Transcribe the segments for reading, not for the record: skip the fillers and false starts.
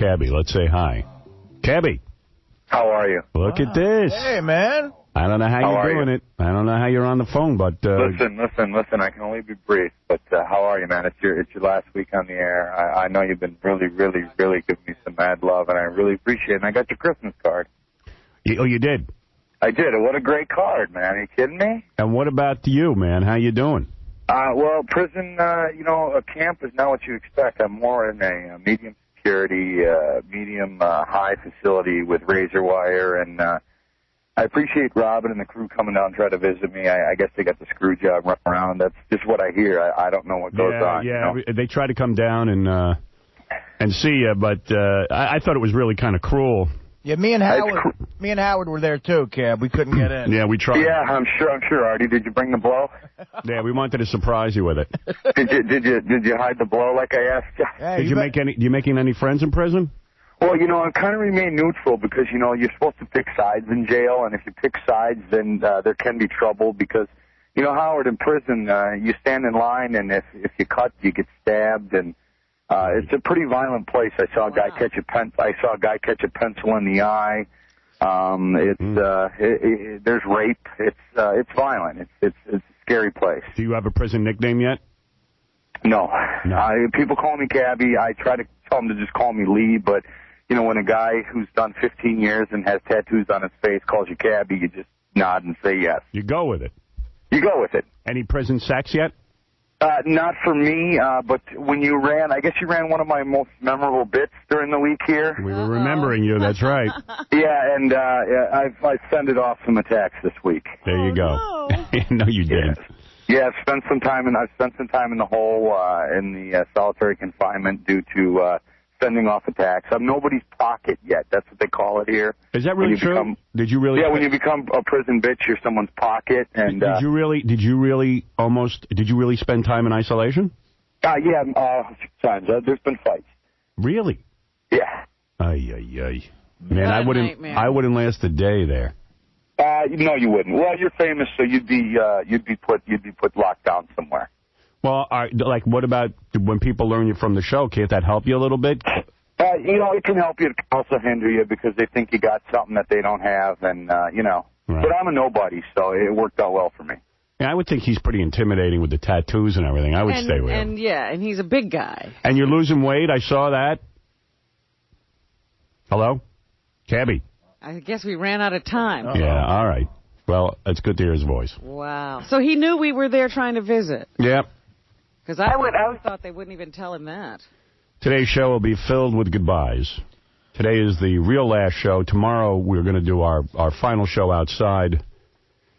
Cabby. Let's say hi. Cabby. How are you? Look at this. Hey, man. I don't know how you're doing it. I don't know how you're on the phone, but... Listen. I can only be brief, but how are you, man? It's your last week on the air. I know you've been really giving me some mad love, and I really appreciate it. And I got your Christmas card. You did? I did. What a great card, man. Are you kidding me? And what about you, man? How you doing? Well, prison, a camp is not what you expect. I'm more in a medium security, medium high facility with razor wire, and I appreciate Robin and the crew coming down and trying to visit me. I guess they got the screw job running around. That's just what I hear. I don't know what goes on. Yeah, they try to come down and see you, but I thought it was really kind of cruel. Yeah, me and Howard were there too, Cab. We couldn't get in. Yeah, we tried. Yeah, I'm sure, Artie. Did you bring the blow? Yeah, we wanted to surprise you with it. Did you hide the blow like I asked you? Yeah, Do you making any friends in prison? Well, I kind of remain neutral because, you're supposed to pick sides in jail, and if you pick sides, then there can be trouble because, Howard, in prison, you stand in line, and if you cut, you get stabbed, and it's a pretty violent place. I saw a guy catch a pencil in the eye. There's rape. It's violent. It's a scary place. Do you have a prison nickname yet? No. People call me Cabby. I try to tell them to just call me Lee, but when a guy who's done 15 years and has tattoos on his face calls you Cabby, you just nod and say yes. You go with it. You go with it. Any prison sex yet? Not for me, but when you ran, I guess you ran one of my most memorable bits during the week here. We were remembering you, that's right. Yeah, and I've fended off some attacks this week. There you go. No, no you didn't. Yeah, I've spent some time in the hole in the solitary confinement due to fending off attacks. I'm nobody's pocket yet. That's what they call it here. Is that really true? Did you really? Yeah, when you become a prison bitch, you're someone's pocket. And did you really spend time in isolation? Yeah, times. There's been fights. Really? Yeah. Ay. Man, I wouldn't last a day there. No, you wouldn't. Well, you're famous, so you'd be put locked down somewhere. Well, what about when people learn you from the show? Can't that help you a little bit? It can help you. It can also hinder you because they think you got something that they don't have, and Right. But I'm a nobody, so it worked out well for me. Yeah, I would think he's pretty intimidating with the tattoos and everything. I would stay with him. And he's a big guy. And you're losing weight. I saw that. Hello, Cabby. I guess we ran out of time. Uh-oh. Yeah. All right. Well, it's good to hear his voice. Wow. So he knew we were there trying to visit. Yeah. Because I thought they wouldn't even tell him that. Today's show will be filled with goodbyes. Today is the real last show. Tomorrow we're going to do our final show outside.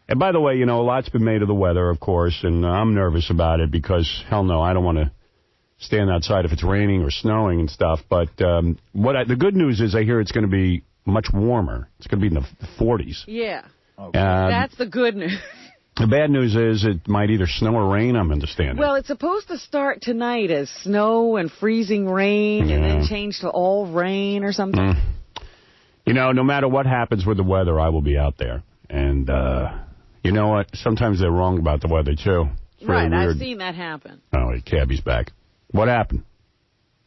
And by the way, a lot's been made of the weather, of course, and I'm nervous about it because, hell no, I don't want to stand outside if it's raining or snowing and stuff. But the good news is I hear it's going to be much warmer. It's going to be in the 40s. Yeah. Okay. That's the good news. The bad news is it might either snow or rain, I'm understanding. Well, it's supposed to start tonight as snow and freezing rain and then change to all rain or something. No matter what happens with the weather, I will be out there. And you know what? Sometimes they're wrong about the weather, too. It's right, weird. I've seen that happen. Oh, wait, Cabby's back. What happened?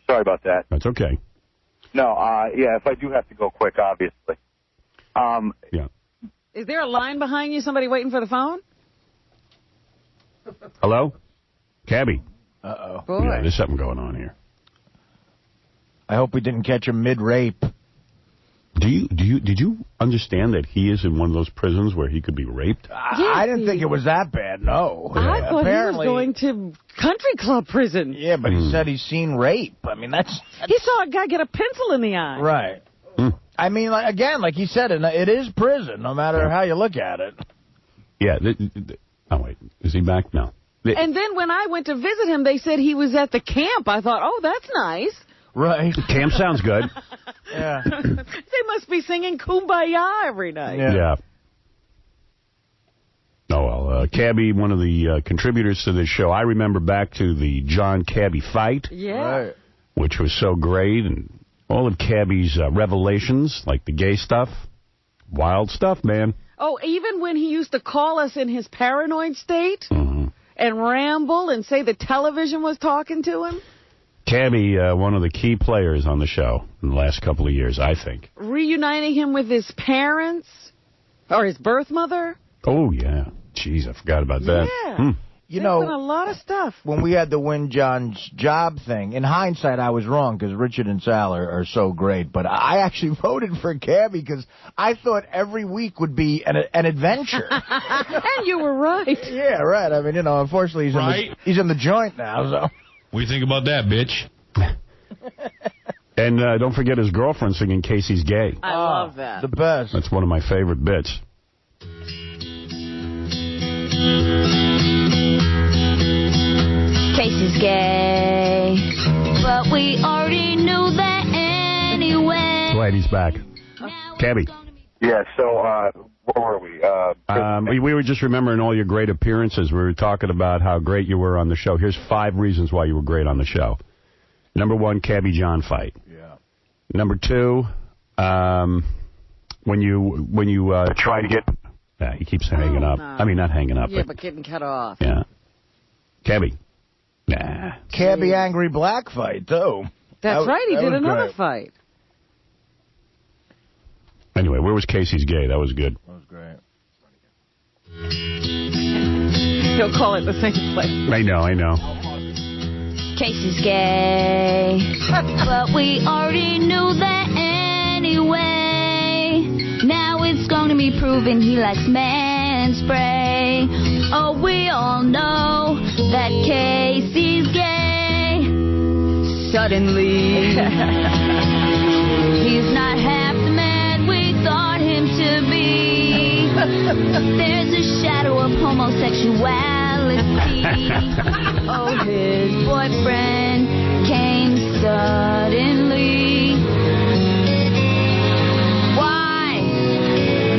Sorry about that. That's okay. No, if I do have to go quick, obviously. Yeah. Is there a line behind you, somebody waiting for the phone? Hello? Cabby. Uh-oh. Boy. Yeah, there's something going on here. I hope we didn't catch him mid-rape. Did you understand that he is in one of those prisons where he could be raped? I didn't think it was that bad, no. I thought he was going to country club prison. Yeah, but he said he's seen rape. I mean, that's... He saw a guy get a pencil in the eye. Right. I mean, like he said, it is prison, no matter how you look at it. Yeah. Oh, wait. Is he back? No. And then when I went to visit him, they said he was at the camp. I thought, oh, that's nice. Right. Camp sounds good. Yeah. They must be singing Kumbaya every night. Yeah. Oh, well, Cabby, one of the contributors to this show, I remember back to the John Cabby fight. Yeah. Right. Which was so great, and all of Cabby's revelations, like the gay stuff. Wild stuff, man. Oh, even when he used to call us in his paranoid state and ramble and say the television was talking to him? Cabby, one of the key players on the show in the last couple of years, I think. Reuniting him with his parents or his birth mother. Oh, yeah. Jeez, I forgot about that. Yeah. You There's know, been a lot of stuff. when we had the Win John's job thing, in hindsight, I was wrong because Richard and Sal are so great. But I actually voted for Cabby because I thought every week would be an adventure. And you were right. Yeah, right. I mean, unfortunately, he's in the joint now. So What do you think about that, bitch? And don't forget his girlfriend singing Casey's Gay. I love that. The best. That's one of my favorite bits. Casey's gay, but we already knew that anyway. Glad he's back. Cabby. Yeah, so where were we? We were just remembering all your great appearances. We were talking about how great you were on the show. Here's 5 reasons why you were great on the show. Number 1, Cabby John fight. Yeah. Number 2, when you try to get... Yeah, he keeps hanging up. No. I mean, not hanging up. Yeah, but getting cut off. Yeah. Cabby. Nah. Cabby Angry Black fight, too. That's right. He did another great. fight. Anyway, where was Casey's Gay? That was good. That was great. He'll call it the same place. I know. Casey's gay, but we already knew that anyway. Now it's going to be proven he likes man spray. Oh, we all know that Casey's gay. Suddenly, he's not half the man we thought him to be. There's a shadow of homosexuality. Oh, his boyfriend came suddenly.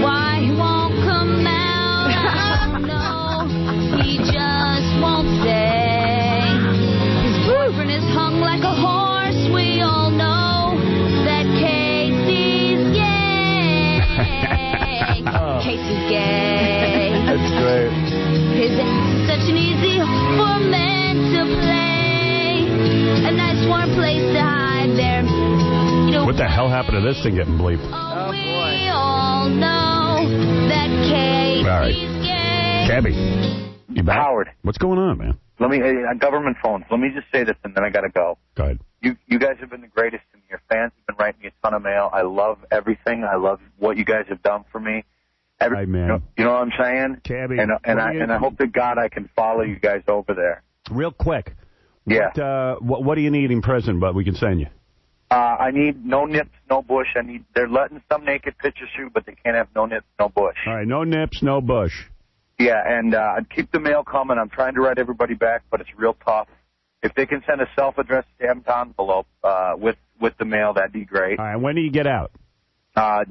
Why he won't come out, I don't know. He just won't stay. His boyfriend is hung like a horse. We all know that Casey's gay. Casey's gay. That's great. His such an easy for men to play. A nice warm place to hide there. You know, What the hell happened to this thing getting bleeped? oh, boy. we all know that Casey's All right. gay. Cabby. You back? Howard. What's going on, man? Let me government phones. Let me just say this, and then I gotta go. Go ahead. You guys have been the greatest to me. Your fans have been writing me a ton of mail. I love everything. I love what you guys have done for me. Hey, man. You know what I'm saying? Cabby. And I hope to God I can follow you guys over there. Real quick. Yeah. What do you need in prison, but we can send you? I need no nips, no bush. They're letting some naked pictures shoot, but they can't have no nips, no bush. All right, no nips, no bush. Yeah, and keep the mail coming. I'm trying to write everybody back, but it's real tough. If they can send a self-addressed stamped envelope with the mail, that'd be great. All right, when do you get out?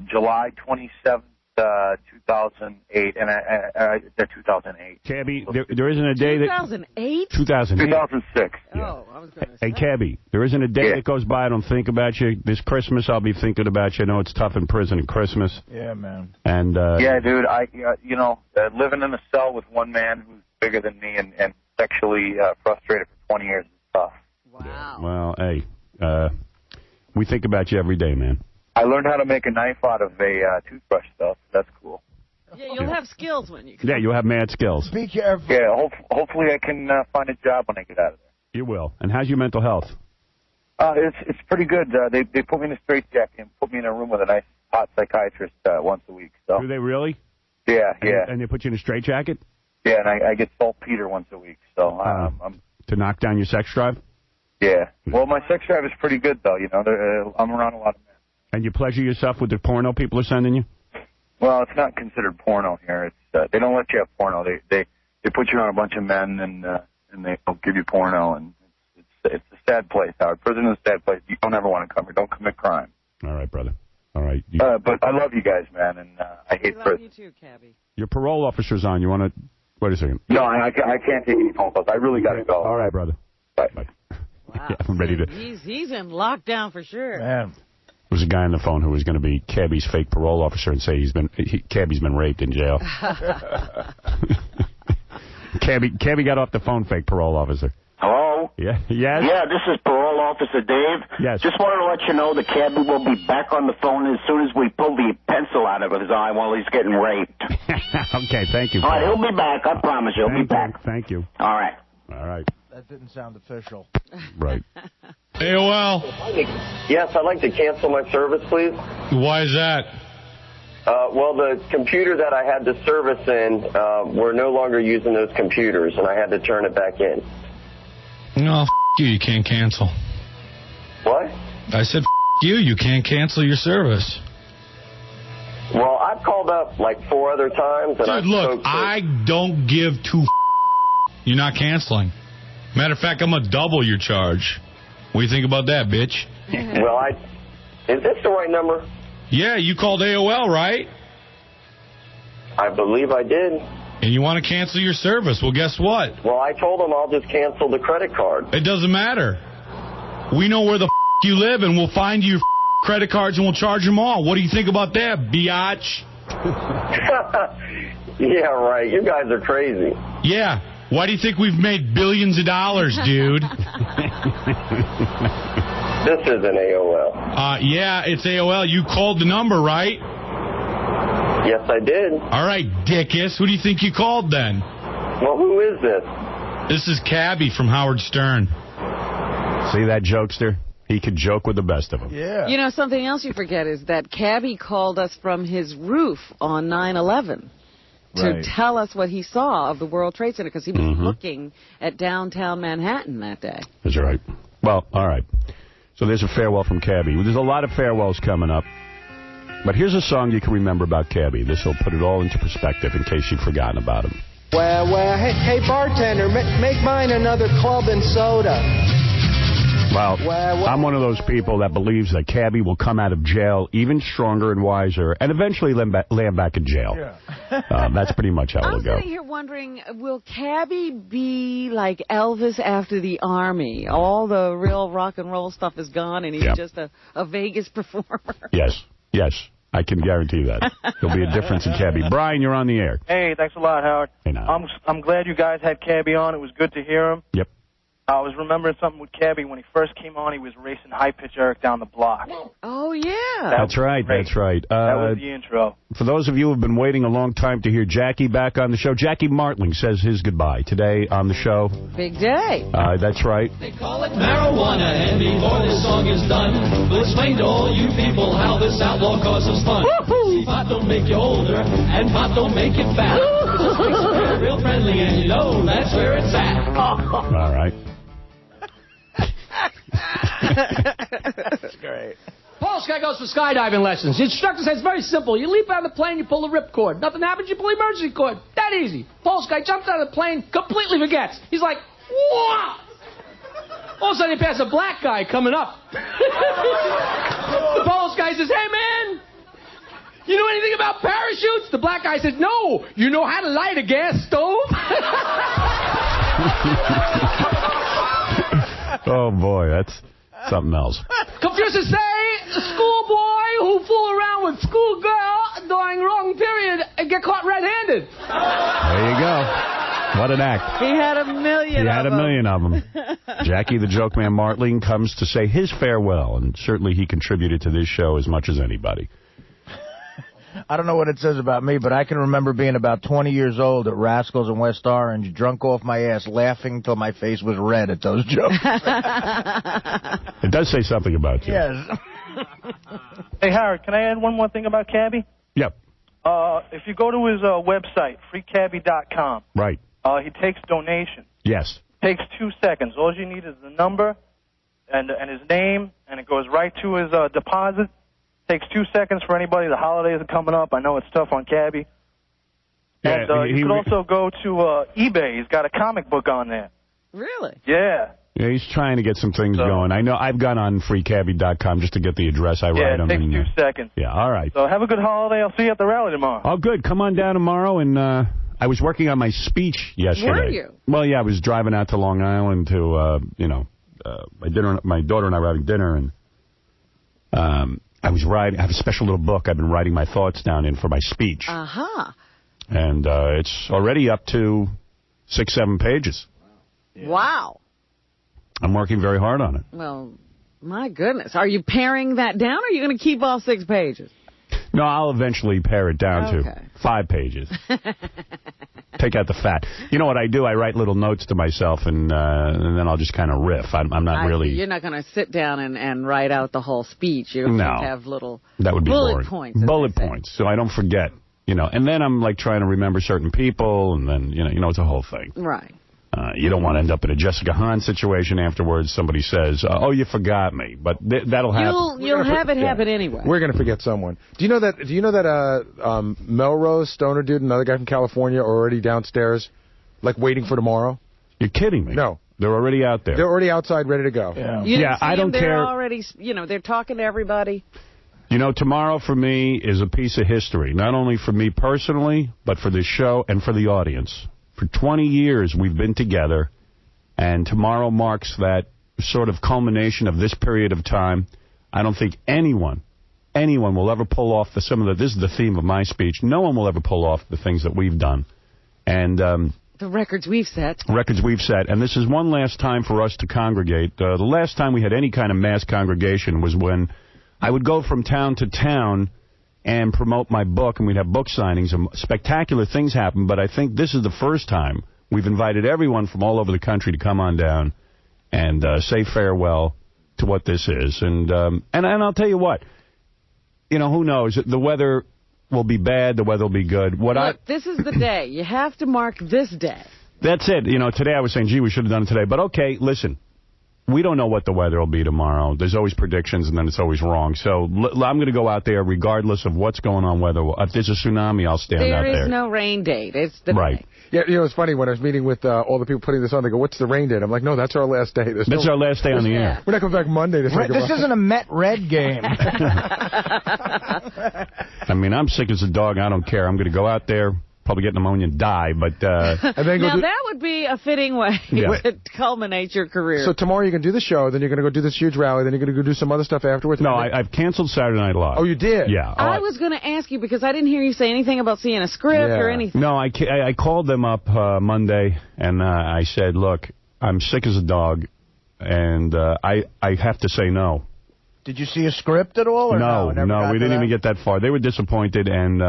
July 27th, 2008, and 2008. Cabby, there isn't a day that... 2008? 2008. 2006. Oh, I was going to say. Hey, Cabby, there isn't a day that goes by I don't think about you. This Christmas, I'll be thinking about you. I know it's tough in prison at Christmas. Yeah, man. And Yeah, dude, living in a cell with one man who's bigger than me and sexually frustrated for 20 years is tough. Wow. Well, hey, we think about you every day, man. I learned how to make a knife out of a toothbrush, though. That's cool. Yeah, you'll have skills when you come. Yeah, you'll have mad skills. Be careful. Yeah, hopefully I can find a job when I get out of there. You will. And how's your mental health? It's pretty good. They put me in a straitjacket and put me in a room with a nice hot psychiatrist once a week. So Do they really? yeah. And they put you in a straitjacket? Yeah, and I get saltpeter once a week. So I'm To knock down your sex drive? yeah. Well, my sex drive is pretty good though. You know, I'm around a lot of men. And you pleasure yourself with the porno people are sending you? Well, it's not considered porno here. It's they don't let you have porno. They put you around a bunch of men and they don't give you porno, and it's a sad place, Howard. Prison is a sad place. You don't ever want to come here. Don't commit crime. All right, brother. All right. But I love you guys, man, and I hate We love prison. you too, Cabby. Your parole officer's on. You want to... Wait a second. No, I can't take any phone calls. I really got to go. All right, brother. Bye. Bye. Wow. Yeah, I'm ready to... He's in lockdown for sure. Man. There was a guy on the phone who was going to be Cabby's fake parole officer and say Cabby's been raped in jail. Cabby got off the phone, fake parole officer. Hello? Yeah. Yes? Yeah, this is Parole Officer Dave. Yes. Just wanted to let you know the cabbie will be back on the phone as soon as we pull the pencil out of his eye while he's getting raped. Okay, thank you. All right, he'll be back. I promise you, he'll be back. Thank you. All right. All right. That didn't sound official. Right. AOL. Yes, I'd like to cancel my service, please. Why is that? Well, the computer that I had the service in, we're no longer using those computers, and I had to turn it back in. No, you. You can't cancel. What? I said you. You can't cancel your service. Well, I've called up like 4 other times. And Dude, look, I don't give two You're not canceling. Matter of fact, I'm going to double your charge. What do you think about that, bitch? Well, is this the right number? Yeah, you called AOL, right? I believe I did. And you want to cancel your service. Well, guess what? Well, I told them I'll just cancel the credit card. It doesn't matter. We know where the you live, and we'll find you your credit cards, and we'll charge them all. What do you think about that, biatch? Yeah, right. You guys are crazy. Yeah. Why do you think we've made billions of dollars, dude? This isn't AOL. Yeah, it's AOL. You called the number, right? Yes, I did. All right, dickus. Who do you think you called then? Well, who is this? This is Cabby from Howard Stern. See that jokester? He could joke with the best of them. Yeah. You know, something else you forget is that Cabby called us from his roof on 9/11 to tell us what he saw of the World Trade Center, because he was looking at downtown Manhattan that day. That's right. Well, all right. So there's a farewell from Cabby. There's a lot of farewells coming up. But here's a song you can remember about Cabby. This will put it all into perspective in case you've forgotten about him. Well, hey, bartender, make mine another club and soda. Well, I'm one of those people that believes that Cabby will come out of jail even stronger and wiser and eventually land back in jail. Yeah. That's pretty much how it'll go. I'm sitting here wondering, will Cabby be like Elvis after the Army? All the real rock and roll stuff is gone, and he's just a Vegas performer. Yes. I can guarantee that. There'll be a difference in Cabby. Brian, you're on the air. Hey, thanks a lot, Howard. Hey, now. I'm glad you guys had Cabby on. It was good to hear him. Yep. I was remembering something with Cabby. When he first came on, he was racing High Pitch Eric down the block. Oh, yeah. That's right. That was the intro. For those of you who have been waiting a long time to hear Jackie back on the show, Jackie Martling says his goodbye today on the show. Big day. That's right. They call it marijuana, and before this song is done, we'll explain to all you people how this outlaw causes fun. See, pot don't make you older, and pot don't make you fat. It just makes you feel real friendly, and you know that's where it's at. All right. That's great. Paul's guy goes for skydiving lessons. The instructor says it's very simple. You leap out of the plane, you pull the rip cord. Nothing happens, you pull the emergency cord. That easy. Paul's guy jumps out of the plane, completely forgets. He's like, whoa! All of a sudden he passes a black guy coming up. The Paul's guy says, hey man, you know anything about parachutes? The black guy says, no. You know how to light a gas stove? Oh, boy, that's something else. Confucius say, a schoolboy who fool around with schoolgirl during wrong period and get caught red-handed. There you go. What an act. He had a million of them. Jackie the Joke Man Martling comes to say his farewell, and certainly he contributed to this show as much as anybody. I don't know what it says about me, but I can remember being about 20 years old at Rascals in West Orange, drunk off my ass, laughing till my face was red at those jokes. It does say something about you. Yes. Hey, Howard, can I add one more thing about Cabby? Yep. If you go to his website, freecabby.com, right, he takes donations. Yes. Takes 2 seconds. All you need is the number and his name, and it goes right to his deposit. Takes 2 seconds for anybody. The holidays are coming up. I know it's tough on Cabby. Yeah, and you can also go to eBay. He's got a comic book on there. Really? Yeah. Yeah, he's trying to get some things going. I know I've gone on freecabby.com just to get the address. I write them. Yeah, it takes 2 seconds. Yeah, all right. So have a good holiday. I'll see you at the rally tomorrow. Oh, good. Come on down tomorrow. And I was working on my speech yesterday. Were you? Well, yeah, I was driving out to Long Island to, my daughter and I were having dinner, and I have a special little book I've been writing my thoughts down in for my speech. Uh-huh. And it's already up to 6-7 pages. Yeah. Wow. I'm working very hard on it. Well, my goodness. Are you paring that down, or are you going to keep all 6 pages? No, I'll eventually pare it down Okay. to 5 pages. Take out the fat. You know what I do? I write little notes to myself, and then I'll just kind of riff. I'm not really... You're not going to sit down and write out the whole speech. You're going to have little that would be bullet boring. points. Bullet points, so I don't forget. And then I'm like trying to remember certain people, and then, it's a whole thing. Right. You don't want to end up in a Jessica Hahn situation afterwards. Somebody says, oh, you forgot me. But that'll happen. You'll have it happen anyway. We're going to forget someone. Do you know that Melrose, Stoner Dude, another guy from California, are already downstairs, like waiting for tomorrow? You're kidding me. No. They're already out there. They're already outside, ready to go. Yeah, I don't care. They're already, they're talking to everybody. Tomorrow for me is a piece of history, not only for me personally, but for this show and for the audience. For 20 years, we've been together, and tomorrow marks that sort of culmination of this period of time. I don't think anyone will ever pull off this is the theme of my speech. No one will ever pull off the things that we've done. And the records we've set. And this is one last time for us to congregate. The last time we had any kind of mass congregation was when I would go from town to town and promote my book, and we'd have book signings, and spectacular things happen. But I think this is the first time we've invited everyone from all over the country to come on down and say farewell to what this is. And I'll tell you what, who knows? The weather will be bad, the weather will be good. This is the day. You have to mark this day. That's it. Today I was saying, gee, we should have done it today. But okay, listen. We don't know what the weather will be tomorrow. There's always predictions, and then it's always wrong. So I'm going to go out there regardless of what's going on weather. If there's a tsunami, I'll stand out there. There is no rain date. It's the day. Yeah, it's funny. When I was meeting with all the people putting this on, they go, what's the rain date? I'm like, no, that's our last day. That's our last day on the air. We're not coming back Monday to say goodbye. This isn't a Met-Red game. I mean, I'm sick as a dog. I don't care. I'm going to go out there, probably get pneumonia and die. But and then now, that would be a fitting way to culminate your career. So tomorrow you're going to do the show, then you're going to go do this huge rally, then you're going to go do some other stuff afterwards? No, I've canceled Saturday Night Live. Oh, you did? Yeah. I was going to ask you, because I didn't hear you say anything about seeing a script or anything. No, I called them up Monday, and I said, look, I'm sick as a dog, and I have to say no. Did you see a script at all? Or no, we didn't even get that far. They were disappointed, and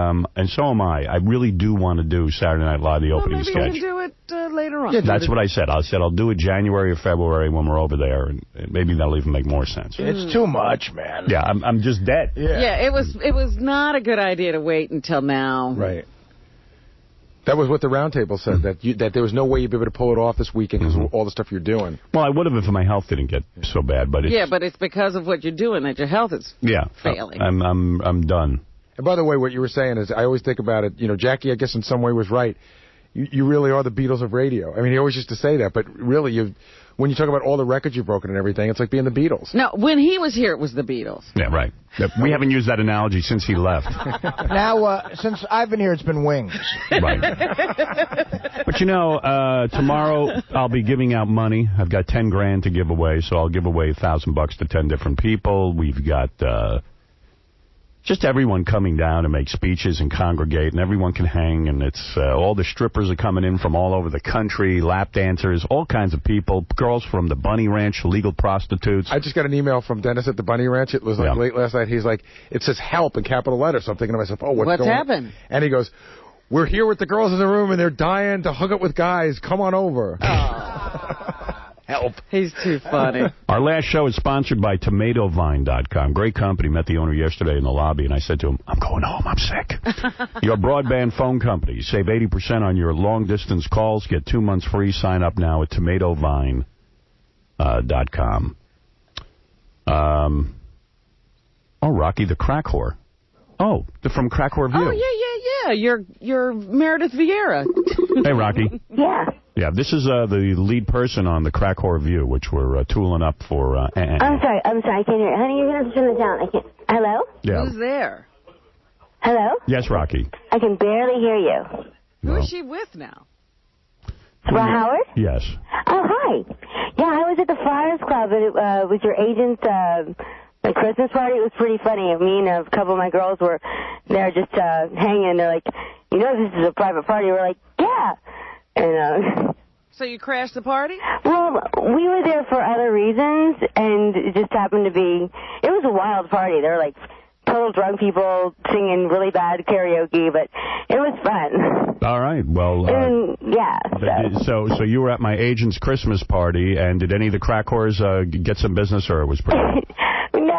so am I. I really do want to do Saturday Night Live, the opening sketch. Maybe we can do it later on. Yeah, that's what I said. I said I'll do it January or February when we're over there, and maybe that'll even make more sense. It's too much, man. Yeah, I'm just dead. Yeah, it was not a good idea to wait until now. Right. That was what the roundtable said, that there was no way you'd be able to pull it off this weekend because of all the stuff you're doing. Well, I would have if my health didn't get so bad, but it's... Yeah, but it's because of what you're doing that your health is failing. I'm done. And by the way, what you were saying is, I always think about it, Jackie, I guess in some way was right. You really are the Beatles of radio. I mean, he always used to say that, but really, when you talk about all the records you've broken and everything, it's like being the Beatles. No, when he was here, it was the Beatles. Yeah, right. We haven't used that analogy since he left. Now, since I've been here, it's been Wings. Right. But tomorrow I'll be giving out money. I've got $10,000 to give away, so I'll give away $1,000 to 10 different people. We've got just everyone coming down to make speeches and congregate, and everyone can hang, and it's all the strippers are coming in from all over the country, lap dancers, all kinds of people, girls from the Bunny Ranch, legal prostitutes. I just got an email from Dennis at the Bunny Ranch. It was late last night. He's like, it says help in capital letters. So I'm thinking to myself, what's going happened? On? And he goes, we're here with the girls in the room, and they're dying to hook up with guys. Come on over. Help. He's too funny. Our last show is sponsored by TomatoVine.com. Great company. Met the owner yesterday in the lobby, and I said to him, I'm going home. I'm sick. Your broadband phone company. Save 80% on your long-distance calls. Get 2 months free. Sign up now at TomatoVine.com. Rocky the Crack Whore. Oh, from Crack Whore View. Oh, yeah. You're Meredith Vieira. Hey, Rocky. Yeah. Yeah, this is the lead person on the Crack Whore View, which we're tooling up for... I'm sorry, I can't hear you. Honey, you're going to have to turn this down. I can't... Hello? Yeah. Who's there? Hello? Yes, Rocky. I can barely hear you. Who is she with now? Ron Howard? Yes. Oh, hi. Yeah, I was at the Friars Club, and it was your agent's Christmas party. It was pretty funny. Me and a couple of my girls were there just hanging. They're like, this is a private party. We're like, yeah. And So you crashed the party? Well, we were there for other reasons, and it just happened to be, it was a wild party. There were like total drunk people singing really bad karaoke, but it was fun. All right. Well, yeah. So you were at my agent's Christmas party, and did any of the crack whores get some business, or it was pretty... We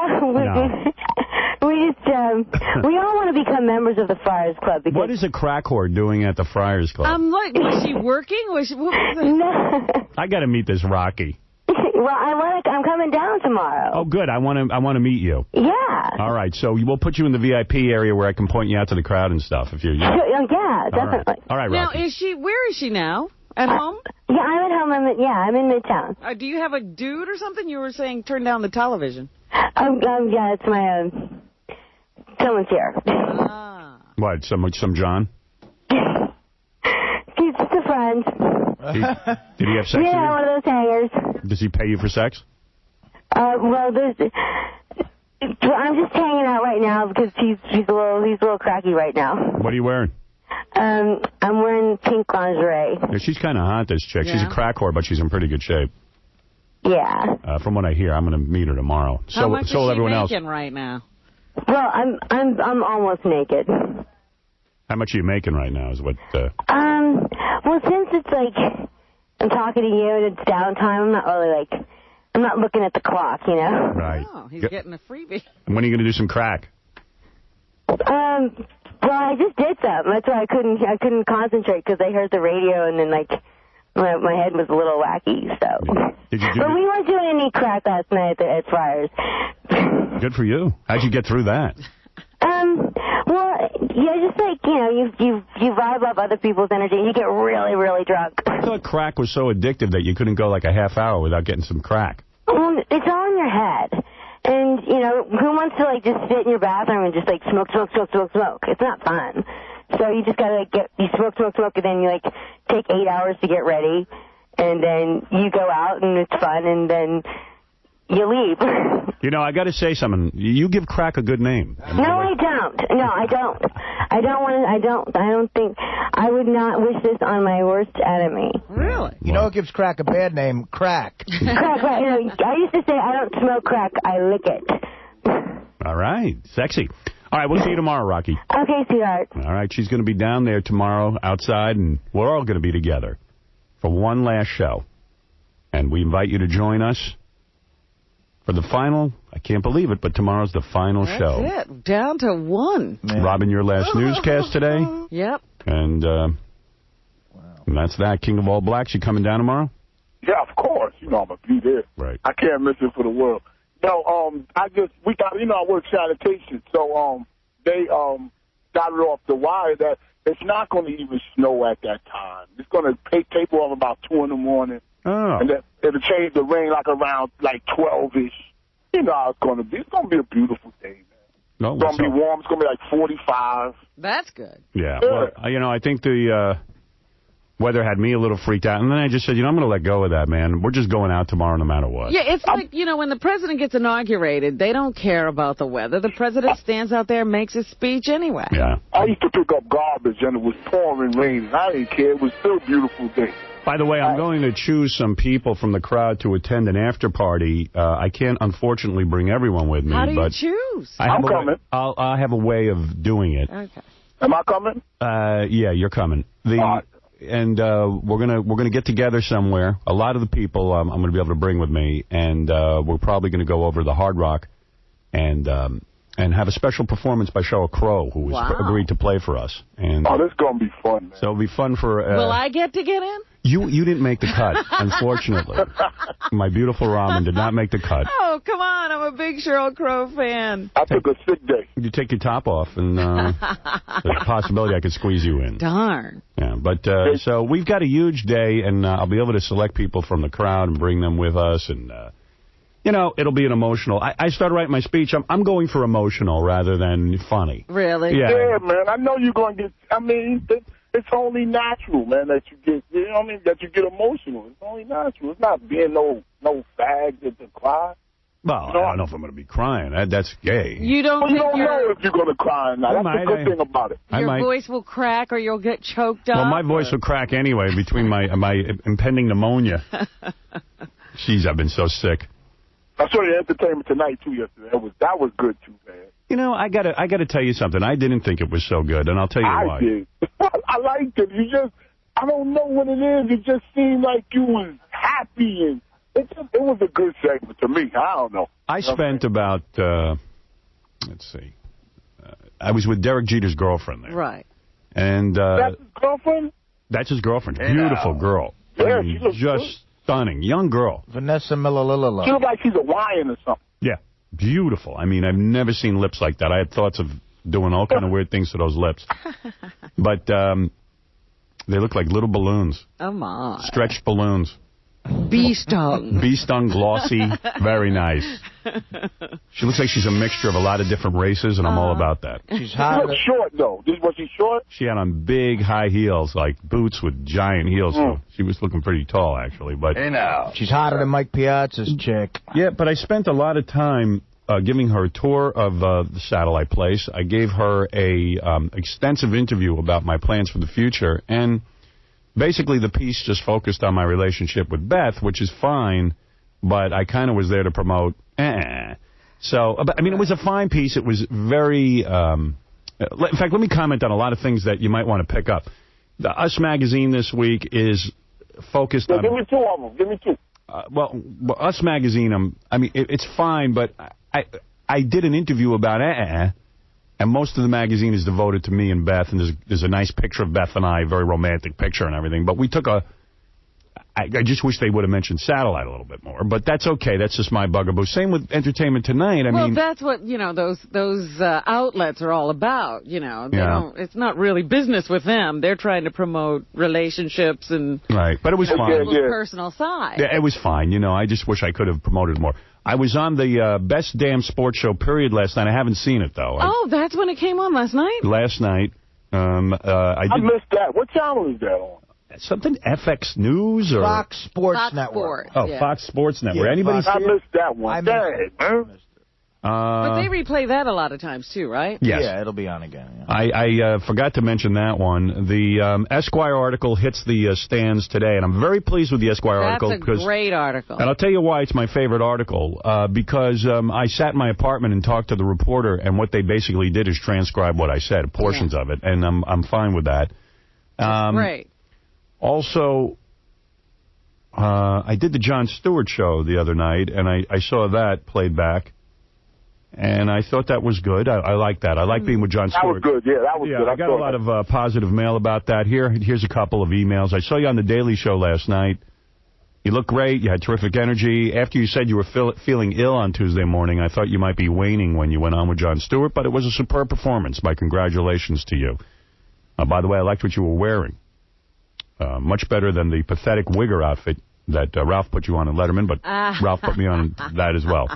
all want to become members of the Friars Club. Because what is a crack whore doing at the Friars Club? I'm like, was she working? No. I got to meet this Rocky. Well, I'm coming down tomorrow. Oh, good. I want to meet you. Yeah. All right. So we'll put you in the VIP area where I can point you out to the crowd and stuff if you're. Yeah, definitely. All right, Rocky. Now, where is she now? At home? Yeah, I'm at home. I'm in Midtown. Do you have a dude or something? You were saying turn down the television. Yeah, it's my someone's here. What? Some John? He's just a friend. Did he have sex with you? Yeah, one of those hangers. Does he pay you for sex? Well, I'm just hanging out right now because he's a little cracky right now. What are you wearing? I'm wearing pink lingerie. Yeah, she's kind of hot, this chick. Yeah. She's a crack whore, but she's in pretty good shape. Yeah. From what I hear, I'm going to meet her tomorrow. How much is she everyone making else. right now? Well, I'm almost naked. How much are you making right now? Is what? Well, since it's like I'm talking to you and it's downtime, I'm not looking at the clock, you know. Right. Oh, he's getting a freebie. And when are you going to do some crack? Well, I just did something. That's why I couldn't concentrate because I heard the radio and then my head was a little wacky. So. Did you do? But we weren't doing any crack last night at Friars. Good for you. How'd you get through that? Well, yeah, just you vibe off other people's energy and you get really, really drunk. I thought crack was so addictive that you couldn't go like a half hour without getting some crack. Well, it's all in your head. And, who wants to, just sit in your bathroom and just, smoke? It's not fun. So you just got to, you smoke, and then you, take 8 hours to get ready. And then you go out, and it's fun, and then you leave. I got to say something. You give crack a good name. No, I don't. No, I don't. I don't think, I would not wish this on my worst enemy. Really? You know what gives crack a bad name? Crack. Crack, right. I used to say I don't smoke crack, I lick it. All right. Sexy. All right, we'll see you tomorrow, Rocky. Okay, sweetheart. All right, she's going to be down there tomorrow outside, and we're all going to be together for one last show. And we invite you to join us for the final, I can't believe it, but tomorrow's the final show. That's it. Down to one. Man. Robin, your last newscast today. Yep. And that's that. King of All Blacks, you coming down tomorrow? Yeah, of course. I'm going to be there. Right. I can't miss it for the world. No, we got, I work sanitation, so they got it off the wire that it's not going to even snow at that time. It's going to taper off about 2 in the morning. Oh. And then it'll change the rain around 12-ish. You know how it's going to be. It's going to be a beautiful day, man. No, it's going to be warm. It's going to be 45. That's good. Yeah. Well, I think the weather had me a little freaked out. And then I just said, I'm going to let go of that, man. We're just going out tomorrow no matter what. Yeah, it's like, when the president gets inaugurated, they don't care about the weather. The president stands out there and makes his speech anyway. Yeah. I used to pick up garbage, and it was pouring rain. I didn't care. It was still a beautiful day. By the way, I'm going to choose some people from the crowd to attend an after party. I can't, unfortunately, bring everyone with me. How do you but choose? I'm coming. I'll have a way of doing it. Okay. Am I coming? Yeah, you're coming. And we're gonna get together somewhere. A lot of the people I'm going to be able to bring with me, and we're probably going to go over to the Hard Rock and have a special performance by Sheryl Crow, who has agreed to play for us. And this is going to be fun, man. So it'll be fun for... Will I get to get in? You didn't make the cut, unfortunately. My beautiful Robin did not make the cut. Oh, come on. I'm a big Sheryl Crow fan. I took a sick day. You take your top off, and there's a possibility I could squeeze you in. Darn. Yeah, but so we've got a huge day, and I'll be able to select people from the crowd and bring them with us, and... it'll be an emotional... I started writing my speech. I'm going for emotional rather than funny. Really? Yeah, man. I know you're going to get... it's only natural, man, that you get... that you get emotional. It's only natural. It's not being no fag to cry. Well, I don't know if I'm going to be crying. That's gay. You don't know if you're going to cry or not. That's the good thing about it. Your voice will crack or you'll get choked up. Well, my voice will crack anyway between my impending pneumonia. Jeez, I've been so sick. I saw your Entertainment Tonight, too, yesterday. That was good, too, man. You know, I gotta tell you something. I didn't think it was so good, and I'll tell you why. I did. I liked it. I don't know what it is. It just seemed like you was happy, and it was a good segment to me. I don't know. I spent about, let's see, I was with Derek Jeter's girlfriend there. Right. And that's his girlfriend? That's his girlfriend. Beautiful girl. Yeah, she looks just good. Stunning. Young girl. Vanessa Millalilala. She looks like she's Hawaiian or something. Yeah. Beautiful. I mean, I've never seen lips like that. I had thoughts of doing all kind of weird things to those lips. But they look like little balloons. Oh, my. Stretched balloons. Bee-stung. Bee-stung, glossy, very nice. She looks like she's a mixture of a lot of different races, and I'm all about that. She's hot. She looks short, though. Was she short? She had on big, high heels, like boots with giant heels. So she was looking pretty tall, actually. But hey, now. She's hotter than Mike Piazza's chick. Yeah, but I spent a lot of time giving her a tour of the satellite place. I gave her a extensive interview about my plans for the future, and basically the piece just focused on my relationship with Beth, which is fine, but I kind of was there to promote So, I mean, it was a fine piece. It was very, in fact, let me comment on a lot of things that you might want to pick up. The Us magazine this week is focused on... Give me two of them. Give me two. Well, Us magazine, I mean, it's fine, but I did an interview about and most of the magazine is devoted to me and Beth, and there's a nice picture of Beth and I, very romantic picture and everything. But we took I just wish they would have mentioned satellite a little bit more. But that's okay. That's just my bugaboo. Same with Entertainment Tonight. I mean, that's what, those outlets are all about, They don't, it's not really business with them. They're trying to promote relationships and... Right, but it was fine. People's personal side. Yeah, it was fine. I just wish I could have promoted more. I was on the Best Damn Sports Show, period, last night. I haven't seen it, though. Oh, that's when it came on last night? Last night. I missed that. What channel is that on? Something FX News or Fox Sports Network. Fox Sports Network. Yeah, Anybody see I it? missed that one. But they replay that a lot of times, too, right? Yes. Yeah, it'll be on again. Yeah. I forgot to mention that one. The Esquire article hits the stands today, and I'm very pleased with the Esquire article. That's a great article. And I'll tell you why it's my favorite article. Because I sat in my apartment and talked to the reporter, and what they basically did is transcribe what I said, portions of it, and I'm fine with that. Great. Also, I did the Jon Stewart show the other night, and I saw that played back. And I thought that was good. I like that. I like being with Jon Stewart. That was good. Yeah, that was good. I got a lot of positive mail about that. Here's a couple of emails. I saw you on The Daily Show last night. You look great. You had terrific energy. After you said you were feeling ill on Tuesday morning, I thought you might be waning when you went on with Jon Stewart, but it was a superb performance. My congratulations to you. By the way, I liked what you were wearing. Much better than the pathetic Wigger outfit that Ralph put you on in Letterman, but Ralph put me on that as well.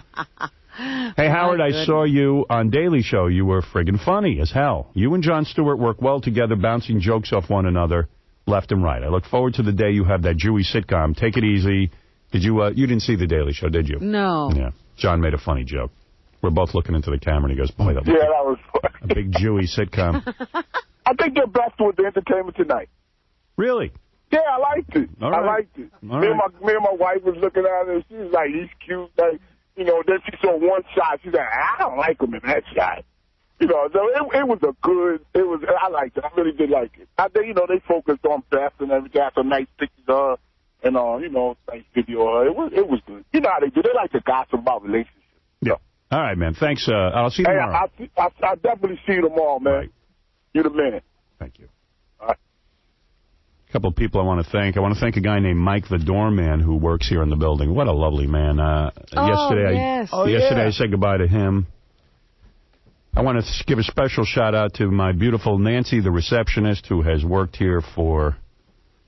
Hey, Howard, I saw you on Daily Show. You were friggin' funny as hell. You and Jon Stewart work well together, bouncing jokes off one another left and right. I look forward to the day you have that Jewy sitcom. Take it easy. Did you didn't see The Daily Show, did you? No. Yeah. John made a funny joke. We're both looking into the camera, and he goes, boy, that was funny. A big Jewy sitcom. I think they're best with the Entertainment Tonight. Really? Yeah, I liked it. All right. I liked it. All me and my wife was looking at it, and she was like, he's cute. Like, then she saw one shot. She's like, I don't like him in that shot. So it was a good, I liked it. I really did like it. They focused on Beth and everything. Got some nice pictures of her and, nice video of her. It was good. You know how they do. They like to gossip about relationships. Yeah. All right, man. Thanks. I'll see you tomorrow. I'll definitely see you tomorrow, man. Right. You're the man. Thank you. All right. A couple of people I want to thank. I want to thank a guy named Mike the doorman who works here in the building. What a lovely man. Yesterday I said goodbye to him. I want to give a special shout-out to my beautiful Nancy, the receptionist, who has worked here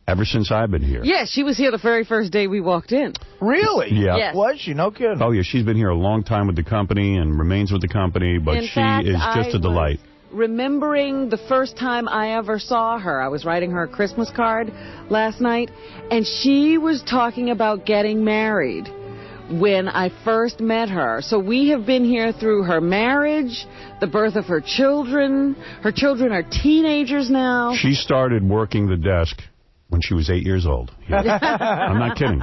ever since I've been here. Yeah, she was here the very first day we walked in. Really? Yeah. Yes. Was she? No kidding. Oh, yeah, she's been here a long time with the company and remains with the company, but In fact, is just a delight. Remembering the first time I ever saw her, I was writing her a Christmas card last night, and she was talking about getting married when I first met her. So we have been here through her marriage, the birth of her children. Her children are teenagers now. She started working the desk when she was 8 years old. I'm not kidding.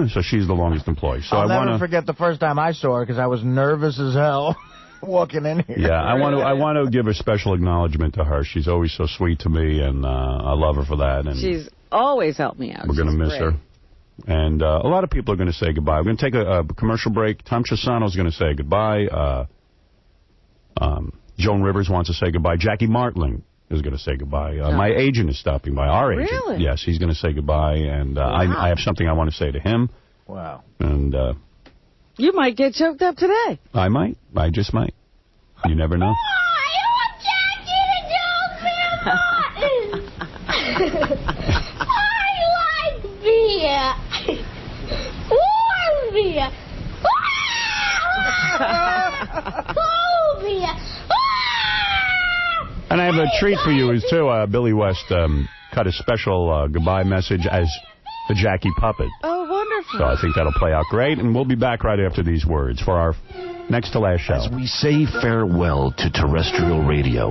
So she's the longest employee. So I'll never forget the first time I saw her because I was nervous as hell walking in here. Yeah, I want to give a special acknowledgement to her. She's always so sweet to me, and I love her for that. And she's always helped me out. We're going to miss her. And a lot of people are going to say goodbye. We're going to take a commercial break. Tom Chisano's going to say goodbye. Joan Rivers wants to say goodbye. Jackie Martling is going to say goodbye. My agent is stopping by. Our agent. Really? Yes, he's going to say goodbye. And I have something I want to say to him. Wow. And you might get choked up today. I might. I just might. You never know. Beer. Warm beer. Cold beer. And I have a treat for you, too. Billy West cut a special goodbye message as the Jackie puppet. Oh, wonderful. So I think that'll play out great. And we'll be back right after these words for our next to last show. As we say farewell to terrestrial radio,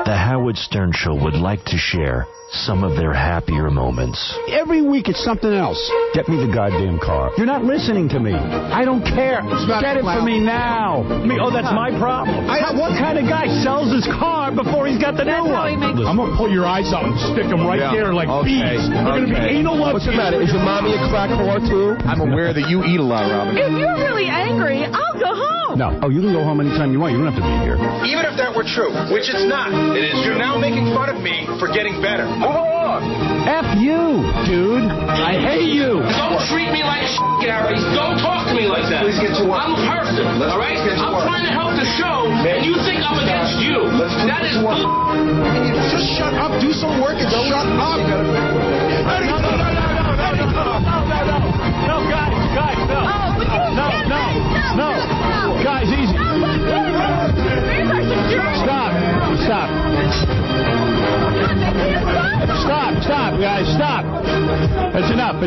the Howard Stern Show would like to share some of their happier moments. Every week it's something else. Get me the goddamn car. You're not listening to me. I don't care. Get it for me now. Oh, that's my problem. What kind of guy sells his car before he's got the new one? I'm going to pull your eyes out and stick them right there like bees. They're going to be anal love. What's the matter? Is your mommy a crack whore, too? I'm aware that you eat a lot, Robin. If you're really angry, I'll go home. No. Oh, you can go home anytime you want. You don't have to be here. Even if that were true, which it's not, you're now making fun of me for getting better. Move along. F you, dude. I hate you. Don't treat me like shit, Gary. Don't talk to me like that. Please get to work. I'm a person, all right? I'm trying to help the show, and you think I'm against you. That is bull. Just shut up. Do some work and shut up. No, guys, no. No. Guys, easy. Stop, guys, stop. It's enough. On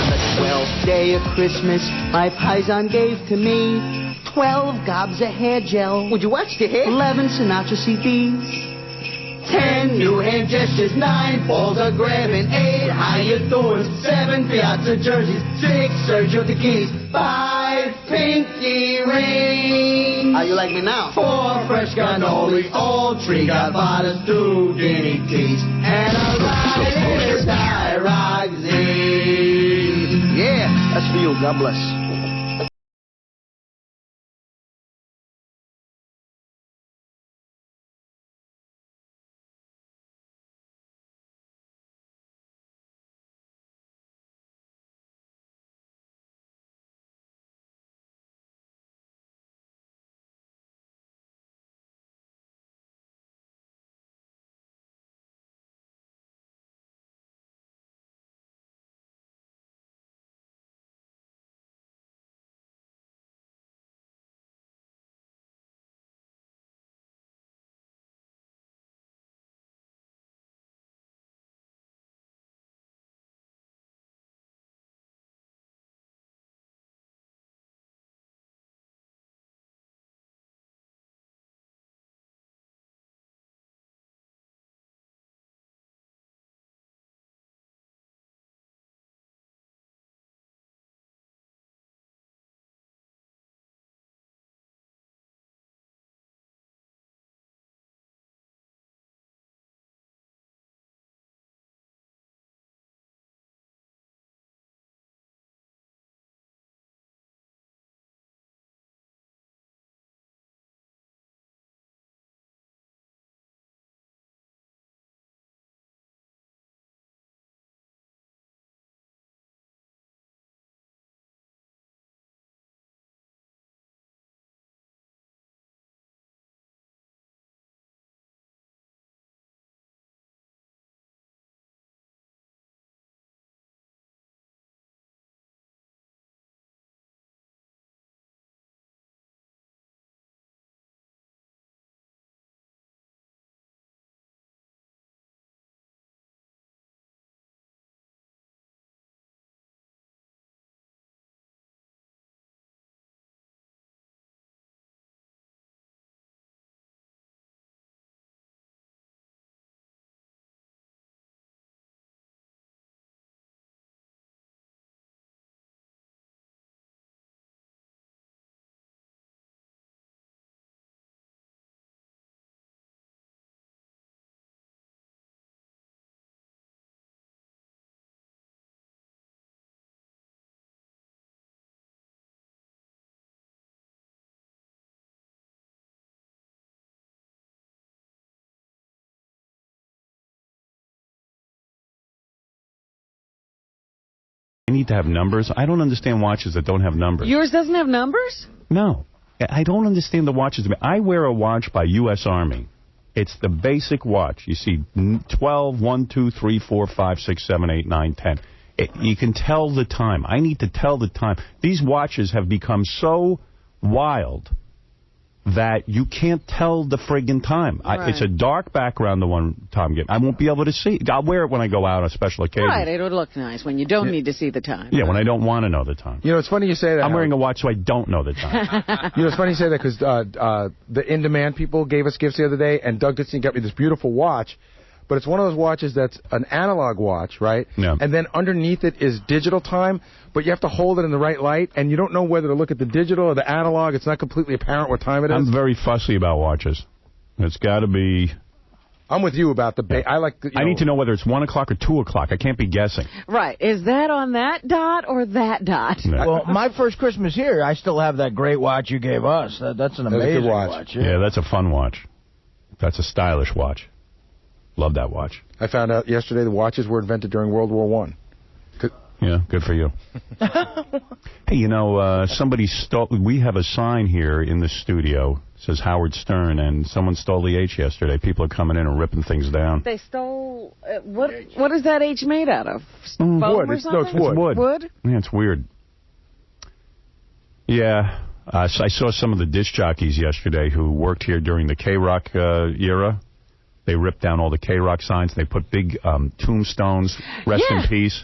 the 12th day of Christmas, my paisan gave to me 12 gobs of hair gel. Would you watch the hair? 11 Sinatra CDs. 10 new hand gestures, 9 balls of grabbing, 8 how you doing, 7 Piazza jerseys, 6 Sergio Tachinis, 5 pinky rings. How you like me now? 4 fresh cannolis, all 3 Godfathers, 2 guinea teas, and a ride in a Tyrogzine. Yeah, that's for you. God bless. need to have numbers. I don't understand watches that don't have numbers. Yours doesn't have numbers? No. I don't understand the watches. I wear a watch by U.S. Army. It's the basic watch. You see 12, 1, 2, 3, 4, 5, 6, 7, 8, 9, 10. You can tell the time. I need to tell the time. These watches have become so wild that you can't tell the friggin' time. Right. It's a dark background, the one Tom gave. I won't be able to see. I'll wear it when I go out on special occasions. Right, it would look nice when you don't need to see the time. Yeah, when I don't want to know the time. You know, it's funny you say that. I'm wearing a watch so I don't know the time. You know, it's funny you say that because the in-demand people gave us gifts the other day, and Doug Goodstein got me this beautiful watch. But it's one of those watches that's an analog watch, right? Yeah. And then underneath it is digital time, but you have to hold it in the right light, and you don't know whether to look at the digital or the analog. It's not completely apparent what time it is. I'm very fussy about watches. It's got to be... I'm with you about the... I like. I need to know whether it's 1 o'clock or 2 o'clock. I can't be guessing. Right. Is that on that dot or that dot? Well, my first Christmas here, I still have that great watch you gave us. That's an amazing watch. Yeah, that's a fun watch. That's a stylish watch. Love that watch. I found out yesterday the watches were invented during World War I. Yeah, good for you. Hey, you know, somebody stole... We have a sign here in the studio. It says Howard Stern, and someone stole the H yesterday. People are coming in and ripping things down. They stole... what is that H made out of? Foam Wood. or something? It's wood. Wood? Yeah, it's weird. Yeah. I saw some of the disc jockeys yesterday who worked here during the K-Rock era. They ripped down all the K-Rock signs. They put big tombstones, rest in peace.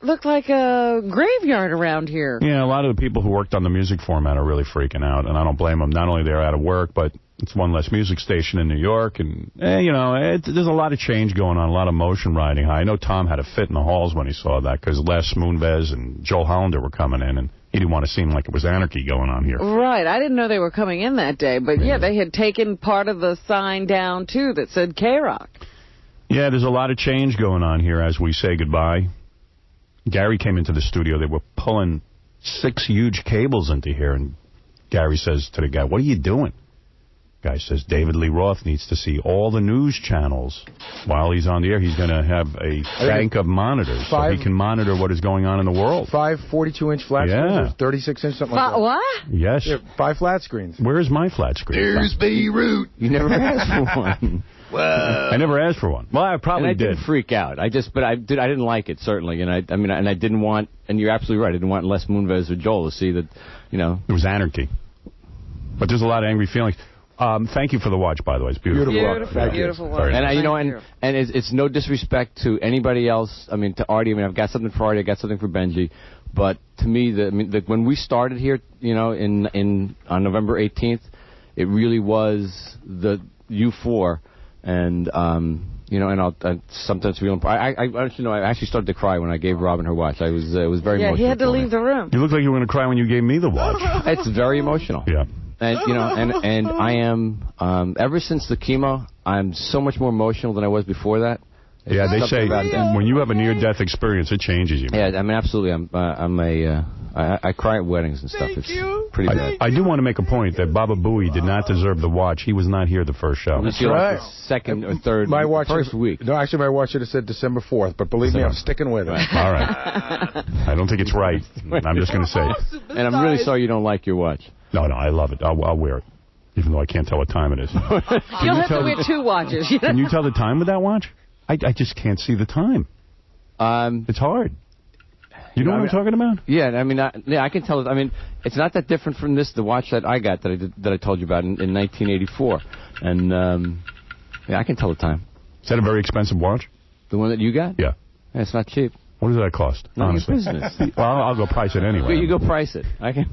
Looked like a graveyard around here. Yeah, a lot of the people who worked on the music format are really freaking out, and I don't blame them. Not only they're out of work, but it's one less music station in New York, and, you know, there's a lot of change going on, a lot of motion riding high. I know Tom had a fit in the halls when he saw that, because Les Moonves and Joel Hollander were coming in, and he didn't want to seem like it was anarchy going on here. Right. I didn't know they were coming in that day, but yeah, they had taken part of the sign down, too, that said K-Rock. Yeah, there's a lot of change going on here as we say goodbye. Gary came into the studio. They were pulling 6 huge cables into here, and Gary says to the guy, "What are you doing?" Guy says, "David Lee Roth needs to see all the news channels while he's on the air. He's going to have a bank of monitors so he can monitor what is going on in the world." 5 42-inch flat screens, 36-inch, something like that. What? Yes. Yeah, 5 flat screens. Where is my flat screen? There's Beirut. You never asked for one. Well, I never asked for one. Well, I probably and I didn't freak out. I didn't like it, certainly. And I didn't want, and you're absolutely right, I didn't want Les Moonves or Joel to see that, you know. It was anarchy. But there's a lot of angry feelings. Thank you for the watch, by the way. It's beautiful. Beautiful watch. Nice. And it's no disrespect to anybody else. I mean, to Artie. I mean, I've got something for Artie. I got something for Benji. But to me, when we started here, you know, on November 18th, it really was the U4. And you know, and I sometimes feel. I actually started to cry when I gave Robin her watch. It was very emotional. Yeah, he had to leave the room. You look like you were going to cry when you gave me the watch. It's very emotional. Yeah. And you know, and I am ever since the chemo, I'm so much more emotional than I was before that. Yeah, they say when you have a near-death experience, it changes you. Man. Yeah, I mean, absolutely. I cry at weddings and stuff. It's pretty bad. I do want to make a point that Baba Booey did not deserve the watch. He was not here the first show. That's right. Second or third, my watch first week. No, actually, my watch should have said December 4th, but believe me, I'm sticking with it. All right. I don't think it's right. I'm just going to say it. And I'm really sorry you don't like your watch. No, I love it. I'll wear it, even though I can't tell what time it is. You'll have to wear 2 watches. Can you tell the time with that watch? I just can't see the time. It's hard. You know what I'm talking about? Yeah, I mean, I can tell it. I mean, it's not that different from the watch that I got that I told you about in 1984, and yeah, I can tell the time. Is that a very expensive watch? The one that you got? Yeah. It's not cheap. What does that cost? None honestly? of your business. Well, I'll go price it anyway. You go price it. I can.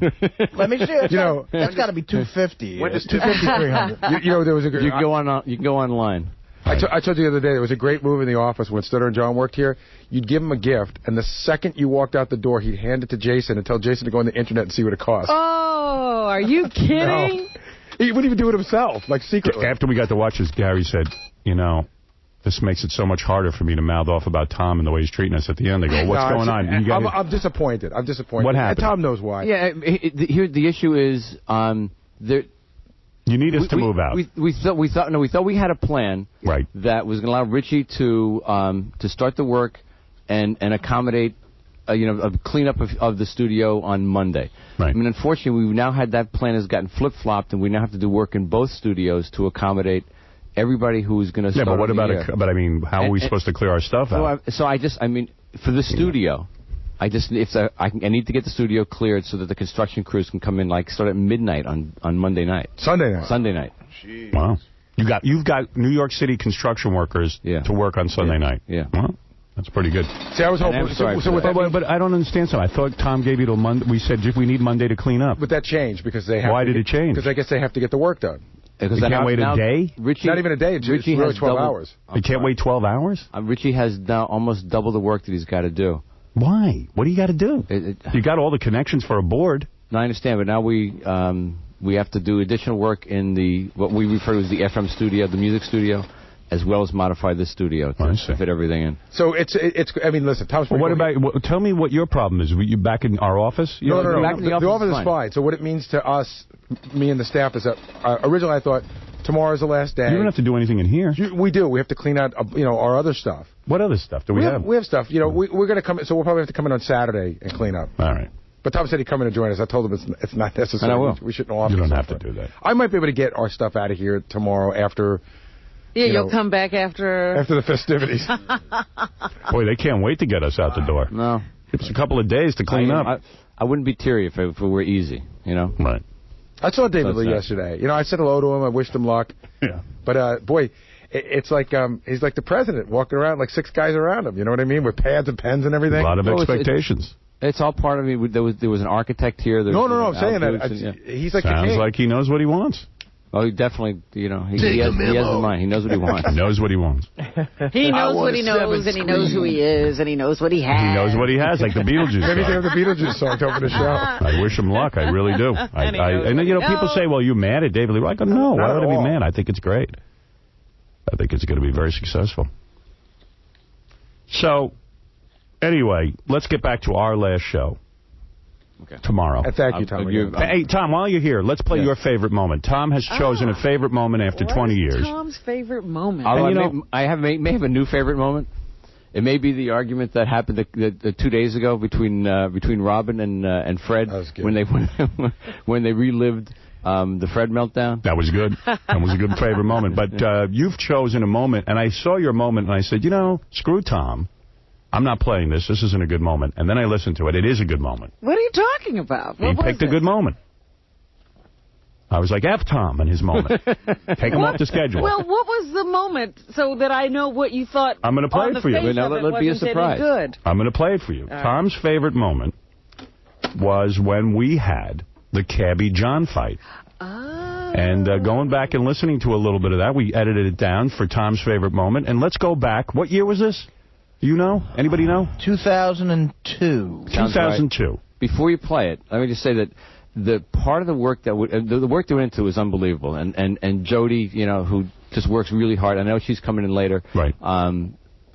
Let me see. You know, that's got to be $250. When does 250, $300. You know, there was a. You can go online. I told you the other day, there was a great move in the office when Stutter and John worked here. You'd give him a gift, and the second you walked out the door, he'd hand it to Jason and tell Jason to go on the internet and see what it cost. Oh, are you kidding? No. He wouldn't even do it himself, like secretly. After we got the watches, Gary said, you know, this makes it so much harder for me to mouth off about Tom and the way he's treating us at the end. They go, what's going on? I'm disappointed. What happened? And Tom knows why. Yeah, here the issue is there. You need us to move out. We thought we had a plan that was going to allow Richie to start the work and accommodate a cleanup of the studio on Monday. Right. I mean, unfortunately, we've now had that plan has gotten flip-flopped, and we now have to do work in both studios to accommodate everybody who is going to start. Yeah, but what about it? But I mean, how are we supposed to clear our stuff out? So I mean, for the studio, I need to get the studio cleared so that the construction crews can come in, start at midnight on Monday night. Sunday night. Jeez. Wow. You've got New York City construction workers to work on Sunday night. Yeah. Well, that's pretty good. See, I was hoping. But I don't understand something. I thought Tom gave you till Monday. We said we need Monday to clean up. But that changed because they have. Why did it change? Because I guess they have to get the work done. Because they can't wait a day? Not even a day. It's really 12 hours. They can't wait 12 hours? Richie has now almost double the work that he's got to do. Why? What do you got to do? You got all the connections for a board. No, I understand, but now we have to do additional work in what we refer to as the FM studio, the music studio, as well as modify this studio to fit everything in. So it's. I mean, listen, Tom's. Well, tell me what your problem is. Were you back in our office? No. Back in the office is fine. So what it means to us, me and the staff, is that originally I thought tomorrow's the last day. You don't have to do anything in here. We do. We have to clean out, our other stuff. What other stuff do we have? We have stuff. We're going to come in, so we'll probably have to come in on Saturday and clean up. All right. But Tom said he'd come in and join us. I told him it's not necessary. And I will. We shouldn't offer. You don't have to do that. I might be able to get our stuff out of here tomorrow after. Yeah, you'll come back after the festivities. Boy, they can't wait to get us out the door. No. Give us a couple of days to clean up. I wouldn't be teary if it were easy, Right. I saw David Lee yesterday. I said hello to him. I wished him luck. Yeah. But, boy, it's like he's like the president walking around, like 6 guys around him. You know what I mean? With pads and pens and everything. A lot of expectations. It's all part of it. There was an architect here. No, I'm saying that. He's like Sounds like he knows what he wants. Oh, he definitely, he has in mind. He knows what he wants. He knows what he wants. He knows what he knows, and he knows who he is, and he knows what he has. He knows what he has, like the Beetlejuice Maybe they song. have the Beetlejuice song to open the show. I wish him luck. I really do. And then, people say, well, you mad at David Lee? I go, no, why would I be mad? I think it's great. I think it's going to be very successful. So, anyway, let's get back to our last show. Okay. Tomorrow. Thank you, Tom. Hey, Tom, while you're here, let's play your favorite moment. Tom has chosen a favorite moment after 20 years. Tom's favorite moment? I may have a new favorite moment. It may be the argument that happened 2 days ago between Robin and Fred when they relived the Fred meltdown. That was good. That was a good favorite moment. But you've chosen a moment, and I saw your moment, and I said, screw Tom. I'm not playing this. This isn't a good moment. And then I listened to it. It is a good moment. What are you talking about? He picked a good moment. I was like, F Tom and his moment. Take him off the schedule. Well, what was the moment so that I know what you thought? I'm going to play it for you. Let be a surprise. Good. I'm going to play it for you. Tom's favorite moment was when we had the Cabby John fight. And going back and listening to a little bit of that, we edited it down for Tom's favorite moment. And let's go back. What year was this? You know? Anybody know? 2002. 2002. Right. Before you play it, let me just say that the part of the work the work that went into is unbelievable. And Jody, who just works really hard. I know she's coming in later. Right.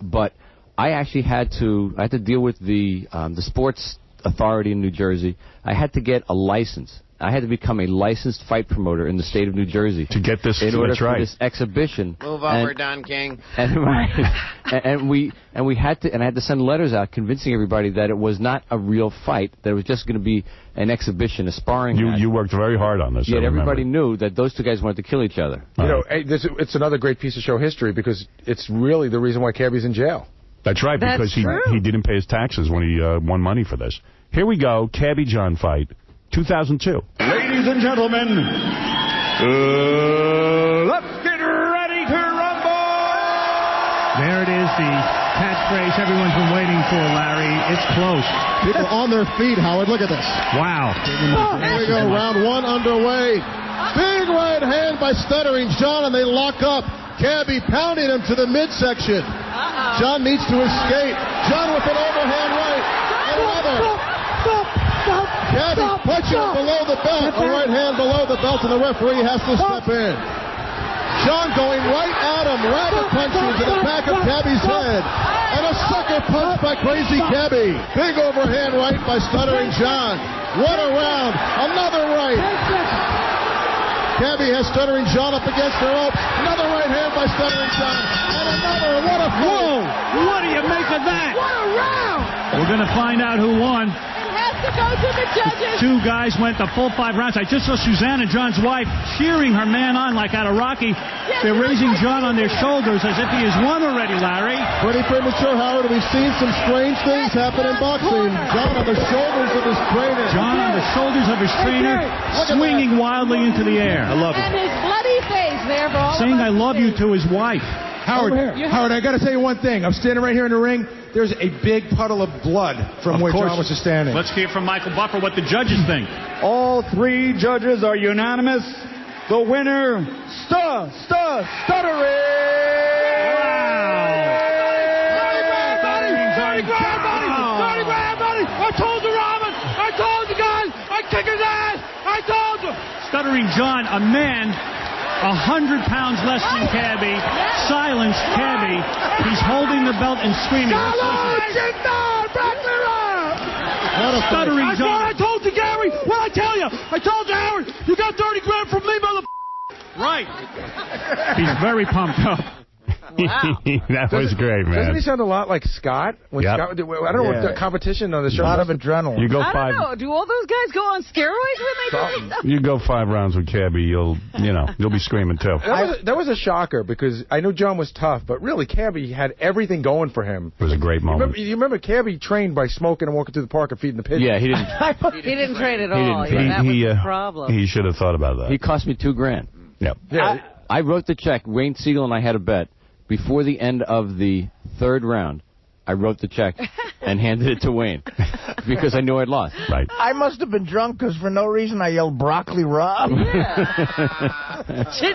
But I actually had to deal with the sports authority in New Jersey. I had to get a license. I had to become a licensed fight promoter in the state of New Jersey to get this in order for this exhibition. Move over, Don King. And we had to, and I had to send letters out convincing everybody that it was not a real fight, that it was just going to be an exhibition, a sparring match. You worked very hard on this. Yet everybody knew that those two guys wanted to kill each other. It's another great piece of show history because it's really the reason why Cabby's in jail. That's right, because he didn't pay his taxes when he won money for this. Here we go, Cabby John fight. 2002. Ladies and gentlemen, let's get ready to rumble! There it is, the catchphrase everyone's been waiting for, Larry. It's close. People on their feet, Howard. Look at this. Wow. Here we go, round one underway. Big right hand by Stuttering John, and they lock up. Cabby pounding him to the midsection. John needs to escape. John with an overhand right. Another. Cabby punching below the belt, a right hand below the belt, and the referee has to step in. John going right at him, rabbit punching to the back of Cabby's head, and a sucker punch by Crazy Cabby. Big overhand right by Stuttering John. What a round, another right. Cabby has Stuttering John up against the ropes. Another right hand by Stuttering John, and another. What a fight. Whoa! What do you make of that? What a round! We're going to find out who won. Has to go to the judges. Two guys went the full 5 rounds. I just saw Susanna, John's wife, cheering her man on like out of Rocky. They're raising John on their shoulders as if he has won already, Larry. Pretty premature, Howard. We've seen some strange things happen in boxing. John on the shoulders of his trainer. John on the shoulders of his trainer, swinging wildly into the air. I love it. And his bloody face there for all Saying of us I love to you see. to his wife. Howard, I got to tell you one thing. I'm standing right here in the ring. There's a big puddle of blood from where John was just standing. Let's hear from Michael Buffer what the judges think. All 3 judges are unanimous. The winner, Stuttering. I told you, Robin. I told you guys. I kick his ass. I told you. Stuttering John, a man 100 pounds less than Cabby, silenced Cabby. He's holding the belt and screaming. Stuttering John. I told you, Gary. What I tell you? I told you, Howard. You got 30 grand from me, mother. Right. He's very pumped up. Wow. That was great, man. Doesn't he sound a lot like Scott? When Yep. Scott, I don't know what the competition on the show. A lot of adrenaline. You go I 5. don't know. Do all those guys go on steroids when they do this stuff? You go 5 rounds with Cabby, you'll be screaming too. That was a shocker because I know John was tough, but really Cabby had everything going for him. It was a great moment. You remember Cabby trained by smoking and walking through the park and feeding the pigeons? Yeah, he didn't. He didn't train at all. He didn't Yeah, that was the problem. He should have thought about that. He cost me $2,000. Yep. I wrote the check. Wayne Siegel and I had a bet. Before the end of the 3rd round, I wrote the check and handed it to Wayne because I knew I'd lost. Right. I must have been drunk because for no reason I yelled Broccoli Rob. Chin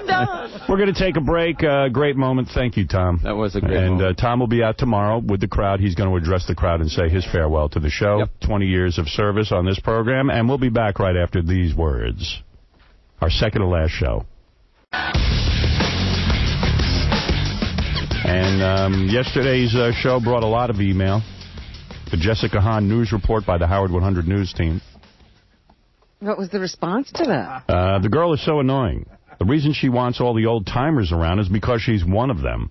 dog. We're going to take a break. Great moment. Thank you, Tom. That was a great moment. moment. Tom will be out tomorrow with the crowd. He's going to address the crowd and say his farewell to the show. 20 years of service on this program. And we'll be back right after these words. Our second to last show. And yesterday's show brought a lot of email. The Jessica Hahn news report by the Howard 100 News team. What was the response to that? The girl is so annoying. The reason she wants all the old-timers around is because she's one of them.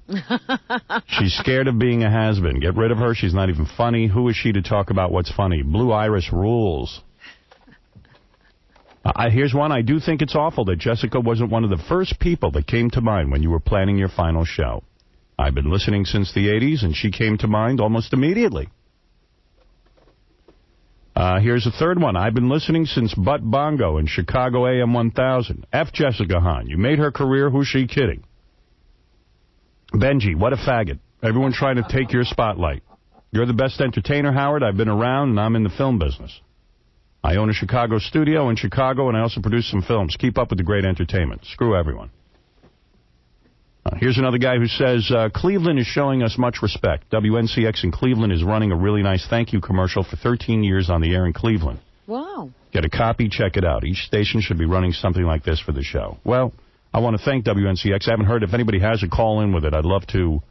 She's scared of being a has-been. Get rid of her. She's not even funny. Who is she to talk about what's funny? Blue Iris rules. Here's one. I do think it's awful that Jessica wasn't one of the first people that came to mind when you were planning your final show. I've been listening since the 80s, and she came to mind almost immediately. Here's a third one. I've been listening since Butt Bongo in Chicago AM 1000. F. Jessica Hahn. You made her career. Who's she kidding? Benji, what a faggot. Everyone trying to take your spotlight. You're the best entertainer, Howard. I've been around, and I'm in the film business. I own a Chicago studio in Chicago, and I also produce some films. Keep up with the great entertainment. Screw everyone. Here's another guy who says, Cleveland is showing us much respect. WNCX in Cleveland is running a really nice thank you commercial for 13 years on the air in Cleveland. Wow. Get a copy, check it out. Each station should be running something like this for the show. Well, I want to thank WNCX. I haven't heard if anybody has a call in with it. I'd love to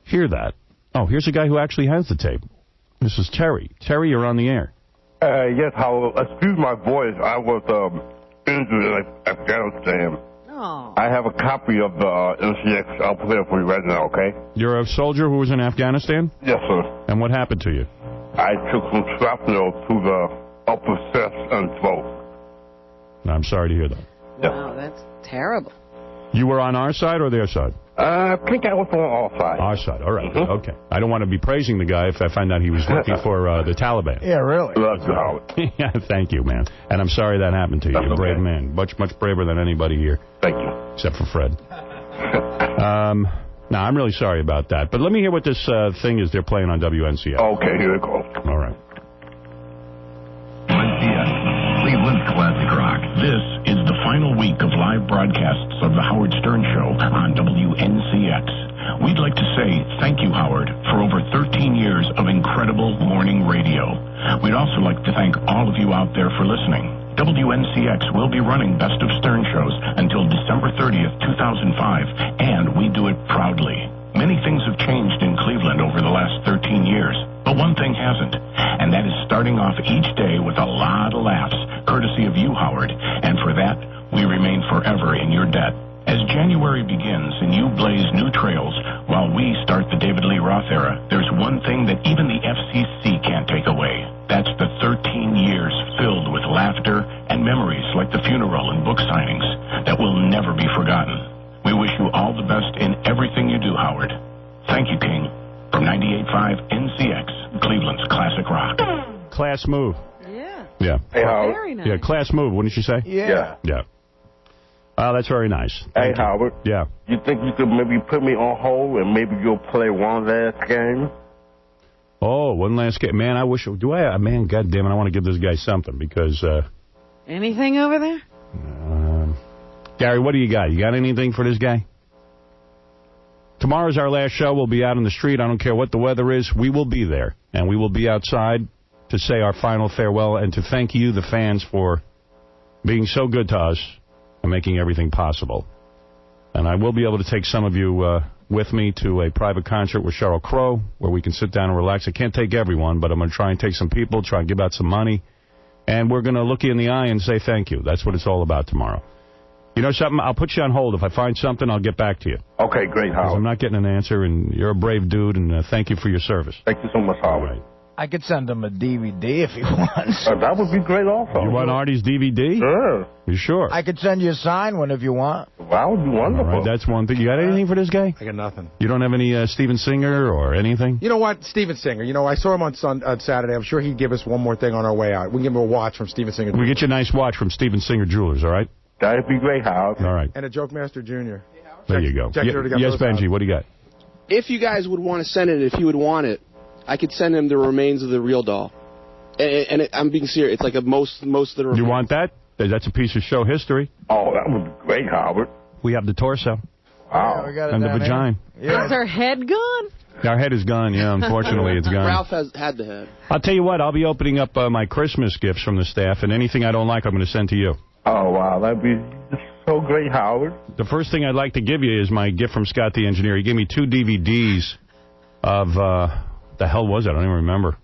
hear that. Oh, here's a guy who actually has the tape. This is Terry. Terry, you're on the air. Yes, Howard. Excuse my voice. I was injured in Afghanistan. Oh. I have a copy of the NCX. I'll play it for you right now, okay? You're a soldier who was in Afghanistan? Yes, sir. And what happened to you? I took some shrapnel to the upper chest and throat. I'm sorry to hear that. Wow, that's terrible. You were on our side or their side? I think I was on our side. Our side. All right. Okay. I don't want to be praising the guy if I find out he was working for the Taliban. Yeah, really. Love you, Howard. Yeah, thank you, man. And I'm sorry that happened to you. You're a brave man. Much braver than anybody here. Thank you. Except for Fred. No, I'm really sorry about that. But let me hear what this thing is they're playing on WNCX. Okay, here it goes. All right. Cleveland's classic rock. This is the final week of live broadcasts of The Howard Stern Show on WNCX. We'd like to say thank you, Howard, for over 13 years of incredible morning radio. We'd also like to thank all of you out there for listening. WNCX will be running Best of Stern shows until December 30th, 2005, and we do it proudly. Many things have changed in Cleveland over the last 13 years, but one thing hasn't, and that is starting off each day with a lot of laughs, courtesy of you, Howard, and for that, we remain forever in your debt. As January begins and you blaze new trails while we start the David Lee Roth era, there's one thing that even the FCC can't take away. That's the 13 years filled with laughter and memories like the funeral and book signings that will never be forgotten. We wish you all the best in everything you do, Howard. Thank you, King. From 98.5 NCX, Cleveland's classic rock. Class move. Yeah. Yeah. Hey, Howard. Very nice. Yeah, class move, wouldn't you say? Yeah. Yeah. That's very nice. Hey, Howard. Yeah. You think you could maybe put me on hold and maybe you'll play one last game? Oh, one last game. Man, I wish... Man, goddamn it, I want to give this guy something because... Anything over there? Gary, what do you got? You got anything for this guy? Tomorrow's our last show. We'll be out on the street. I don't care what the weather is. We will be there. And we will be outside to say our final farewell and to thank you, the fans, for being so good to us and making everything possible. And I will be able to take some of you with me to a private concert with Sheryl Crow where we can sit down and relax. I can't take everyone, but I'm going to try and take some people, try and give out some money. And we're going to look you in the eye and say thank you. That's what it's all about tomorrow. You know something? I'll put you on hold. If I find something, I'll get back to you. Okay, great, Howard. I'm not getting an answer, and you're a brave dude, and thank you for your service. Thank you so much, Howard. Right. I could send him a DVD if he wants. That would be great also. You want Artie's DVD? Sure. You sure? I could send you a signed one if you want. That would be wonderful. All right, that's one thing. You got anything for this guy? I got nothing. You don't have any Steven Singer or anything? You know what? Steven Singer. You know, I saw him on Saturday. I'm sure he'd give us one more thing on our way out. We can give him a watch from Steven Singer. We get you a nice watch from Steven Singer Jewelers, all right? That'd be great, Howard. All right. And a Joke Master Jr. There you go. Yes, Benji, what do you got? If you guys would want to send it, if you would want it, I could send him the remains of the real doll. And I'm being serious. It's like most of the remains. You want that? That's a piece of show history. Oh, that would be great, Howard. We have the torso. Wow. Yeah, we got it And the down vagina. Yeah. Is her head gone? Our head is gone, yeah. Unfortunately, it's gone. Ralph had the head. I'll tell you what. I'll be opening up my Christmas gifts from the staff, and anything I don't like, I'm going to send to you. Oh, wow. That'd be so great, Howard. The first thing I'd like to give you is my gift from Scott the Engineer. He gave me 2 DVDs of, the hell was it? I don't even remember.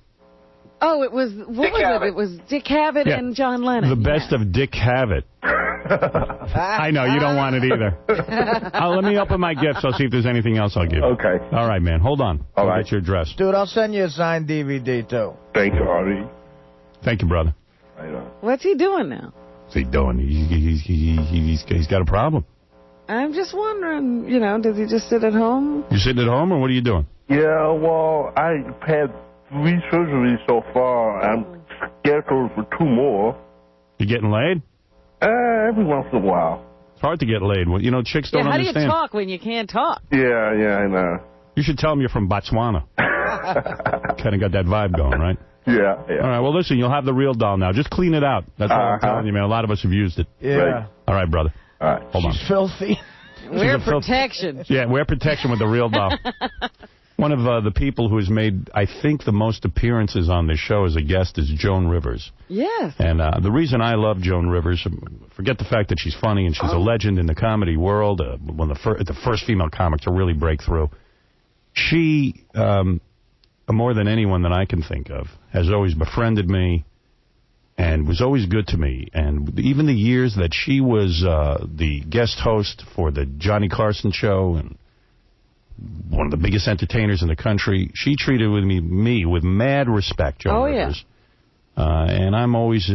Oh, it was, what was it? It was Dick Cavett and John Lennon. The best of Dick Cavett. I know, you don't want it either. Let me open my gifts. I'll see if there's anything else I'll give you. Okay. All right, man. Hold on. I'll get your address. Dude, I'll send you a signed DVD, too. Thank you, Artie. Thank you, brother. What's he doing now? What's he doing? He's got a problem. I'm just wondering, does he just sit at home? You sitting at home, or what are you doing? Yeah, well, I had 3 surgeries so far. I'm scheduled for 2 more. You getting laid? Every once in a while. It's hard to get laid. Well, chicks don't understand. How do you talk when you can't talk? Yeah, I know. You should tell them you're from Botswana. Kind of got that vibe going, right? Yeah. All right, well, listen, you'll have the real doll now. Just clean it out. That's all I'm telling you, man. A lot of us have used it. Yeah. Right. All right, brother. All right. Hold on. She's filthy. Wear protection. Yeah, wear protection with the real doll. One of the people who has made, I think, the most appearances on this show as a guest is Joan Rivers. Yes. And the reason I love Joan Rivers, forget the fact that she's funny and she's a legend in the comedy world, one of the first female comic to really break through. She, more than anyone that I can think of, has always befriended me and was always good to me. And even the years that she was the guest host for the Johnny Carson show and one of the biggest entertainers in the country, she treated me with mad respect, Joan Rivers. And I'm always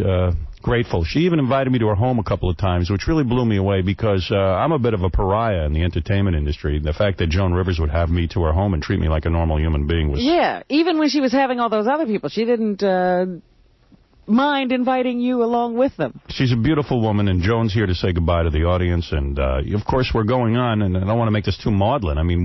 grateful. She even invited me to her home a couple of times, which really blew me away because I'm a bit of a pariah in the entertainment industry. The fact that Joan Rivers would have me to her home and treat me like a normal human being was... Yeah, even when she was having all those other people, she didn't mind inviting you along with them. She's a beautiful woman, and Joan's here to say goodbye to the audience. And, of course, we're going on, and I don't want to make this too maudlin. I mean,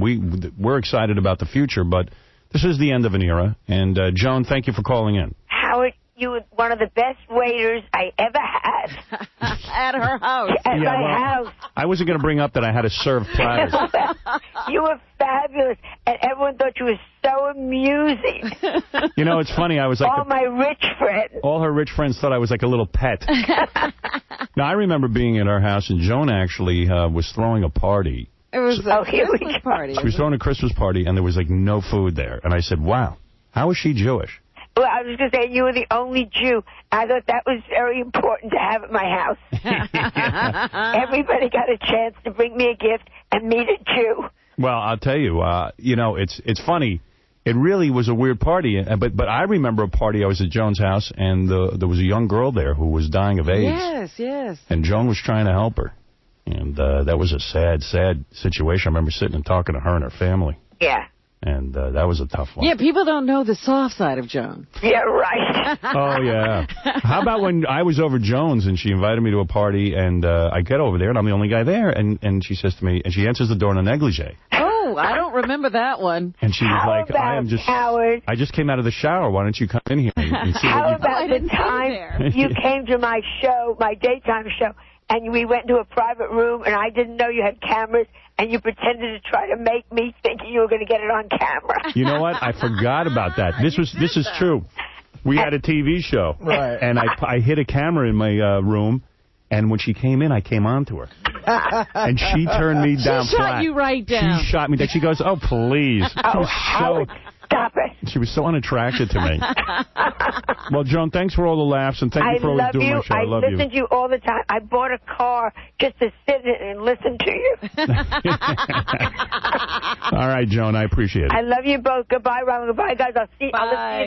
we're excited about the future, but this is the end of an era. And, Joan, thank you for calling in. Howard, you were one of the best waiters I ever had. At her house. At my house. I wasn't going to bring up that I had to serve platters. You were fabulous, and everyone thought you were so amusing. You know, it's funny. I was like all my rich friends. All her rich friends thought I was like a little pet. Now, I remember being at our house, and Joan actually was throwing a party. It was a Christmas party. She was throwing a Christmas party, and there was like no food there. And I said, wow, how is she Jewish? Well, I was going to say you were the only Jew. I thought that was very important to have at my house. Everybody got a chance to bring me a gift and meet a Jew. Well, I'll tell you, it's funny. It really was a weird party, but I remember a party. I was at Joan's house, and there was a young girl there who was dying of AIDS. Yes. And Joan was trying to help her. And that was a sad, sad situation. I remember sitting and talking to her and her family. Yeah. And that was a tough one. Yeah, people don't know the soft side of Joan. Yeah, right. Oh, yeah. How about when I was over Joan's and she invited me to a party, and I get over there, and I'm the only guy there, and she says to me, and she answers the door in a negligee. Oh, I don't remember that one. And she was like, Howard? I just came out of the shower. Why don't you come in here and see How what you... about the time you came to my show, my daytime show, and we went to a private room, and I didn't know you had cameras, and you pretended to try to make me thinking you were going to get it on camera. You know what? I forgot about that. This is true. We had a TV show, right? And I hid a camera in my room, and when she came in, I came on to her. And she turned me down She shot you right down. She shot me down. She goes, oh, please. Oh, Howard, stop it. She was so unattracted to me. Well, Joan, thanks for all the laughs, and thank you for always doing my show. I love you. I listen to you all the time. I bought a car just to sit in it and listen to you. All right, Joan, I appreciate it. I love you both. Goodbye, Ron. Goodbye, guys. I'll see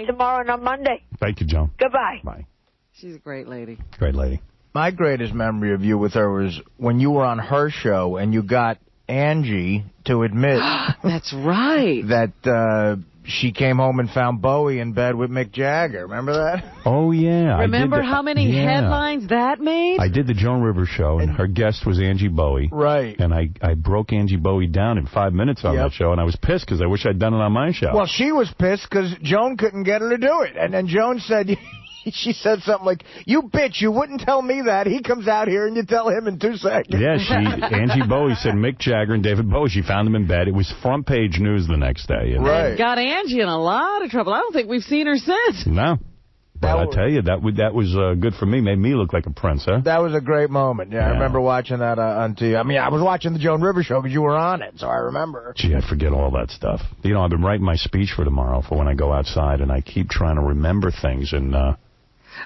you tomorrow and on Monday. Thank you, Joan. Goodbye. Bye. She's a great lady. Great lady. My greatest memory of you with her was when you were on her show and you got Angie to admit that's right that she came home and found Bowie in bed with Mick Jagger. Remember that? Oh, yeah. Remember how many headlines that made? I did the Joan Rivers show, and her guest was Angie Bowie. Right. And I broke Angie Bowie down in 5 minutes on that show, and I was pissed because I wish I'd done it on my show. Well, she was pissed because Joan couldn't get her to do it. And then Joan said... She said something like, you bitch, you wouldn't tell me that. He comes out here and you tell him in 2 seconds. Yeah, Angie Bowie said Mick Jagger and David Bowie. She found them in bed. It was front page news the next day. Right. Got Angie in a lot of trouble. I don't think we've seen her since. No. But I tell you, that was good for me. Made me look like a prince, huh? That was a great moment. Yeah, I remember watching that on TV. I mean, I was watching the Joan Rivers show because you were on it, so I remember. Gee, I forget all that stuff. You know, I've been writing my speech for tomorrow for when I go outside, and I keep trying to remember things, and...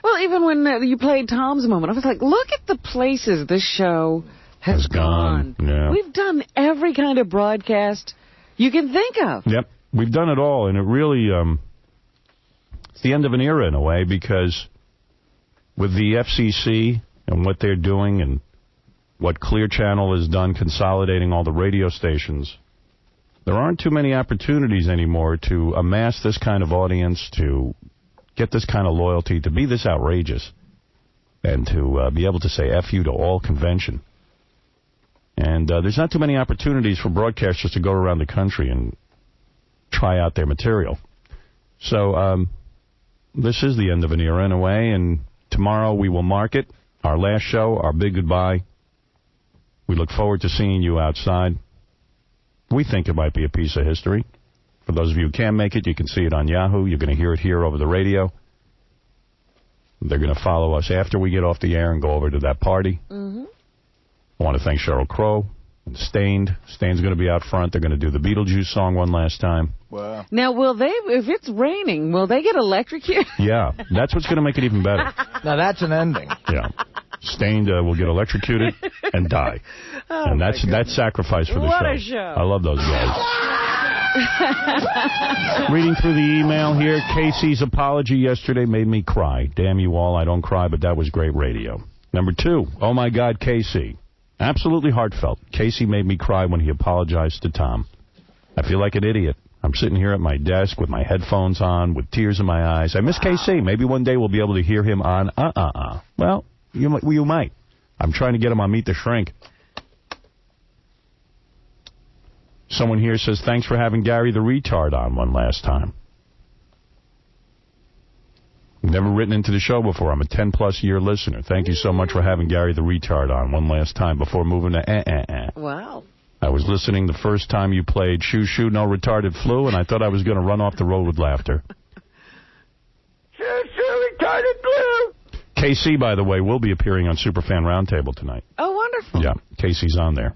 Well, even when you played Tom's moment, I was like, look at the places this show has gone. Yeah. We've done every kind of broadcast you can think of. Yep, we've done it all, and it really, it's the end of an era in a way, because with the FCC and what they're doing and what Clear Channel has done, consolidating all the radio stations, there aren't too many opportunities anymore to amass this kind of audience, to get this kind of loyalty, to be this outrageous, and to be able to say F you to all convention. And there's not too many opportunities for broadcasters to go around the country and try out their material. So this is the end of an era in a way, and tomorrow we will mark it, our last show, our big goodbye. We look forward to seeing you outside. We think it might be a piece of history. For those of you who can't make it, you can see it on Yahoo. You're going to hear it here over the radio. They're going to follow us after we get off the air and go over to that party. Mm-hmm. I want to thank Sheryl Crow and Stained. Stained's going to be out front. They're going to do the Beetlejuice song one last time. Wow. Now, will they, if it's raining, will they get electrocuted? Yeah, that's what's going to make it even better. Now, that's an ending. Yeah. Stained will get electrocuted and die. Oh, and that's sacrifice for the what show. A show. I love those guys. Reading through the email here, Casey's apology yesterday made me cry. Damn you all, I don't cry, but that was great radio. Number 2, oh my God, Casey. Absolutely heartfelt. Casey made me cry when he apologized to Tom. I feel like an idiot. I'm sitting here at my desk with my headphones on, with tears in my eyes. I miss KC. Maybe one day we'll be able to hear him on Well, you might. I'm trying to get him on Meet the Shrink. Someone here says, thanks for having Gary the Retard on one last time. Never written into the show before. I'm a 10-plus year listener. Thank you so much for having Gary the Retard on one last time before moving to Wow. I was listening the first time you played Shoo Shoo No Retarded Flu, and I thought I was going to run off the road with laughter. Shoo Shoo Retarded Flu! KC, by the way, will be appearing on Superfan Roundtable tonight. Oh, wonderful. Yeah, Casey's on there.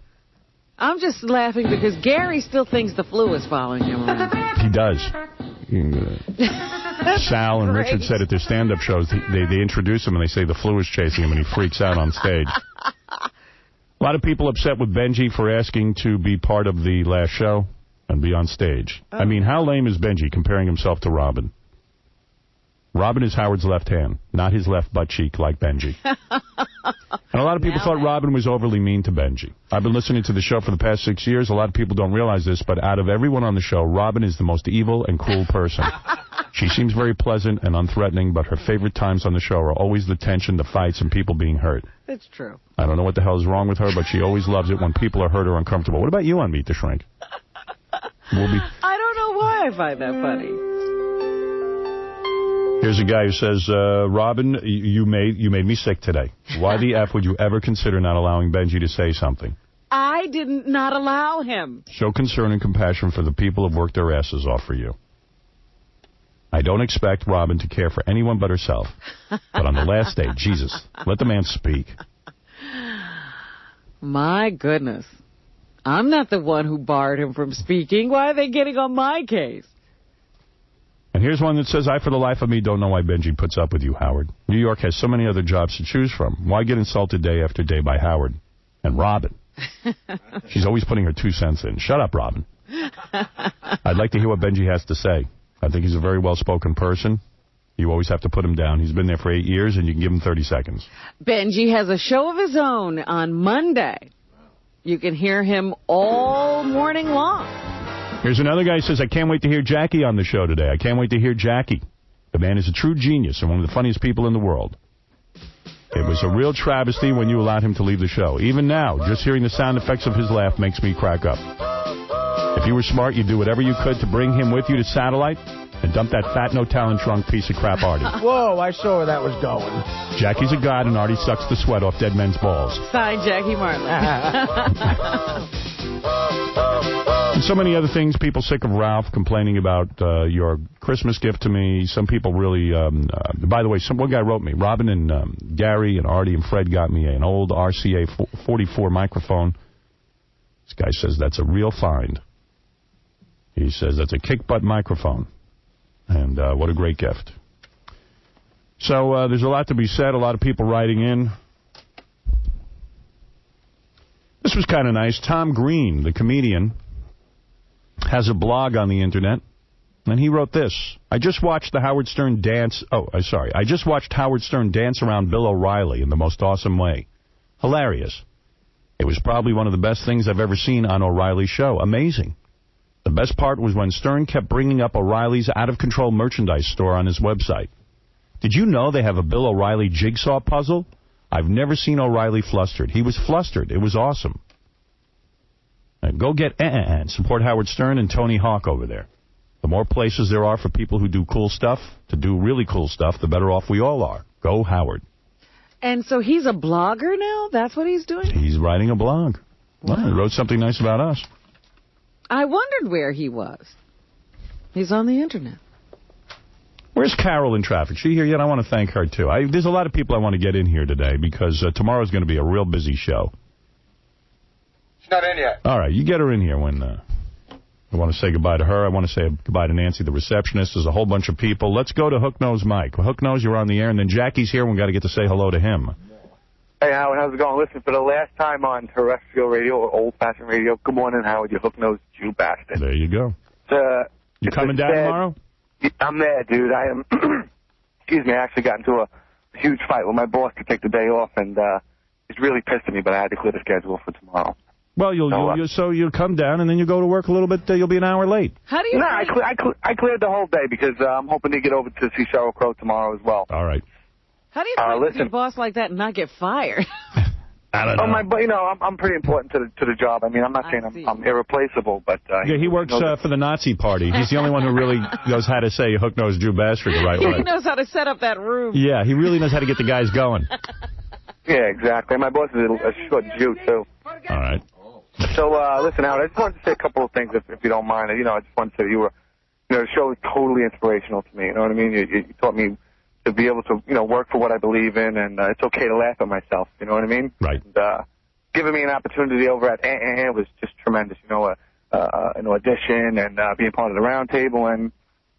I'm just laughing because Gary still thinks the flu is following him around. He does. Sal and Richard said at their stand-up shows, they introduce him and they say the flu is chasing him and he freaks out on stage. A lot of people upset with Benji for asking to be part of the last show and be on stage. I mean, how lame is Benji comparing himself to Robin? Robin is Howard's left hand, not his left butt cheek like Benji. And a lot of people thought Robin was overly mean to Benji. I've been listening to the show for the past 6 years. A lot of people don't realize this, but out of everyone on the show, Robin is the most evil and cruel person. She seems very pleasant and unthreatening, but her favorite times on the show are always the tension, the fights, and people being hurt. It's true. I don't know what the hell is wrong with her, but she always loves it when people are hurt or uncomfortable. What about you on Meet the Shrink? I don't know why I find that funny. Here's a guy who says, Robin, you made me sick today. Why the F would you ever consider not allowing Benji to say something? I didn't not allow him. Show concern and compassion for the people who've worked their asses off for you. I don't expect Robin to care for anyone but herself. But on the last day, Jesus, let the man speak. My goodness. I'm not the one who barred him from speaking. Why are they getting on my case? And here's one that says, I, for the life of me, don't know why Benji puts up with you, Howard. New York has so many other jobs to choose from. Why get insulted day after day by Howard and Robin? She's always putting her 2 cents in. Shut up, Robin. I'd like to hear what Benji has to say. I think he's a very well-spoken person. You always have to put him down. He's been there for 8 years, and you can give him 30 seconds. Benji has a show of his own on Monday. You can hear him all morning long. Here's another guy who says, I can't wait to hear Jackie on the show today. I can't wait to hear Jackie. The man is a true genius and one of the funniest people in the world. It was a real travesty when you allowed him to leave the show. Even now, just hearing the sound effects of his laugh makes me crack up. If you were smart, you'd do whatever you could to bring him with you to Satellite and dump that fat, no-talent drunk piece of crap Artie. Whoa, I saw where that was going. Jackie's a god, and Artie sucks the sweat off dead men's balls. Signed, Jackie Marlin. And so many other things. People sick of Ralph complaining about your Christmas gift to me. Some people really... by the way, one guy wrote me. Robin and Gary and Artie and Fred got me an old RCA 44 microphone. This guy says that's a real find. He says that's a kick-butt microphone. And what a great gift. So there's a lot to be said. A lot of people writing in. This was kind of nice. Tom Green, the comedian, has a blog on the internet, and he wrote this. I just watched Howard Stern dance around Bill O'Reilly in the most awesome way. Hilarious. It was probably one of the best things I've ever seen on O'Reilly's show. Amazing. The best part was when Stern kept bringing up O'Reilly's out-of-control merchandise store on his website. Did you know they have a Bill O'Reilly jigsaw puzzle? I've never seen O'Reilly flustered. He was flustered. It was awesome. And go get and support Howard Stern and Tony Hawk over there. The more places there are for people who do cool stuff, to do really cool stuff, the better off we all are. Go Howard. And so he's a blogger now? That's what he's doing? He's writing a blog. Wow. Well, he wrote something nice about us. I wondered where he was. He's on the internet. Where's Carol in traffic? She here yet? I want to thank her, too. There's a lot of people I want to get in here today because tomorrow's going to be a real busy show. She's not in yet. All right, you get her in here when I want to say goodbye to her. I want to say goodbye to Nancy, the receptionist. There's a whole bunch of people. Let's go to Hook Nose Mike. Hook Nose, you're on the air, and then Jackie's here. We've got to get to say hello to him. Hey, Howard, how's it going? Listen, for the last time on terrestrial radio or old-fashioned radio, good morning, Howard, you hook-nosed Jew bastard. There you go. You coming down tomorrow? I'm there, dude. I am, excuse me, I actually got into a huge fight with my boss to take the day off, and he's really pissed at me, but I had to clear the schedule for tomorrow. Well, you'll come down, and then you'll go to work a little bit. You'll be an hour late. How do you... No, I cleared the whole day because I'm hoping to get over to see Sheryl Crow tomorrow as well. All right. How do you fight with your boss like that and not get fired? I don't know. I'm pretty important to the job. I mean, I'm not saying I'm irreplaceable, but... yeah, he works for the Nazi party. He's the only one who really knows how to say hook-nosed Jew bastard the right way. He knows how to set up that room. Yeah, he really knows how to get the guys going. Yeah, exactly. My boss is a short Jew, too. All right. So, listen, Howard, I just wanted to say a couple of things, if you don't mind. I just wanted to say the show was totally inspirational to me. You know what I mean? You taught me to be able to, work for what I believe in, and it's okay to laugh at myself. You know what I mean? Right. And, giving me an opportunity over at was just tremendous. An audition and being part of the round table, and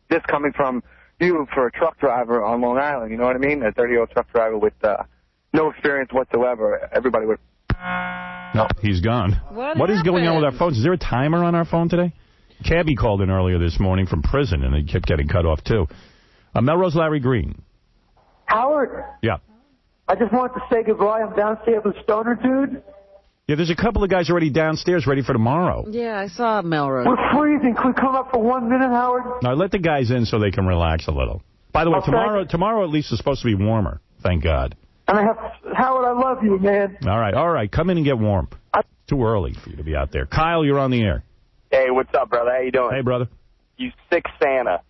this coming from view for a truck driver on Long Island. You know what I mean? A 30-year-old truck driver with no experience whatsoever. Everybody would. No, he's gone. What is going on with our phones? Is there a timer on our phone today? Cabby called in earlier this morning from prison, and he kept getting cut off, too. Melrose Larry Green. Howard? Yeah. I just wanted to say goodbye. I'm downstairs with Stoner Dude. Yeah, there's a couple of guys already downstairs ready for tomorrow. Yeah, I saw Melrose. We're freezing. Can we come up for 1 minute, Howard? Now, let the guys in so they can relax a little. By the way, tomorrow at least is supposed to be warmer. Thank God. And Howard, I love you, man. All right. Come in and get warm. Too early for you to be out there. Kyle, you're on the air. Hey, what's up, brother? How you doing? Hey, brother. You sick Santa.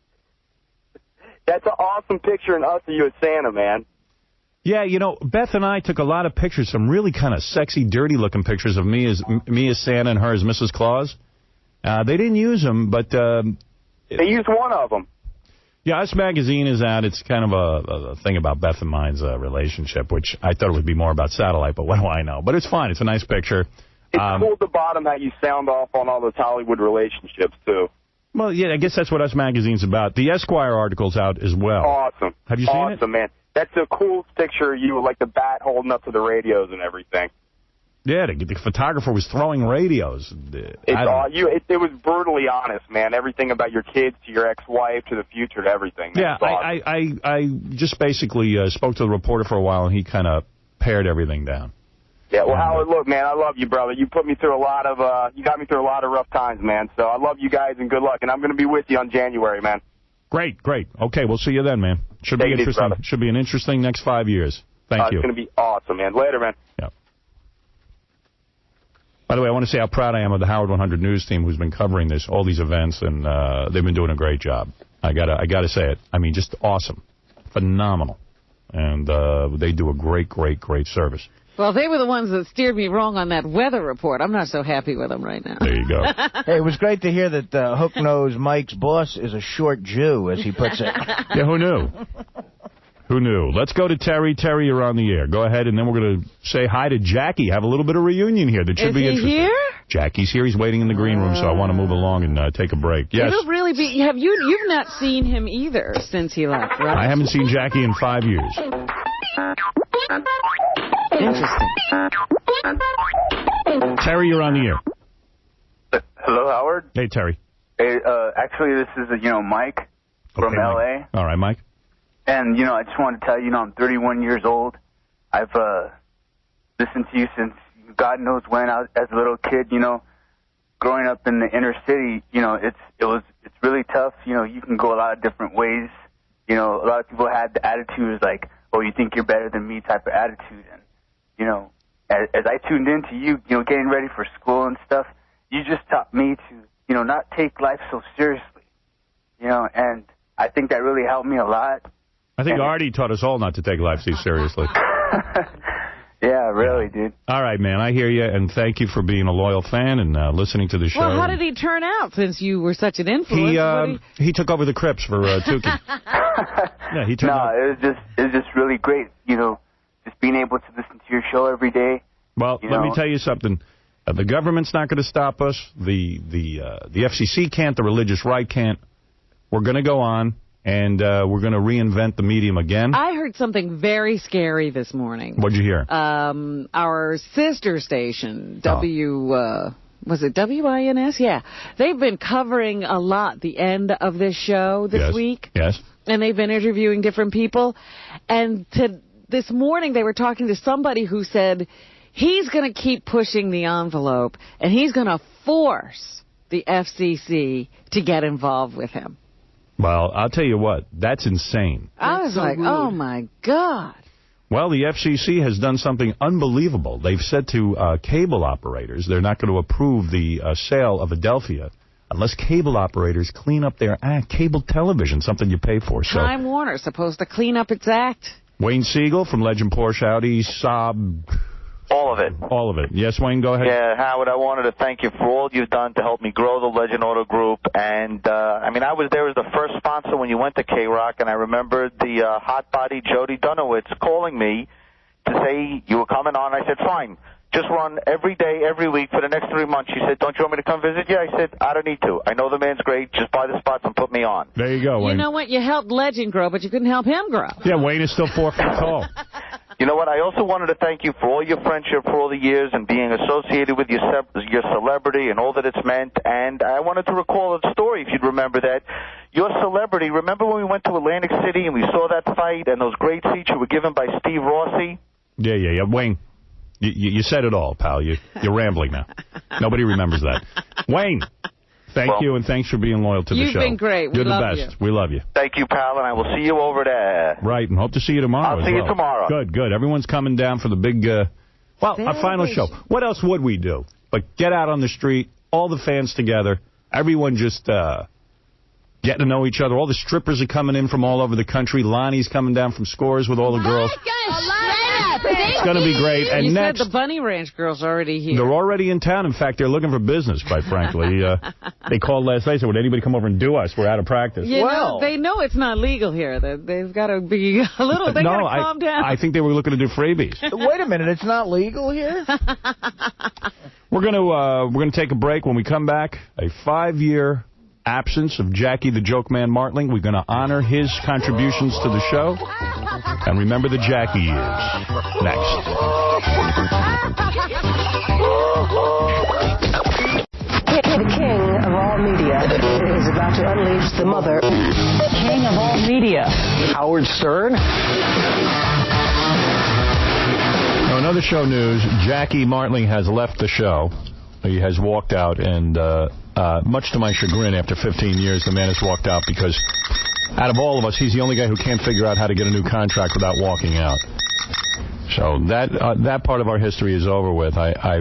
That's an awesome picture in us of you as Santa, man. Yeah, you know, Beth and I took a lot of pictures, some really kind of sexy, dirty-looking pictures of me as Santa and her as Mrs. Claus. They didn't use them, but... they used one of them. Yeah, Us Magazine is out. It's kind of a thing about Beth and mine's relationship, which I thought it would be more about satellite, but what do I know? But it's fine. It's a nice picture. It's cool at the bottom how you sound off on all those Hollywood relationships, too. Well, yeah, I guess that's what Us Magazine's about. The Esquire article's out as well. Awesome. Have you seen it? Awesome, man. That's the coolest picture of you, like the bat holding up to the radios and everything. Yeah, the photographer was throwing radios. It was brutally honest, man. Everything about your kids to your ex-wife to the future to everything. Yeah, awesome. I just basically spoke to the reporter for a while, and he kind of pared everything down. Yeah, well, Howard, look, man, I love you, brother. You put me through you got me through a lot of rough times, man. So I love you guys and good luck. And I'm going to be with you on January, man. Great. Okay, we'll see you then, man. Should be interesting. Should be an interesting next 5 years. Thank you. It's going to be awesome, man. Later, man. Yeah. By the way, I want to say how proud I am of the Howard 100 News team who's been covering all these events, and they've been doing a great job. I gotta say it. I mean, just awesome, phenomenal, and they do a great service. Well, they were the ones that steered me wrong on that weather report. I'm not so happy with them right now. There you go. Hey, it was great to hear that Hook-Nosed Mike's boss is a short Jew, as he puts it. Yeah, who knew? Who knew? Let's go to Terry. Terry, you're on the air. Go ahead, and then we're going to say hi to Jackie. Have a little bit of reunion here. That should be interesting. Is he here? Jackie's here. He's waiting in the green room, so I want to move along and take a break. Yes. It'll really be. You've not seen him either since he left, right? I haven't seen Jackie in 5 years. Interesting. Terry, you're on the air. Hello, Howard. Hey, Terry. Hey, actually, this is Mike from L.A. All right, Mike. And I just wanted to tell you, I'm 31 years old. I've listened to you since God knows when. As a little kid, growing up in the inner city, it's really tough. You can go a lot of different ways. A lot of people had the attitude like, "Oh, you think you're better than me," type of attitude. And as I tuned into you, getting ready for school and stuff, you just taught me to, not take life so seriously. And I think that really helped me a lot. I think Artie taught us all not to take life too seriously. Yeah, really, dude. All right, man, I hear you, and thank you for being a loyal fan and listening to the show. Well, how did he turn out since you were such an influence? He took over the Crips for Tukey. Yeah, he turned out. It was just really great, just being able to listen to your show every day. Well, let me tell you something. The government's not going to stop us. The FCC can't. The religious right can't. We're going to go on. And we're going to reinvent the medium again. I heard something very scary this morning. What'd you hear? Our sister station, was it WINS? Yeah. They've been covering a lot the end of this show this week. Yes. And they've been interviewing different people. And this morning they were talking to somebody who said he's going to keep pushing the envelope and he's going to force the FCC to get involved with him. Well, I'll tell you what, that's insane. I was like, oh, my God. Well, the FCC has done something unbelievable. They've said to cable operators they're not going to approve the sale of Adelphia unless cable operators clean up their act. Cable television, something you pay for. Time Warner's supposed to clean up its act. Wayne Siegel from Legend Porsche Audi, Saab. All of it. All of it. Yes, Wayne, go ahead. Yeah, Howard, I wanted to thank you for all you've done to help me grow the Legend Auto Group. And, I was there as the first sponsor when you went to K-Rock, and I remembered the hot body Jody Dunowitz calling me to say you were coming on. I said, fine, just run every day, every week for the next 3 months. She said, don't you want me to come visit you? I said, I don't need to. I know the man's great. Just buy the spots and put me on. There you go, Wayne. You know what? You helped Legend grow, but you couldn't help him grow. Yeah, Wayne is still 4 foot tall. You know what? I also wanted to thank you for all your friendship for all the years and being associated with your celebrity and all that it's meant. And I wanted to recall a story, if you'd remember that. Your celebrity, remember when we went to Atlantic City and we saw that fight and those great seats you were given by Steve Rossi? Yeah. Wayne, you said it all, pal. You're rambling now. Nobody remembers that. Wayne, thank you, and thanks for being loyal to the show. You've been great. You're the best. We love you. Thank you, pal, and I will see you over there. Right, and hope to see you tomorrow. I'll see you tomorrow. Good. Everyone's coming down for the big, our final show. What else would we do? But get out on the street, all the fans together, everyone just getting to know each other. All the strippers are coming in from all over the country. Lonnie's coming down from Scores with all the girls. It's going to be great. And you next, said the Bunny Ranch girls are already here. They're already in town. In fact, they're looking for business, quite frankly. They called last night and said, would anybody come over and do us? We're out of practice. They know it's not legal here. They've got to be a little, they got to calm down. I think they were looking to do freebies. Wait a minute, it's not legal here? We're going to take a break. When we come back, a 5-year absence of Jackie the Joke Man Martling. We're going to honor his contributions to the show and remember the Jackie years. Next. The king of all media is about to unleash the mother. King of all media. Howard Stern. Now, another show news, Jackie Martling has left the show. He has walked out, and much to my chagrin, after 15 years, the man has walked out because out of all of us, he's the only guy who can't figure out how to get a new contract without walking out. So that part of our history is over with. I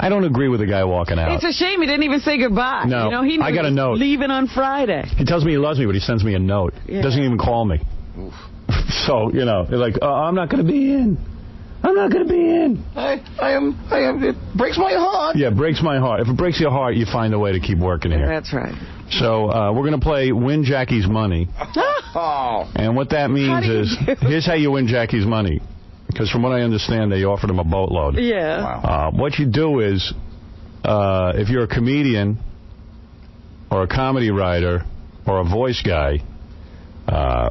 don't agree with the guy walking out. It's a shame he didn't even say goodbye. No, he I got a note. Leaving on Friday. He tells me he loves me, but he sends me a note. Yeah. Doesn't even call me. Oof. So, they're like, I'm not going to be in. I'm not going to be in. I am. It breaks my heart. Yeah, it breaks my heart. If it breaks your heart, you find a way to keep working here. That's right. So we're going to play Win Jackie's Money. And what that means is, here's how you win Jackie's money. Because from what I understand, they offered him a boatload. Yeah. Wow. What you do is, if you're a comedian or a comedy writer or a voice guy,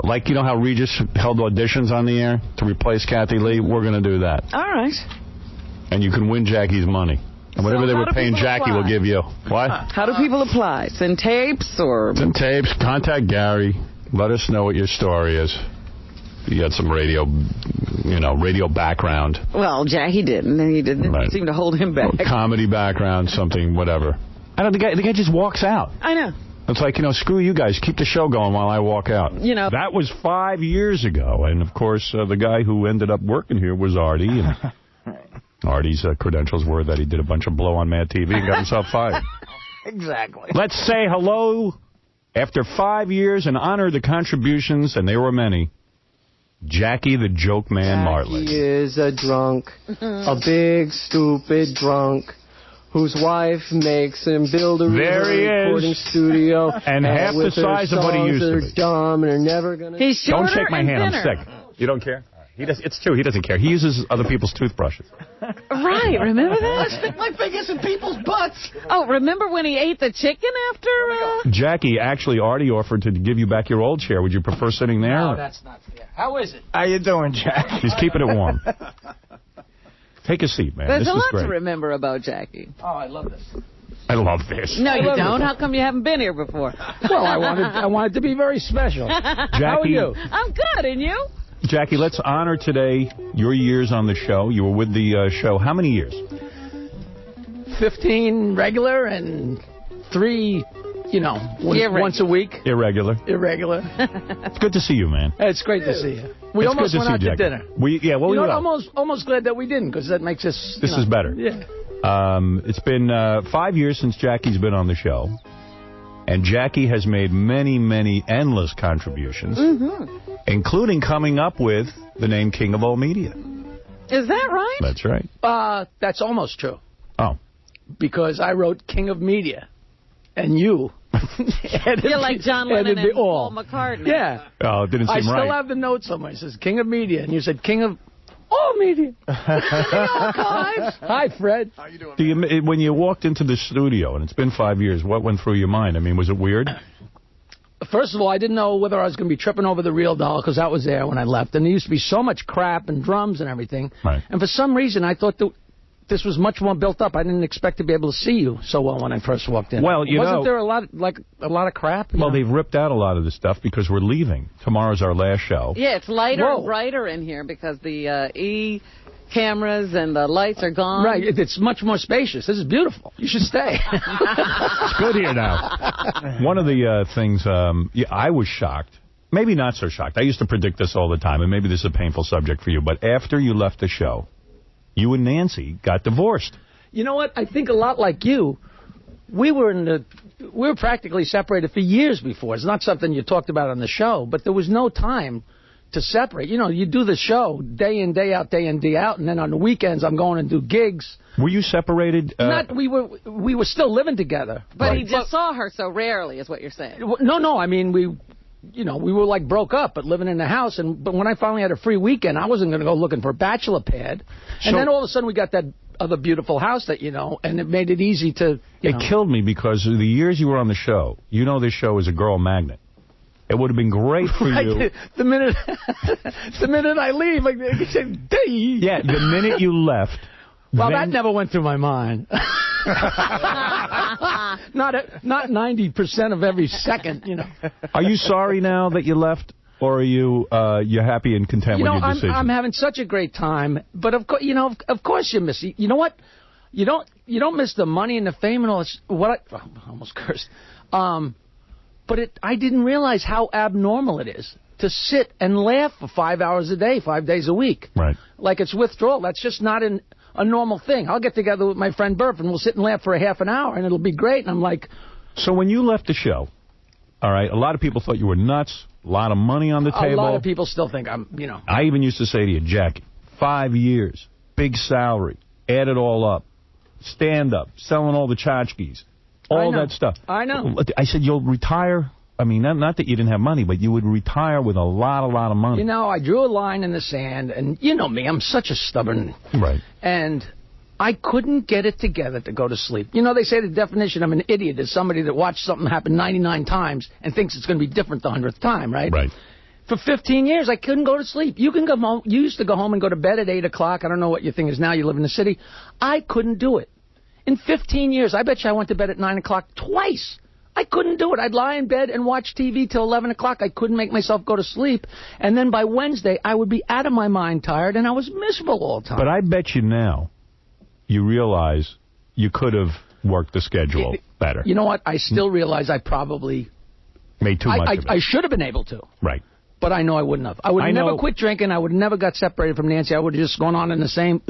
like, you know how Regis held auditions on the air to replace Kathy Lee? We're going to do that. All right. And you can win Jackie's money. And whatever they were paying Jackie will give you. What? How do people apply? Send tapes or? Send tapes. Contact Gary. Let us know what your story is. You got some radio background. Well, Jackie didn't. He didn't seem to hold him back. Comedy background, something, whatever. The guy just walks out. I know. It's like, screw you guys. Keep the show going while I walk out. That was 5 years ago. And, of course, the guy who ended up working here was Artie. And Artie's credentials were that he did a bunch of blow on Mad TV and got himself fired. Exactly. Let's say hello after 5 years and honor the contributions, and there were many. Jackie the Joke Man Martling. He is a drunk, a big, stupid drunk, whose wife makes him build a recording studio. And half the size of what he used to be. They're dumb and are never going to... He's shorter. Don't shake my hand, thinner. I'm sick. You don't care? It's true, he doesn't care. He uses other people's toothbrushes. Right, remember that? I stick my fingers in people's butts. Oh, remember when he ate the chicken after... Jackie, actually, Artie offered to give you back your old chair. Would you prefer sitting there? No, that's not fair. How is it? How you doing, Jack? He's keeping it warm. Take a seat, man. There's this a lot great. to remember about Jackie. Oh, I love this. I love this. No, you don't. How come you haven't been here before? Well, I wanted to be very special. Jackie, how are you? I'm good, and you? Jackie, let's honor today your years on the show. You were with the show. How many years? 15 regular and 3, once a week. Irregular. It's good to see you, man. It's great to see you. We almost went out to dinner. We will. Almost glad that we didn't, because that makes us... This is better. Yeah. It's been 5 years since Jackie's been on the show. And Jackie has made many, many endless contributions, including coming up with the name King of All Media. Is that right? That's right. That's almost true. Oh. Because I wrote King of Media, and you... You're like John Lennon and Paul McCartney. Yeah. Oh, it didn't seem right. I still have the note somewhere. It says King of Media, and you said King of All media. Hi, Fred. How you doing? When you walked into the studio, and it's been 5 years, what went through your mind? I mean, was it weird? First of all, I didn't know whether I was going to be tripping over the real doll, because that was there when I left. And there used to be so much crap and drums and everything. Right. And for some reason, I thought that this was much more built up. I didn't expect to be able to see you so well when I first walked in. Well, Wasn't there a lot of crap? Well, they've ripped out a lot of the stuff because we're leaving. Tomorrow's our last show. Yeah, it's lighter and brighter in here because the E cameras and the lights are gone. Right, it's much more spacious. This is beautiful. You should stay. It's good here now. One of the things, I was shocked. Maybe not so shocked. I used to predict this all the time, and maybe this is a painful subject for you, but after you left the show, you and Nancy got divorced. You know what? I think a lot like you, we were practically separated for years before. It's not something you talked about on the show, but there was no time to separate. You know, you do the show day in, day out, and then on the weekends I'm going and do gigs. Were you separated? We were still living together. But he just saw her so rarely, is what you're saying. No. I mean, we were like broke up, but living in the house. But when I finally had a free weekend, I wasn't going to go looking for a bachelor pad. And then all of a sudden we got that other beautiful house that and it made it easy to. It killed me because of the years you were on the show. You know, this show is a girl magnet. It would have been great for you. The minute I leave, like, yeah, the minute you left. Well, that never went through my mind. Not 90% of every second, Are you sorry now that you left, or are you happy and content with your decision? I'm having such a great time, but of course, of course you miss. You know what? You don't miss the money and the fame and all this. I almost cursed. But I didn't realize how abnormal it is to sit and laugh for 5 hours a day, 5 days a week. Right. Like it's withdrawal. That's just not a normal thing. I'll get together with my friend Burp and we'll sit and laugh for a half an hour and it'll be great. And I'm like... So when you left the show, all right, a lot of people thought you were nuts, a lot of money on the table. A lot of people still think I'm, I even used to say to you, Jackie, 5 years, big salary, add it all up, stand up, selling all the tchotchkes. All that stuff. I know. I said, you'll retire. I mean, not that you didn't have money, but you would retire with a lot of money. I drew a line in the sand, and you know me, I'm such a stubborn... Right. And I couldn't get it together to go to sleep. They say the definition of an idiot is somebody that watched something happen 99 times and thinks it's going to be different the 100th time, right? Right. For 15 years, I couldn't go to sleep. You can go home. You used to go home and go to bed at 8 o'clock. I don't know what your thing is now. You live in the city. I couldn't do it. In 15 years, I bet you I went to bed at 9 o'clock twice. I couldn't do it. I'd lie in bed and watch TV till 11 o'clock. I couldn't make myself go to sleep. And then by Wednesday, I would be out of my mind tired, and I was miserable all the time. But I bet you now you realize you could have worked the schedule better. You know what? I still realize I probably... made too much of it. I should have been able to. Right. But I know I wouldn't have. I would have never quit drinking. I would have never got separated from Nancy. I would have just gone on in the same...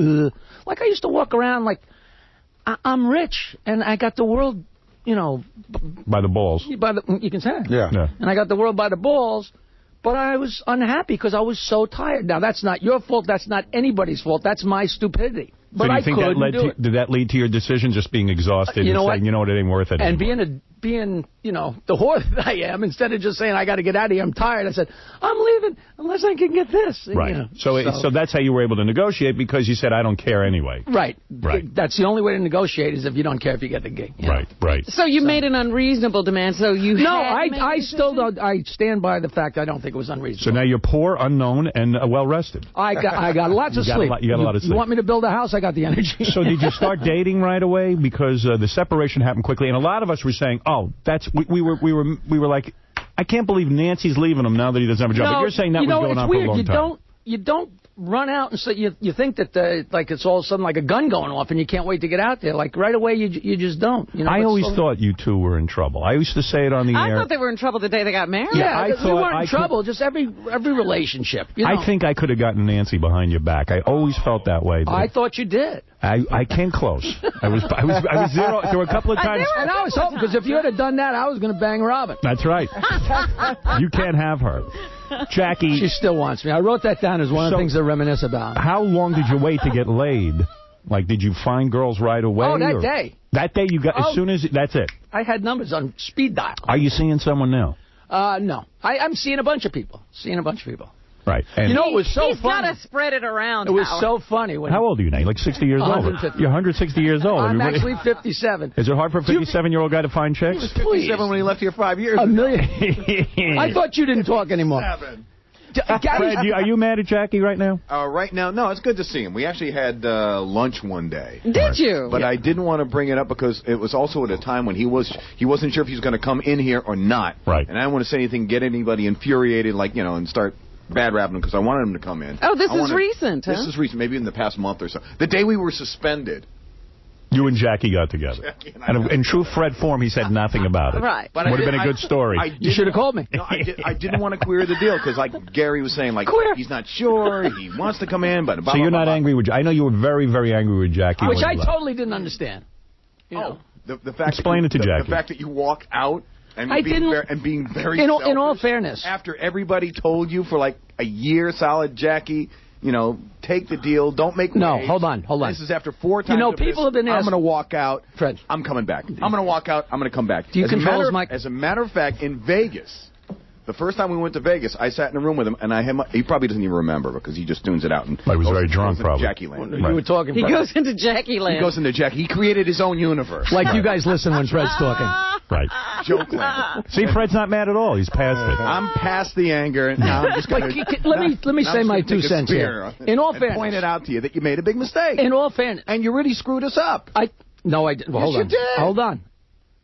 Like I used to walk around like... I'm rich, and I got the world, by the balls. You can say that. Yeah. And I got the world by the balls, but I was unhappy because I was so tired. Now, that's not your fault. That's not anybody's fault. That's my stupidity. But so do you think did that lead to your decision, just being exhausted and saying, you know what, it ain't worth it and anymore? being the whore that I am, instead of just saying, I got to get out of here, I'm tired, I said, I'm leaving unless I can get this. And, right. So that's how you were able to negotiate, because you said, I don't care anyway. Right. That's the only way to negotiate, is if you don't care if you get the gig. Right. So you made an unreasonable demand, so you I still don't. I stand by the fact I don't think it was unreasonable. So now you're poor, unknown, and well-rested. I got lots of sleep. You got a lot of sleep. You want me to build a house? I got the energy. So did you start dating right away? Because the separation happened quickly, and a lot of us were saying, "Oh, that's we were like, I can't believe Nancy's leaving him now that he doesn't have a job." No, but you're saying that was going on for a long time. You don't run out and say you think that like it's all of a sudden like a gun going off and you can't wait to get out there. Like right away you just don't. I always thought you two were in trouble. I used to say it on the air. I thought they were in trouble the day they got married. Yeah, I thought you weren't in trouble. Just every relationship. I think I could have gotten Nancy behind your back. I always felt that way. I thought you did. I came close. I was zero. There were a couple of times. And I was hoping, because if you had done that, I was going to bang Robin. That's right. You can't have her. Jackie. She still wants me. I wrote that down as one of the things to reminisce about. How long did you wait to get laid? Like, did you find girls right away? Oh, that day. That day you got, as soon as, that's it? I had numbers on speed dial. Are you seeing someone now? No. I'm seeing a bunch of people. Right. And You know, it was so He's funny. got to spread it around. It was Howard. so funny. When how old are you now? You're like 60 years old. 150. You're 160 years old. I'm Everybody- actually 57. Is it hard for a 57-year-old guy to find chicks? He was 57 when he left here 5 years A ago. million. I thought you didn't talk anymore. Fred, are you mad at Jackie right now? Right now, no, it's good to see him. We actually had lunch one day. Did you? But I didn't want to bring it up because it was also at a time when he wasn't sure if he was going to come in here or not. Right. And I didn't want to say anything, get anybody infuriated, and start bad rapping him because I wanted him to come in. Oh, this is recent, huh? This is recent, maybe in the past month or so. The day we were suspended. You and Jackie got together. And in true Fred form, he said nothing about it. Right. But would have been a good story. You should have called me. No, I didn't want to queer the deal because, like Gary was saying, he's not sure, he wants to come in, but blah, So you're blah, not blah, angry with... I know you were very, very angry with Jackie. Which when I you left. totally didn't understand. You know. The fact Explain it to Jackie. The fact that you walk out and I being didn't- being very in all selfish fairness. after everybody told you for like a year solid, Jackie, take the deal, don't make No, waves. hold on. This is after 4 times. people have been I'm asking. going to walk out. Fred. I'm coming back. I'm going to walk out. I'm going to come back. Do you control his mic? As a matter of fact, in Vegas, the first time we went to Vegas, I sat in a room with him, and he probably doesn't even remember because he just tunes it out. And He was very drunk, goes into probably. Jackie Land. You were talking. He goes into Jackie Land. He goes into Jackie. He created his own universe. Like you guys listen when Fred's talking. Right. Joke Land. See, Fred's not mad at all. He's past it. I'm past the anger. Now I'm just gonna, Let me say my 2 cents here. In all fairness, point it out to you that you made a big mistake. In all fairness, and you really screwed us up. No, I didn't. Well, Yes, hold on. you did. Hold on.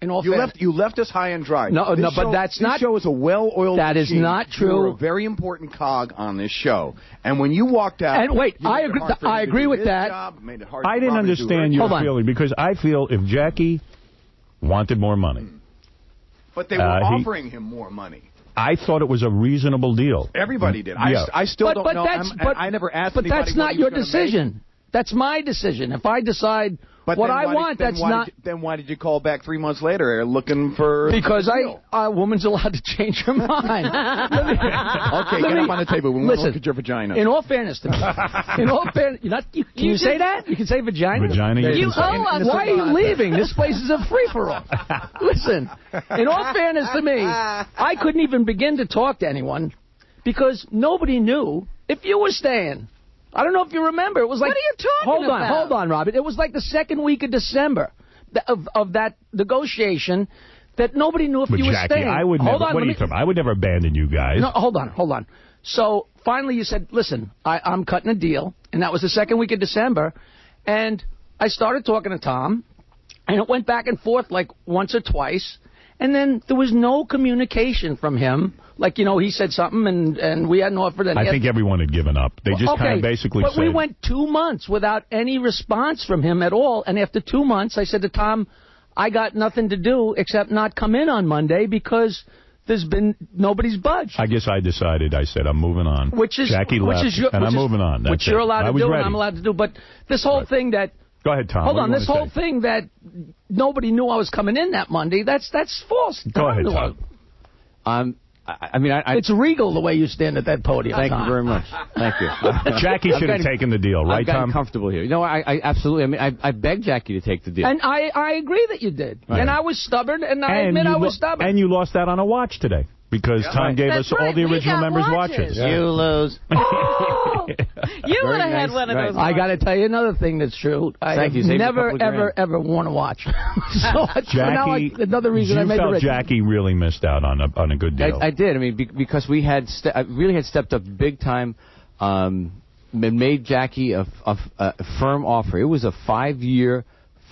In all fairness, You left us high and dry. No, This but show- that's not. This show is a well-oiled That is machine. not true. You were a very important cog on this show. And when you walked out, And wait, you I made it agree. hard for him I to agree do with his that. job, made it hard I for didn't Robin to do understand her your job. feeling because I feel if Jackie wanted more money, But they were he- offering him more money. I thought it was a reasonable deal. Everybody did. Yeah. I still But don't know. that's- but- I never asked But anybody that's what not he your was gonna make. decision. That's my decision. If I decide But what then I why want, did, then that's why not. Did, then why did you call back 3 months later looking for? Because a deal? a woman's allowed to change her mind. Okay, get up on the table. We want to Listen, look at your vagina. In all fairness to me, in all fairness, can you say that? You can say vagina. Vagina, you You can say. owe us. Why are you leaving? This place is a free for all. Listen, in all fairness to me, I couldn't even begin to talk to anyone because nobody knew if you were staying. I don't know if you remember. It was like, What are you talking about? Hold on, Robert. It was like the second week of December of that negotiation that nobody knew if But you were Jackie, staying. I would hold never. on, What are let you me- talking about? I would never abandon you guys. No, hold on. So finally you said, listen, I'm cutting a deal. And that was the second week of December. And I started talking to Tom. And it went back and forth like once or twice. And then there was no communication from him. Like, he said something and we hadn't offered any. I think everyone had given up. They just kind of basically but said. we went 2 months without any response from him at all. And after 2 months, I said to Tom, I got nothing to do except not come in on Monday because there's been nobody's budged. I guess I decided. I said I'm moving on. Jackie left, and I'm moving on. That's which you're it. allowed I to was do, ready. and I'm allowed to do. But this whole thing that. Go ahead, Tom. Hold What on, do you this wanna whole say? thing that nobody knew I was coming in that Monday. That's false. Go ahead, knew Tom. It's regal the way you stand at that podium. Thank Tom. you very much. Thank you. Jackie should have taken the deal, right, I've gotten Tom? comfortable here. No, I absolutely. I mean, I begged Jackie to take the deal. And I agree that you did. Right. And I was stubborn, and I admit I was stubborn. And you lost out on a watch today because Tom gave That's us all right, the we original got members' watches. watches. You lose. You would have had one of those. I got to tell you another thing that's true. I Thank you. have Saved a never, couple of grand. ever worn a watch. So now another reason you I made felt the radio. Jackie really missed out on a good deal. I did. I mean, because we had I really had stepped up big time, and made Jackie a firm offer. It was a 5-year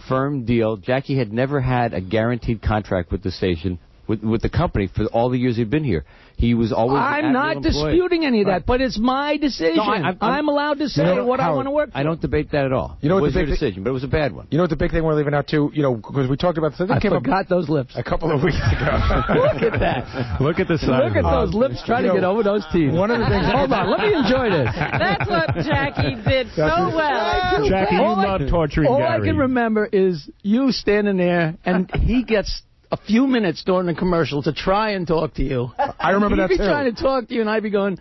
firm deal. Jackie had never had a guaranteed contract with the station, with the company for all the years he'd been here. He was always. I'm not disputing any of that, but it's my decision. No, I'm allowed to say what I want to work for. I don't debate that at all. You know it what was the your big decision, but it was a bad one. You know what the big thing we're leaving out too? Because we talked about I forgot those lips. a couple of weeks ago. Look at that. Look at the size. Look at those lips trying to get over those teeth. One of the things. Hold on, let me enjoy this. That's what Jackie did so well. Jackie, you love torturing All Gary. I can remember is you standing there, and he gets a few minutes during the commercial to try and talk to you. I remember that He'd be too. trying to talk to you, and I'd be going,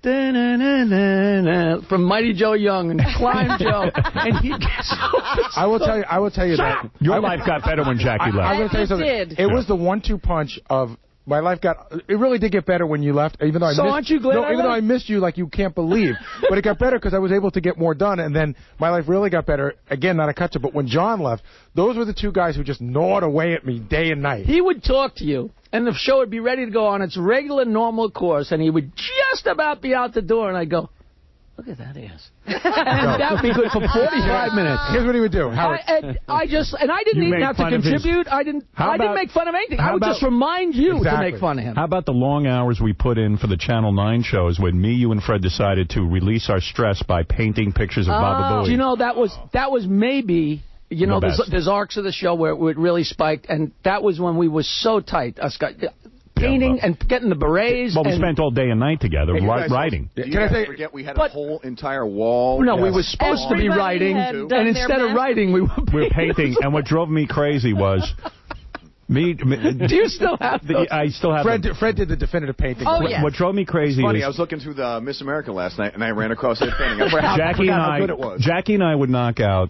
"Da-na-na-na-na," from Mighty Joe Young and Climb Joe, and he gets I will tell you that Your life got better when Jackie left. I'm going to tell you something. did. It was the 1-2 punch of my life it really did get better when you left. Even though aren't you glad? Even though I missed you like you can't believe, but it got better because I was able to get more done, and then my life really got better. Again, not a cut to, but when John left, those were the two guys who just gnawed away at me day and night. He would talk to you, and the show would be ready to go on its regular, normal course, and he would just about be out the door, and I'd go, look at that ass. And that would be good for 45 minutes. Here's what he would do, Howard. I didn't even have to contribute. I didn't make fun of anything. I would just remind you to make fun of him. How about the long hours we put in for the Channel 9 shows when me, you, and Fred decided to release our stress by painting pictures of Baba Booey? You know, that was maybe... You know, there's arcs of the show where it really spiked, and that was when we were so tight. Us guys, painting and getting the berets. Well, we spent all day and night together writing. Can I forget we had a whole entire wall? No, we were supposed to be writing, and instead of writing, we were painting. And what drove me crazy was... Do you still have those? I still have Fred did the definitive painting. Oh, yes. What drove me crazy It's funny, is... I was looking through the Miss America last night, and I ran across that painting. Jackie and I would knock out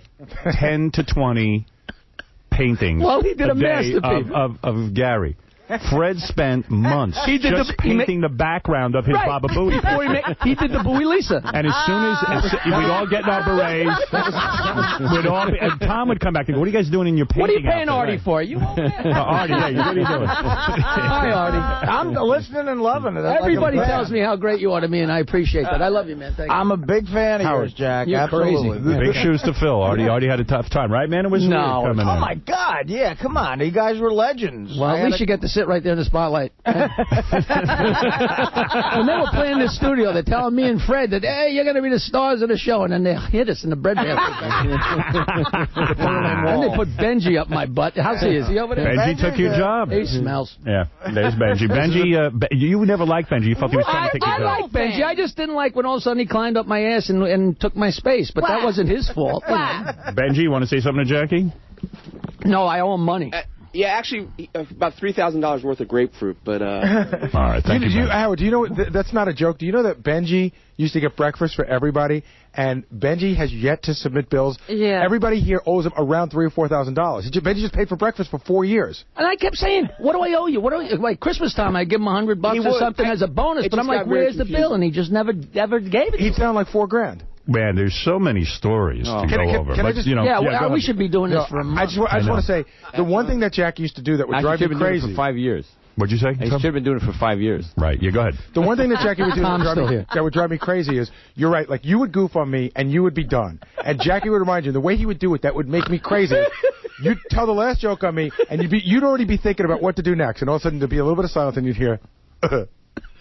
10 to 20 paintings he did a masterpiece of Gary. Fred spent months painting the background of his Baba Booey. He did the Bowie Lisa. And as soon as we'd all get in our berets, and Tom would come back and go, what are you guys doing in your painting? What are you paying outfit? Artie for? You Artie, what are you doing? Hi, Artie. I'm listening and loving it. Everybody tells me how great you are to me, and I appreciate that. I love you, man. Thank you. I'm a big fan of yours, Jack. You're Absolutely. crazy. Big shoes to fill. Artie had a tough time, right, man? It was weird coming in. Oh, my God. Yeah, come on. You guys were legends. Well, at least you get to sit right there in the spotlight. When they were playing in the studio, they're telling me and Fred that, hey, you're going to be the stars of the show, and then they hit us in the bread basket. And they put Benji up my butt. How's he? Is he over there? Benji took your job. He smells. Yeah, there's Benji. Benji, you never liked Benji. You felt he was trying to take your job. I like Benji. I just didn't like when all of a sudden he climbed up my ass and took my space, but that wasn't his fault. Benji, you want to say something to Jackie? No, I owe him money. Yeah, actually, about $3,000 worth of grapefruit, but... All right, thank you, Howard, do you know, that's not a joke. Do you know that Benji used to get breakfast for everybody, and Benji has yet to submit bills? Yeah. Everybody here owes him around $3,000 or $4,000. Benji just paid for breakfast for 4 years. And I kept saying, what do I owe you? What do I, like Christmas time, I give him $100 or something as a bonus, but I'm like, where's the bill? And he just never gave it to me. He'd sound like $4,000. Man, there's so many stories to go over. Can I just, we should be doing this for a month. I just want to say, the one thing that Jackie used to do that would drive me crazy. Doing it for 5 years. What'd you say? He should have been doing it for 5 years. Right, go ahead. The one thing that Jackie would do that would drive me crazy is, you're right, like you would goof on me and you would be done. And Jackie would remind you, the way he would do it, that would make me crazy. You'd tell the last joke on me, and you'd already be thinking about what to do next. And all of a sudden, there'd be a little bit of silence, and you'd hear...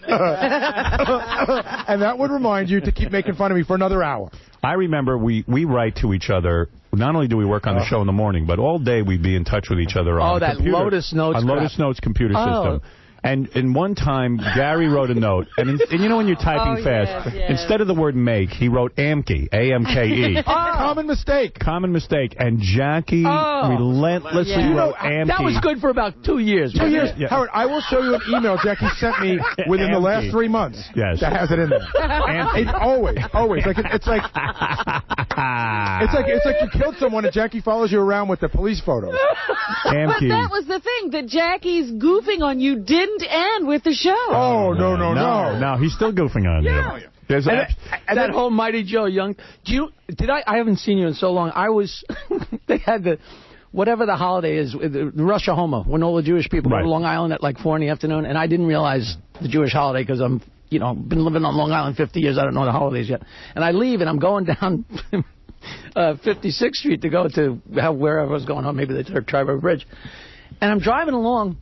and that would remind you to keep making fun of me for another hour. I remember we write to each other. Not only do we work on the show in the morning, but all day we'd be in touch with each other on that computer, Lotus Notes on Lotus Notes computer system. And in one time, Gary wrote a note, and you know when you're typing fast, instead of the word make, he wrote AMKE, A-M-K-E. Common mistake. Common mistake. And Jackie relentlessly wrote AMKE. That was good for about 2 years. 2 years. Yeah. Howard, I will show you an email Jackie sent me within the last 3 months. Yes. That has it in there. And always. Like it's like you killed someone and Jackie follows you around with the police photos. But that was the thing, that Jackie's goofing on you didn't end with the show. Oh, no. No, he's still goofing on you. There's that whole Mighty Joe Young. I haven't seen you in so long. They had whatever the holiday is, Rosh Hashanah, when all the Jewish people go to Long Island at like 4 in the afternoon, and I didn't realize the Jewish holiday because I'm, been living on Long Island 50 years. I don't know the holidays yet. And I leave, and I'm going down 56th Street to go to wherever I was going home, maybe the Tri-River Bridge. And I'm driving along,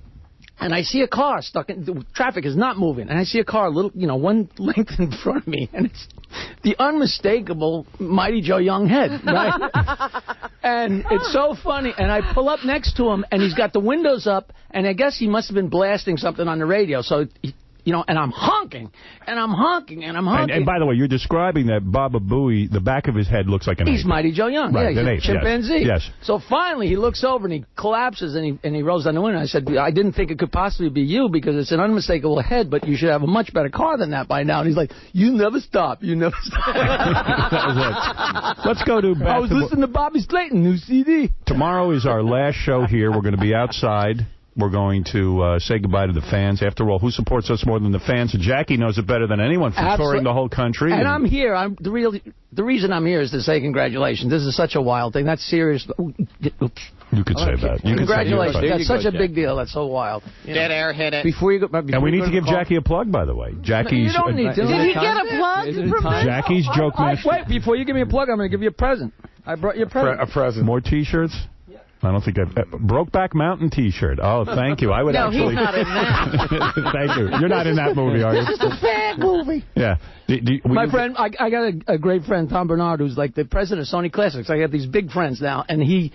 and I see a car stuck in... The traffic is not moving. And I see a car a little, one length in front of me. And it's the unmistakable Mighty Joe Young head, right? And it's so funny. And I pull up next to him, and he's got the windows up. And I guess he must have been blasting something on the radio. So... and I'm honking, and I'm honking, and I'm honking. And by the way, you're describing that Baba Booey, the back of his head looks like an ape. He's Mighty Joe Young. Right, yeah, he's a chimpanzee. Yes. So finally, he looks over, and he collapses, and he rolls down the window. I said, I didn't think it could possibly be you, because it's an unmistakable head, but you should have a much better car than that by now. And he's like, you never stop. You never stop. That was it. Let's go to... I was listening to Bobby Slayton, new CD. Tomorrow is our last show here. We're going to be outside. We're going to say goodbye to the fans. After all, who supports us more than the fans? And Jackie knows it better than anyone for touring the whole country. And I'm here. The reason I'm here is to say congratulations. This is such a wild thing. That's serious. Oops. You could say that. Congratulations. That's such a big deal. That's so wild. Dead air hit it. Before you go, and we need to give Jackie a plug, by the way. Jackie's. You don't need to. Did he get a plug from me? Jackie's Joke Master. Wait, before you give me a plug, I'm going to give you a present. I brought you a present. A present. More T-shirts? I don't think Brokeback Mountain T-shirt. Oh, thank you. I would actually. No, he's not in that. Thank you. You're not in that movie, are you? This is a fag movie. Yeah. My friend, I got a great friend, Tom Bernard, who's like the president of Sony Classics. I got these big friends now, and he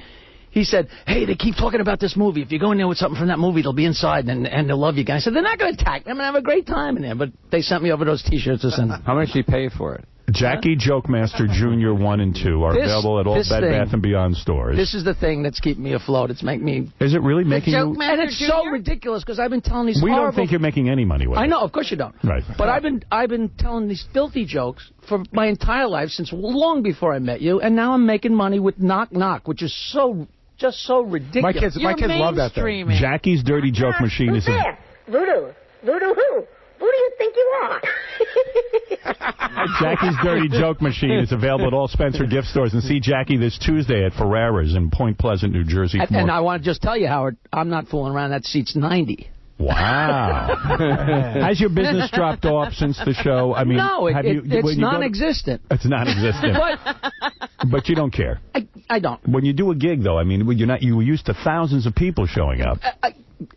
said, hey, they keep talking about this movie. If you go in there with something from that movie, they'll be inside, and they'll love you guys. I said, they're not going to attack me. I'm going to have a great time in there. But they sent me over those T-shirts to send them. How much do you pay for it? Jackie Joke Master Jr. 1 and 2 are available at all Bed Bath & Beyond stores. This is the thing that's keeping me afloat. It's making me... Is it really making you... And it's so ridiculous because I've been telling these horrible... We don't think you're making any money with it. I know, of course you don't. Right. But I've been telling these filthy jokes for my entire life since long before I met you, and now I'm making money with Knock Knock, which is just so ridiculous. My kids love that thing. Jackie's Dirty Joke Machine is... Voodoo. Voodoo who? Who do you think you are? Jackie's Dirty Joke Machine is available at all Spencer gift stores. And see Jackie this Tuesday at Ferrara's in Point Pleasant, New Jersey. And I want to just tell you, Howard, I'm not fooling around. That seat's 90. Wow. Has your business dropped off since the show? I mean, no, it's non-existent. It's non-existent. But you don't care. I don't. When you do a gig, though, I mean, you're used to thousands of people showing up.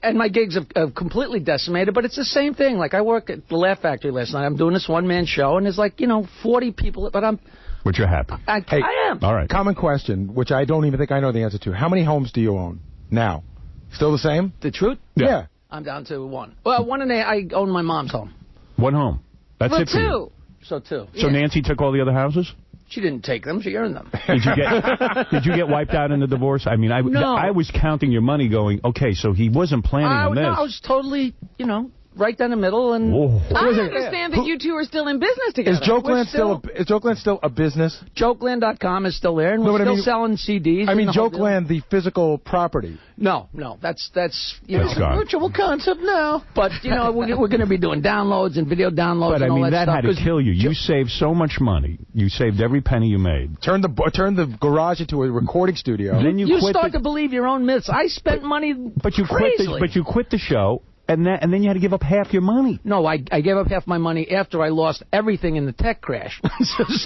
And my gigs have completely decimated, but it's the same thing. Like, I work at the Laugh Factory last night. I'm doing this one-man show, and there's like, 40 people, but I'm... But you're happy. I am. All right. Common question, which I don't even think I know the answer to. How many homes do you own now? Still the same? The truth? Yeah. I'm down to one. Well, one and I own my mom's home. One home. That's it for you. So two. So Nancy took all the other houses? She didn't take them. She earned them. Did you get wiped out in the divorce? I mean, no. I was counting your money going, okay, so he wasn't planning on this. No, I was totally, right down the middle. And I understand that you two are still in business together. Is Jokeland still a business? Jokeland.com is still there, and we're still selling CDs. I mean, Jokeland, the physical property. No, that's gone. virtual concept now. But we're going to be doing downloads and video downloads. But and all that stuff, had to kill you. You saved so much money. You saved every penny you made. Turn the garage into a recording studio. Then you start to believe your own myths. I spent money. But you quit the show. And then you had to give up half your money. No, I gave up half my money after I lost everything in the tech crash.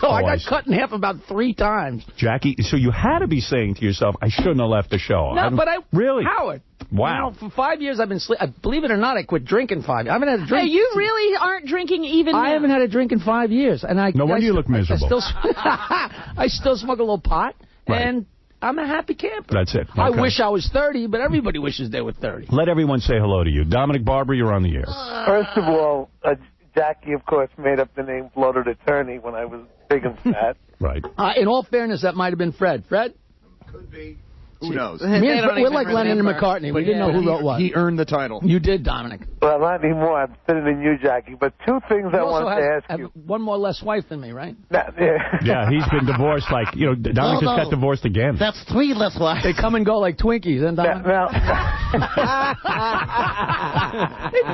so I got cut in half about 3 times. Jackie, so you had to be saying to yourself, I shouldn't have left the show. No, but Really? Howard. Wow. For 5 years I've been believe it or not, I quit drinking 5 years. I haven't had a drink. Hey, you really aren't drinking even now? I haven't had a drink in 5 years. And no wonder you look miserable. I still smoke a little pot. Right. And I'm a happy camper. That's it. Okay. I wish I was 30, but everybody wishes they were 30. Let everyone say hello to you. Dominic Barber, you're on the air. First of all, Jackie, of course, made up the name Bloated Attorney when I was big and fat. Right. In all fairness, that might have been Fred. Fred? Could be. Who knows? We're like Lennon and McCartney. We didn't know who wrote what. He earned the title. You did, Dominic. Well, not anymore. I'm sitting in you, Jackie. But 2 things I wanted to ask you. One more less wife than me, right? Yeah, he's been divorced Dominic just got divorced again. That's 3 less wives. They come and go like Twinkies, and Dominic?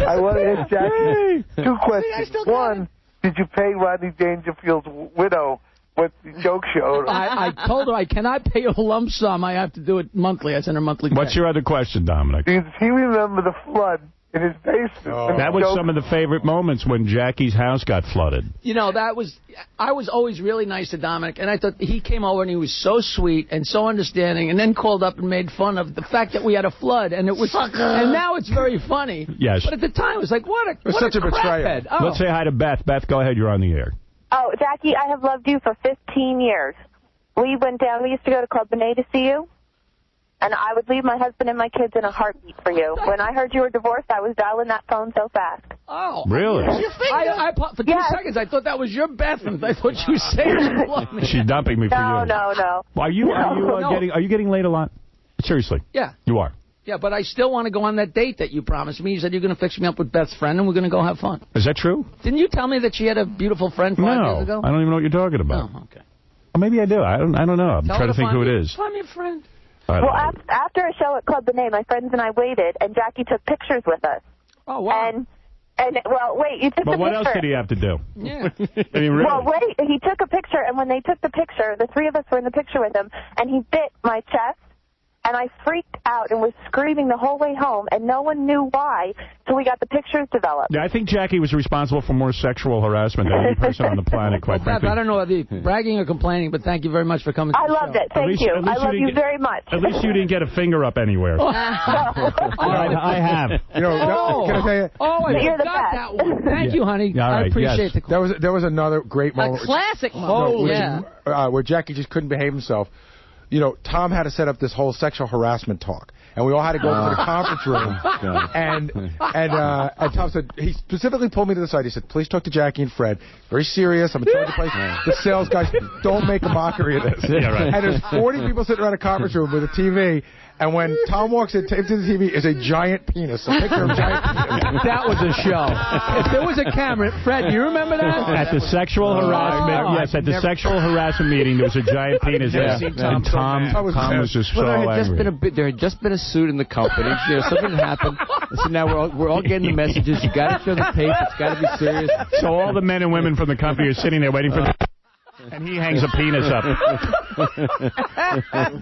I want to ask Jackie 2 questions. One, did you pay Rodney Dangerfield's widow with the joke show? I told her I cannot pay a lump sum. I have to do it monthly. I send her monthly. What's your other question, Dominic? Does he remember the flood in his basement? That was some of the favorite moments when Jackie's house got flooded. I was always really nice to Dominic, and I thought he came over and he was so sweet and so understanding, and then called up and made fun of the fact that we had a flood, and it was, and now it's very funny. Yes. But at the time, it was like, what a betrayal. Oh. Let's say hi to Beth. Beth, go ahead. You're on the air. Oh, Jackie, I have loved you for 15 years. We used to go to Club Benet to see you, and I would leave my husband and my kids in a heartbeat for you. When I heard you were divorced, I was dialing that phone so fast. Oh. Really? For 2 seconds, I thought that was your Beth, and I thought you said you loved me. She's dumping me for you. No. Are you getting laid a lot? Seriously? Yeah. You are? Yeah, but I still want to go on that date that you promised me. You said you're going to fix me up with Beth's friend, and we're going to go have fun. Is that true? Didn't you tell me that she had a beautiful friend 5 years ago? I don't even know what you're talking about. Oh, okay. Well, maybe I do. I don't know. I'm trying to think who it is. Find me a friend. Well, after a show at Club Benet, my friends and I waited, and Jackie took pictures with us. Oh, wow. And well, wait, you took the picture. But what else did he have to do? Yeah. I mean, really? Well, wait, he took a picture, and when they took the picture, the three of us were in the picture with him, and he bit my chest, and I freaked out and was screaming the whole way home, and no one knew why, so we got the pictures developed. Yeah, I think Jackie was responsible for more sexual harassment than any person on the planet, quite Beth, frankly. I don't know whether you're bragging or complaining, but thank you very much for coming to I the loved show. it. Thank you. I love you very much. At least you didn't get a finger up anywhere. I have. You know, can I tell you? Oh, I You're the forgot best. that one. Thank you, honey. All right, I appreciate yes. the There was another great moment. A classic moment. Where Jackie just couldn't behave himself. You know, Tom had to set up this whole sexual harassment talk, and we all had to go into the conference room. And Tom said, he specifically pulled me to the side. He said, "Please talk to Jackie and Fred. Very serious. I'm in charge of the place. The sales guys, don't make a mockery of this." Yeah, right. And there's 40 people sitting around a conference room with a TV. And when Tom walks in, taped to the TV is a giant penis. A picture of a giant penis. That was a show. If there was a camera, Fred, do you remember that? At the sexual harassment, yes, at the sexual harassment meeting, there was a giant penis there. And Tom was just so angry. There had just been a suit in the company. You know, something happened. So now we're all getting the messages. You got to show the tape. It's got to be serious. So all the men and women from the company are sitting there waiting for the... And he hangs a penis up.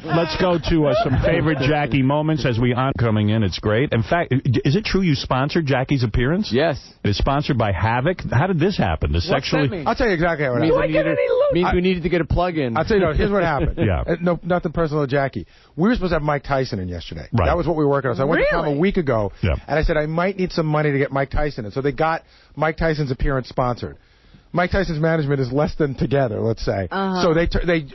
Let's go to some favorite Jackie moments as we on coming in. It's great. In fact, is it true you sponsored Jackie's appearance? Yes. It is sponsored by Havoc. How did this happen? The sexually... I'll tell you exactly how it happened. Means we needed to get a plug in. I'll tell you, no, here's what happened. Yeah. No, nothing personal to Jackie. We were supposed to have Mike Tyson in yesterday. Right. That was what we were working on. So I went to Tom a week ago, Yeah. and I said, I might need some money to get Mike Tyson in. So they got Mike Tyson's appearance sponsored. Mike Tyson's management is less than together, let's say. So they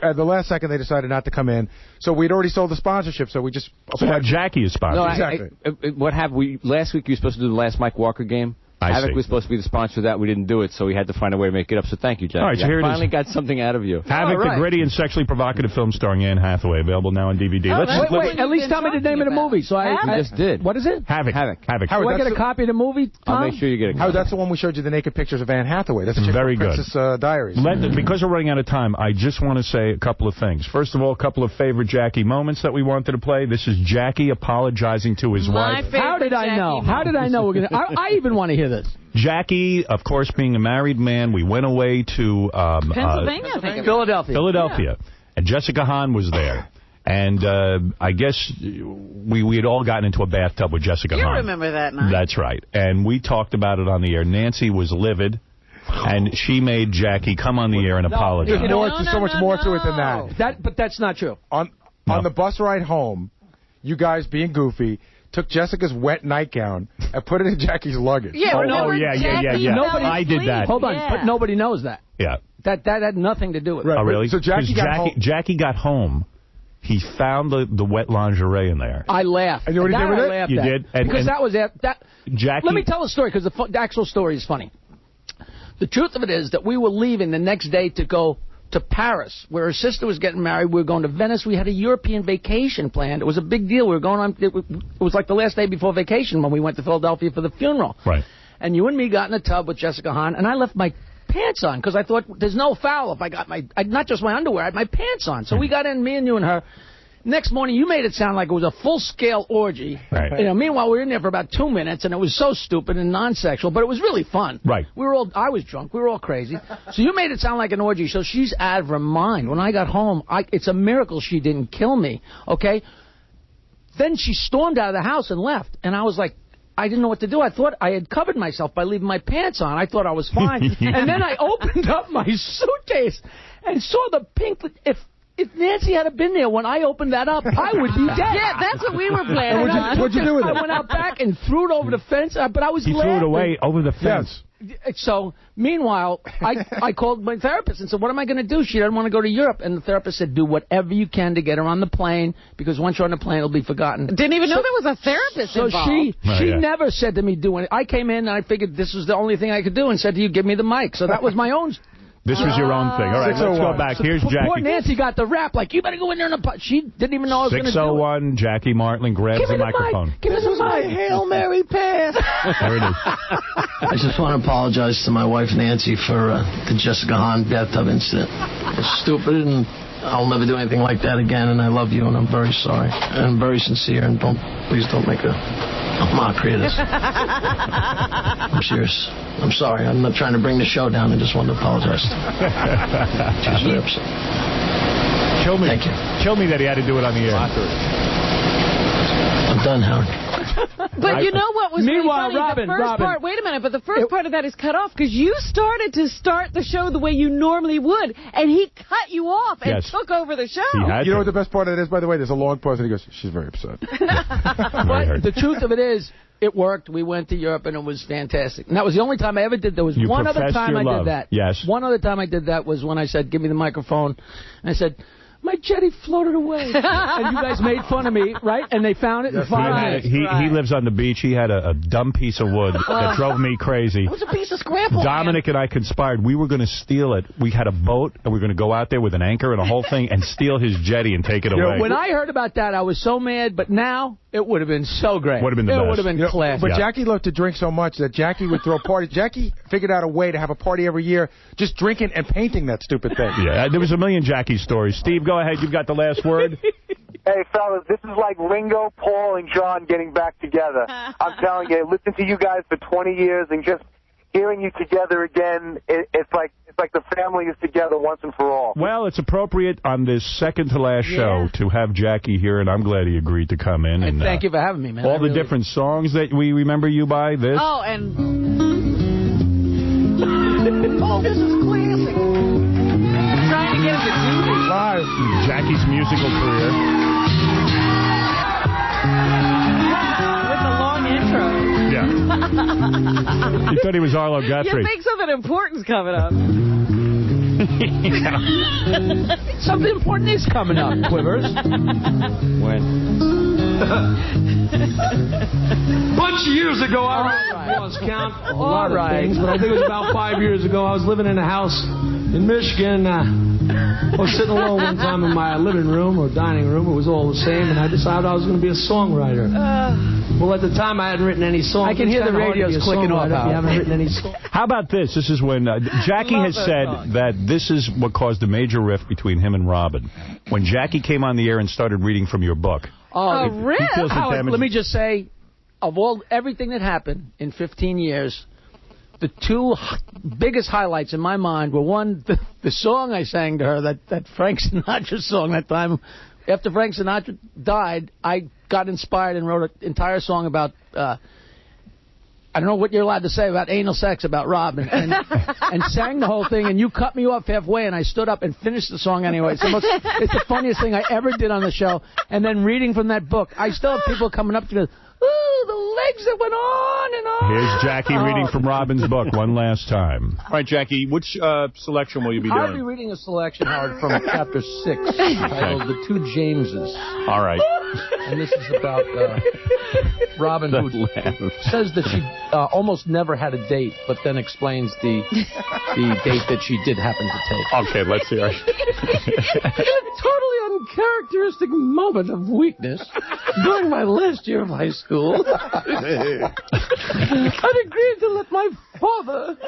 at the last second, they decided not to come in. So we'd already sold the sponsorship, so we just... So now Jackie is sponsored. No, exactly. What happened? Last week you were supposed to do the last Mike Walker game. Havoc was supposed to be the sponsor of that. We didn't do it, so we had to find a way to make it up. So thank you, Jackie. All right, so here it is. Finally got something out of you. Havoc, the gritty and sexually provocative film starring Anne Hathaway, available now on DVD. Wait, at least tell me the name of the movie. So I just did. What is it? Havoc. Havoc. Do I get a copy of the movie, Tom? I'll make sure you get a copy. Howard, that's the one we showed you the naked pictures of Anne Hathaway. That's very good. Princess Diaries. Because we're running out of time, I just want to say a couple of things. First of all, a couple of favorite Jackie moments that we wanted to play. This is Jackie apologizing to his wife. How did I know? How did I know we're going to... I even want to hear this. Jackie, of course, being a married man, we went away to... Pennsylvania, I think. Philadelphia. Yeah. And Jessica Hahn was there. And I guess we had all gotten into a bathtub with Jessica Hahn. You remember that night. That's right. And we talked about it on the air. Nancy was livid. And she made Jackie come on the air and apologize. There's so much more to it than that. But that's not true. On the bus ride home, you guys being goofy... took Jessica's wet nightgown and put it in Jackie's luggage. Yeah, Nobody, I did that. Hold on, but nobody knows that. Yeah. That had nothing to do with it. Right. Oh, really? So Jackie got home. He found the wet lingerie in there. I laughed. And you already did with it? You did? Because that was it. Jackie... Let me tell the story, because the actual story is funny. The truth of it is that we were leaving the next day to go to Paris, where her sister was getting married. We were going to Venice. We had a European vacation planned. It was a big deal. We were going on. It was like the last day before vacation when we went to Philadelphia for the funeral. Right. And you and me got in the tub with Jessica Hahn, and I left my pants on because I thought there's no foul if I got not just my underwear, I had my pants on. So we got in, me and you and her. Next morning, you made it sound like it was a full-scale orgy. Right. You know, meanwhile, we were in there for about 2 minutes, and it was so stupid and non-sexual, but it was really fun. Right. I was drunk. We were all crazy. So you made it sound like an orgy. So she's out of her mind. When I got home, it's a miracle she didn't kill me. Okay. Then she stormed out of the house and left, and I was like, I didn't know what to do. I thought I had covered myself by leaving my pants on. I thought I was fine. And then I opened up my suitcase and saw the pink. If Nancy had been there when I opened that up, I would be dead. Yeah, that's what we were planning on. What'd you do with it? I went out back and threw it over the fence, but I was laughing. He threw it away over the fence. Yes. So, meanwhile, I called my therapist and said, what am I going to do? She doesn't want to go to Europe. And the therapist said, do whatever you can to get her on the plane, because once you're on the plane, it'll be forgotten. Didn't even know there was a therapist involved. So she never said to me, do anything. I came in and I figured this was the only thing I could do and said to you, give me the mic. So that was my own... This was your own thing. All right, let's go back. Here's Jackie. Poor Nancy got the rap, like, you better go in there and... She didn't even know I was going to do it. 601, Jackie Martling grabs the microphone. Give us my Hail Mary pass. There it is. I just want to apologize to my wife, Nancy, for the Jessica Hahn bathtub incident. It's stupid, and I'll never do anything like that again, and I love you, and I'm very sorry. And I'm very sincere, and please don't make a mockery of this. I'm serious. I'm sorry. I'm not trying to bring the show down. I just wanted to apologize. She's very upset. Thank you. Kill me that he had to do it on the air. I'm done, Howard. But you know what was Meanwhile, really funny? Robin, The first part, wait a minute, but the first part of that is cut off because you started to start the show the way you normally would, and he cut you off and took over the show. You know what the best part of it is, by the way? There's a long pause, and he goes, she's very upset. But the truth of it is, it worked. We went to Europe, and it was fantastic. And that was the only time I ever did. There was one other time I did that. Yes. One other time I did that was when I said, give me the microphone. And I said, my jetty floated away. And you guys made fun of me, right? And they found it in 5 minutes. He lives on the beach. He had a dumb piece of wood that drove me crazy. It was a piece of scramble. Dominic and I conspired. We were going to steal it. We had a boat, and we were going to go out there with an anchor and a whole thing and steal his jetty and take it away. When I heard about that, I was so mad, but now it would have been so great. Would have been the best. It would have been classic. But Jackie loved to drink so much that Jackie would throw parties. Jackie figured out a way to have a party every year, just drinking and painting that stupid thing. Yeah, there was a million Jackie stories. Steve, go ahead. You've got the last word. Hey, fellas, this is like Ringo, Paul, and John getting back together. I'm telling you, listen to you guys for 20 years and just hearing you together again, it's like the family is together once and for all. Well, it's appropriate on this second-to-last show to have Jackie here, and I'm glad he agreed to come in. And thank you for having me, man. All the different songs that we remember you by, this. Oh, and... oh, this is classic. I'm trying to get him to do this. Live. Jackie's musical career. With the long intro. Yeah. You thought he was Arlo Guthrie. You think something important's coming up. Something important is coming up, Quivers. When? Bunch of years ago, I lost count a lot of things, but I think it was about 5 years ago. I was living in a house in Michigan. I was sitting alone one time in my living room or dining room. It was all the same, and I decided I was going to be a songwriter. Well, at the time, I hadn't written any songs. I can hear the radios clicking off. You haven't written any songs. How about this? This is when Jackie has said that this is what caused a major rift between him and Robin. When Jackie came on the air and started reading from your book. Oh, really? Howard, let me just say, of everything that happened in 15 years, the two biggest highlights in my mind were, one, the song I sang to her, that Frank Sinatra song that time. After Frank Sinatra died, I got inspired and wrote an entire song about, I don't know what you're allowed to say about anal sex, about Rob, and sang the whole thing, and you cut me off halfway, and I stood up and finished the song anyway. It's the funniest thing I ever did on the show. And then reading from that book, I still have people coming up to me, ooh, the legs that went on and on. Here's Jackie reading from Robin's book one last time. All right, Jackie, which selection will you be doing? I'll be reading a selection, Howard, from Chapter 6, titled The Two Jameses. All right. And this is about Robin, who says that she almost never had a date, but then explains the date that she did happen to take. Okay, let's hear it. In a totally uncharacteristic moment of weakness during my last year of high school, I'd agreed to let my father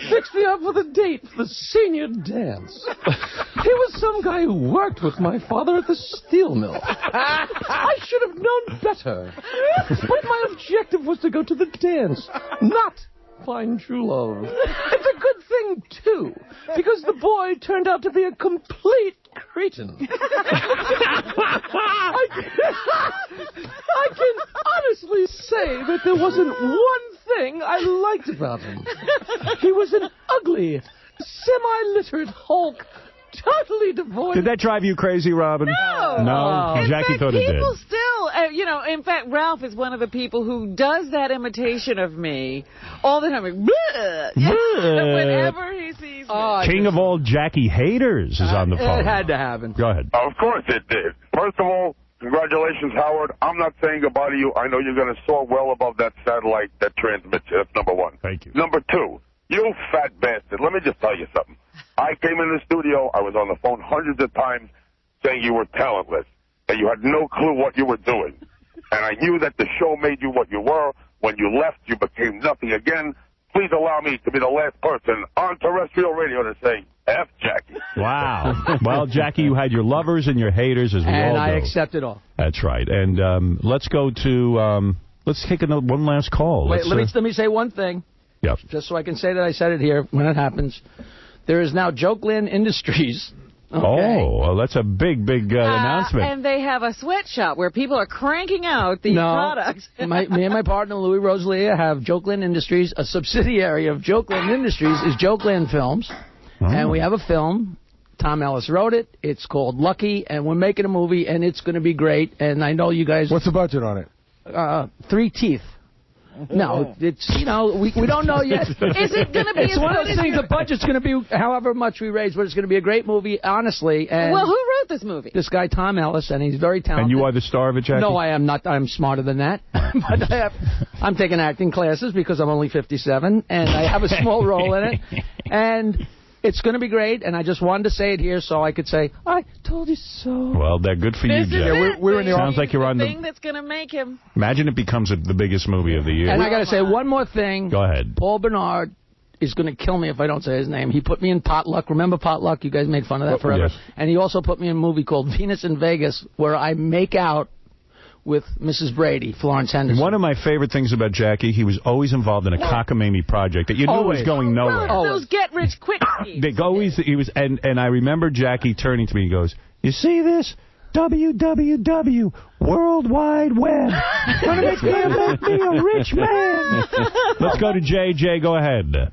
fix me up with a date for the senior dance. He was some guy who worked with my father at the steel mill. I should have known better. But my objective was to go to the dance, not find true love. It's a good thing, too, because the boy turned out to be a complete cretin. I can honestly say that there wasn't one thing I liked about him. He was an ugly, semi-literate hulk, totally devoid. Did that drive you crazy, Robin? No. Jackie thought it did. People still, in fact, Ralph is one of the people who does that imitation of me all the time. Like, whenever he sees me. King of all Jackie haters is on the phone. It had to happen. Go ahead. Of course it did. First of all, congratulations, Howard. I'm not saying goodbye to you. I know you're going to soar well above that satellite that transmits you. That's number one. Thank you. Number two, you fat bastard. Let me just tell you something. I came in the studio. I was on the phone hundreds of times saying you were talentless, that you had no clue what you were doing. And I knew that the show made you what you were. When you left, you became nothing again. please allow me to be the last person on terrestrial radio to say F Jackie. Wow. Well, Jackie, you had your lovers and your haters, as we all do. And I accept it all. That's right. And let's go to, let's take one last call. Wait, let me say one thing. Yep. Just so I can say that I said it here when it happens. There is now Jokeland Industries. Okay. Oh, well, that's a big announcement. And they have a sweatshop where people are cranking out these products. Me and my partner, Louis Rosalia, have Jokeland Industries. A subsidiary of Jokeland Industries is Jokeland Films. Oh. And we have a film. Tom Ellis wrote it. It's called Lucky, and we're making a movie, and it's going to be great. And I know you guys... What's the budget on it? 3 teeth. No, it's, we don't know yet. Is it going to be... It's one of those things, the budget's going to be however much we raise, but it's going to be a great movie, honestly. And well, who wrote this movie? This guy, Tom Ellis, and he's very talented. And you are the star of it, Jackie? No, I am not. I'm smarter than that. But I'm taking acting classes because I'm only 57, and I have a small role in it. And... it's going to be great, and I just wanted to say it here so I could say, I told you so. Well, they're good for you, Jack. We're in the Sounds like you're on the thing that's going to make him. Imagine it becomes the biggest movie of the year. And I got to say one more thing. Go ahead. Paul Bernard is going to kill me if I don't say his name. He put me in Potluck. Remember Potluck? You guys made fun of that forever. Yes. And he also put me in a movie called Venus in Vegas, where I make out with Mrs. Brady, Florence Henderson. One of my favorite things about Jackie, he was always involved in a cockamamie project that you knew was going nowhere. Those get-rich-quick schemes. He was, and I remember Jackie turning to me and goes, you see this? WWW, World Wide Web. Gonna make me a rich man. Let's go to JJ. Go ahead.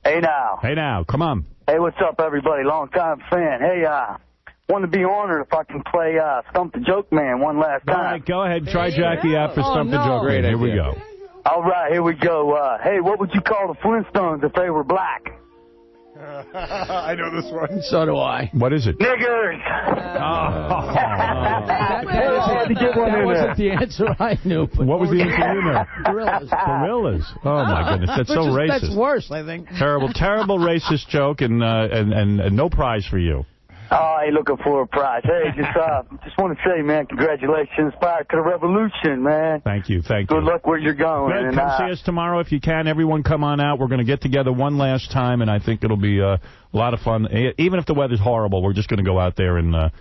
Hey, now. Hey, now. Come on. Hey, what's up, everybody? Long-time fan. Hey, want to be honored if I can play Stump the Joke Man one last time. All right, go ahead. Try Jackie out for Stump the Joke Man. Here we go. All right, here we go. Hey, what would you call the Flintstones if they were black? I know this one. So do I. What is it? Niggers! That wasn't the answer I knew. What was the answer you knew? Gorillas. Gorillas. Oh, my goodness. That's so racist. That's worse, I think. Terrible racist joke, and no prize for you. Oh, I ain't looking for a prize. Hey, just want to say, man, congratulations. Fire to the revolution, man. Thank you. Good luck where you're going. Good. And, come see us tomorrow if you can. Everyone come on out. We're going to get together one last time, and I think it'll be a lot of fun. Even if the weather's horrible, we're just going to go out there and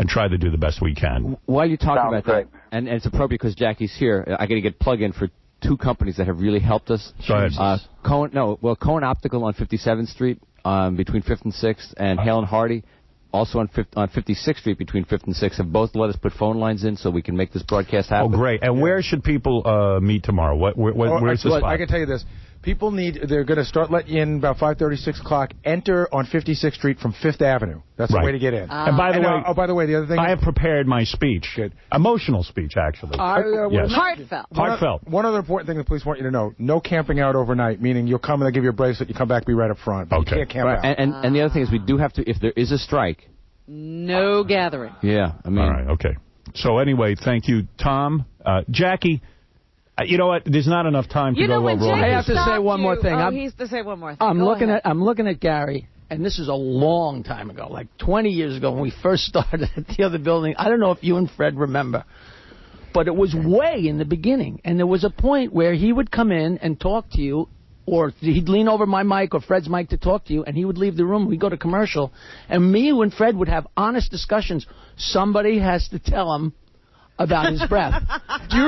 try to do the best we can. While you talk about that, and it's appropriate because Jackie's here, I got to get plug in for 2 companies that have really helped us. Go ahead. Cohen Optical on 57th Street between 5th and 6th, and Hale and Hardy. Also on 56th Street between 5th and 6th, have both let us put phone lines in so we can make this broadcast happen. Oh, great. And where should people meet tomorrow? Where's the spot? I can tell you this. People they're going to start letting you in about 5:30, 6 o'clock. Enter on 56th Street from 5th Avenue. That's the way to get in. And by the way, by the way, the other thing I have prepared my speech. Good. Emotional speech, actually. Yes. Heartfelt. One other important thing the police want you to know, no camping out overnight, meaning you'll come and they'll give you a bracelet, you come back, be right up front. But you can't camp out. And the other thing is we do have to, if there is a strike. No gathering. Yeah, I mean. All right, okay. So anyway, thank you, Tom. Jackie, you know what? There's not enough time to go over all I have to say one more thing. He has to say one more thing. I'm looking at Gary, and this is a long time ago, like 20 years ago when we first started at the other building. I don't know if you and Fred remember, but it was way in the beginning, and there was a point where he would come in and talk to you, or he'd lean over my mic or Fred's mic to talk to you, and he would leave the room. We'd go to commercial, and me and Fred would have honest discussions. Somebody has to tell him about his breath. Do you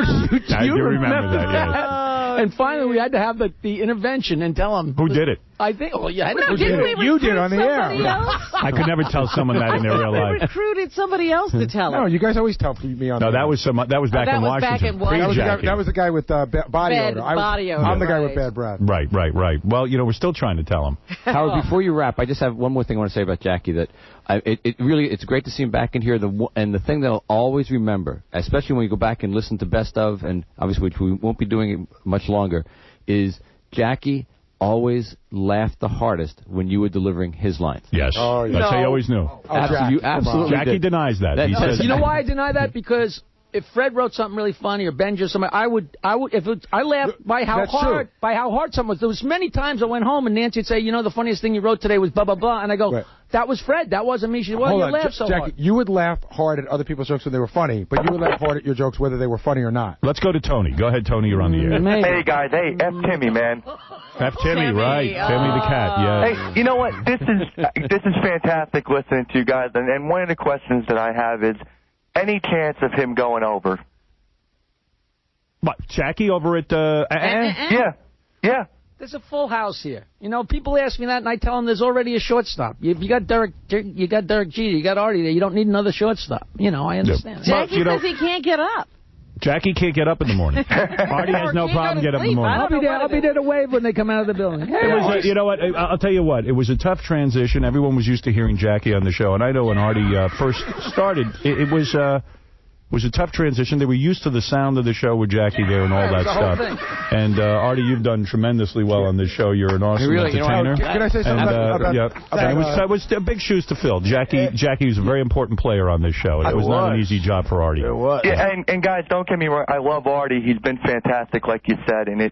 remember that? Yes. And finally, we had to have the intervention and tell him. Who did it? I think. Oh, yeah. You did on the air. I could never tell someone that in their real life. We recruited somebody else to tell him. No, you guys always tell me on. No, that was back in Washington. That was the guy with body odor. I'm the guy with bad breath. Right. Well, we're still trying to tell him. Howard, before you wrap, I just have one more thing I want to say about Jackie. That it's great to see him back in here. And the thing that I'll always remember, especially when you go back and listen to Best of, and obviously which we won't be doing it much longer, is Jackie always laughed the hardest when you were delivering his lines. Yes. Oh, yes. That's how you always knew. Absolutely. Jackie denies that. He says, you know why I deny that? Because if Fred wrote something really funny or Benji or something, I laughed by how hard someone was. There was many times I went home and Nancy would say, the funniest thing you wrote today was blah, blah, blah. And I go, That was Fred. That wasn't me. She said, well, Hold you on, laugh so Jackie, hard. you would laugh hard at other people's jokes when they were funny, but you would laugh hard at your jokes whether they were funny or not. Let's go to Tony. Go ahead, Tony. You're on the air. Hey, guys. Hey, F. Timmy, man. F. Timmy, right. Timmy the cat, yeah. Hey, you know what? This is fantastic listening to you guys, and one of the questions that I have is, any chance of him going over? What, Jackie over at Yeah. There's a full house here. You know, people ask me that, and I tell them there's already a shortstop. You got Derek Jeter, you got Artie there. You don't need another shortstop. You know, I understand. Jackie says he can't get up. Jackie can't get up in the morning. Artie has no problem getting up in the morning. I'll be there to wave when they come out of the building. Hey, It was you know what? I'll tell you what. It was a tough transition. Everyone was used to hearing Jackie on the show, and I know when Artie first started, it was a tough transition. They were used to the sound of the show with Jackie there and all that stuff. And Artie, you've done tremendously well on this show. You're an awesome entertainer. Can I say something about it was big shoes to fill. Jackie was a very important player on this show. It was not an easy job for Artie. It was. Yeah, and guys, don't get me wrong. I love Artie. He's been fantastic, like you said, and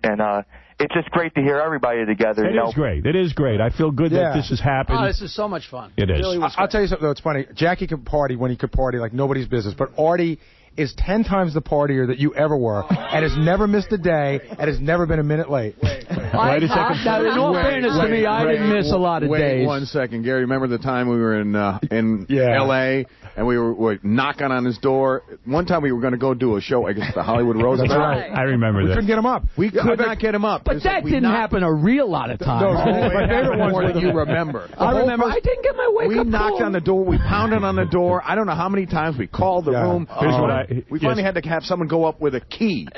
it's just great to hear everybody together. It is great. It is great. I feel good that this has happened. Oh, this is so much fun. It is. Really I'll tell you something, though. It's funny. Jackie could party when he could party like nobody's business, but Artie is 10 times the partier that you ever were, and has never missed a day, and has never been a minute late. Wait a second. Now, in all fairness to me, I didn't miss a lot of days. Wait 1 second, Gary. Remember the time we were in L.A. and we were knocking on his door? One time we were going to go do a show, I guess, at the Hollywood Roosevelt. That's right. I remember that. We couldn't get him up. We could not get him up. But that didn't happen a real lot of times. My favorite ones were that you remember. I remember. I didn't get my wake-up We knocked call. on the door. We pounded on the door. I don't know how many times we called the room. We finally had to have someone go up with a key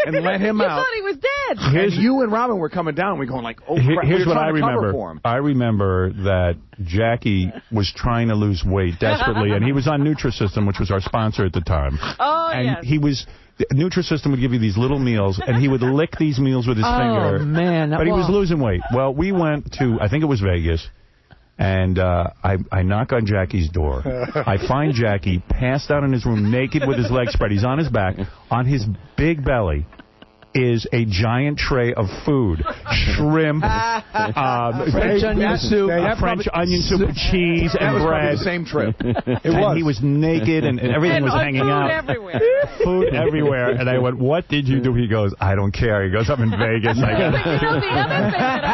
and let him out. You thought he was dead. And you and Robin were coming down. We're going like, oh, crap. Here's what I For remember. him. I remember that Jackie was trying to lose weight desperately, and he was on Nutrisystem, which was our sponsor at the time. Oh, and yes. he was... Nutrisystem would give you these little meals, and he would lick these meals with his finger. Oh, man. But he was losing weight. Well, we went to, I think it was Vegas, and I knock on Jackie's door. I find Jackie passed out in his room naked with his legs spread. He's on his back. On his big belly is a giant tray of food. Shrimp, French onion soup, French onion soup, cheese, and bread. The same trip. And he was naked, and everything was hanging food out. Everywhere. Food everywhere. And I went, what did you do? He goes, I don't care. He goes, I'm in Vegas. The other thing that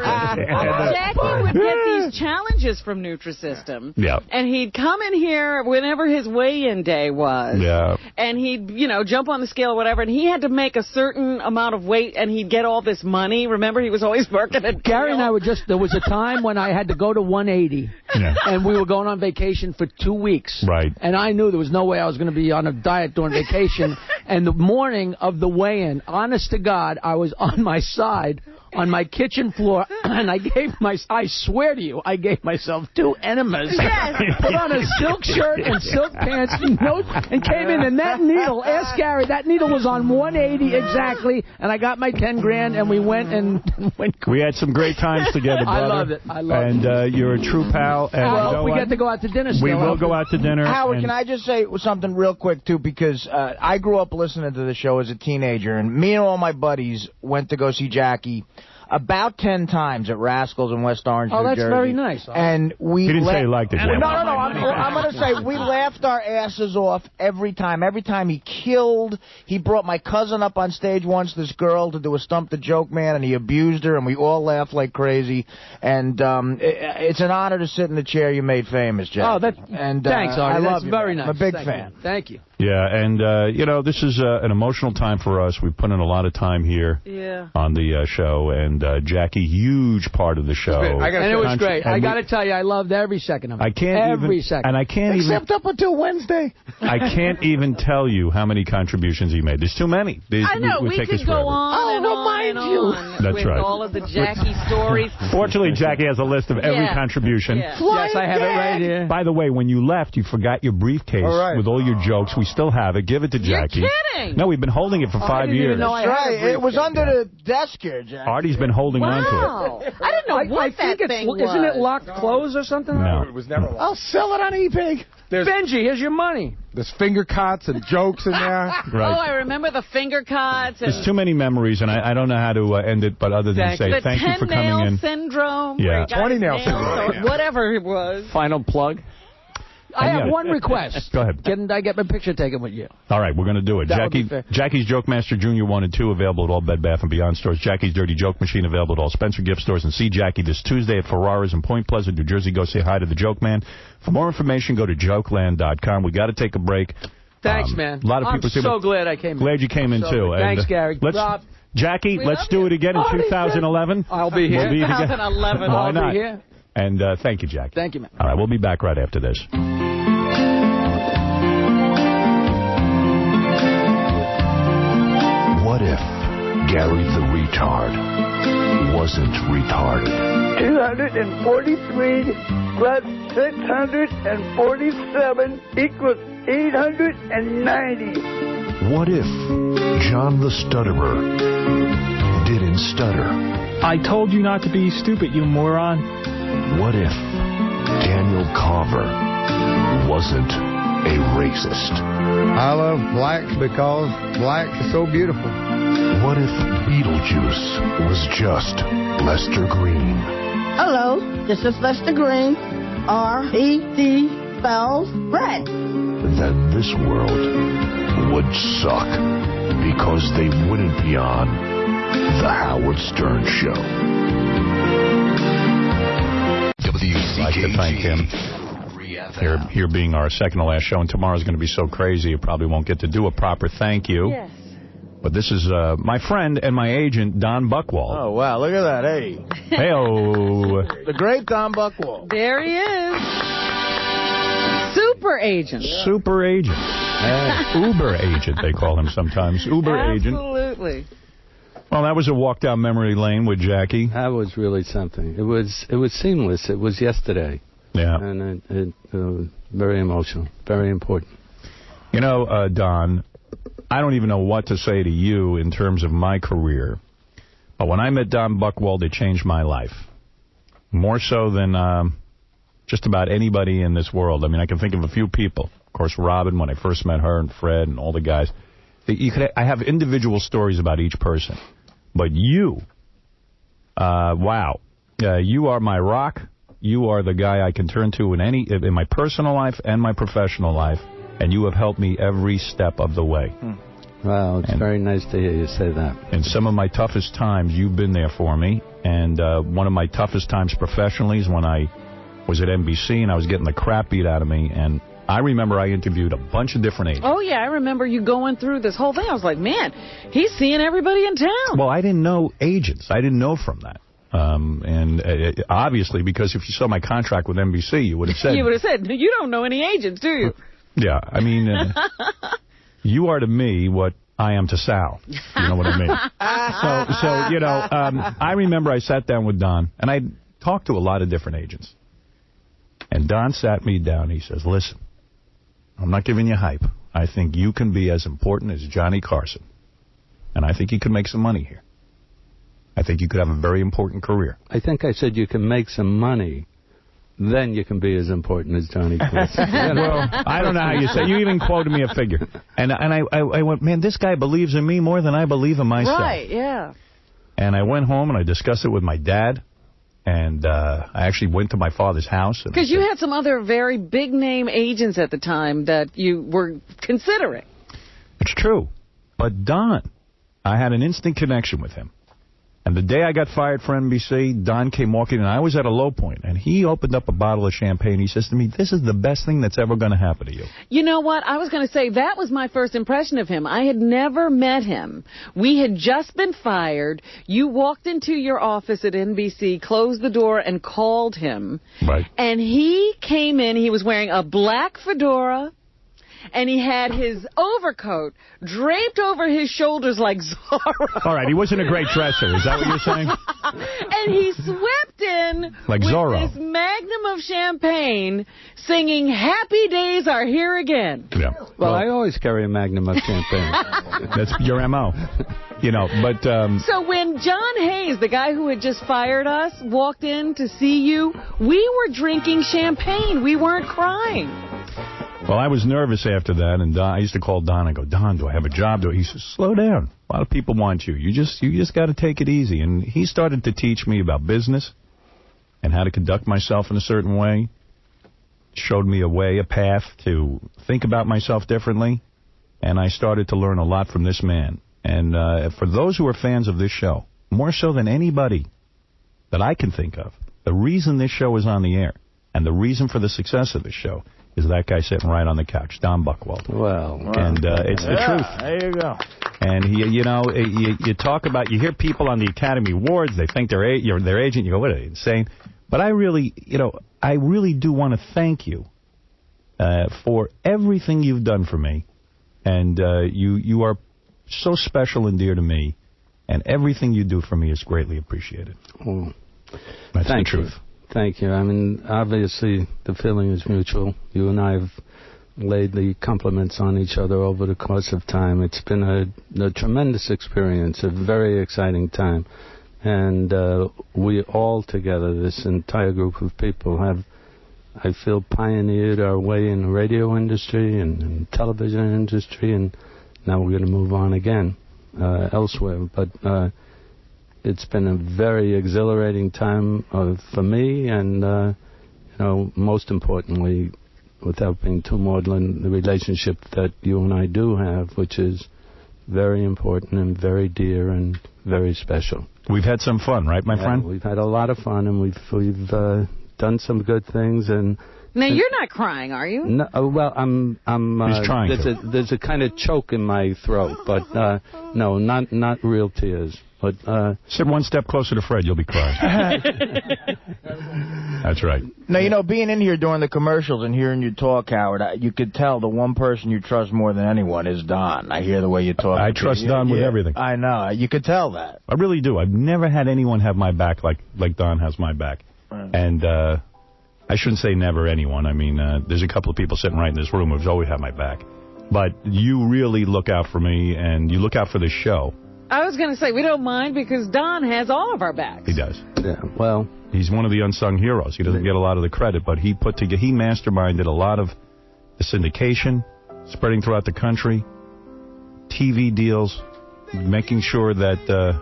I remember is Jackie would get these challenges from Nutrisystem. Yeah. And he'd come in here whenever his weigh-in day was. Yeah. And he'd, jump on the scale or whatever, and he had to make a certain amount of weight, and he'd get all this money. Remember, he was always working at Gary and I were there was a time when I had to go to 180, and we were going on vacation for 2 weeks. Right. And I knew there was no way I was going to be on a diet during vacation. And the morning of the weigh-in, honest to God, I was on my side on my kitchen floor, and I swear to you, I gave myself 2 enemas. Yes. Put on a silk shirt and silk pants, and came in, and that needle, ask Gary, that needle was on 180 exactly, and I got my 10 grand, and we went and went. We had some great times together, brother. I love it. I love it. And you're a true pal. And well, you know we what? get to go out to dinner still. We will go out to dinner. Howard, can I just say something real quick, too? Because I grew up listening to the show as a teenager, and me and all my buddies went to go see Jackie about 10 times at Rascals in West Orange, New Jersey. That's very nice. And we He didn't say he liked it. No. I'm going to say we laughed our asses off every time. Every time he killed, he brought my cousin up on stage once, this girl, to do a Stump the Joke Man, and he abused her, and we all laughed like crazy. And it's an honor to sit in the chair you made famous, Jack. Thanks, Artie. I love That's you. very nice. I'm a big Thank fan. You. Thank you. Yeah, and, this is an emotional time for us. We've put in a lot of time here on the show, and Jackie, huge part of the show. And it was great. I got to tell you, I loved every second of it. Every second. And I can't Except up until Wednesday. I can't even tell you how many contributions he made. There's too many. I know. We could go on and on and on That's with right. all of the Jackie stories. Fortunately, Jackie has a list of every contribution. Yeah. Yes, I have it right here. By the way, when you left, you forgot your briefcase with all your jokes. We still have it. Give it to Jackie. You're kidding. No, we've been holding it for 5 years. That's right. It was under the desk here, Jack. Artie's been holding on to it. I didn't know what that thing was. Isn't it locked closed or something? No. It was never locked. I'll sell it on eBay. Benji, here's your money. There's finger cuts and jokes in there. Oh, I remember the finger cuts. And There's too many memories, and I don't know how to end it, but other than say thank you for coming in. The 10-nail syndrome. Yeah. 20-nail syndrome. Whatever it was. Final plug. I have one request. Go ahead. Can I get my picture taken with you? All right, we're going to do it. That would be fair. Jackie's Joke Master Jr. 1 and 2 available at all Bed Bath & Beyond stores. Jackie's Dirty Joke Machine available at all Spencer gift stores. And see Jackie this Tuesday at Ferrara's in Point Pleasant, New Jersey. Go say hi to the Joke Man. For more information, go to jokeland.com. We got to take a break. Thanks, man. A lot of people I'm so glad I came in. Glad you came in, too. Thanks, Gary. Rob. Jackie, let's do it again in 2011. I'll be here. 2011. Why not? I'll be here. And thank you, Jackie. Thank you, man. All right, we'll be back right after this. What if Gary the Retard wasn't retarded? 243 plus 647 equals 890. What if John the Stutterer didn't stutter? I told you not to be stupid, you moron. What if Daniel Carver wasn't a racist? I love blacks because blacks are so beautiful. What if Beetlejuice was just Lester Green? Hello, this is Lester Green. R-E-D spells red. Then this world would suck because they wouldn't be on The Howard Stern Show. I'd like to thank him. Here being our second to last show, and tomorrow's going to be so crazy, you probably won't get to do a proper thank you. Yes. But this is my friend and my agent, Don Buchwald. Oh, wow, look at that. Hey. Hey-oh. The great Don Buchwald. There he is. Super agent. Super agent. Uber agent, they call him sometimes. Uber agent. Absolutely. Well, that was a walk down memory lane with Jackie. That was really something. It was seamless. It was yesterday. Yeah. And it very emotional, very important. You know, Don, I don't even know what to say to you in terms of my career. But when I met Don Buchwald, it changed my life. More so than just about anybody in this world. I mean, I can think of a few people. Of course, Robin, when I first met her, and Fred, and all the guys. I have individual stories about each person. But you, wow. You are my rock. You are the guy I can turn to in my personal life and my professional life, and you have helped me every step of the way. Wow, it's very nice to hear you say that. In some of my toughest times, you've been there for me, and one of my toughest times professionally is when I was at NBC and I was getting the crap beat out of me, and I remember I interviewed a bunch of different agents. Oh, yeah, I remember you going through this whole thing. I was like, man, he's seeing everybody in town. Well, I didn't know agents. I didn't know from that. Obviously, because if you saw my contract with NBC, you would have said... You would have said, you don't know any agents, do you? Yeah, I mean, you are to me what I am to Sal. You know what I mean? So you know, I remember I sat down with Don, and I talked to a lot of different agents. And Don sat me down. He says, listen, I'm not giving you hype. I think you can be as important as Johnny Carson. And I think you can make some money here. I think you could have a very important career. I think I said you can make some money, then you can be as important as Johnny Carson. Well, I don't know how you said. You even quoted me a figure. And I went, man, this guy believes in me more than I believe in myself. Right, yeah. And I went home and I discussed it with my dad. And I actually went to my father's house. Because you had some other very big-name agents at the time that you were considering. It's true. But Don, I had an instant connection with him. And the day I got fired for NBC, Don came walking in, and I was at a low point, and he opened up a bottle of champagne. He says to me, this is the best thing that's ever going to happen to you. You know what? I was going to say that was my first impression of him. I had never met him. We had just been fired. You walked into your office at NBC, closed the door, and called him. Right. And he came in. He was wearing a black fedora. And he had his overcoat draped over his shoulders like Zorro. All right, he wasn't a great dresser. Is that what you're saying? And he swept in like with Zorro. this magnum of champagne, singing "Happy Days Are Here Again." Yeah. Well, I always carry a magnum of champagne. That's your M.O. You know, but... So when John Hayes, the guy who had just fired us, walked in to see you, we were drinking champagne. We weren't crying. Well, I was nervous after that, and I used to call Don and go, Don, do I have a job? He says, slow down. A lot of people want you. You just got to take it easy. And he started to teach me about business and how to conduct myself in a certain way. Showed me a path to think about myself differently. And I started to learn a lot from this man. And for those who are fans of this show, more so than anybody that I can think of, the reason this show is on the air and the reason for the success of this show is that guy sitting right on the couch, Don Buchwald. Well, and it's the truth. There you go. And you talk about, you hear people on the Academy Awards, they think you're their agent. You go, what are they insane? But I really do want to thank you for everything you've done for me, and you are so special and dear to me, and everything you do for me is greatly appreciated. Oh, that's the truth. Thank you. I mean, obviously, the feeling is mutual. You and I have laid the compliments on each other over the course of time. It's been a tremendous experience, a very exciting time. And we all together, this entire group of people, have, I feel, pioneered our way in the radio industry and television industry, and now we're going to move on again elsewhere. But it's been a very exhilarating time for me, and most importantly, without being too maudlin, the relationship that you and I do have, which is very important and very dear and very special. We've had some fun, right, my friend? We've had a lot of fun, and we've done some good things. And now you're not crying, are you? No, well, I'm. He's trying. There's a kind of choke in my throat, but no, not real tears. But sit one step closer to Fred, you'll be crying. That's right. Now, being in here during the commercials and hearing you talk, Howard, you could tell the one person you trust more than anyone is Don. I hear the way you talk. I trust Don with everything. I know. You could tell that. I really do. I've never had anyone have my back like Don has my back. Right. And I shouldn't say never anyone. I mean, there's a couple of people sitting right in this room who've always had my back. But you really look out for me, and you look out for this show. I was going to say, we don't mind because Don has all of our backs. He does. Yeah, well, he's one of the unsung heroes. He doesn't get a lot of the credit, but he masterminded a lot of the syndication, spreading throughout the country, TV deals, making sure that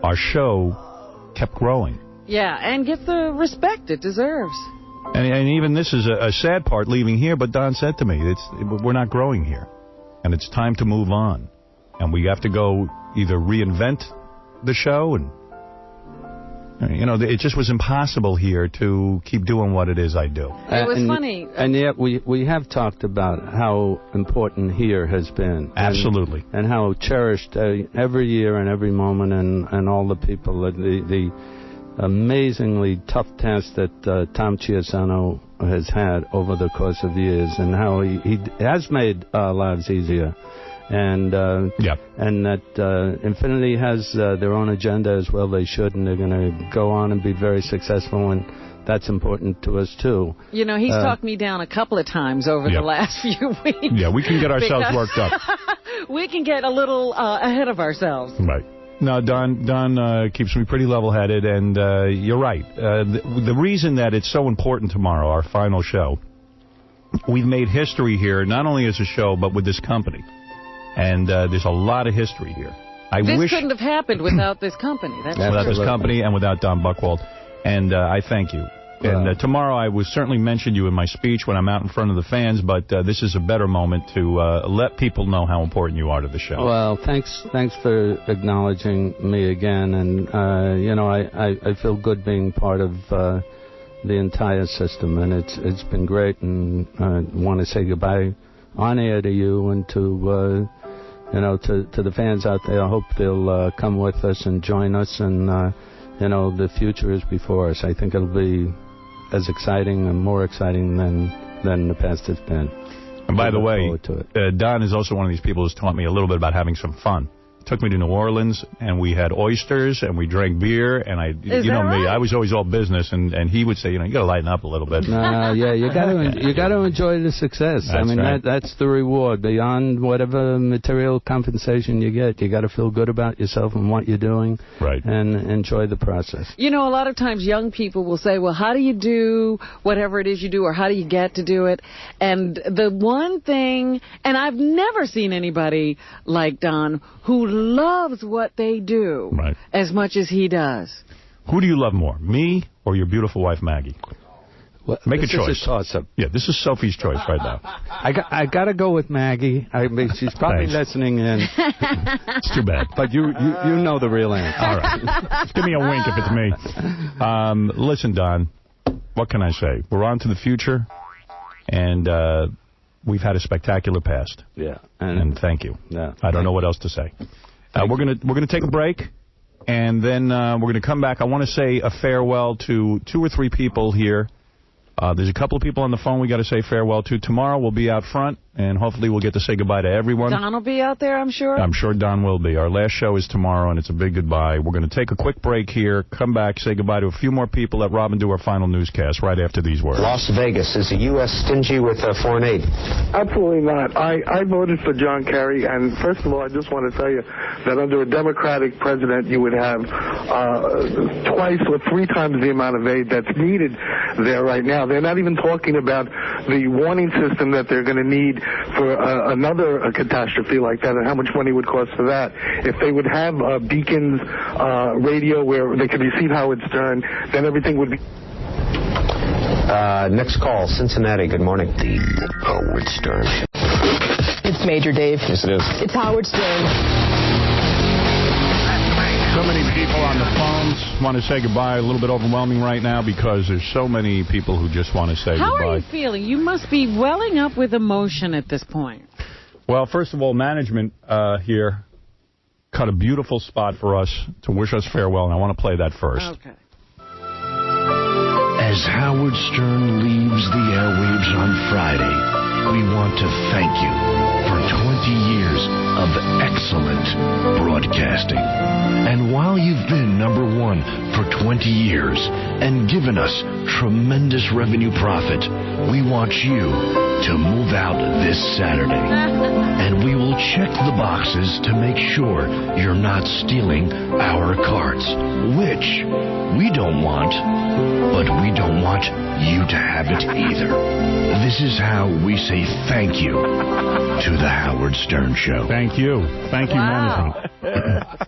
our show kept growing. Yeah, and get the respect it deserves. And even this is a sad part, leaving here, but Don said to me, we're not growing here, and it's time to move on. And we have to go either reinvent the show, and it just was impossible here to keep doing what it is I do. It was funny. And yet we have talked about how important here has been. Absolutely. And how cherished every year and every moment, and all the people, the amazingly tough task that Tom Chiasano has had over the course of years, and how he has made our lives easier. And and that Infinity has their own agenda as well. They should, and they're going to go on and be very successful, and that's important to us too. He's talked me down a couple of times over the last few weeks. Yeah, we can get ourselves worked up. We can get a little ahead of ourselves. Right. No, Don keeps me pretty level-headed, and you're right. The reason that it's so important tomorrow, our final show, we've made history here, not only as a show, but with this company. And there's a lot of history here. This couldn't have happened without this company. Without this company and without Don Buchwald. And I thank you. And tomorrow I will certainly mention you in my speech when I'm out in front of the fans, but this is a better moment to let people know how important you are to the show. Well, thanks for acknowledging me again. And, I feel good being part of the entire system. And it's been great. And I want to say goodbye on air to you and to the fans out there. I hope they'll come with us and join us, and the future is before us. I think it'll be as exciting and more exciting than the past has been. And by the way, Don is also one of these people who's taught me a little bit about having some fun. took me to New Orleans, and we had oysters, and we drank beer, and you know me, I was always all business, and he would say, you got to lighten up a little bit. Yeah, you got to enjoy the success. That's right. That's the reward. Beyond whatever material compensation you get, you got to feel good about yourself and what you're doing, right, and enjoy the process. A lot of times young people will say, well, how do you do whatever it is you do, or how do you get to do it? And the one thing, and I've never seen anybody like Don who loves what they do as much as he does. Who do you love more, me or your beautiful wife, Maggie? Well, Make a choice. This is a toss-up. Yeah, this is Sophie's choice right now. I got to go with Maggie. I mean, she's probably listening in. It's too bad. But you know the real answer. All right. Just give me a wink if it's me. Listen, Don, what can I say? We're on to the future, and we've had a spectacular past. Yeah. And thank you. Yeah. I don't know what else to say. We're gonna take a break, and then we're going to come back. I want to say a farewell to 2 or 3 people here. There's a couple of people on the phone we got to say farewell to. Tomorrow we'll be out front, and hopefully we'll get to say goodbye to everyone. Don will be out there, I'm sure. I'm sure Don will be. Our last show is tomorrow, and it's a big goodbye. We're going to take a quick break here, come back, say goodbye to a few more people, let Robin do our final newscast right after these words. Las Vegas, is the U.S. stingy with foreign aid? Absolutely not. I voted for John Kerry, and first of all, I just want to tell you that under a Democratic president, you would have twice or 3 times the amount of aid that's needed there right now. They're not even talking about the warning system that they're going to need for another catastrophe like that, and how much money would cost for that. If they would have beacons, radio where they could receive Howard Stern, then everything would be... Next call, Cincinnati. Good morning. The Howard Stern. It's Major Dave. Yes, it is. It's Howard Stern. So many people on the phones want to say goodbye. A little bit overwhelming right now because there's so many people who just want to say How goodbye. How are you feeling? You must be welling up with emotion at this point. Well, first of all, management here cut a beautiful spot for us to wish us farewell, and I want to play that first. Okay. As Howard Stern leaves the airwaves on Friday, we want to thank you for 20 years of excellent broadcasting. And while you've been #1 for 20 years and given us tremendous revenue profit, we want you to move out this Saturday. And we will check the boxes to make sure you're not stealing our carts, which we don't want, but we don't want you to have it either. This is how we say thank you to the Howard Stern Show. Thank you. Thank you, management.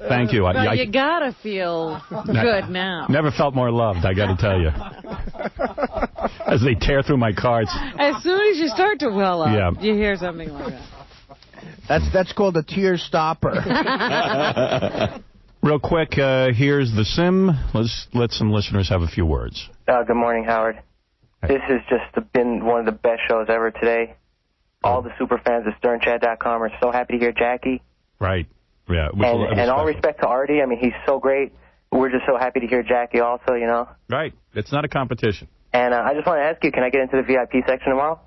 Thank you. Well, you got to feel good now. Never felt more loved, I got to tell you. As they tear through my cards. As soon as you start to well up, you hear something like that. That's called a tear stopper. Real quick, here's the sim. Let's let some listeners have a few words. Good morning, Howard. This has just been one of the best shows ever today. All the super fans of SternChat.com are so happy to hear Jackie. Right. Yeah. And all respect to Artie. I mean, he's so great. We're just so happy to hear Jackie also, you know. Right. It's not a competition. And I just want to ask you, can I get into the VIP section tomorrow?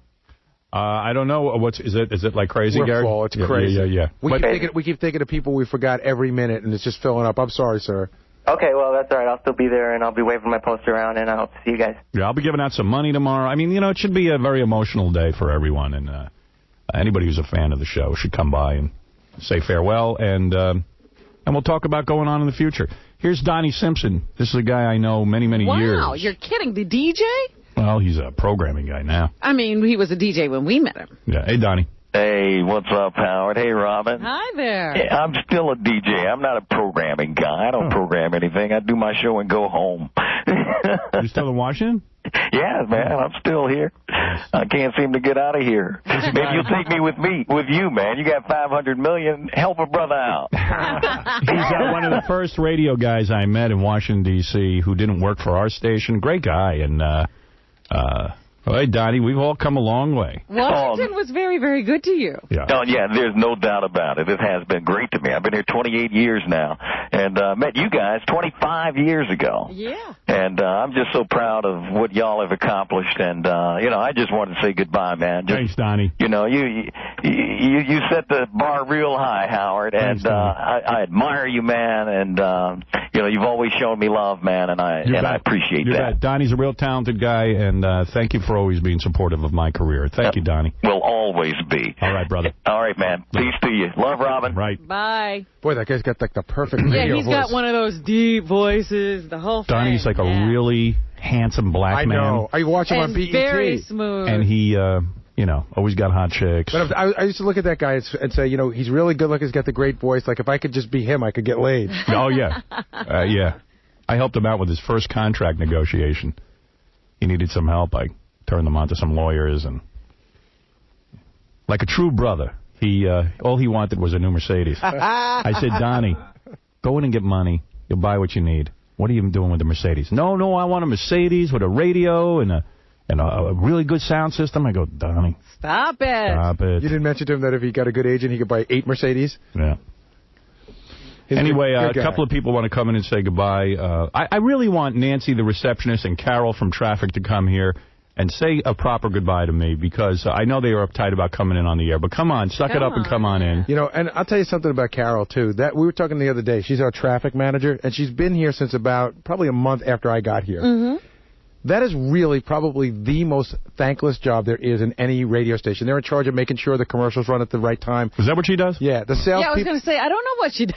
I don't know. Is it like crazy, Gary? Full. It's crazy. Yeah. We keep thinking of people we forgot every minute, and it's just filling up. I'm sorry, sir. Okay, well, that's all right. I'll still be there, and I'll be waving my poster around, and I hope to see you guys. Yeah, I'll be giving out some money tomorrow. I mean, it should be a very emotional day for everyone, and anybody who's a fan of the show should come by and say farewell, and we'll talk about going on in the future. Here's Donnie Simpson. This is a guy I know many years. Wow, you're kidding. The DJ? Well, he's a programming guy now. I mean, he was a DJ when we met him. Yeah. Hey, Donnie. Hey, what's up, Howard? Hey, Robin. Hi there. Hey, I'm still a DJ. I'm not a programming guy. I don't program anything. I do my show and go home. You still in Washington? Yeah, man. I'm still here. I can't seem to get out of here. Maybe you'll take me with you, man. You got $500 million. Help a brother out. He's one of the first radio guys I met in Washington, D.C., who didn't work for our station. Great guy. And, hey, Donnie, we've all come a long way. Washington was very, very good to you. Yeah. Oh, yeah, there's no doubt about it. It has been great to me. I've been here 28 years now, and met you guys 25 years ago. Yeah. And I'm just so proud of what y'all have accomplished. And, I just wanted to say goodbye, man. Thanks, Donnie. You set the bar real high, Howard. Thanks, and I admire you, man. And, you've always shown me love, man. And I appreciate that. Bet. Donnie's a real talented guy. And thank you for always being supportive of my career. Thank you, Donnie. Will always be. All right, brother. All right, man. Peace to you. Love, Robin. Right. Bye. Boy, that guy's got like the perfect Yeah, radio he's voice. got one of those deep voices, the whole thing. Donnie's like a really handsome black man. I know. I watch him on BET. Very smooth. And he, always got hot chicks. But I used to look at that guy and say, he's really good looking. He's got the great voice. Like, if I could just be him, I could get laid. Oh, yeah. Yeah. I helped him out with his first contract negotiation. He needed some help. I turned him on to some lawyers. And like a true brother, all he wanted was a new Mercedes. I said, Donnie, go in and get money. You'll buy what you need. What are you doing with the Mercedes? No, I want a Mercedes with a radio and a really good sound system. I go, Donnie. Stop it. You didn't mention to him that if he got a good agent, he could buy 8 Mercedes? Yeah. Anyway, a couple of people want to come in and say goodbye. I really want Nancy, the receptionist, and Carol from traffic to come here and say a proper goodbye to me, because I know they are uptight about coming in on the air. But come on, suck it up and come on in. And I'll tell you something about Carol, too. That we were talking the other day. She's our traffic manager, and she's been here since about probably a month after I got here. Mm-hmm. That is really probably the most thankless job there is in any radio station. They're in charge of making sure the commercials run at the right time. Is that what she does? Yeah. The sales. Yeah, I was going to say, I don't know what she does.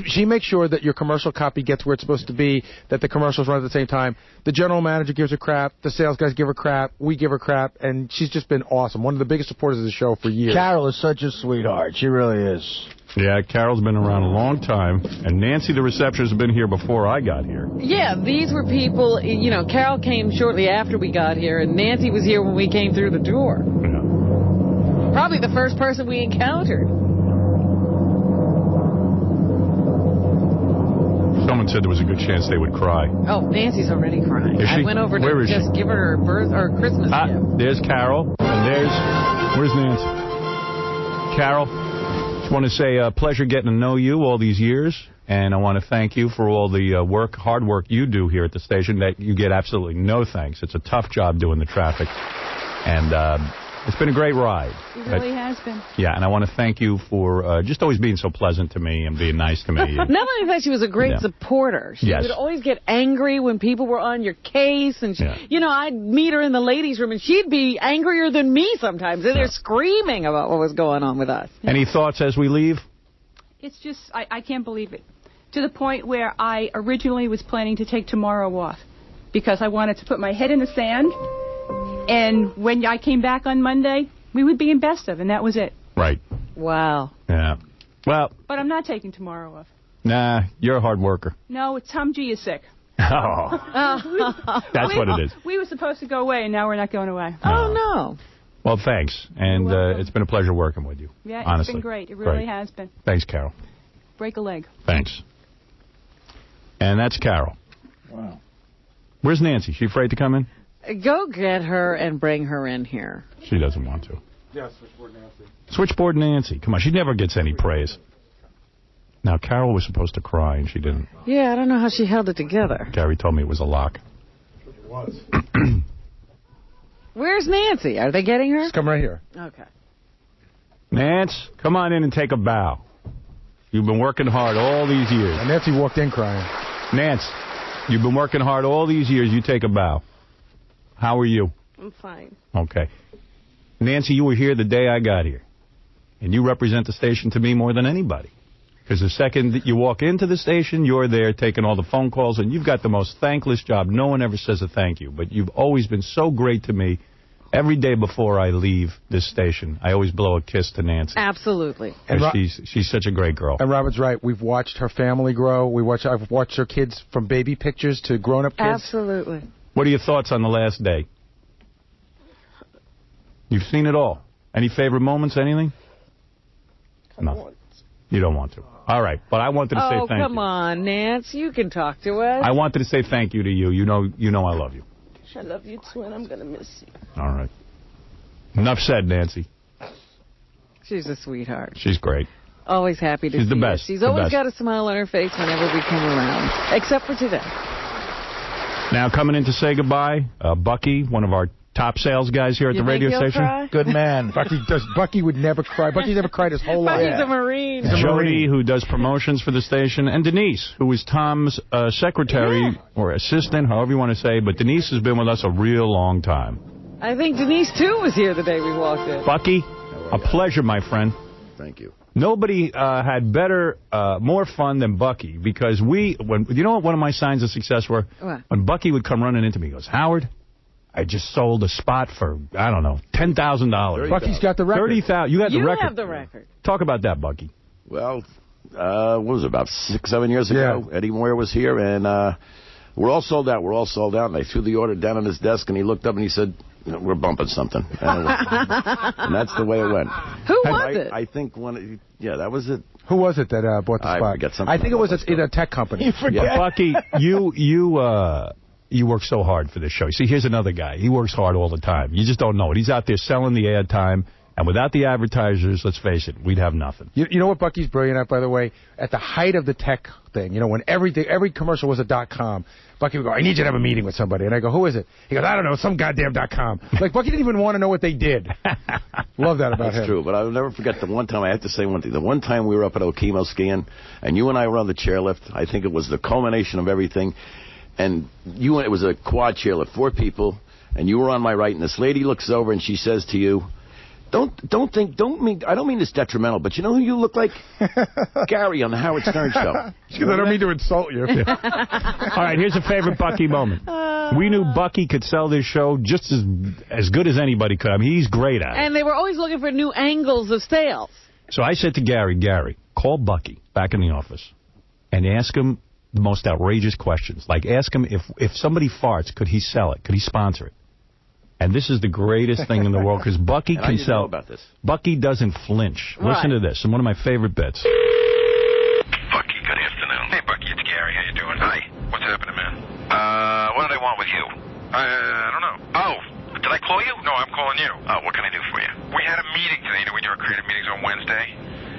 She makes sure that your commercial copy gets where it's supposed to be, that the commercials run at the same time. The general manager gives her crap. The sales guys give her crap. We give her crap. And she's just been awesome. One of the biggest supporters of the show for years. Carol is such a sweetheart. She really is. Yeah, Carol's been around a long time. And Nancy, the receptionist, has been here before I got here. Yeah, these were people, Carol came shortly after we got here, and Nancy was here when we came through the door. Yeah. Probably the first person we encountered. Someone said there was a good chance they would cry. Oh, Nancy's already crying. Is she? I went over Where to is just she? give her her Christmas gift. There's Carol. And where's Nancy? Carol, just want to say pleasure getting to know you all these years. And I want to thank you for all the hard work you do here at the station that you get absolutely no thanks. It's a tough job doing the traffic. And it's been a great ride. It really has been. Yeah, and I want to thank you for just always being so pleasant to me and being nice to me. Not only that, she was a great supporter. She would always get angry when people were on your case. And, I'd meet her in the ladies' room, and she'd be angrier than me sometimes. And they're screaming about what was going on with us. Any thoughts as we leave? It's just, I can't believe it. To the point where I originally was planning to take tomorrow off because I wanted to put my head in the sand. And when I came back on Monday, we would be in best of, and that was it. Right. Wow. Yeah. Well. But I'm not taking tomorrow off. Nah, you're a hard worker. No, Tom G is sick. Oh. That's what it is. We were supposed to go away, and now we're not going away. Oh, no. Well, thanks. And it's been a pleasure working with you. Yeah, honestly. It's been great. It really has been. Thanks, Carol. Break a leg. Thanks. And that's Carol. Wow. Where's Nancy? She afraid to come in? Go get her and bring her in here. She doesn't want to. Yeah, Switchboard Nancy. Switchboard Nancy. Come on, she never gets any praise. Now, Carol was supposed to cry, and she didn't. Yeah, I don't know how she held it together. Gary told me it was a lock. It was. Where's Nancy? Are they getting her? She's come right here. Okay. Nance, come on in and take a bow. You've been working hard all these years. And Nancy walked in crying. Nance, you've been working hard all these years. You take a bow. How are you? I'm fine. Okay. Nancy, you were here the day I got here. And you represent the station to me more than anybody. Because the second that you walk into the station, you're there taking all the phone calls, and you've got the most thankless job. No one ever says a thank you. But you've always been so great to me. Every day before I leave this station, I always blow a kiss to Nancy. Absolutely. And she's such a great girl. And Robert's right. We've watched her family grow. I've watched her kids from baby pictures to grown-up kids. Absolutely. What are your thoughts on the last day? You've seen it all. Any favorite moments, anything? No. You don't want to. All right. But I wanted to say thank you. Oh, come on, Nance. You can talk to us. I wanted to say thank you to you. You know I love you. I love you, too, and I'm going to miss you. All right. Enough said, Nancy. She's a sweetheart. She's great. Always happy to see She's the best. her. She's the always best. got a smile on her face whenever we come around, except for today. Now, coming in to say goodbye, Bucky, one of our top sales guys here at the radio station. Cry? Good man. Bucky would never cry. Bucky's never cried his whole life. Bucky's a Marine. Jody, who does promotions for the station, and Denise, who is Tom's secretary or assistant, however you want to say. But Denise has been with us a real long time. I think Denise, too, was here the day we walked in. Bucky, a pleasure, my friend. Thank you. Nobody had more fun than Bucky, because you know what one of my signs of success were? What? When Bucky would come running into me, he goes, Howard, I just sold a spot for, I don't know, $10,000. Bucky's got the record. $30,000. You got the record. You have the record. Talk about that, Bucky. Well, what was it, about 6-7 years ago? Eddie Moore was here, and we're all sold out. We're all sold out. And I threw the order down on his desk, and he looked up and he said, we're bumping something. And that's the way it went. Who was it? I think that was it. Who was it that bought the spot? I forget something. I think it was either a tech company. You forget. Yeah. Bucky, you work so hard for this show. See, here's another guy. He works hard all the time. You just don't know it. He's out there selling the ad time. And without the advertisers, let's face it, we'd have nothing. You know what Bucky's brilliant at, by the way? At the height of the tech thing, when every commercial was a .com, Bucky would go, I need you to have a meeting with somebody. And I go, who is it? He goes, I don't know, some goddamn .com. Like, Bucky didn't even want to know what they did. Love that about him. That's true, but I'll never forget the one time, I have to say one thing. The one time we were up at Okemo skiing, and you and I were on the chairlift. I think it was the culmination of everything. And it was a quad chairlift, 4 people, and you were on my right, and this lady looks over and she says to you, I don't mean this detrimental, but you know who you look like? Gary on the Howard Stern Show. Because I don't mean to insult you. All right, here's a favorite Bucky moment. We knew Bucky could sell this show just as good as anybody could. I mean, he's great at it. And they were always looking for new angles of sales. So I said to Gary, call Bucky back in the office and ask him the most outrageous questions. Like, ask him if somebody farts, could he sell it? Could he sponsor it? And this is the greatest thing in the world, because Bucky can sell. About this. Bucky doesn't flinch. Right. Listen to this, and one of my favorite bits. Bucky, good afternoon. Hey, Bucky, it's Gary. How you doing? Hi. What's happening, man? What did I want with you? I don't know. Oh, did I call you? No, I'm calling you. Oh, what can I do for you? We had a meeting today. You know, we do our creative meetings on Wednesday.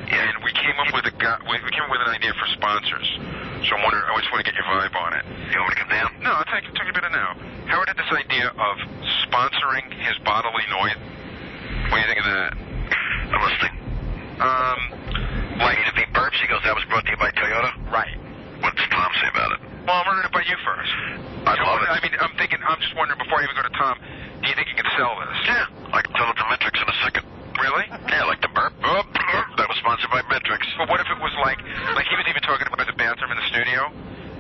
And we came up with an idea for sponsors. So I'm wondering, I just want to get your vibe on it. You want me to come down? No, I'll take you a bit of now. Howard had this idea of sponsoring his bodily noise. What do you think of that? I'm listening. Like if he burps, he goes, that was brought to you by Toyota? Right. What does Tom say about it? Well, I'm running it by you first. I mean, I'm just wondering, before I even go to Tom, do you think you can sell this? Yeah. I can tell it to Metrics in a second. Really? Yeah, like the burp. That was sponsored by Metrics. But what if it was like he was even talking about the bathroom in the studio,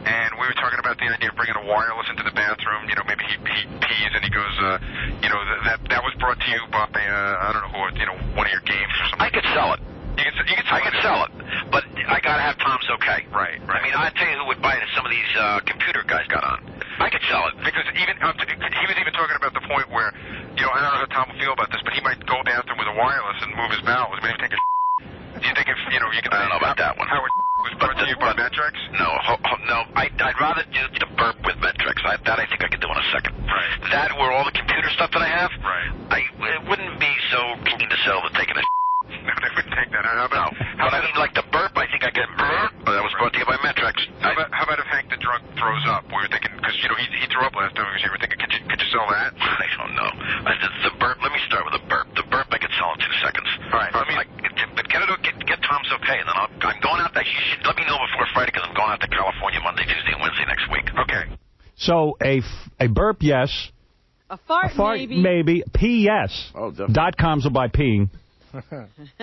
and we were talking about the idea of bringing a wireless into the bathroom. You know, maybe he pees and he goes, that was brought to you by, I don't know who, one of your games or something. I could sell it. I could sell it, but I gotta have Tom's okay. Right. I mean, I'd tell you who would buy it if some of these computer guys got on. I could sell it because he was even talking about the point where, I don't know how Tom will feel about this, but he might go down there with a wireless and move his bowels. Maybe take a. Do you think if you can? I don't know about that one. Howard was brought to you by Metrics? No, no. I'd rather do the burp with Metrics. That I think I could do in a second. Right. That where all the computer stuff that I have. Right. It wouldn't be so keen to sell to taking a. No, they wouldn't take that. How about? How about like the burp? I think I could. That was brought to you by Metrics. How about if Hank the drunk throws up? We were thinking because he threw up last time. We were thinking, could you sell that? I don't know. The burp. Let me start with the burp. The burp I could sell in 2 seconds. All right. But get Tom's okay, and then I'm going out there. You should let me know before Friday because I'm going out to California Monday, Tuesday, and Wednesday next week. Okay. So a burp, yes. A fart maybe. Pee, yes. Oh, definitely. .coms will buy peeing.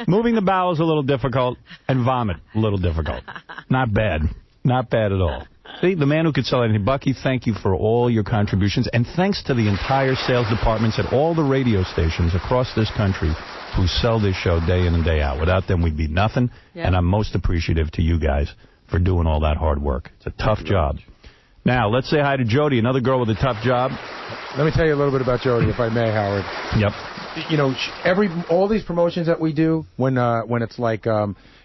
Moving the bowels a little difficult, and vomit a little difficult. Not bad. Not bad at all. See, the man who could sell anything. Bucky, thank you for all your contributions, and thanks to the entire sales departments at all the radio stations across this country who sell this show day in and day out. Without them, we'd be nothing, and I'm most appreciative to you guys for doing all that hard work. It's a tough job. Now, let's say hi to Jody, another girl with a tough job. Let me tell you a little bit about Jody, if I may, Howard. Yep. All these promotions that we do, when it's like,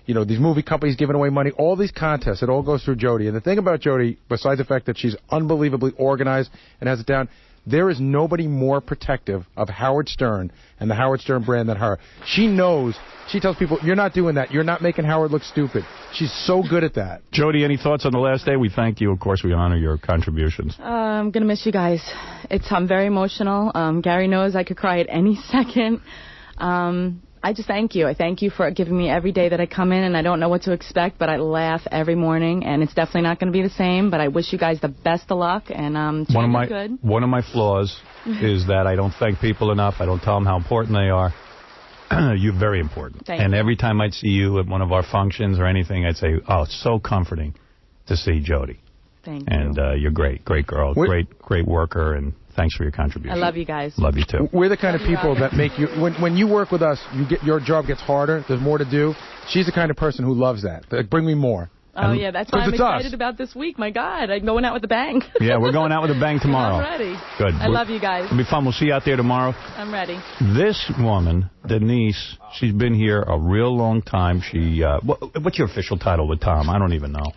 these movie companies giving away money, all these contests, it all goes through Jody. And the thing about Jody, besides the fact that she's unbelievably organized and has it down, There is nobody more protective of Howard Stern and the Howard Stern brand than her. She knows. She tells people, you're not doing that. You're not making Howard look stupid. She's so good at that. Jody, any thoughts on the last day? We thank you. Of course, we honor your contributions. I'm going to miss you guys. I'm very emotional. Gary knows I could cry at any second. I just thank you. I thank you for giving me every day that I come in, and I don't know what to expect, but I laugh every morning, and it's definitely not going to be the same, but I wish you guys the best of luck, and good. One of my flaws is that I don't thank people enough. I don't tell them how important they are. You're very important. Thank and you. every time I'd see you at one of our functions or anything, I'd say, oh, it's so comforting to see Jody. Thank you. And you're great. Great girl. Great worker, and thanks for your contribution. I love you guys. Love you, too. We're the kind of people that make you... When you work with us, your job gets harder. There's more to do. She's the kind of person who loves that. Like, bring me more. Oh, yeah, that's why I'm excited about this week. My God, I'm going out with a bang. Yeah, we're going out with a bang tomorrow. I'm ready. Good. I love you guys. It'll be fun. We'll see you out there tomorrow. I'm ready. This woman, Denise, she's been here a real long time. She, what's your official title with Tom? I don't even know.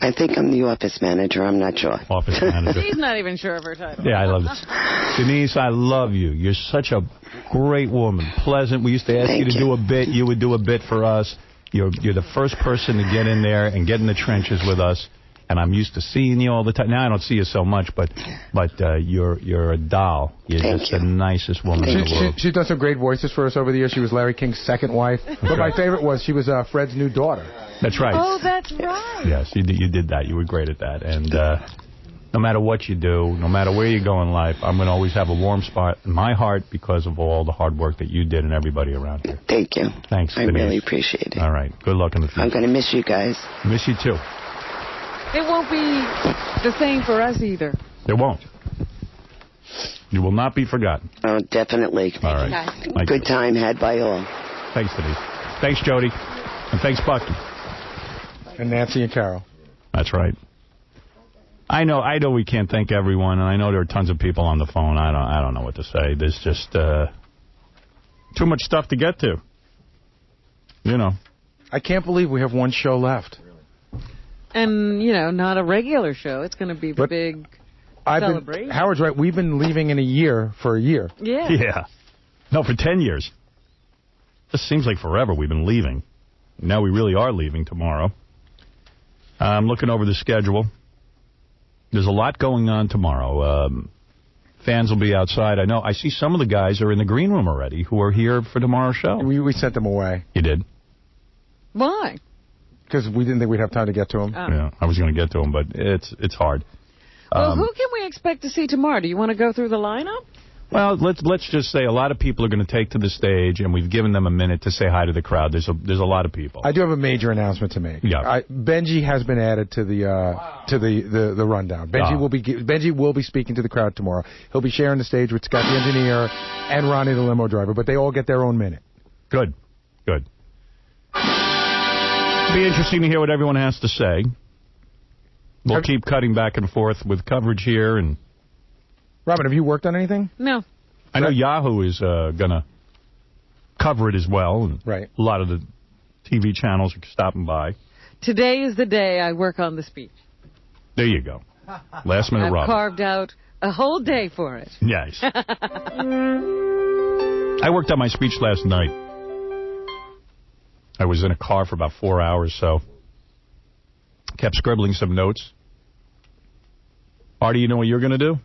I think I'm the office manager. I'm not sure. Office manager. She's not even sure of her title. Yeah, I love this. Denise, I love you. You're such a great woman. Pleasant. We used to ask you to do a bit. You would do a bit for us. You're the first person to get in there and get in the trenches with us. And I'm used to seeing you all the time. Now I don't see you so much, but you're a doll. You're just the nicest woman in the world. She's done some great voices for us over the years. She was Larry King's second wife. But my favorite was she was Fred's new daughter. That's right. Oh, that's right. Yes, you did that. You were great at that. And no matter what you do, no matter where you go in life, I'm going to always have a warm spot in my heart because of all the hard work that you did and everybody around here. Thank you. Thanks, I Denise. really appreciate it. All right. Good luck in the future. I'm going to miss you guys. Miss you, too. It won't be the same for us either. It won't. You will not be forgotten. Oh, definitely. All right. Good time had by all. Thanks, Denise. Thanks, Jody. And thanks, Bucky. And Nancy and Carol. That's right. I know we can't thank everyone, and I know there are tons of people on the phone. I don't know what to say. There's just too much stuff to get to. You know. I can't believe we have one show left. And, not a regular show. It's going to be the big celebration. Howard's right. We've been leaving in a year for a year. Yeah. Yeah. No, for 10 years. This seems like forever we've been leaving. Now we really are leaving tomorrow. I'm looking over the schedule. There's a lot going on tomorrow. Fans will be outside. I know. I see some of the guys are in the green room already who are here for tomorrow's show. We sent them away. You did? Why? Because we didn't think we'd have time to get to them. Oh. Yeah, I was going to get to them, but it's hard. Well, who can we expect to see tomorrow? Do you want to go through the lineup? Well, let's just say a lot of people are going to take to the stage, and we've given them a minute to say hi to the crowd. There's a lot of people. I do have a major announcement to make. Yeah. Benji has been added to the rundown. Benji will be speaking to the crowd tomorrow. He'll be sharing the stage with Scott the engineer and Ronnie the limo driver, but they all get their own minute. Good. It'll be interesting to hear what everyone has to say. We'll keep cutting back and forth with coverage here. And Robin, have you worked on anything? No. I know Yahoo is going to cover it as well. And right. A lot of the TV channels are stopping by. Today is the day I work on the speech. There you go. Last minute, Robin. I've carved out a whole day for it. Nice. I worked on my speech last night. I was in a car for about 4 hours, so kept scribbling some notes. Artie, you know what you're going to do?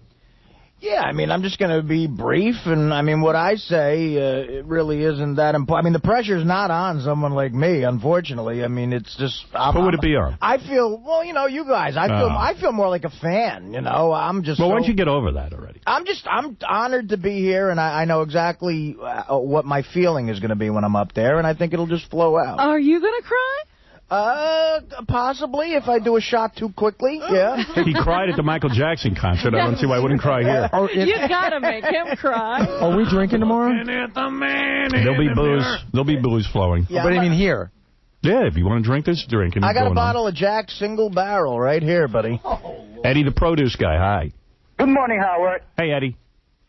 Yeah, I'm just going to be brief, and, what I say, it really isn't that important. The pressure's not on someone like me, unfortunately. It's just... Who would it be on? I feel, you guys, I feel more like a fan, I'm just... Well, why don't you get over that already? I'm honored to be here, and I know exactly what my feeling is going to be when I'm up there, and I think it'll just flow out. Are you going to cry? Possibly, if I do a shot too quickly, yeah. He cried at the Michael Jackson concert. I don't see why I wouldn't cry here. You gotta make him cry. Are we drinking tomorrow? There'll be booze. There'll be booze flowing. Yeah, but here. Yeah, if you want to drink this, drink. I got a bottle of Jack Single Barrel right here, buddy. Eddie, the produce guy. Hi. Good morning, Howard. Hey, Eddie.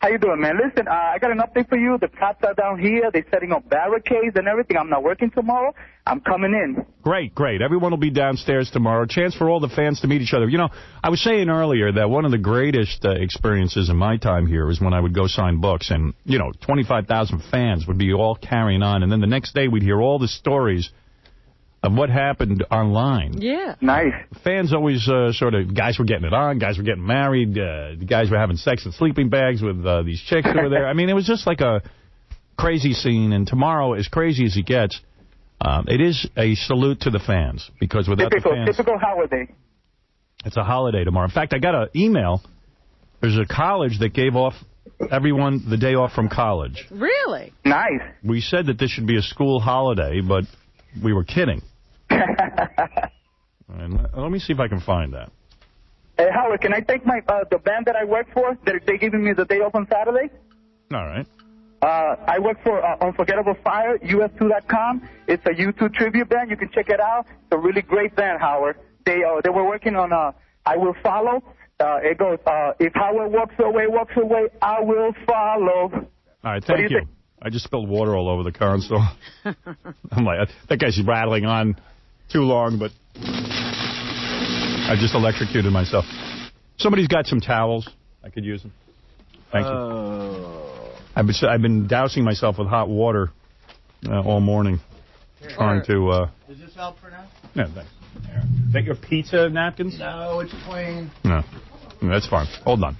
How you doing, man? Listen, I got an update for you. The cops are down here. They're setting up barricades and everything. I'm not working tomorrow. I'm coming in. Great, great. Everyone will be downstairs tomorrow. Chance for all the fans to meet each other. You know, I was saying earlier that one of the greatest experiences in my time here was when I would go sign books and, 25,000 fans would be all carrying on. And then the next day we'd hear all the stories of what happened online. Yeah. Nice. Fans always guys were getting it on, guys were getting married, the guys were having sex in sleeping bags with these chicks who were there. I mean, it was just like a crazy scene. And tomorrow, as crazy as it gets, it is a salute to the fans. Because without the fans... Typical holiday. It's a holiday tomorrow. In fact, I got an email. There's a college that gave off everyone the day off from college. Really? Nice. We said that this should be a school holiday, but we were kidding. And let me see if I can find that. Hey, Howard, can I thank the band that I work for? They're giving me the day off on Saturday. All right. I work for Unforgettable Fire, us2.com. It's a YouTube tribute band. You can check it out. It's a really great band, Howard. They were working on I Will Follow. It goes, if Howard walks away, I will follow. All right, thank you. I just spilled water all over the console. I'm like, that guy's rattling on too long, but I just electrocuted myself. Somebody's got some towels. I could use them. Thank you. I've been dousing myself with hot water all morning. Trying to... Does this help for now? Yeah, thanks. Is that your pizza napkins? No, it's plain. No. That's fine. Hold on.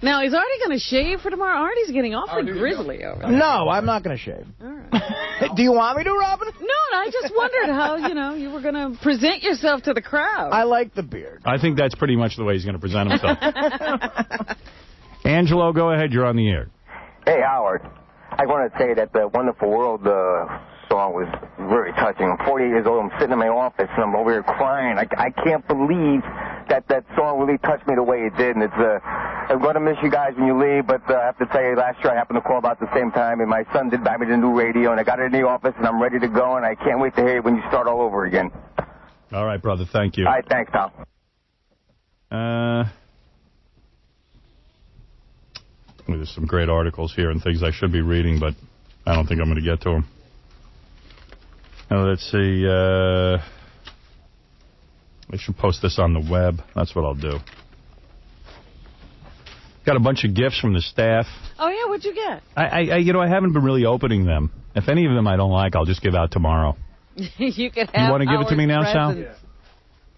Now, is Artie going to shave for tomorrow? Artie's getting awfully grizzly over there. No, I'm not going to shave. All right. Do you want me to, Robin? No, I just wondered how, you were going to present yourself to the crowd. I like the beard. I think that's pretty much the way he's going to present himself. Angelo, go ahead. You're on the air. Hey, Howard. I want to say that the Wonderful World song was very touching. I'm 48 years old. I'm sitting in my office, and I'm over here crying. I can't believe that song really touched me the way it did. And I'm going to miss you guys when you leave, but I have to tell you, last year I happened to call about the same time, and my son did buy me the new radio, and I got it in the office, and I'm ready to go, and I can't wait to hear it when you start all over again. All right, brother. Thank you. All right, thanks, Tom. There's some great articles here and things I should be reading, but I don't think I'm going to get to them. Let's see. I should post this on the web. That's what I'll do. Got a bunch of gifts from the staff. Oh, yeah? What'd you get? I haven't been really opening them. If any of them I don't like, I'll just give out tomorrow. You could have. You want to give it to me now, Sal? Yeah.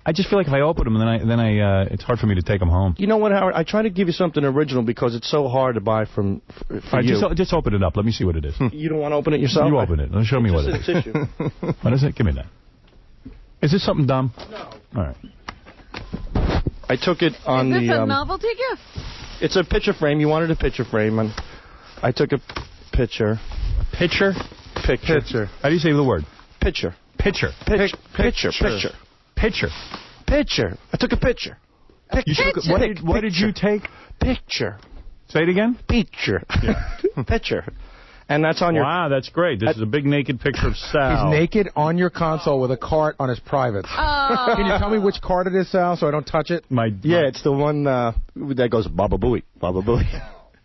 I just feel like if I open them, then I it's hard for me to take them home. You know what, Howard? I try to give you something original because it's so hard to buy for you. Just open it up. Let me see what it is. You don't want to open it yourself? You open it. Show me what it is. Tissue. What is it? Give me that. Is this something dumb? No. All right. I took it on the... Is this a novelty gift? It's a picture frame. You wanted a picture frame, and I took a picture. Picture? Picture. How do you say the word? Picture. Picture. Picture. Picture. Picture. I took a picture. What did you take? Picture. Say it again? Picture. Yeah. Picture. And that's on your... Wow, that's great. This is a big naked picture of Sal. He's naked on your console with a cart on his privates. Oh. Can you tell me which cart it is, Sal, so I don't touch it? Yeah, it's the one that goes Baba Booey. Baba Booey.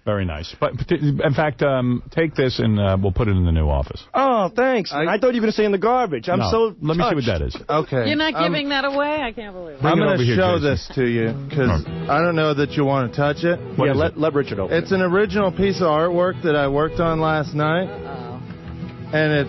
Very nice. But in fact, take this and we'll put it in the new office. Oh, thanks. I thought you were going to say in the garbage. I'm so Let me see what that is. Okay. You're not giving that away? I can't believe it. I'm going to show this to you because I don't know that you want to touch it. Yeah, let Richard open it. It's an original piece of artwork that I worked on last night. And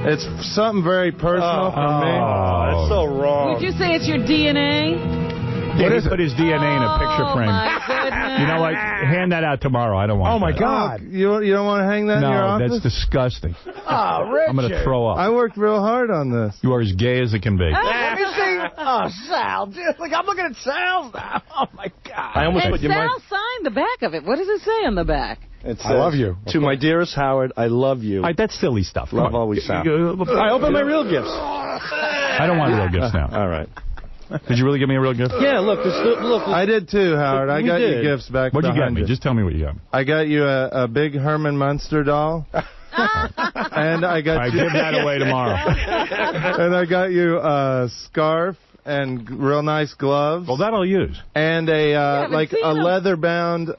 it's something very personal for me. Oh, that's so wrong. Would you say it's your DNA? Yeah, he put his DNA in a picture frame. My goodness. You know what? Hand that out tomorrow. I don't want Oh, my that. God. You don't want to hang that in your office? No, that's disgusting. Oh, Richard. I'm going to throw up. I worked real hard on this. You are as gay as it can be. Let me see. Oh, Sal. Dude, like, I'm looking at Sal's now. Oh, my God. I almost And put your Sal signed the back of it. What does it say on the back? It says, I love you. To my dearest Howard, I love you. All right, that's silly stuff. Love always, Sal. I opened my real gifts. I don't want real gifts now. All right. Did you really give me a real gift? Yeah, look. I did too, Howard. I got you gifts back. What'd you get me? You. Just tell me what you got. I got you a big Herman Munster doll. And I got I give that away tomorrow. And I got you a scarf and real nice gloves. Well, that I'll use. And a leather-bound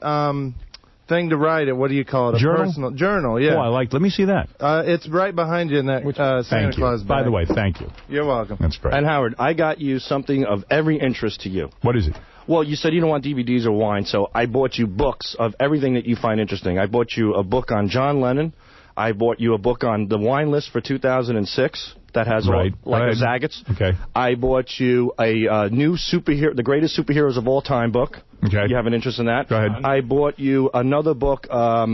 thing to write it. What do you call it? A Journal? personal journal. Yeah. Oh, I like. Let me see that. It's right behind you in that Santa Claus bag. By the way, thank you. You're welcome. That's great. And Howard, I got you something of every interest to you. What is it? Well, you said you don't want DVDs or wine, so I bought you books of everything that you find interesting. I bought you a book on John Lennon. I bought you a book on the wine list for 2006 that has all, like a Zagat's. Okay. I bought you a new superhero, the greatest superheroes of all time book. Okay. You have an interest in that? Go ahead. I bought you another book. All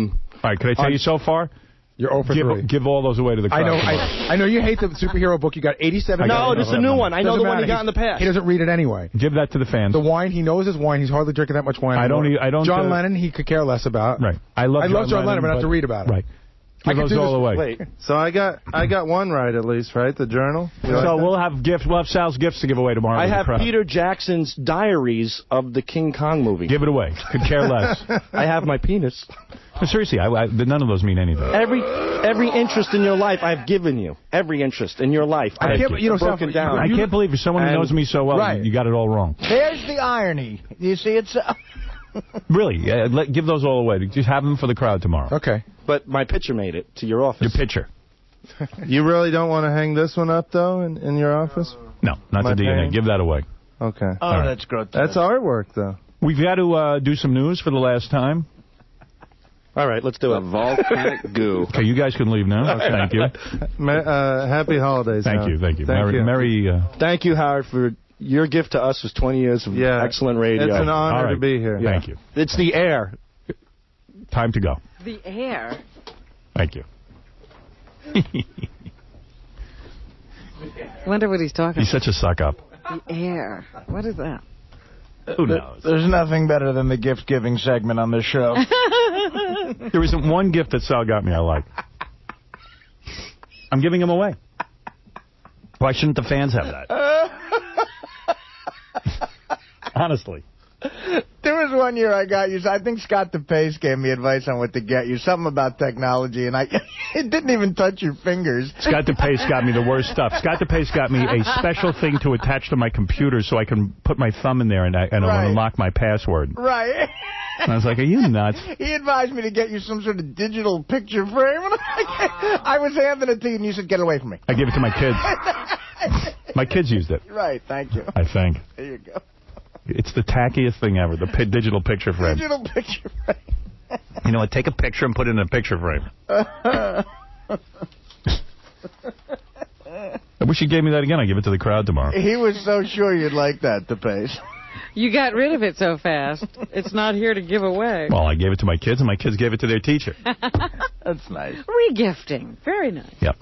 right, can I tell you so far? You're 0 for 3. Give all those away to the crowd. I know you hate the superhero book. You got 87. No, this is a new one. I know the one you got in the past. He doesn't read it anyway. Give that to the fans. The wine, he knows his wine. He's hardly drinking that much wine. I don't. John Lennon, he could care less about. Right. I love John Lennon, but I have to read about it. Right. Give those all away. Wait, so I got one right at least, right? The journal. So we'll have gifts. We'll have Sal's gifts to give away tomorrow. I have Peter Jackson's diaries of the King Kong movie. Give it away. Could care less. I have my penis. No, seriously, none of those mean anything. Every interest in your life I've given you. Every interest in your life. I can't believe you're someone who knows me so well. Right. You got it all wrong. There's the irony. You see, it's... Really, give those all away. Just have them for the crowd tomorrow. Okay. But my picture made it to your office. Your picture. You really don't want to hang this one up, though, in your office? No, not the DNA. Give that away. Okay. Oh, that's grotesque. That's artwork, though. We've got to do some news for the last time. All right, let's do it. Volcanic goo. Okay, you guys can leave now. Thank you. Happy holidays. Thank you. Merry. Thank you, Howard, for your gift to us was 20 years of excellent radio. It's an honor to be here. Yeah. Thank you. It's the air. Time to go. The air. Thank you. Wonder what he's talking He's such a suck-up. about. The air. What is that? Who knows? There's nothing better than the gift-giving segment on this show. There isn't one gift that Sal got me I like. I'm giving them away. Why shouldn't the fans have that? Honestly. There was one year I got you. I think Scott DePace gave me advice on what to get you. Something about technology, and it didn't even touch your fingers. Scott DePace got me the worst stuff. Scott DePace got me a special thing to attach to my computer so I can put my thumb in there and unlock my password. Right. And I was like, are you nuts? He advised me to get you some sort of digital picture frame. I was handing it to you, and you said, get it away from me. I gave it to my kids. My kids used it. Right, thank you. I think. There you go. It's the tackiest thing ever, the digital picture frame. Digital picture frame. You know what? Take a picture and put it in a picture frame. I wish you gave me that again. I'd give it to the crowd tomorrow. He was so sure you'd like that, DePace. You got rid of it so fast. It's not here to give away. Well, I gave it to my kids, and my kids gave it to their teacher. That's nice. Regifting. Very nice. Yep.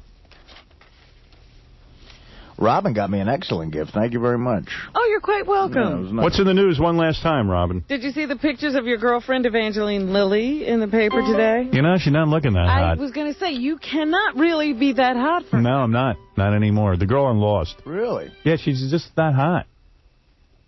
Robin got me an excellent gift. Thank you very much. Oh, you're quite welcome. Yeah, nice. What's in the news one last time, Robin? Did you see the pictures of your girlfriend, Evangeline Lilly, in the paper today? You know, she's not looking that hot. I was going to say, you cannot really be that hot for her. No, I'm not. Not anymore. The girl on Lost. Really? Yeah, she's just that hot.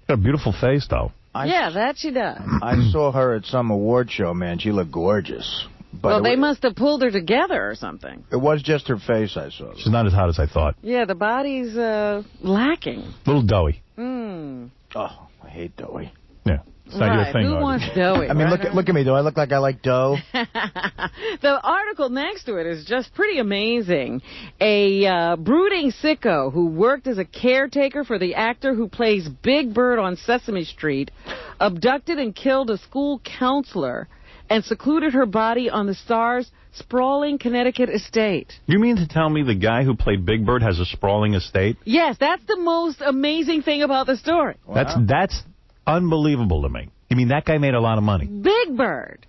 Got a beautiful face, though. Yeah, that she does. I saw her at some award show, man. She looked gorgeous. But well, they must have pulled her together or something. It was just her face I saw. She's not as hot as I thought. Yeah, the body's lacking. A little doughy. Oh, I hate doughy. Yeah. It's not your thing, Who wants doughy? I mean, look at me. Do I look like I like dough? The article next to it is just pretty amazing. A brooding sicko who worked as a caretaker for the actor who plays Big Bird on Sesame Street abducted and killed a school counselor and secluded her body on the star's sprawling Connecticut estate. You mean to tell me the guy who played Big Bird has a sprawling estate? Yes, that's the most amazing thing about the story. Wow. That's unbelievable to me. You mean that guy made a lot of money? Big Bird.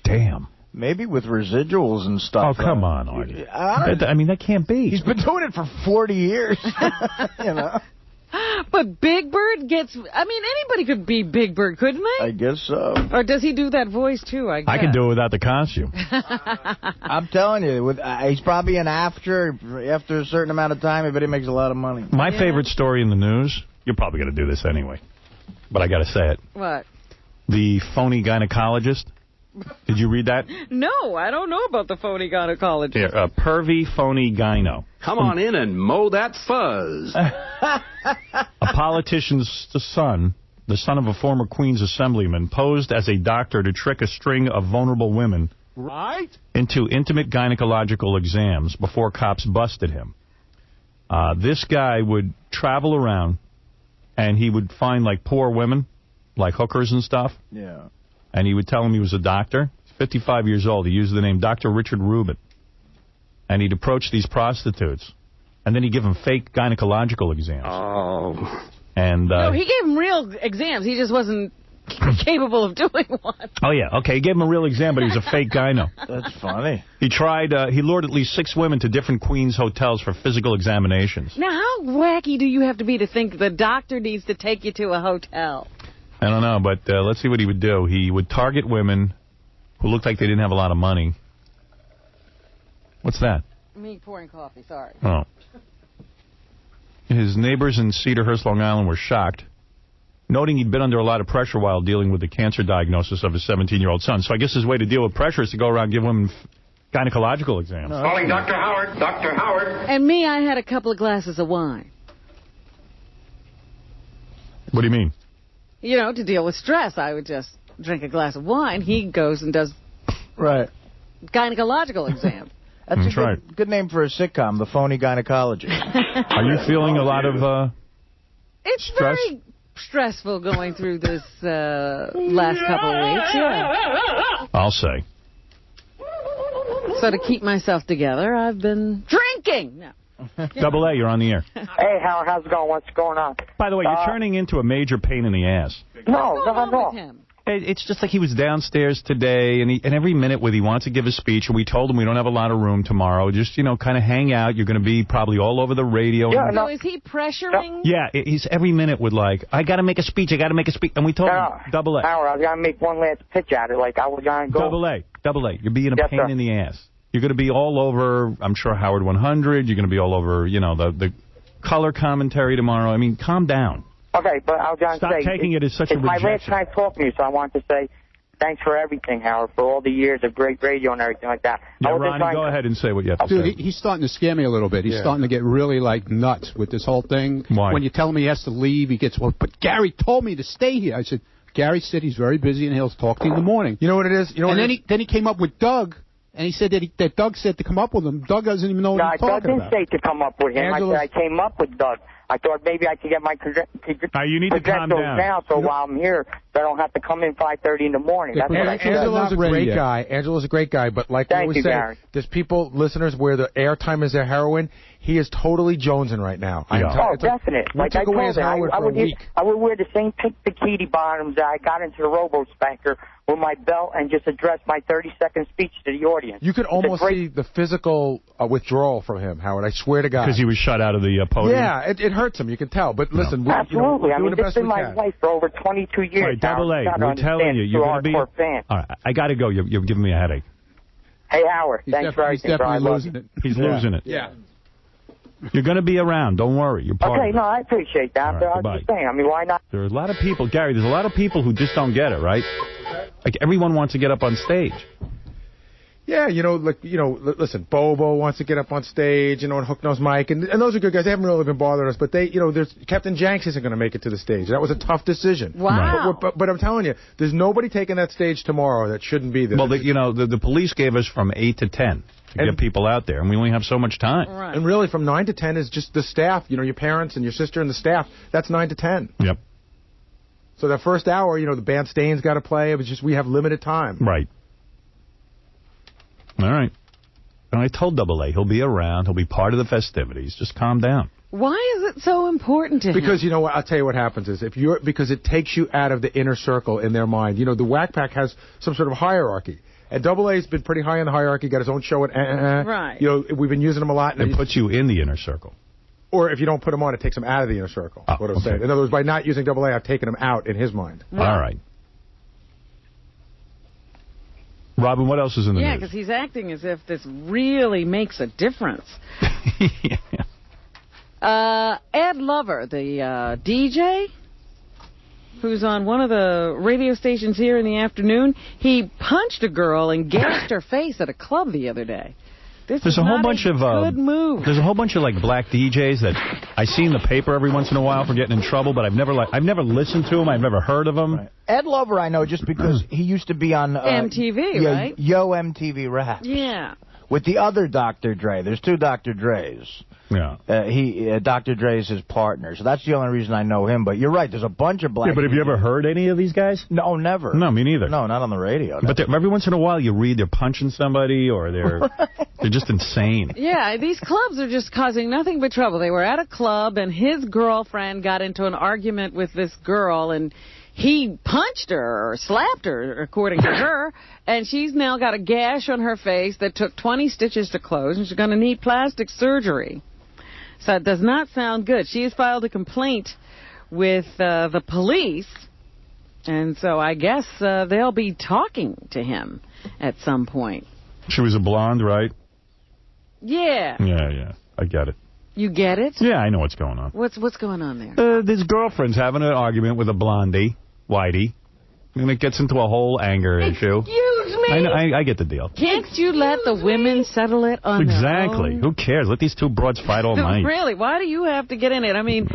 Damn. Maybe with residuals and stuff. Oh, come on, Artie. I mean, that can't be. He's been doing it for 40 years. You know. But Big Bird gets... I mean, anybody could be Big Bird, couldn't they? I guess so. Or does he do that voice, too, I guess? I can do it without the costume. I'm telling you, he's probably an after a certain amount of time, but he makes a lot of money. My favorite story in the news, you're probably going to do this anyway, but I got to say it. What? The phony gynecologist. Did you read that? No, I don't know about the phony gynecologist. Here, a pervy phony gyno. Come on in and mow that fuzz. A politician's son, the son of a former Queens assemblyman, posed as a doctor to trick a string of vulnerable women into intimate gynecological exams before cops busted him. This guy would travel around, and he would find, like, poor women, like hookers and stuff. Yeah. And he would tell them he was a doctor. He's 55 years old. He used the name Dr. Richard Rubin. And he'd approach these prostitutes, and then he'd give them fake gynecological exams. Oh. And no, he gave him real exams. He just wasn't capable of doing one. Oh, yeah. Okay, he gave him a real exam, but he was a fake gyno. That's funny. He lured at least 6 women to different Queens hotels for physical examinations. Now, how wacky do you have to be to think the doctor needs to take you to a hotel? I don't know, but let's see what he would do. He would target women who looked like they didn't have a lot of money. What's that? Me pouring coffee, sorry. Oh. His neighbors in Cedarhurst, Long Island were shocked, noting he'd been under a lot of pressure while dealing with the cancer diagnosis of his 17-year-old son. So I guess his way to deal with pressure is to go around and give women gynecological exams. Calling Dr. Howard. Dr. Howard. And me, I had a couple of glasses of wine. What do you mean? You know, to deal with stress, I would just drink a glass of wine. He goes and does gynecological exams. That's a good name for a sitcom, The Phony Gynecology. Are you feeling a lot of It's stress? very stressful going through this last couple of weeks, yeah. I'll say. So to keep myself together, I've been drinking. No. Double A, you're on the air. Hey, Howard, how's it going? What's going on? By the way, you're turning into a major pain in the ass. No, not at all. It's just like he was downstairs today, and every minute he wants to give a speech, and we told him we don't have a lot of room tomorrow. Just, kind of hang out. You're going to be probably all over the radio. Yeah, so is he pressuring? Yeah, he's every minute with I got to make a speech, And we told him, Double A. Howard, I was going to make one last pitch at it. I was going to go. Double A. You're being a pain in the ass. You're going to be all over, I'm sure, Howard 100. You're going to be all over, the color commentary tomorrow. I mean, calm down. Okay, but I was going to say... Stop taking it as such a rejection. It's my last time talking to you, so I want to say thanks for everything, Howard, for all the years of great radio and everything like that. Yeah, Ronnie, go ahead and say what you have to say. Dude, he's starting to scare me a little bit. He's starting to get really, nuts with this whole thing. Why? When you tell him he has to leave, he gets, but Gary told me to stay here. I said, Gary said he's very busy and he'll talk to you in the morning. You know what it is? Then he came up with Doug. And he said that Doug said to come up with him. Doug doesn't even know what he's talking about. Doug didn't say to come up with him. I said I came up with Doug. I thought maybe I could get my you need to calm down. Now, so while I'm here, so I don't have to come in 5:30 in the morning. That's what I said. Angela's a great guy. Angela's a great guy, but like we always say, there's people, listeners, where the airtime is their heroin. He is totally jonesing right now. Definite. Like I told him, I would wear the same pink bikini bottoms that I got into the Robo-Spanker with my belt and just address my 30-second speech to the audience. You could almost see the physical withdrawal from him, Howard. I swear to God. Because he was shut out of the podium? Yeah, it hurts him. You can tell. But listen, absolutely. I mean, this has been my life for over 22 years. All right, Double A, we're telling you, you're going to be... All right, I got to go. You're giving me a headache. Hey, Howard, thanks for everything. He's definitely losing it. He's losing it. Yeah. You're going to be around. Don't worry. You're part of it. No, I appreciate that. But I was just saying, I mean, why not? There are a lot of people, Gary, there's a lot of people who just don't get it, right? Like, everyone wants to get up on stage. Yeah, listen, Bobo wants to get up on stage, and Hook-Nosed Mike, and those are good guys. They haven't really been bothering us, but there's Captain Janks isn't going to make it to the stage. That was a tough decision. Wow. But I'm telling you, there's nobody taking that stage tomorrow that shouldn't be there. Well, the police gave us from 8 to 10 to get people out there, and we only have so much time. Right. And really, from 9 to 10 is just the staff, your parents and your sister and the staff. That's 9 to 10. Yep. So that first hour, the band Stain's got to play. It was just we have limited time. Right. All right. And I told Double A, he'll be around. He'll be part of the festivities. Just calm down. Why is it so important to him? Because you know what? I'll tell you what happens is because it takes you out of the inner circle in their mind. The Whack Pack has some sort of hierarchy. And Double A's been pretty high in the hierarchy. Got his own show at Right. We've been using him a lot. And it puts you in the inner circle. Or if you don't put him on, it takes him out of the inner circle. What I'm saying. In other words, by not using Double A, I've taken him out in his mind. Right. All right. Robin, what else is in the news? Yeah, because he's acting as if this really makes a difference. Ed Lover, the DJ, who's on one of the radio stations here in the afternoon, he punched a girl and gashed her face at a club the other day. There's a whole bunch of good move. There's a whole bunch of like black DJs that I see in the paper every once in a while for getting in trouble, but I've never listened to them. I've never heard of them. Right. Ed Lover I know just because he used to be on MTV, right? Yo MTV Raps. Yeah. With the other Dr. Dre. There's two Dr. Dre's. Yeah. Dr. Dre is his partner, so that's the only reason I know him. But you're right, there's a bunch of black. Yeah, but have you ever heard any of these guys? No, never. No, me neither. No, not on the radio. But every once in a while you read they're punching somebody or they're just insane. Yeah, these clubs are just causing nothing but trouble. They were at a club and his girlfriend got into an argument with this girl and he punched her or slapped her, according to her, and she's now got a gash on her face that took 20 stitches to close, and she's going to need plastic surgery. So it does not sound good. She has filed a complaint with the police, and so I guess they'll be talking to him at some point. She was a blonde, right? Yeah. Yeah. I get it. You get it? Yeah, I know what's going on. What's going on there? His girlfriend's having an argument with a blondie, Whitey, and it gets into a whole anger issue. Excuse me? I get the deal. Can't you let the women settle it on their own? Who cares? Let these two broads fight all night. Really? Why do you have to get in it? I mean,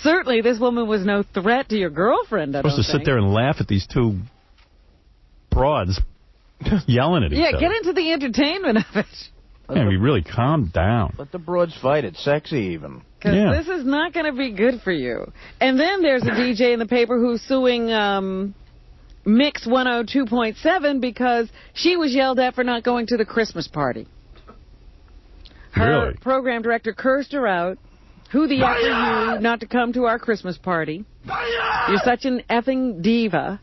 certainly this woman was no threat to your girlfriend, I don't think. Supposed to sit there and laugh at these two broads yelling at each other. Yeah, get into the entertainment of it. Yeah, we really calm down. Let the broads fight. It's sexy even. Because this is not going to be good for you. And then there's a DJ in the paper who's suing Mix 102.7 because she was yelled at for not going to the Christmas party. Her program director cursed her out. Who the F are you not to come to our Christmas party? You're such an effing diva.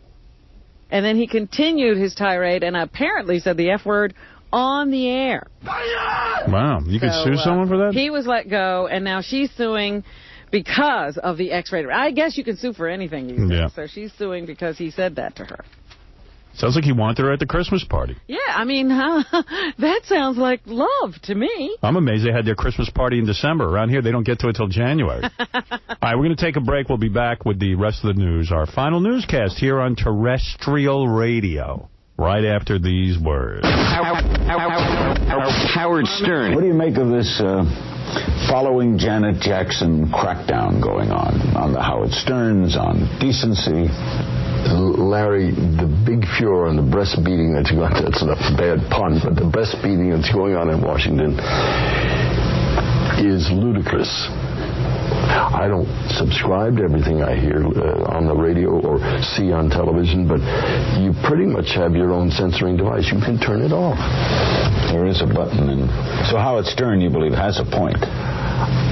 And then he continued his tirade and apparently said the F word on the air. Wow. You could sue someone for that? He was let go, and now she's suing because of the X-rated. I guess you can sue for anything you say. Yeah. So she's suing because he said that to her. Sounds like he wanted her at the Christmas party. Yeah, I mean, that sounds like love to me. I'm amazed they had their Christmas party in December. Around here, they don't get to it till January. All right, we're going to take a break. We'll be back with the rest of the news. Our final newscast here on terrestrial radio. Right after these words. Howard Stern. What do you make of this following Janet Jackson crackdown going on the Howard Sterns, on decency? Larry, the big furor and the breast beating that's going on, that's a bad pun, but the breast beating that's going on in Washington is ludicrous. I don't subscribe to everything I hear on the radio or see on television, but you pretty much have your own censoring device. You can turn it off. There is a button. And so Howard Stern, you believe, has a point.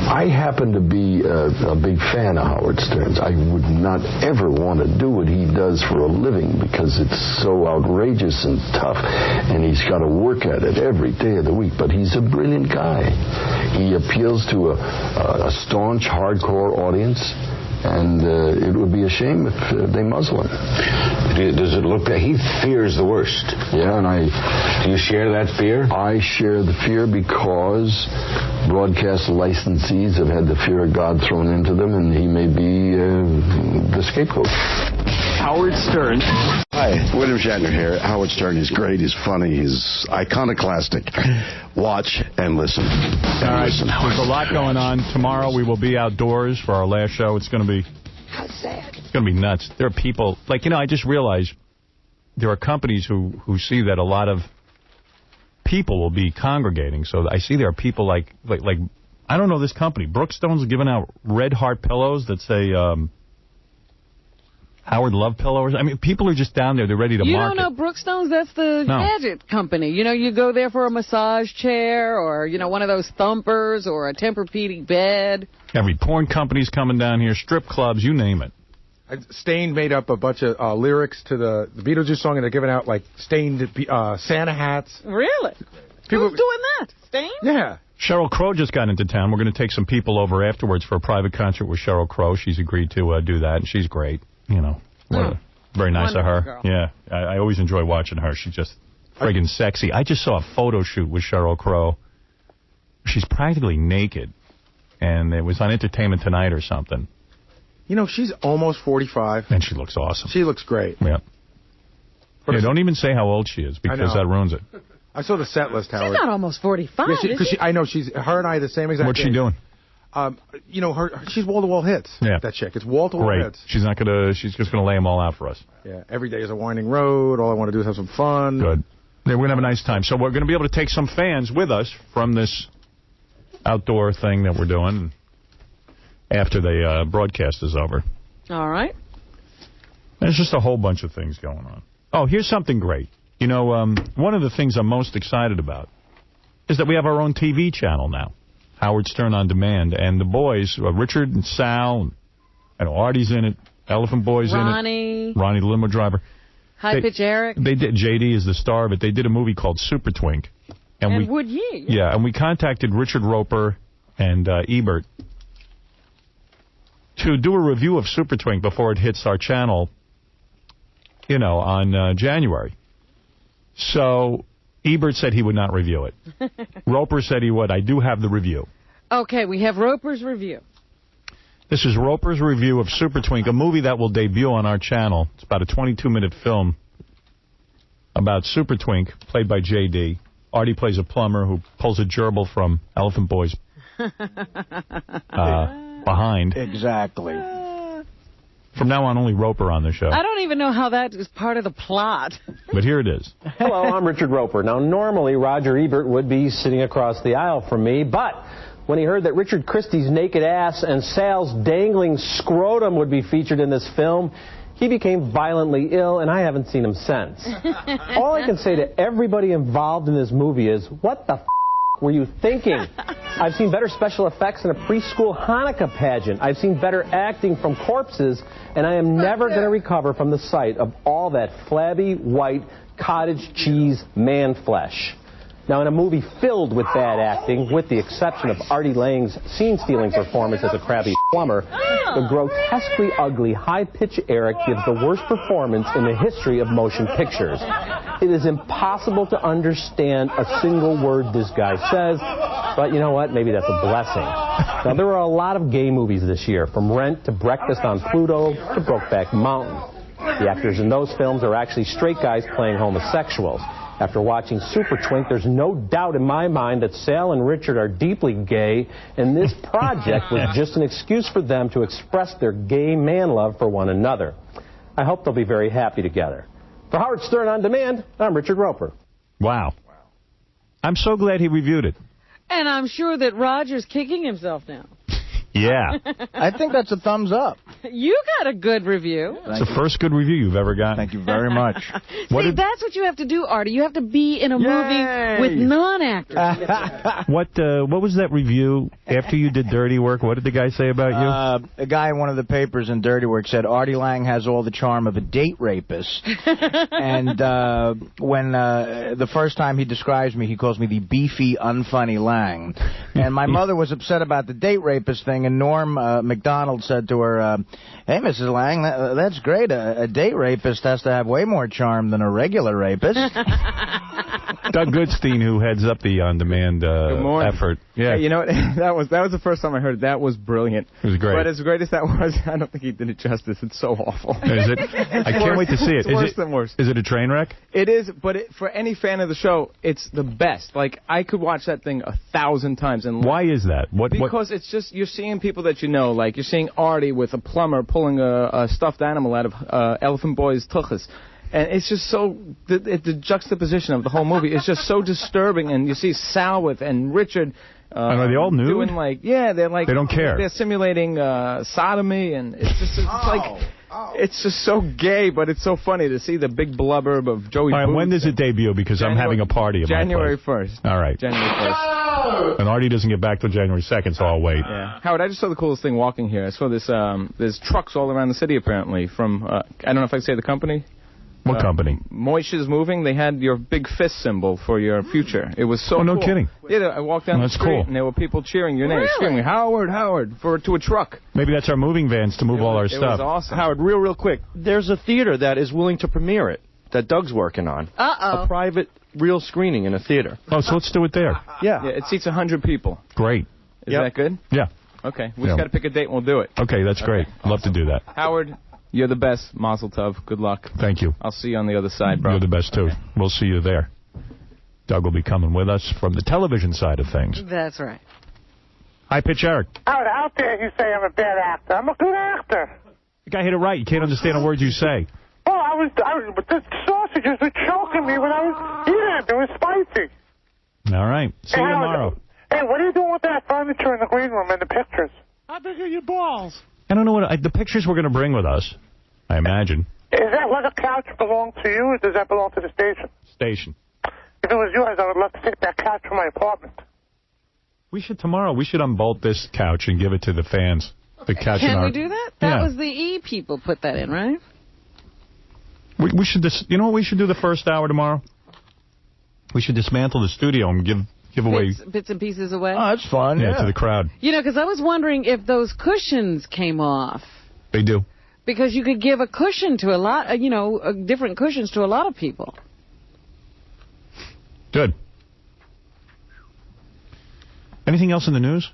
I happen to be a big fan of Howard Stern's. I would not ever want to do what he does for a living because it's so outrageous and tough, and he's got to work at it every day of the week. But he's a brilliant guy. He appeals to a staunch, hardcore audience, and it would be a shame if they muzzle him. Does it look that he fears the worst? Yeah, and do you share that fear? I share the fear because broadcast licensees have had the fear of God thrown into them, and he may be the scapegoat. Howard Stern. Hi, William Shatner here. Howard Stern is great. He's funny. He's iconoclastic. Watch and listen. All right, there's a lot going on. Tomorrow we will be outdoors for our last show. It's going to be... How sad. It's going to be nuts. There are people... Like, I just realized there are companies who see that a lot of people will be congregating. So I see there are people like I don't know this company. Brookstone's giving out red heart pillows that say... Howard Love Pillows. I mean, people are just down there. They're ready to market. You don't know Brookstones? That's the gadget company. You go there for a massage chair or, one of those thumpers or a Tempur-Pedic bed. Every porn company's coming down here, strip clubs, you name it. Staind made up a bunch of lyrics to the Beetlejuice song, and they're giving out, Staind Santa hats. Really? Who's doing that? Staind? Yeah. Sheryl Crow just got into town. We're going to take some people over afterwards for a private concert with Sheryl Crow. She's agreed to do that, and she's great. Very nice of her. Girl. Yeah, I always enjoy watching her. She's just friggin' sexy. I just saw a photo shoot with Sheryl Crow. She's practically naked, and it was on Entertainment Tonight or something. She's almost 45. And she looks awesome. She looks great. Yeah. Don't even say how old she is, because that ruins it. I saw the set list, Howard. She's not almost 45, yeah, I know, her and I are the same exact What's she doing? She's wall-to-wall hits. Yeah. That chick. It's wall-to-wall hits. She's not gonna. She's just gonna lay them all out for us. Yeah. Every day is a winding road. All I want to do is have some fun. Good. Yeah, we're gonna have a nice time. So we're gonna be able to take some fans with us from this outdoor thing that we're doing after the broadcast is over. All right. There's just a whole bunch of things going on. Oh, here's something great. You know, one of the things I'm most excited about is that we have our own TV channel now. Howard Stern On Demand, and the boys, Richard and Sal, and Artie's in it, Elephant Boy's Ronnie. in it, Ronnie the limo driver. High Pitch Eric. They did. JD is the star of it. They did a movie called Super Twink. And Would Ye. Yeah, and we contacted Richard Roper and Ebert to do a review of Super Twink before it hits our channel, you know, on January. So Ebert said he would not review it. Roper said he would. I do have the review. Okay, we have Roper's review. This is Roper's review of Super Twink, a movie that will debut on our channel. It's about a 22-minute film about Super Twink, played by J.D. Artie plays a plumber who pulls a gerbil from Elephant Boy's behind. Exactly. From now on, only Roper on the show. I don't even know how that is part of the plot. But here it is. Hello, I'm Richard Roper. Now, normally Roger Ebert would be sitting across the aisle from me, but when he heard that Richard Christie's naked ass and Sal's dangling scrotum would be featured in this film, he became violently ill, and I haven't seen him since. All I can say to everybody involved in this movie is, what the were you thinking? I've seen better special effects in a preschool Hanukkah pageant. I've seen better acting from corpses, and I am never going to recover from the sight of all that flabby, white, cottage cheese man flesh. Now, in a movie filled with bad acting, with the exception of Artie Lange's scene-stealing performance as a crabby plumber, the grotesquely ugly, high-pitched Eric gives the worst performance in the history of motion pictures. It is impossible to understand a single word this guy says, but you know what? Maybe that's a blessing. Now, there were a lot of gay movies this year, from Rent to Breakfast on Pluto to Brokeback Mountain. The actors in those films are actually straight guys playing homosexuals. After watching Super Twink, there's no doubt in my mind that Sal and Richard are deeply gay, and this project was just an excuse for them to express their gay man love for one another. I hope they'll be very happy together. For Howard Stern On Demand, I'm Richard Roper. Wow. I'm so glad he reviewed it. And I'm sure that Roger's kicking himself now. Yeah. I think that's a thumbs up. You got a good review. It's the first good review you've ever gotten. Thank you very much. See, that's what you have to do, Artie. You have to be in a movie with non-actors. What was that review after you did Dirty Work? What did the guy say about you? A guy in one of the papers in Dirty Work said Artie Lang has all the charm of a date rapist. And when the first time he describes me, he calls me the beefy, unfunny Lang. And my mother was upset about the date rapist thing, and Norm MacDonald said to her, hey, Mrs. Lang, that's great. A date rapist has to have way more charm than a regular rapist. Doug Goodstein, who heads up the on-demand effort. Yeah. Hey, you know what? that was the first time I heard it. That was brilliant. It was great. But as great as that was, I don't think he did it justice. It's so awful. Is it? I can't wait to see it. It's worse than worse. Is it a train wreck? It is, but for any fan of the show, it's the best. Like, I could watch that thing 1,000 times. And why is that? Because it's just, you're seeing people that you know. Like, you're seeing Artie with a plumber pulling a stuffed animal out of Elephant Boy's tuchus. And it's just so, the juxtaposition of the whole movie is just so disturbing. And you see Sal and Richard. Are they all nude? Doing they're like. They don't care. They're simulating sodomy, and it's just it's just so gay, but it's so funny to see the big blubber of Joey. All right, when does it debut? Because I'm having a party at my place. January 1st. All right. January 1st. And Artie doesn't get back till January 2nd, so I'll wait. Yeah. Howard, I just saw the coolest thing walking here. I saw this. There's trucks all around the city apparently from. I don't know if I can say the company. What company? Moishes Moving. They had your big fist symbol for your future. It was so cool. Oh, no kidding. Yeah, I walked down the street, and there were people cheering your name, screaming, Howard, Howard, to a truck. Maybe that's our moving vans to move all our stuff. It was awesome. Howard, real quick, there's a theater that is willing to premiere it, that Doug's working on. Uh-oh. A private, real screening in a theater. Oh, so let's do it there. Yeah, it seats 100 people. Great. Is that good? Yeah. Okay, we just got to pick a date and we'll do it. Okay, that's great. Awesome. Love to do that. Howard, you're the best. Mazel tov. Good luck. Thank you. I'll see you on the other side, bro. You're the best, too. Okay. We'll see you there. Doug will be coming with us from the television side of things. That's right. High pitch Eric. Out there you say I'm a bad actor. I'm a good actor. The guy hit it right. You can't understand a word you say. Oh, but the sausages were choking me when I was eating it. They were spicy. All right. See you tomorrow. Hey, what are you doing with that furniture in the green room and the pictures? How big are your balls? I don't know what the pictures we're going to bring with us, I imagine. Is that leather couch belong to you, or does that belong to the station? Station. If it was yours, I would love to take that couch from my apartment. Tomorrow, we should unbolt this couch and give it to the fans. The couch. Can we do that? That was the E people put that in, right? We should you know what we should do the first hour tomorrow? We should dismantle the studio and give away bits and pieces away. Oh, that's fun. Yeah, to the crowd. You know, because I was wondering if those cushions came off. They do. Because you could give a cushion to a lot, different cushions to a lot of people. Good. Anything else in the news?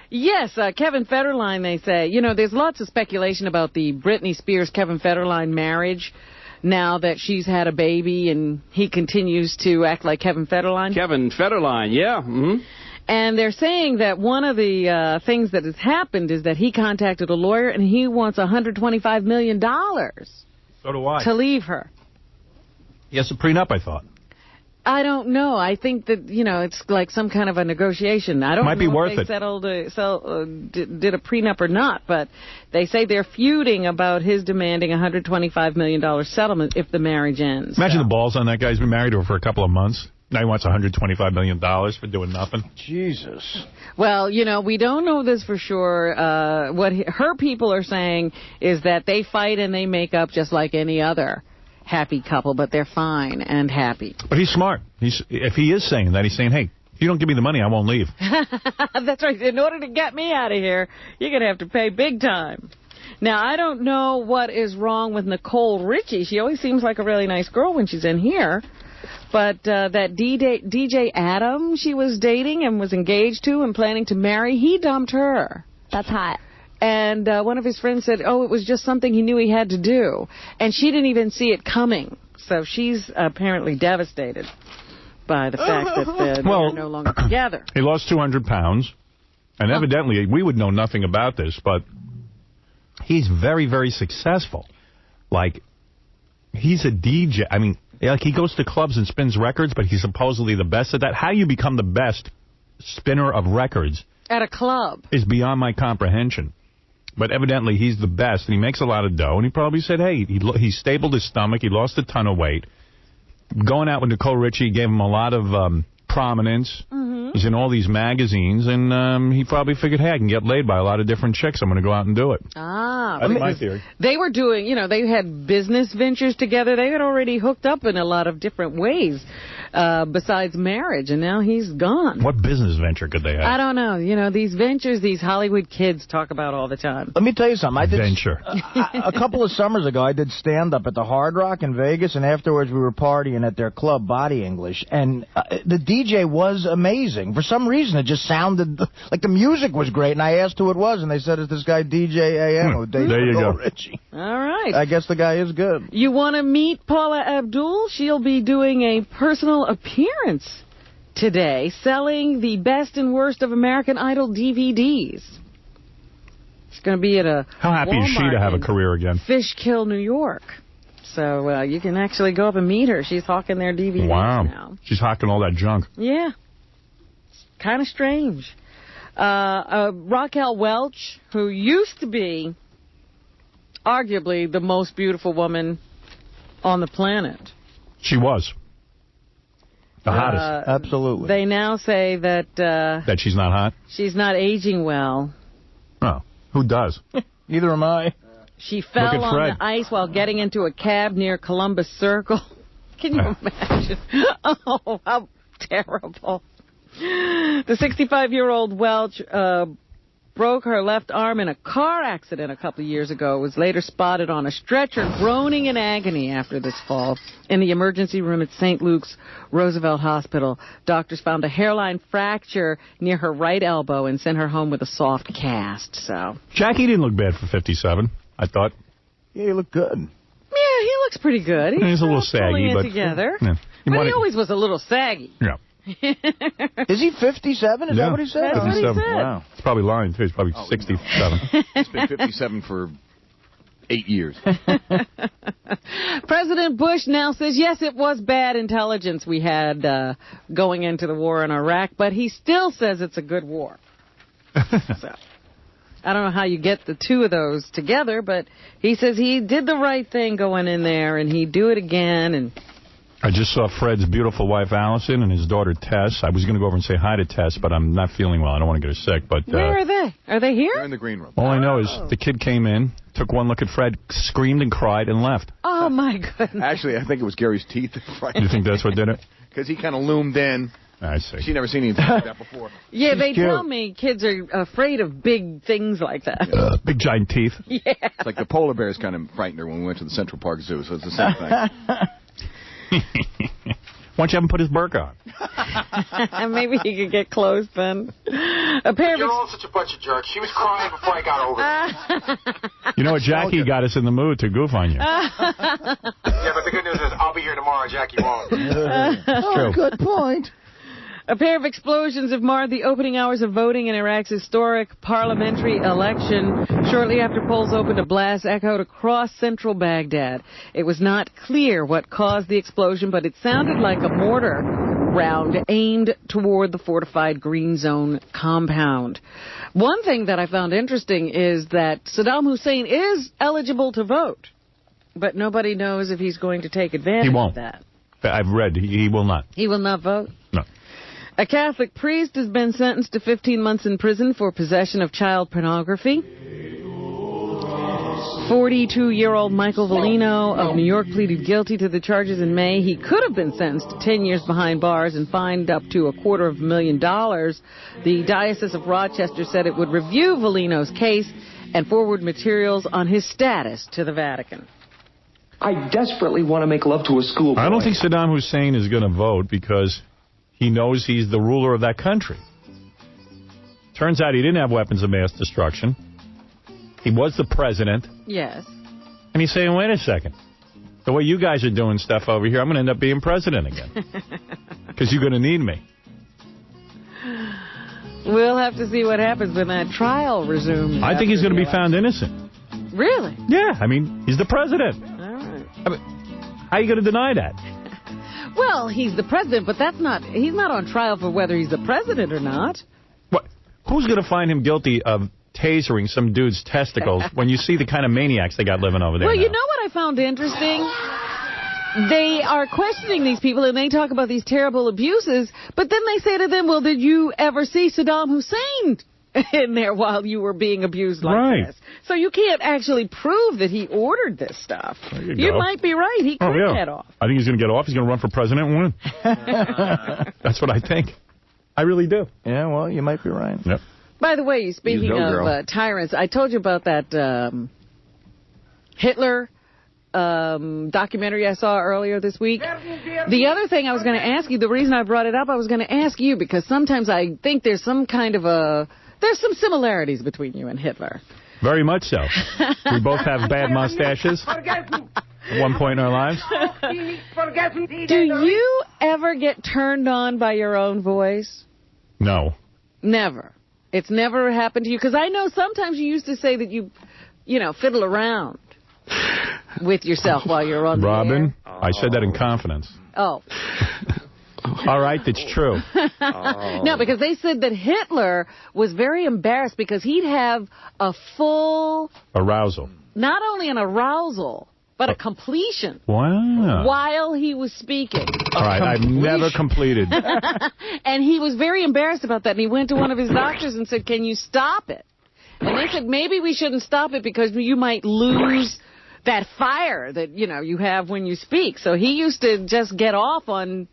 Yes, Kevin Federline, they say. You know, there's lots of speculation about the Britney Spears-Kevin Federline marriage now that she's had a baby and he continues to act like Kevin Federline. Kevin Federline, yeah. Mm-hmm. And they're saying that one of the things that has happened is that he contacted a lawyer and he wants $125 million. So do I. To leave her. He has a prenup, I thought. I don't know. I think that, it's like some kind of a negotiation. I don't know if they settled, did a prenup or not, but they say they're feuding about his demanding a $125 million settlement if the marriage ends. Imagine the balls on that guy. He's been married to her for a couple of months. Now he wants $125 million for doing nothing. Jesus. Well, we don't know this for sure. What her people are saying is that they fight and they make up just like any other happy couple, but they're fine and happy. But he's smart. If he is saying that, he's saying, hey, if you don't give me the money, I won't leave. That's right. In order to get me out of here, you're going to have to pay big time. Now, I don't know what is wrong with Nicole Richie. She always seems like a really nice girl when she's in here. But that DJ Adam she was dating and was engaged to and planning to marry, he dumped her. That's hot. And one of his friends said, it was just something he knew he had to do. And she didn't even see it coming. So she's apparently devastated by the fact that they're no longer together. He lost 200 pounds. And evidently, we would know nothing about this, but he's very, very successful. Like, he's a DJ. I mean, like he goes to clubs and spins records, but he's supposedly the best at that. How you become the best spinner of records at a club is beyond my comprehension. But evidently, he's the best, and he makes a lot of dough. And he probably said, hey, he stabled his stomach. He lost a ton of weight. Going out with Nicole Richie gave him a lot of prominence. Mm-hmm. He's in all these magazines, and he probably figured, hey, I can get laid by a lot of different chicks. I'm going to go out and do it. That's my theory. They were doing, they had business ventures together. They had already hooked up in a lot of different ways besides marriage, and now he's gone. What business venture could they have? I don't know. These ventures, these Hollywood kids talk about all the time. Let me tell you something. I did venture. A couple of summers ago, I did stand-up at the Hard Rock in Vegas, and afterwards we were partying at their club, Body English, and the DJ was amazing. For some reason, it just sounded like the music was great, and I asked who it was, and they said it's this guy DJ AM who dates there you go. Richie. All right. I guess the guy is good. You want to meet Paula Abdul? She'll be doing a personal appearance today, selling the best and worst of American Idol DVDs. It's going to be at a How happy Walmart is she to have a career again? Fishkill, New York. So you can actually go up and meet her. She's hawking their DVDs now. She's hawking all that junk. Yeah. It's kind of strange. Raquel Welch, who used to be arguably the most beautiful woman on the planet. She was. The hottest. Absolutely. They now say that... that she's not hot? She's not aging well. Oh, who does? Neither am I. She fell on the ice while getting into a cab near Columbus Circle. Can you imagine? Oh, how terrible. The 65-year-old Welch broke her left arm in a car accident a couple of years ago. Was later spotted on a stretcher groaning in agony after this fall in the emergency room at St. Luke's Roosevelt Hospital. Doctors found a hairline fracture near her right elbow and sent her home with a soft cast. So Jackie didn't look bad for 57, I thought. Yeah, he looked good. Yeah, he looks pretty good. He's a little saggy, but together. Yeah. But he always was a little saggy. Yeah. Is he 57? Is that what he said? That's 57. what he said. Wow. It's probably lying, too. He's probably 67. He's been 57 for 8 years. President Bush now says, yes, it was bad intelligence we had going into the war in Iraq, but he still says it's a good war. So, I don't know how you get the two of those together, but he says he did the right thing going in there, and he'd do it again. And I just saw Fred's beautiful wife, Allison, and his daughter, Tess. I was going to go over and say hi to Tess, but I'm not feeling well. I don't want to get her sick. But where are they? Are they here? They're in the green room. All I know is the kid came in, took one look at Fred, screamed and cried, and left. Oh, my goodness. Actually, I think it was Gary's teeth that frightened You think that's what did it? Because he kind of loomed in. I see. She'd never seen anything like that before. Yeah, they tell me kids are afraid of big things like that. Big giant teeth. Yeah. It's like the polar bears kind of frightened her when we went to the Central Park Zoo, so it's the same thing. Why don't you have him put his burqa on? Maybe he could get close then. You're all such a bunch of jerks. She was crying before I got over it. You know what? Jackie got us in the mood to goof on you. Yeah, but the good news is I'll be here tomorrow. Jackie won't. Oh, good point. A pair of explosions have marred the opening hours of voting in Iraq's historic parliamentary election. Shortly after polls opened, a blast echoed across central Baghdad. It was not clear what caused the explosion, but it sounded like a mortar round aimed toward the fortified Green Zone compound. One thing that I found interesting is that Saddam Hussein is eligible to vote, but nobody knows if he's going to take advantage of that. I've read he will not. He will not vote? No. A Catholic priest has been sentenced to 15 months in prison for possession of child pornography. 42-year-old Michael Volino of New York pleaded guilty to the charges in May. He could have been sentenced to 10 years behind bars and fined up to $250,000. The Diocese of Rochester said it would review Volino's case and forward materials on his status to the Vatican. I desperately want to make love to a schoolboy. I don't think Saddam Hussein is going to vote because he knows he's the ruler of that country. Turns out he didn't have weapons of mass destruction. He was the president. Yes. And he's saying, wait a second. The way you guys are doing stuff over here, I'm going to end up being president again. Because you're going to need me. We'll have to see what happens when that trial resumes. I think he's going to be found innocent. Really? Yeah. I mean, he's the president. All right. I mean, how are you going to deny that? Well, he's the president, but he's not on trial for whether he's the president or not. What? Who's going to find him guilty of tasering some dude's testicles when you see the kind of maniacs they got living over there? Well, now? you know what I found interesting? They are questioning these people, and they talk about these terrible abuses, but then they say to them, well, did you ever see Saddam Hussein in there while you were being abused like this? So you can't actually prove that he ordered this stuff. You might be right. He could get off. I think he's going to get off. He's going to run for president and win. That's what I think. I really do. Yeah, well, you might be right. Yep. By the way, speaking of tyrants, I told you about that Hitler documentary I saw earlier this week. The other thing I was going to ask you, the reason I brought it up, I was going to ask you because sometimes I think there's some kind of there's some similarities between you and Hitler. Very much so. We both have bad mustaches at one point in our lives. Do you ever get turned on by your own voice? No. Never. It's never happened to you? Because I know sometimes you used to say that you fiddle around with yourself while you're on the air. Robin, I said that in confidence. Oh. All right, that's true. No, because they said that Hitler was very embarrassed because he'd have a full... arousal. Not only an arousal, but a completion. Wow. While he was speaking. All right, I've never completed. And he was very embarrassed about that. And he went to one of his doctors and said, can you stop it? And they said, maybe we shouldn't stop it because you might lose that fire that, you have when you speak. So he used to just get off on...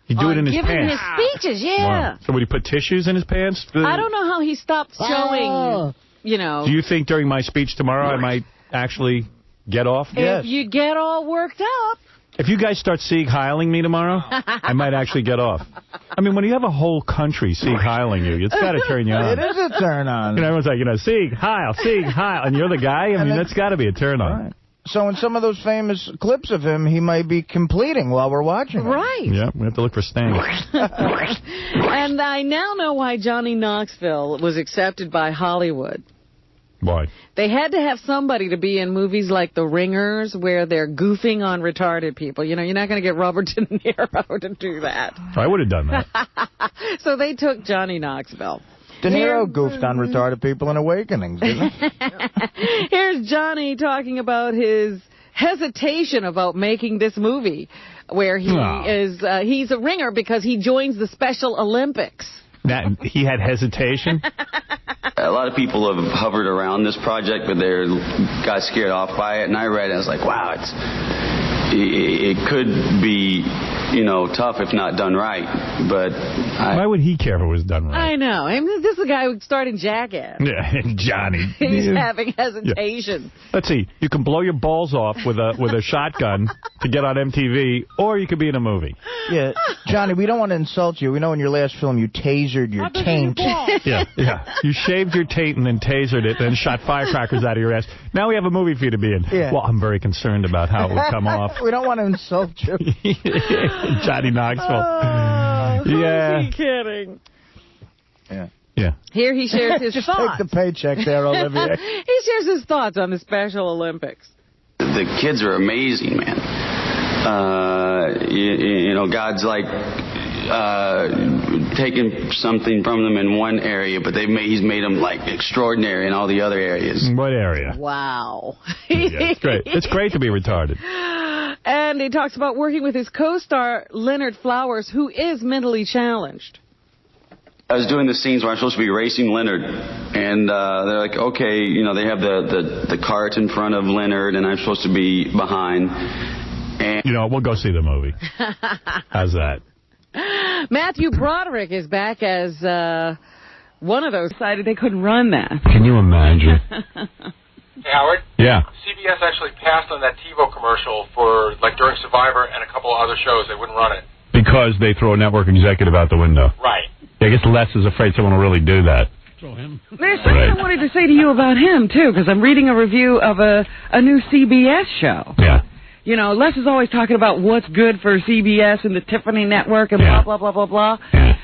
He'd do it in his giving pants. his speeches, yeah. Wow. So would he put tissues in his pants? I don't know how he stopped showing, Do you think during my speech tomorrow I might actually get off? If you get all worked up. If you guys start Sieg Heiling me tomorrow, I might actually get off. I mean, when you have a whole country Sieg Heiling you, it's got to turn you on. It is a turn on. Everyone's like, Sieg Heil, and you're the guy? I mean, that's got to be a turn on. Right. So in some of those famous clips of him, he might be completing while we're watching him. Right. Yeah, we have to look for Sting. And I now know why Johnny Knoxville was accepted by Hollywood. Why? They had to have somebody to be in movies like The Ringers, where they're goofing on retarded people. You know, you're not going to get Robert De Niro to do that. I would have done that. So they took Johnny Knoxville. De Niro goofed on retarded people in Awakenings, didn't he? Here's Johnny talking about his hesitation about making this movie, where he he's a ringer because he joins the Special Olympics. He had hesitation? A lot of people have hovered around this project, but they got scared off by it. And I read it, and I was like, wow, it could be, tough if not done right. But why would he care if it was done right? I know. I mean, this is the guy who starred in Jackass. Yeah, Johnny. He's having hesitation. Yeah. Let's see. You can blow your balls off with a shotgun to get on MTV, or you could be in a movie. Yeah, Johnny, we don't want to insult you. We know in your last film you tasered your taint. Yeah. You shaved your taint and then tasered it, then shot firecrackers out of your ass. Now we have a movie for you to be in. Yeah. Well, I'm very concerned about how it would come off. We don't want to insult you. Johnny Knoxville. Who is he kidding? Yeah. Here he shares his Just thoughts. take the paycheck there, Olivier. He shares his thoughts on the Special Olympics. the kids are amazing, man. God's like taking something from them in one area, but he's made them like extraordinary in all the other areas. What area? Wow. Yeah, it's great. It's great to be retarded. And he talks about working with his co-star Leonard Flowers, who is mentally challenged. I was doing the scenes where I'm supposed to be racing Leonard, and they're like, okay, they have the cart in front of Leonard, and I'm supposed to be behind. And we'll go see the movie. How's that? Matthew Broderick is back as one of those decided they couldn't run that. Can you imagine? Hey, Howard? Yeah. CBS actually passed on that TiVo commercial for, during Survivor and a couple of other shows. They wouldn't run it. Because they throw a network executive out the window. Right. I guess Les is afraid someone will really do that. There's something I wanted to say to you about him, too, because I'm reading a review of a new CBS show. Yeah. Les is always talking about what's good for CBS and the Tiffany Network and blah, blah, blah, blah, blah. Yeah.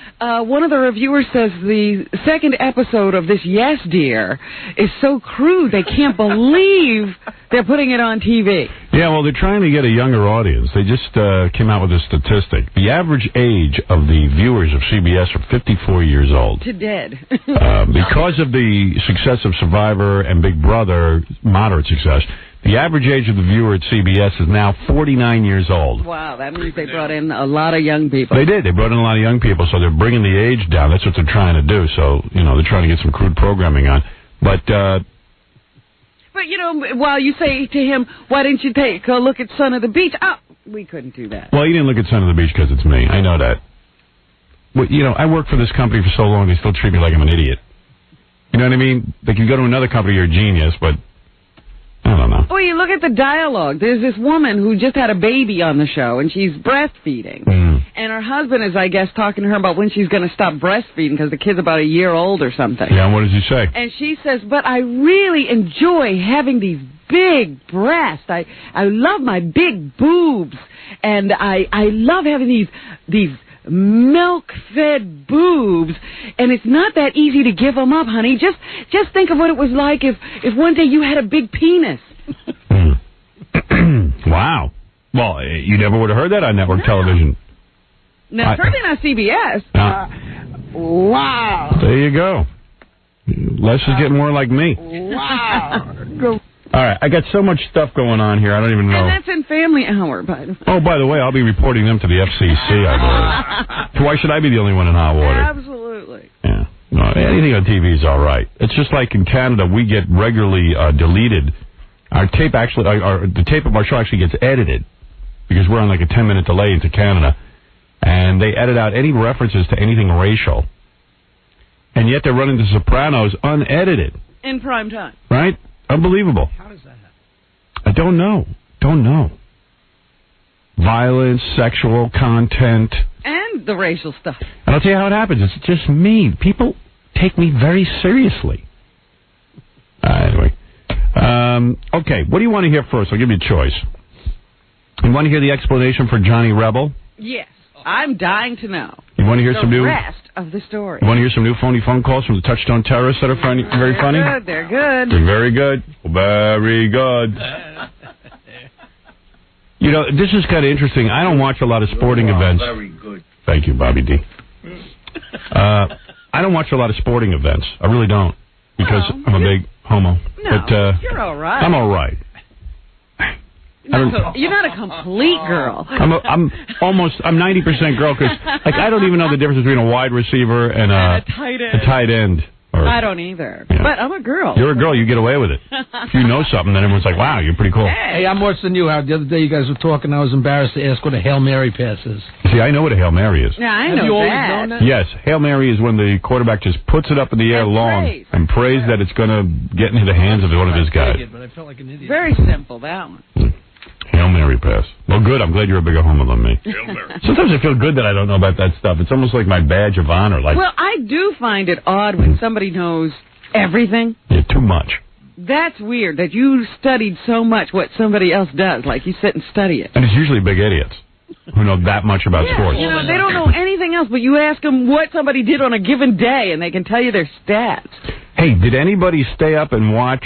One of the reviewers says the second episode of this Yes Dear is so crude they can't believe they're putting it on TV. Yeah, well, they're trying to get a younger audience. They just came out with a statistic. The average age of the viewers of CBS are 54 years old. To dead. Because of the success of Survivor and Big Brother, moderate success, the average age of the viewer at CBS is now 49 years old. Wow, that means they brought in a lot of young people. They did. They brought in a lot of young people, so they're bringing the age down. That's what they're trying to do. So, they're trying to get some crude programming on. But while you say to him, why didn't you take a look at Son of the Beach? Oh, we couldn't do that. Well, you didn't look at Son of the Beach because it's me. I know that. But, I worked for this company for so long, they still treat me like I'm an idiot. You know what I mean? They can go to another company, you're a genius, but I don't know. Well, you look at the dialogue. There's this woman who just had a baby on the show, and she's breastfeeding. And her husband is, I guess, talking to her about when she's going to stop breastfeeding because the kid's about a year old or something. Yeah, and what does he say? And she says, but I really enjoy having these big breasts. I love my big boobs. And I love having these milk-fed boobs, and it's not that easy to give them up, honey. Just think of what it was like if one day you had a big penis. Wow. Well, you never would have heard that on network television. No, certainly not CBS. Wow. There you go. Les is getting more like me. Wow. All right, I got so much stuff going on here, I don't even know. And that's in Family Hour, by the way. Oh, by the way, I'll be reporting them to the FCC, I believe. So why should I be the only one in hot water? Absolutely. Yeah. No, anything on TV is all right. It's just like in Canada, we get regularly deleted. Our tape actually, the tape of our show actually gets edited because we're on like a 10-minute delay into Canada, and they edit out any references to anything racial. And yet they're running The Sopranos unedited. In prime time. Right? Unbelievable. How does that happen? I don't know. Violence, sexual content. And the racial stuff. And I'll tell you how it happens. It's just me. People take me very seriously. Anyway. Okay, what do you want to hear first? I'll give you a choice. You want to hear the explanation for Johnny Rebel? Yes. I'm dying to know. You want to hear some new... The rest of the story. You want to hear some new phony phone calls from the Touchstone terrorists that are very funny? They're good. They're very good. Very good. You know, this is kind of interesting. I don't watch a lot of sporting events. Very good. Thank you, Bobby D. I don't watch a lot of sporting events. I really don't. Because I'm a big homo. No, but, you're all right. I'm all right. You're not a complete girl. I'm 90% girl because like I don't even know the difference between a wide receiver and a tight end. I don't either. Yeah. But I'm a girl. You're a girl. You get away with it. If you know something, then everyone's like, wow, you're pretty cool. Hey, I'm worse than you, Howard. The other day you guys were talking. I was embarrassed to ask what a Hail Mary pass is. See, I know what a Hail Mary is. Yeah, I know Have you always that. known that? Yes, Hail Mary is when the quarterback just puts it up in the air long and prays that it's going to get into the hands of one of his guys. But I felt like an idiot. Very simple, that one. Hail Mary pass. Well, good. I'm glad you're a bigger homo than me. Sometimes I feel good that I don't know about that stuff. It's almost like my badge of honor. Like, well, I do find it odd when somebody knows everything. Yeah, too much. That's weird that you studied so much what somebody else does. Like you sit and study it. And it's usually big idiots who know that much about sports. You know, they don't know anything else, but you ask them what somebody did on a given day, and they can tell you their stats. Hey, did anybody stay up and watch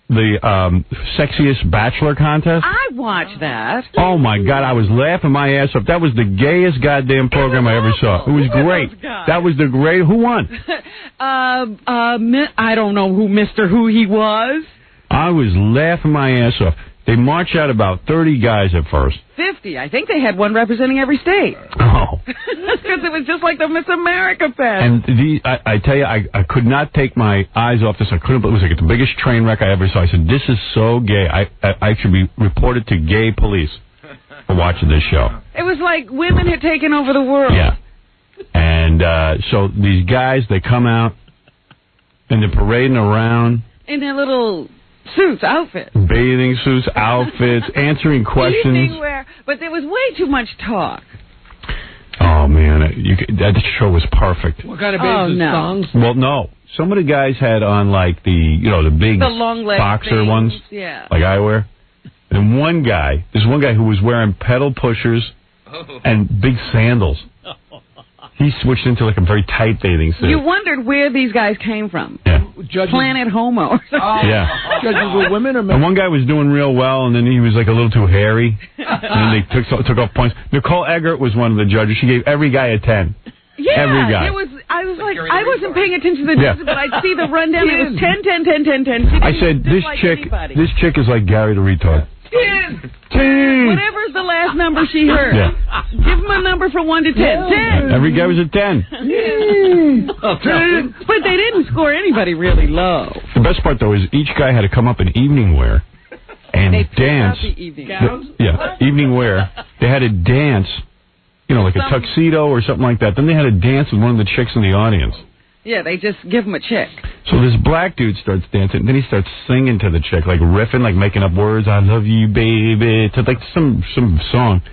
the Sexiest Bachelor contest? I watched that. Oh, my God. I was laughing my ass off. That was the gayest goddamn program I ever saw. It was great. That was the great... Who won? I don't know who he was. I was laughing my ass off. They marched out about 30 guys at first. 50. I think they had one representing every state. Oh. Because it was just like the Miss America pass. And I tell you, I could not take my eyes off this. I couldn't. It was like the biggest train wreck I ever saw. I said, this is so gay. I should be reported to gay police for watching this show. It was like women had taken over the world. Yeah. And so these guys, they come out, and they're parading around. In their little... suits, outfits. Bathing suits, outfits, answering questions. Evening wear, but there was way too much talk. Oh, man. That show was perfect. What kind of bathing songs? Well, no. Some of the guys had on, like, the big boxer ones. Yeah. Like I wear. And there's one guy who was wearing pedal pushers and big sandals. He switched into like a very tight bathing suit. You wondered where these guys came from. Yeah. Planet Homo. Yeah. Judges were women or men? And one guy was doing real well, and then he was like a little too hairy. And then they took off points. Nicole Eggert was one of the judges. She gave every guy a 10. Yeah. Every guy. I was like, I wasn't paying attention to the judges, but I'd see the rundown. It was 10, 10, 10, 10, 10. I said, this chick is like Gary the retard. 10. Whatever's the last number she heard. Yeah. Give him a number from 1 to 10. 10. Every guy was a 10. 10. But they didn't score anybody really low. The best part, though, is each guy had to come up in evening wear and dance. Evening wear. They had to dance, like a tuxedo or something like that. Then they had to dance with one of the chicks in the audience. Yeah, they just give him a chick. So this black dude starts dancing, then he starts singing to the chick, like riffing, like making up words. I love you, baby. To like some song.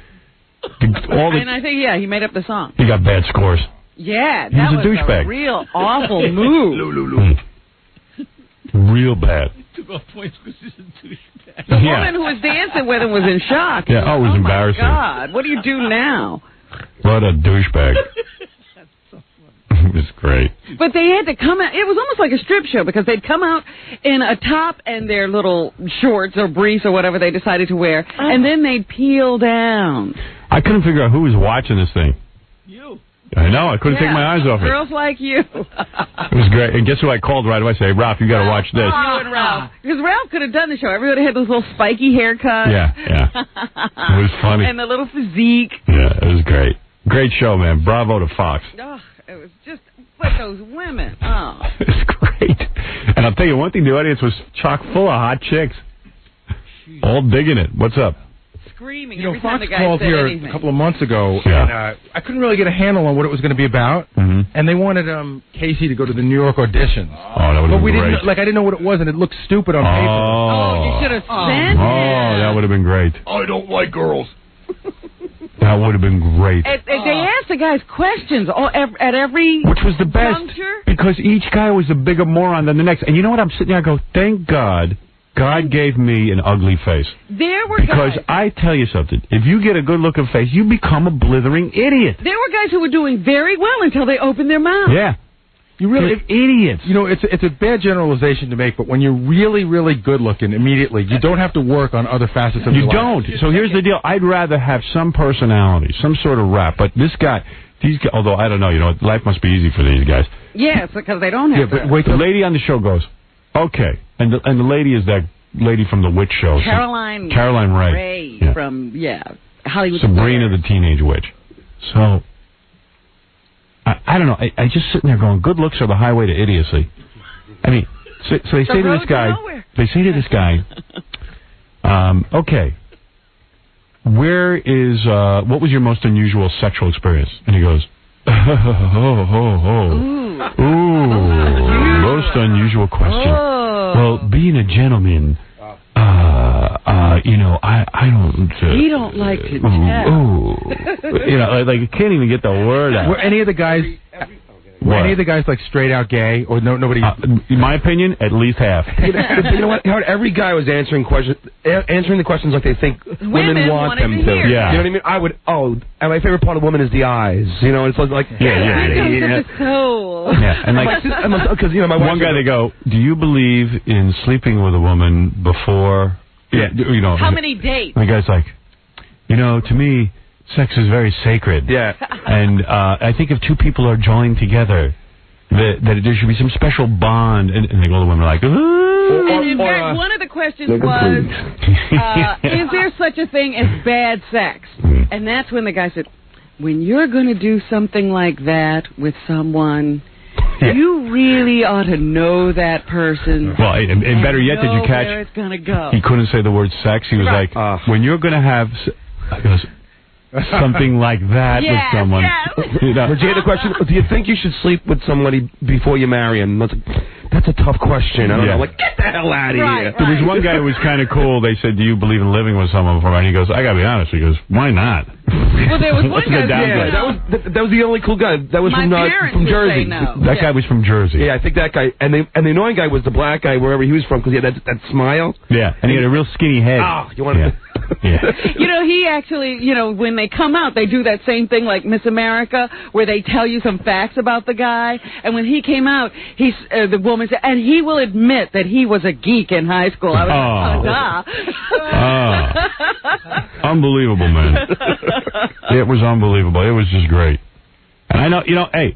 And I think, he made up the song. He got bad scores. Yeah, he that was a douchebag. Real awful move. Real bad. Took off points because he's a douchebag. The woman who was dancing with him was in shock. Yeah, it was embarrassing. Oh, my God. What do you do now? What a douchebag. It was great. But they had to come out. It was almost like a strip show because they'd come out in a top and their little shorts or briefs or whatever they decided to wear, and then they'd peel down. I couldn't figure out who was watching this thing. You. I know. I couldn't take my eyes off it. Girls like you. It was great. And guess who I called right away? I said, hey, Ralph, you got to watch this. You and Ralph. Because Ralph could have done the show. Everybody had those little spiky haircuts. Yeah. It was funny. And the little physique. Yeah, it was great. Great show, man. Bravo to Fox. Oh, it was just, but those women, oh. It's great. And I'll tell you one thing, the audience was chock full of hot chicks. All digging it. What's up? Screaming every time Fox the guy called said here anything. a couple of months ago, and I couldn't really get a handle on what it was going to be about. And they wanted Casey to go to the New York auditions. Oh, that would have been great. I didn't know what it was, and it looked stupid on paper. Oh, you should have sent it. Oh, that would have been great. I don't like girls. That would have been great. They asked the guys questions at every Which was the best, juncture. because each guy was a bigger moron than the next. And you know what? I'm sitting there, I go, thank God God gave me an ugly face. There were Because guys. I tell you something, if you get a good-looking face, you become a blithering idiot. There were guys who were doing very well until they opened their mouth. Yeah. You really idiots. You know, it's a bad generalization to make, but when you're really, really good-looking, immediately, you don't have to work on other facets of your life. You don't. So here's the deal. I'd rather have some personality, some sort of rap. But this guy, although I don't know, life must be easy for these guys. Yes, because they don't have but wait, the lady on the show goes, okay. And the lady is that lady from the witch show. Caroline Ray. Yeah. From, Hollywood. Sabrina the Teenage Witch. So, I don't know. I just sitting there going, good looks are the highway to idiocy. I mean, so they say to this guy, okay, where is, what was your most unusual sexual experience? And he goes, most unusual question. Well, being a gentleman, I don't... he don't like to tell. Like, you can't even get the word out. Were any of the guys... Were any of the guys like straight out gay, or nobody? In my opinion, at least half. You know what? Howard, every guy was answering the questions like they think women want them to. Yeah. You know what I mean? I would. Oh, and my favorite part of woman is the eyes. You know, it's like The soul. Yeah, and like because my one guy they go, do you believe in sleeping with a woman before? Yeah, How many dates? And the guy's like, to me, sex is very sacred. Yeah. And I think if two people are joined together, that there should be some special bond. And all the women are like, ooh. And in fact, one of the questions was, is there such a thing as bad sex? And that's when the guy said, when you're going to do something like that with someone, you really ought to know that person. Well, and better yet, did you catch? Where it's going to go. He couldn't say the word sex. He was like, when you're going to have... something like that with someone. Yes. But you had a question, do you think you should sleep with somebody before you marry him? That's a tough question. I don't know. Like, get the hell out of here. There was one guy who was kind of cool. They said, do you believe in living with someone before? And he goes, I got to be honest. He goes, why not? Well, there was one guy that was the only cool guy. That was from Jersey. That guy was from Jersey. Yeah, I think that guy. And the annoying guy was the black guy, wherever he was from, because he had that smile. Yeah, and he had a real skinny head. Oh, you want to... Yeah. He actually, when they come out, they do that same thing like Miss America, where they tell you some facts about the guy. And when he came out, the woman said, and he will admit that he was a geek in high school. I was unbelievable, man. It was unbelievable. It was just great. And I know,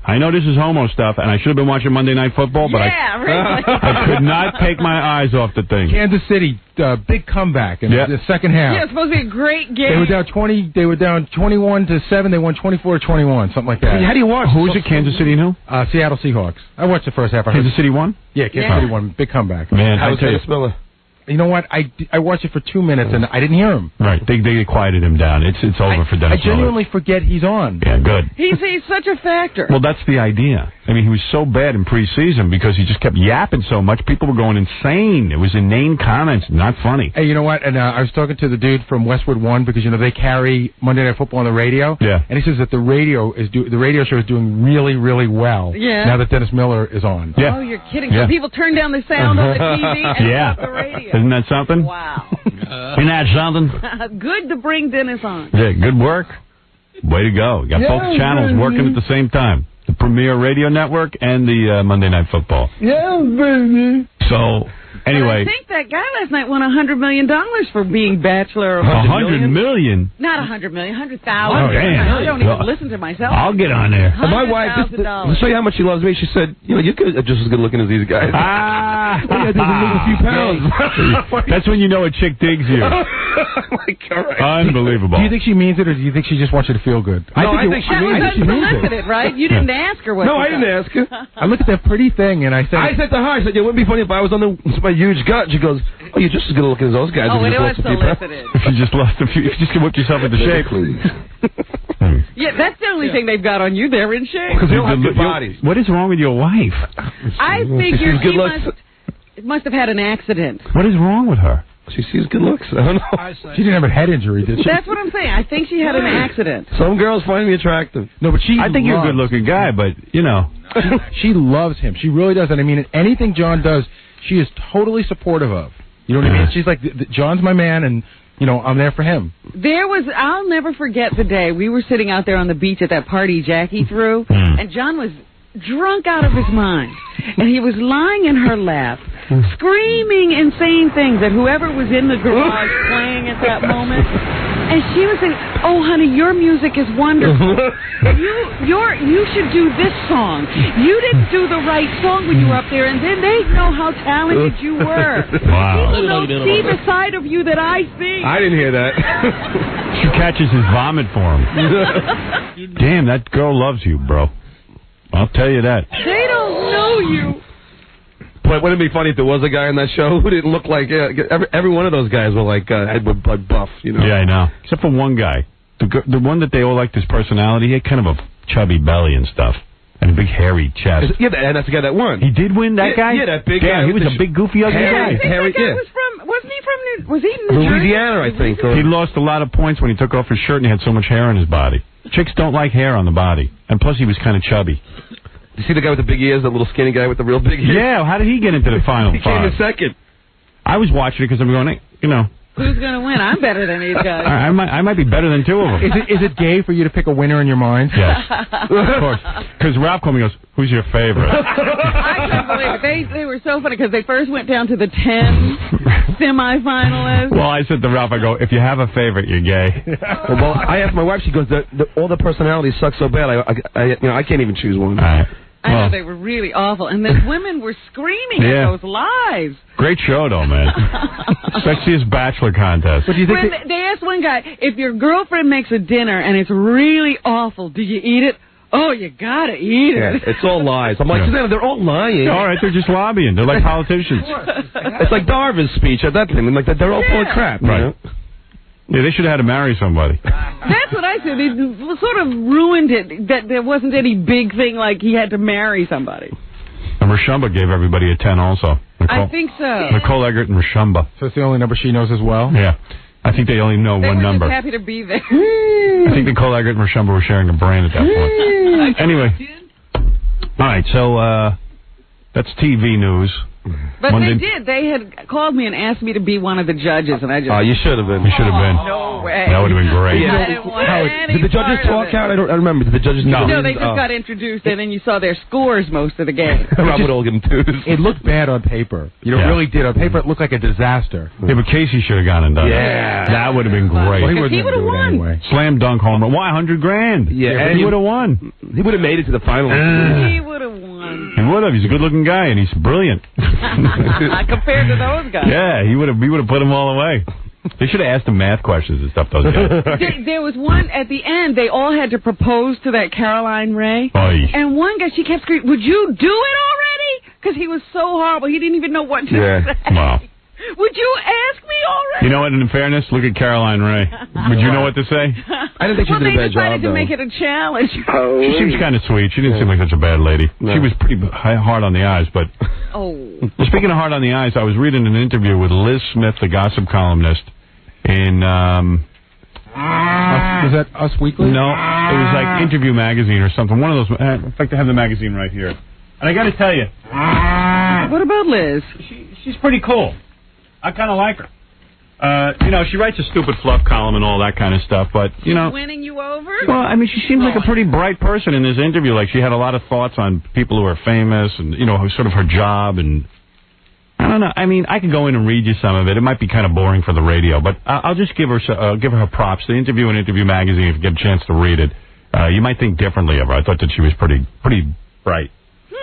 I know this is homo stuff, and I should have been watching Monday Night Football, but really. I could not take my eyes off the thing. Kansas City, big comeback in the second half. Yeah, it's supposed to be a great game. They were down 21-7. They won 24-21, something like that. How do you watch? Who was it? Kansas City and who? Seattle Seahawks. I watched the first half. Kansas City won? Yeah, Kansas City won. Big comeback. Man, how was Dennis Miller? You know what? I watched it for 2 minutes and I didn't hear him. Right. They quieted him down. It's over for Dennis Miller. I genuinely forget he's on. Yeah, good. He's such a factor. Well, that's the idea. I mean, he was so bad in preseason because he just kept yapping so much. People were going insane. It was inane comments, not funny. Hey, you know what? And I was talking to the dude from Westwood One because they carry Monday Night Football on the radio. Yeah. And he says that the radio show is doing really, really well. Yeah. Now that Dennis Miller is on. Yeah. Oh, you're kidding. So people turn down the sound on the TV and off the radio. Isn't that something? Wow. Isn't that something? Good to bring Dennis on. Yeah, good work. Way to go. You got both channels working at the same time. The Premier Radio Network and the Monday Night Football. Yeah, baby. So, anyway. But I think that guy last night won $100 million for being Bachelor of... $100 million? Not $100 million, $100,000. Oh, damn. I don't even listen to myself. I'll get on there. My wife, to show you how much she loves me, she said, you're just as good looking as these guys. Ah! I think I lose a few pounds. That's when you know a chick digs you. Like, all right. Unbelievable. Do you think she means it, or do you think she just wants you to feel good? I think she means it. That was unsolicited, right? You didn't ask her what No, I didn't ask her. I looked at that pretty thing, and I said to her, I said, it wouldn't be funny if I was on my huge gut. She goes, oh, you're just as good looking as those guys. Oh, it was solicited. If you just lost a few, if you just whip yourself into shape. Yeah, that's the only thing they've got on you. They're in shape. Because they don't have good bodies. What is wrong with your wife? I figure she must have had an accident. What is wrong with her? She sees good looks. I don't know. She didn't have a head injury, did she? That's what I'm saying. I think she had an accident. Some girls find me attractive. No, but I think you're a good-looking guy, but, she loves him. She really does. And I mean, anything John does, she is totally supportive of. You know what I mean? She's like, John's my man, and, you know, I'm there for him. I'll never forget the day we were sitting out there on the beach at that party Jackie threw, and John was drunk out of his mind. And he was lying in her lap, screaming insane things at whoever was in the garage playing at that moment. And she was saying, "Oh, honey, your music is wonderful. You should do this song. You didn't do the right song when you were up there, and then they know how talented you were. Wow. People don't see the side of you that I see." I didn't hear that. She catches his vomit for him. Damn, that girl loves you, bro. I'll tell you that. They don't know you. But wouldn't it be funny if there was a guy on that show who didn't look like... every one of those guys were like buff, you know? Yeah, I know. Except for one guy. The one that they all liked his personality, he had kind of a chubby belly and stuff. And a big hairy chest. Yeah, and that's the guy that won. He did win, that guy? Yeah, that big guy. He was a big, goofy, ugly guy. That guy was from... Wasn't he from... Was he in New Jersey? Louisiana, I think. He lost a lot of points when he took off his shirt and he had so much hair on his body. Chicks don't like hair on the body. And plus he was kind of chubby. You see the guy with the big ears, that little skinny guy with the real big ears? Yeah, how did he get into the final He came in second. I was watching it because I'm going, you know. Who's going to win? I'm better than these guys. I might be better than two of them. Is it gay for you to pick a winner in your mind? Yes. Of course. Because Ralph called me and goes, "Who's your favorite?" I can't believe it. They were so funny because they first went down to the 10 semifinalists. Well, I said to Ralph, I go, "If you have a favorite, you're gay." Well, I asked my wife, she goes, all the personalities suck so bad, I can't even choose one. All right. I know they were really awful, and the women were screaming at those lies. Great show, though, man. Sexiest Bachelor contest. What do you think? They asked one guy, if your girlfriend makes a dinner and it's really awful, do you eat it? Oh, you gotta eat it. It's all lies. I'm like, they're all lying. All right, they're just lobbying. They're like politicians. It's like Darwin's speech at that thing. Like they're all full of crap. Right. You know? Yeah, they should have had to marry somebody. That's what I said. They sort of ruined it, that there wasn't any big thing like he had to marry somebody. And Rashumba gave everybody a 10 also. I think so. Nicole Eggert and Rashumba. So it's the only number she knows as well? Yeah. I think they only know one number. They were just happy to be there. I think Nicole Eggert and Rashumba were sharing a brain at that point. Anyway. All right, so that's TV news. But they did. They had called me and asked me to be one of the judges, and I just... Oh, you should have been. You should have been. No way. That would have been great. I didn't want any did the judges part of talk out? I don't remember. Did the judges... No, they just got introduced, and then you saw their scores most of the game. Rob would all give them twos. It looked bad on paper. You know, it really did. On paper, it looked like a disaster. Yeah, but Casey should have gone and done it. That would have been great. Well, he would have won. Anyway. Slam dunk home run. Why, $100,000? Yeah, and he would have won. He would have made it to the finals. He would have won. He would have. He's a good-looking guy, and he's brilliant. Compared to those guys. Yeah, he would have put them all away. They should have asked him math questions and stuff, those guys. There was one, at the end, they all had to propose to that Caroline Ray. Oy. And one guy, she kept screaming, "Would you do it already?" Because he was so horrible. He didn't even know what to say. Wow. Would you ask me already? You know what, in fairness, look at Caroline Ray. Would you know what to say? I didn't think she did a bad job, they decided to make it a challenge. She seems kind of sweet. She didn't seem like such a bad lady. No. She was pretty hard on the eyes, but... Oh. Speaking of hard on the eyes, I was reading an interview with Liz Smith, the gossip columnist, in... Was that Us Weekly? No, it was like Interview Magazine or something. One of those... In fact, I have the magazine right here. And I got to tell you... What about Liz? She's pretty cool. I kind of like her. You know, she writes a stupid fluff column and all that kind of stuff, but, you know... Winning you over? Well, I mean, she seems like a pretty bright person in this interview. Like, she had a lot of thoughts on people who are famous and, you know, sort of her job and... I don't know. I mean, I could go in and read you some of it. It might be kind of boring for the radio, but I'll just give her props. The interview in Interview Magazine, if you get a chance to read it, you might think differently of her. I thought that she was pretty bright.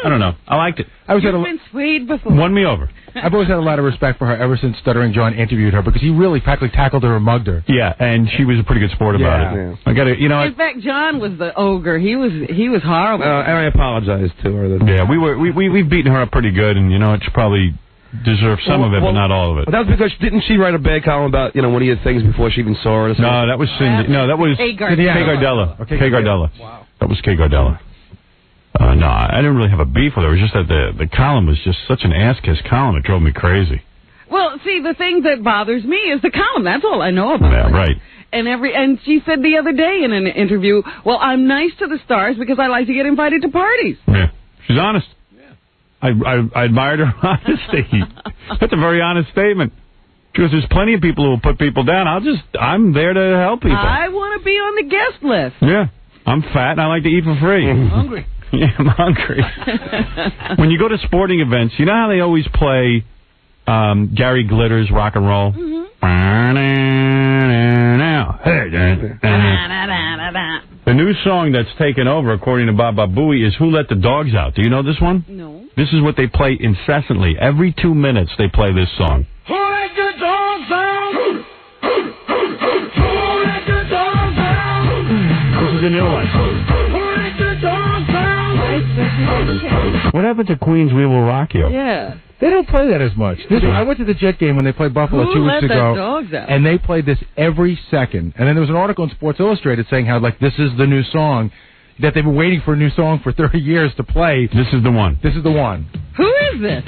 I don't know. I liked it. You've been swayed before. Won me over. I've always had a lot of respect for her ever since Stuttering John interviewed her because he really practically tackled her and mugged her. Yeah, and she was a pretty good sport about it. I got to, you know. In fact, John was the ogre. He was horrible. And I apologize to her. Yeah, we've beaten her up pretty good, and you know, she probably deserves some of it, but not all of it. But that was because didn't she write a bad column about one of your things before she even saw it? Or something? No, that was Cindy. No, that was Kay Gardella. Okay, Kay Gardella. Wow. That was Kay Gardella. No, I didn't really have a beef with her. It was just that the column was just such an ass-kiss column. It drove me crazy. Well, see, the thing that bothers me is the column. That's all I know about her. Right. And she said the other day in an interview, well, I'm nice to the stars because I like to get invited to parties. Yeah. She's honest. Yeah. I admired her honesty. That's a very honest statement. Because there's plenty of people who will put people down. I'm there to help people. I want to be on the guest list. Yeah. I'm fat and I like to eat for free. I'm hungry. Yeah, I'm hungry. When you go to sporting events, you know how they always play Gary Glitter's rock and roll? The new song that's taken over, according to Baba Booey, is Who Let the Dogs Out. Do you know this one? No. This is what they play incessantly. Every 2 minutes they play this song. Who let the dogs out? Who let the dogs out? This is a new one. Who let the dogs out? What happened to Queen's We Will Rock You? Yeah. They don't play that as much. I went to the Jet game when they played Buffalo 2 weeks ago, dogs out? and they played this every second. And then there was an article in Sports Illustrated saying how, like, this is the new song, that they've been waiting for a new song for 30 years to play. This is the one. This is the one. Who is this?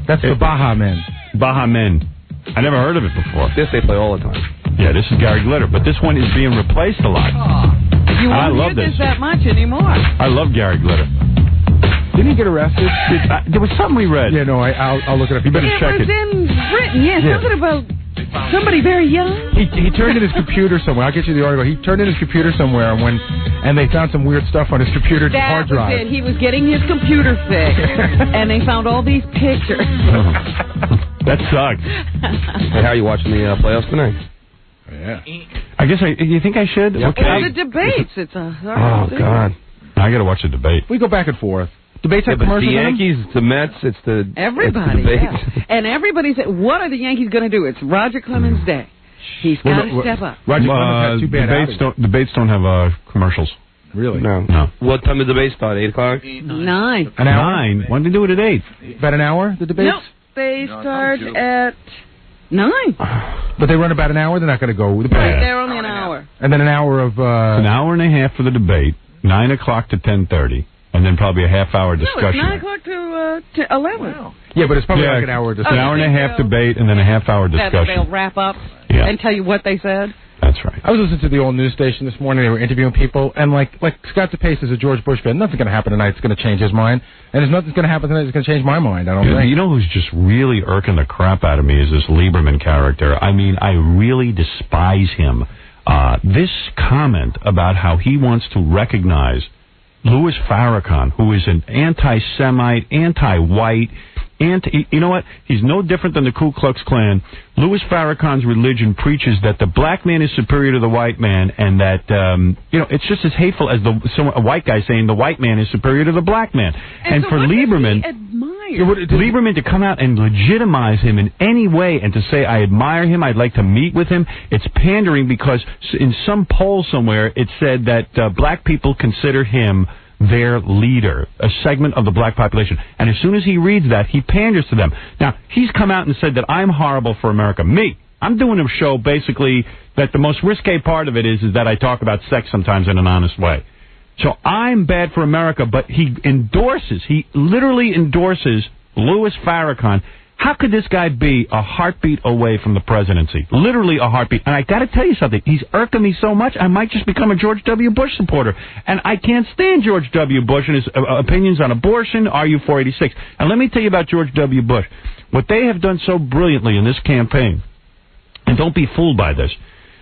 That's the Baha Men. Baha Men. I never heard of it before. This they play all the time. Yeah, this is Gary Glitter, but this one is being replaced a lot. You I won't love hear this that much anymore. I love Gary Glitter. Didn't he get arrested? There was something we read. Yeah, no, I'll look it up. You better It check was it. in Britain, something about somebody very young. He turned in his computer somewhere. I'll get you the article. He turned in his computer somewhere, and they found some weird stuff on his computer hard drive. That was it. He was getting his computer fixed, and they found all these pictures. That sucks. Hey, how are you watching the playoffs tonight? Yeah. I guess you think I should? Yep. Okay. It's the debates. It's a Oh, God. I got to watch the debate. We go back and forth. Debates have but commercials the in them? Yankees, it's the Mets, it's the everybody. it's the debates. Yeah. And everybody said, "What are the Yankees going to do?" It's Roger Clemens' day. He's got to step up. Roger Clemens had 2 bad debates don't have commercials. Really? No. What time does the debate start? 8 o'clock? 9. An hour? 9? Why did they do it at 8? About an hour, the debates? No, they start at 9. But they run about an hour? They're not going to go. They're only an hour. And then an hour of... An hour and a half for the debate, 9 o'clock to 10:30, and then probably a half-hour discussion. No, it's 9 o'clock to 11. Wow. Yeah, but it's probably like an hour discussion. An hour and a half debate, and then a half-hour discussion. They'll wrap up and tell you what they said. That's right. I was listening to the old news station this morning. They were interviewing people, and like Scott DePace is a George Bush fan. Nothing's going to happen tonight that's going to change his mind, and there's nothing's going to happen tonight that's going to change my mind. I don't think. You know who's just really irking the crap out of me is this Lieberman character. I mean, I really despise him. This comment about how he wants to recognize Louis Farrakhan, who is an anti-Semite, anti-white, you know what? He's no different than the Ku Klux Klan. Louis Farrakhan's religion preaches that the black man is superior to the white man, and that it's just as hateful as a white guy saying the white man is superior to the black man. And so for Lieberman, Lieberman to come out and legitimize him in any way and to say I admire him, I'd like to meet with him, it's pandering because in some poll somewhere it said that black people consider him their leader, a segment of the black population. And as soon as he reads that, he panders to them. Now, he's come out and said that I'm horrible for America. Me. I'm doing a show basically that the most risque part of it is that I talk about sex sometimes in an honest way. So I'm bad for America, but he literally endorses Louis Farrakhan. How could this guy be a heartbeat away from the presidency? Literally a heartbeat. And I got to tell you something. He's irking me so much, I might just become a George W. Bush supporter. And I can't stand George W. Bush and his opinions on abortion, RU-486. And let me tell you about George W. Bush. What they have done so brilliantly in this campaign, and don't be fooled by this,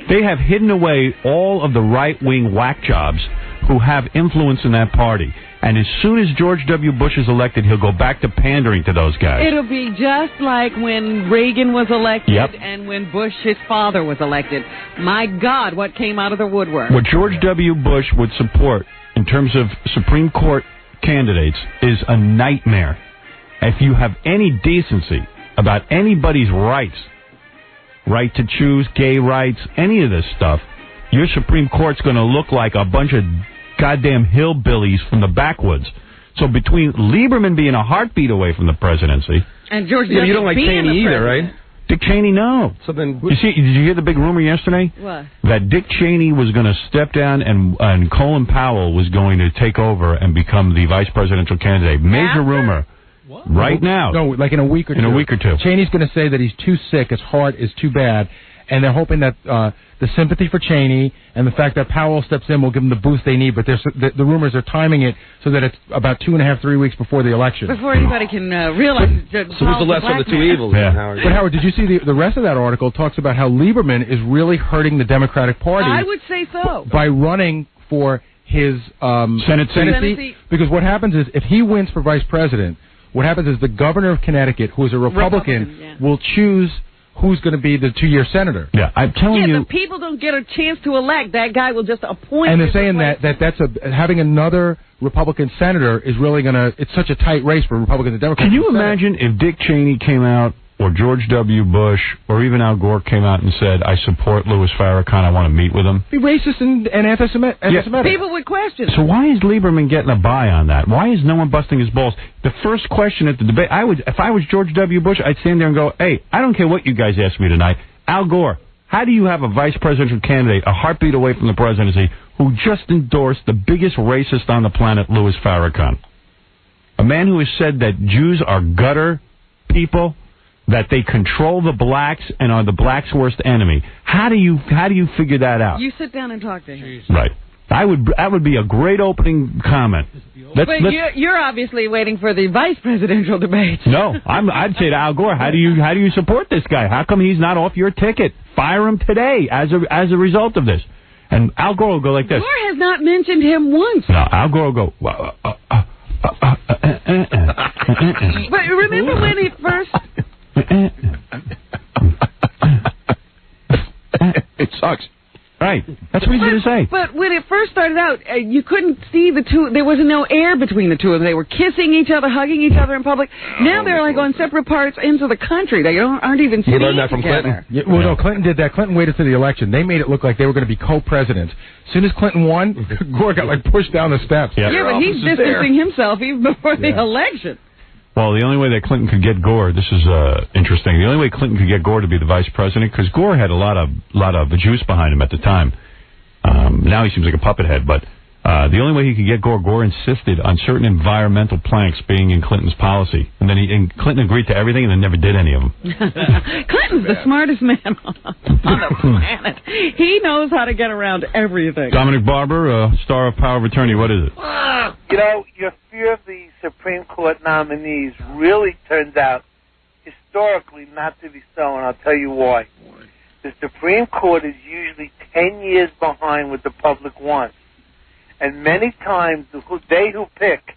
they have hidden away all of the right-wing whack jobs who have influence in that party. And as soon as George W. Bush is elected, he'll go back to pandering to those guys. It'll be just like when Reagan was elected and when Bush, his father, was elected. My God, what came out of the woodwork. What George W. Bush would support in terms of Supreme Court candidates is a nightmare. If you have any decency about anybody's rights, right to choose, gay rights, any of this stuff, your Supreme Court's going to look like a bunch of goddamn hillbillies from the backwoods. So between Lieberman being a heartbeat away from the presidency, and George you don't like Cheney either, right? Dick Cheney, no. Something. Did you hear the big rumor yesterday? What? That Dick Cheney was going to step down and Colin Powell was going to take over and become the vice presidential candidate. Major rumor. What? Right now. No, like in a week or two. In a week or two. Cheney's going to say that he's too sick, his heart is too bad, and they're hoping that the sympathy for Cheney and the fact that Powell steps in will give them the boost they need. But the rumors are timing it so that it's about 2.5, 3 weeks before the election. Before anybody can realize. So who's the lesser of the two evils? Yeah. But Howard, did you see the rest of that article? Talks about how Lieberman is really hurting the Democratic Party. I would say so. By running for his Senate seat. Because what happens is, if he wins for vice president, what happens is the governor of Connecticut, who is a Republican will choose who's going to be the 2-year senator. Yeah, I'm telling you. Yeah, the people don't get a chance to elect. That guy will just appoint. And they're saying that's having another Republican senator is really going to. It's such a tight race for Republicans and Democrats. Can you imagine if Dick Cheney came out, or George W. Bush, or even Al Gore came out and said, I support Louis Farrakhan, I want to meet with him? Be racist and anti-Semitic. People would question. So why is Lieberman getting a buy on that? Why is no one busting his balls? The first question at the debate, if I was George W. Bush, I'd stand there and go, hey, I don't care what you guys ask me tonight. Al Gore, how do you have a vice presidential candidate, a heartbeat away from the presidency, who just endorsed the biggest racist on the planet, Louis Farrakhan? A man who has said that Jews are gutter people, that they control the blacks and are the blacks' worst enemy. How do you figure that out? You sit down and talk to him. Right. That would be a great opening comment. But you're obviously waiting for the vice presidential debate. No, I'd say to Al Gore, how do you support this guy? How come he's not off your ticket? Fire him today as a result of this. And Al Gore will go like this. Gore has not mentioned him once. No, Al Gore will go. But remember when he first. It sucks. Right. That's what he's going to say. But when it first started out, you couldn't see the two. There was no air between the two of them. They were kissing each other, hugging each other in public. Now they're like on separate parts into the country. They aren't even seeing each other. You learned that from Clinton? Yeah, well, no, Clinton did that. Clinton waited to the election. They made it look like they were going to be co-presidents. As soon as Clinton won, Gore got pushed down the steps. Yeah, but he's distancing himself even before the election. Well, the only way that Clinton could get Gore, this is interesting. The only way Clinton could get Gore to be the vice president, because Gore had a lot of juice behind him at the time. Now he seems like a puppet head, but the only way he could get Gore insisted on certain environmental planks being in Clinton's policy, and then Clinton agreed to everything and then never did any of them. Clinton's the smartest man on the planet. He knows how to get around everything. Dominic Barber, star of Power of Attorney, what is it? You know, your fear of the Supreme Court nominees really turns out historically not to be so, and I'll tell you why. The Supreme Court is usually 10 years behind what the public wants. And many times, they who pick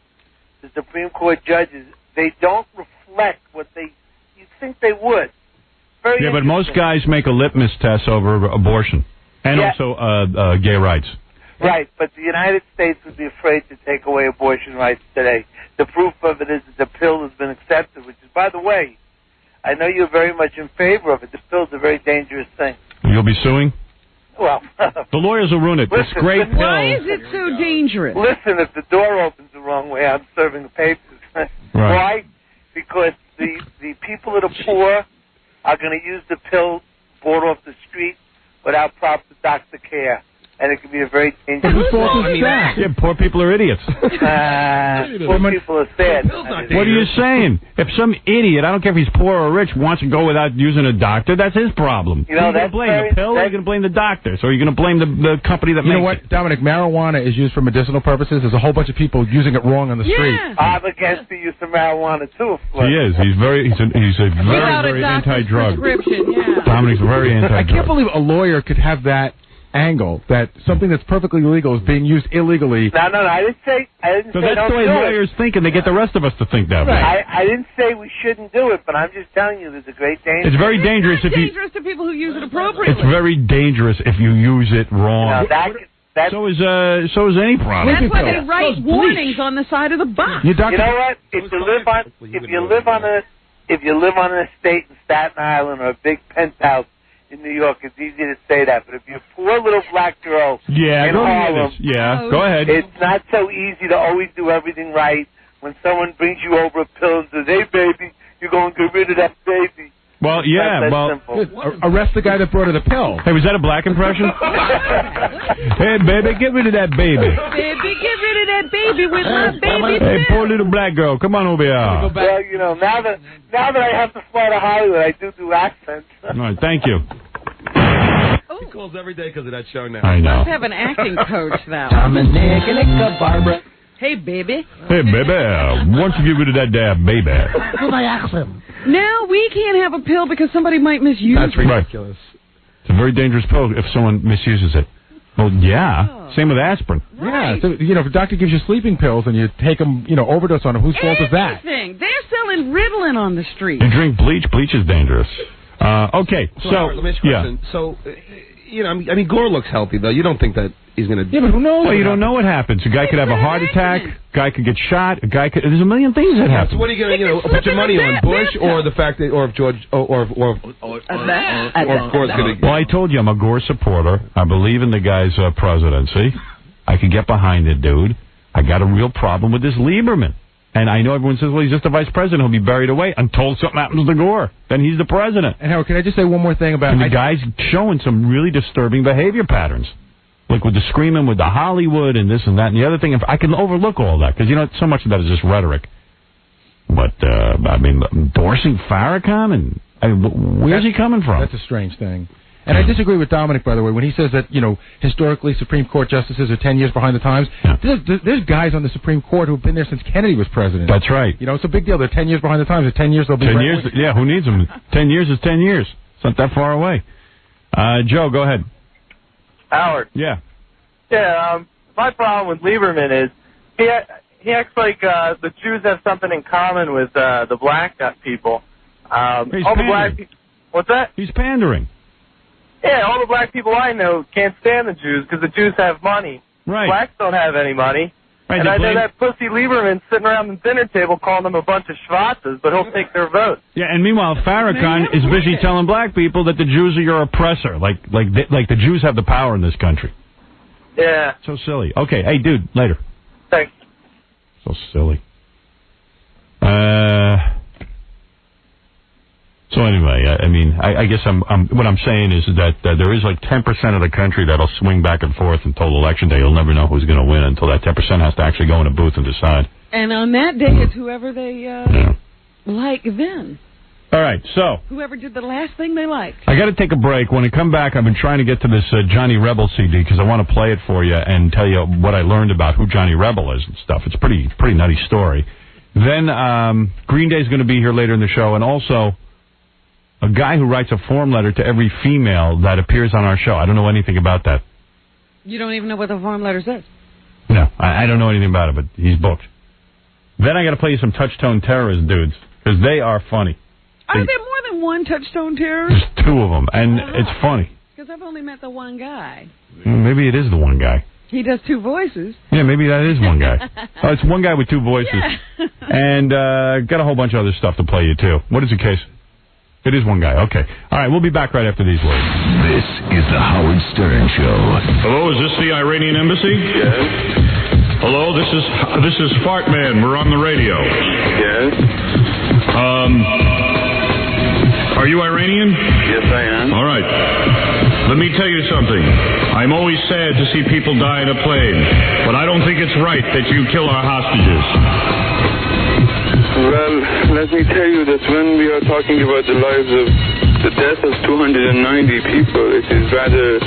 the Supreme Court judges, they don't reflect what you'd think they would. Yeah, but most guys make a litmus test over abortion and also gay rights. Right, but the United States would be afraid to take away abortion rights today. The proof of it is that the pill has been accepted, which is, by the way, I know you're very much in favor of it. The pill's a very dangerous thing. You'll be suing? Well, the lawyers will ruin it. This great pill. Why is it so dangerous? Listen, if the door opens the wrong way, I'm serving the papers. Right. Why? Because the people that are poor are going to use the pill bought off the street without proper doctor care. And it can be a very dangerous thing. Yeah, poor people are idiots. Poor people are sad. What are you saying? If some idiot, I don't care if he's poor or rich, wants to go without using a doctor, that's his problem. You know, are you going to blame the pill or are you going to blame the doctor? So are you going to blame the company that makes it? You know what, Dominic? Marijuana is used for medicinal purposes. There's a whole bunch of people using it wrong on the street. I'm against the use of marijuana, too. He is. He's a very anti-drug. Dominic's very anti-drug. I can't believe a lawyer could have that angle, that something that's perfectly legal is being used illegally. No, I didn't say so that's the way lawyers think, and they get the rest of us to think that way. I didn't say we shouldn't do it, but I'm just telling you there's a great danger. It's very dangerous to people who use it appropriately. It's very dangerous if you use it wrong. So is any product. That's why they write warnings on the side of the box. You know what? If you live on an estate in Staten Island or a big penthouse in New York, it's easy to say that, but if you're a poor little black girl in Harlem, go ahead. It's not so easy to always do everything right. When someone brings you over a pill and says, "Hey, baby, you're going to get rid of that baby." Well, arrest the guy that brought her the pill. Hey, was that a black impression? Hey, baby, get rid of that baby. Baby, get rid of that baby with my baby. Hey, poor little black girl, come on over here. Well, you know, now that I have to fly to Hollywood, I do accents. All right, thank you. He calls every day because of that show now. I know. Let's have an acting coach, though. Dominic and Barbara. Hey, baby. Hey, baby. Why don't you give me that damn baby? With my accent. Now we can't have a pill because somebody might misuse it. That's ridiculous. It's a very dangerous pill if someone misuses it. Well, yeah. Same with aspirin. Yeah. So, if a doctor gives you sleeping pills and you take them, overdose on them, whose fault is that? Anything. They're selling Ritalin on the street. You drink bleach. Bleach is dangerous. Okay. So, Howard, let me ask you a question. So, Gore looks healthy, though. You don't think that he's going to... Yeah, but who knows? Well, you don't know what happens. A guy could have a heart attack. Guy could get shot. There's a million things that happen. So what are you going to, put your money on? Bush or the fact that, or if George, or if Gore's going to... Well, I told you I'm a Gore supporter. I believe in the guy's presidency. I can get behind it, dude. I got a real problem with this Lieberman. And I know everyone says, well, he's just the vice president. He'll be buried away until something happens to Gore. Then he's the president. And Howard, can I just say one more thing about... And the guy's showing some really disturbing behavior patterns. Like with the screaming with the Hollywood and this and that and the other thing. I can overlook all that because, so much of that is just rhetoric. But, endorsing Farrakhan? And where's he coming from? That's a strange thing. And I disagree with Dominic, by the way, when he says that, historically Supreme Court justices are 10 years behind the times. Yeah. There's guys on the Supreme Court who've been there since Kennedy was president. That's right. It's a big deal. They're 10 years behind the times. In 10 years, they'll be 10 years, yeah, who needs them? 10 years is 10 years. It's not that far away. Joe, go ahead. Howard. Yeah. Yeah, my problem with Lieberman is he acts like the Jews have something in common with the black people. He's all the pandering. black people. What's that? He's pandering. Yeah, all the black people I know can't stand the Jews because the Jews have money. Right. Blacks don't have any money. Right, and I know that pussy Lieberman sitting around the dinner table calling them a bunch of schwatzes, but he'll take their vote. Yeah, and meanwhile, Farrakhan is busy telling black people that the Jews are your oppressor. Like the Jews have the power in this country. Yeah. So silly. Okay, hey, dude, later. Thanks. So silly. So anyway, I guess what I'm saying is that there is like 10% of the country that'll swing back and forth until election day. You'll never know who's going to win until that 10% has to actually go in a booth and decide. And on that day, it's whoever they like then. All right, so. Whoever did the last thing they liked. I got to take a break. When I come back, I've been trying to get to this Johnny Rebel CD because I want to play it for you and tell you what I learned about who Johnny Rebel is and stuff. It's a pretty nutty story. Then Green Day's going to be here later in the show, and also a guy who writes a form letter to every female that appears on our show. I don't know anything about that. You don't even know what the form letter says? No, I don't know anything about it, but he's booked. Then I got to play you some Touchstone Terrorist dudes because they are funny. Are there more than one Touchstone terrorist? There's two of them, and it's funny. Because I've only met the one guy. Maybe it is the one guy. He does two voices. Yeah, maybe that is one guy. Oh, it's one guy with two voices. Yeah. And got a whole bunch of other stuff to play you, too. What is the case? It is one guy. Okay. All right, we'll be back right after these words. This is the Howard Stern Show. Hello, is this the Iranian embassy? Yes. Hello, this is Fart Man. We're on the radio. Yes. Are you Iranian? Yes, I am. All right. Let me tell you something. I'm always sad to see people die in a plane, but I don't think it's right that you kill our hostages. Well, let me tell you that when we are talking about the death of 290 people, it is rather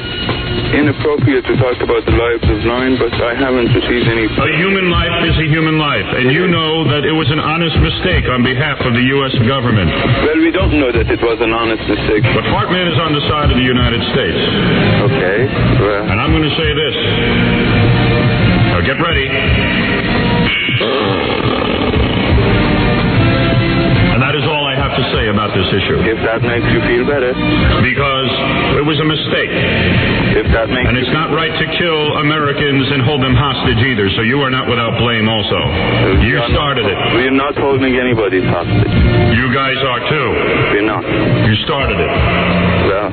inappropriate to talk about the lives of 9, but I haven't received any... A human life is a human life, and you know that it was an honest mistake on behalf of the U.S. government. Well, we don't know that it was an honest mistake. But Fartman is on the side of the United States. Okay, well... And I'm going to say this. Now get ready. And that is all I have to say about this issue. If that makes you feel better. Because it was a mistake. If that makes and it's not right to kill Americans and hold them hostage either, so you are not without blame also. You started it. We're not holding anybody hostage. You guys are too. We're not. You started it. Well,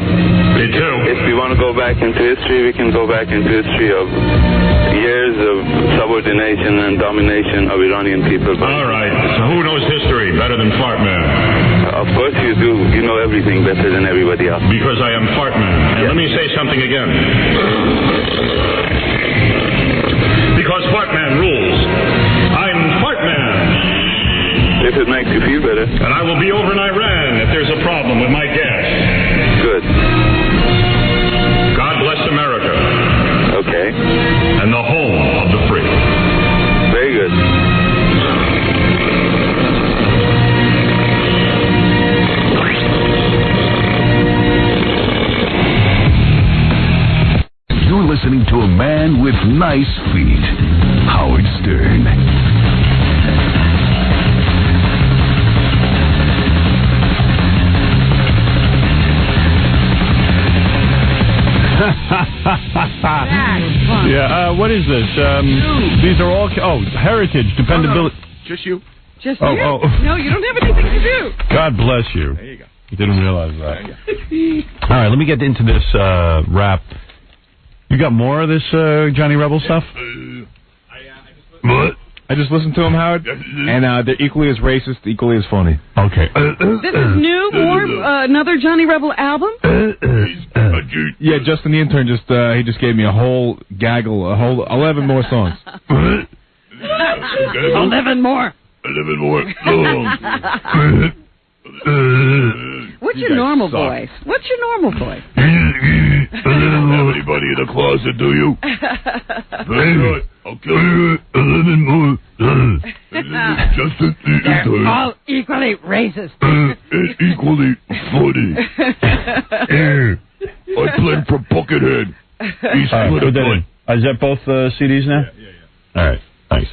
me too. If we want to go back into history, we can go back into history of years of subordination and domination of Iranian people. All right. So who knows history better than Fartman? Of course you do. You know everything better than everybody else. Because I am Fartman. And let me say something again. Because Fartman rules. I'm Fartman. If it makes you feel better. And I will be over in Iran if there's a problem with my gas. Good. You're listening to a man with nice feet, Howard Stern. Yeah, what is this? These are all... heritage, dependability. No. Just you. Just you? No, you don't have anything to do. God bless you. There you go. You didn't realize that. All right, let me get into this rap. You got more of this Johnny Rebel stuff? What? I just listened to him, Howard, and they're equally as racist, equally as funny. Okay. This is new, more another Johnny Rebel album? Yeah, Justin the intern he just gave me a whole gaggle, 11 more songs. 11 more. 11 more. What's your normal voice? What's your normal voice? You don't have anybody in the closet, do you? Very good. I'll kill you. 11 more. Justin the They're intern. all equally racist. And equally funny. I played for Buckethead. He split a gun. Is that both CDs now? Yeah. All right, thanks.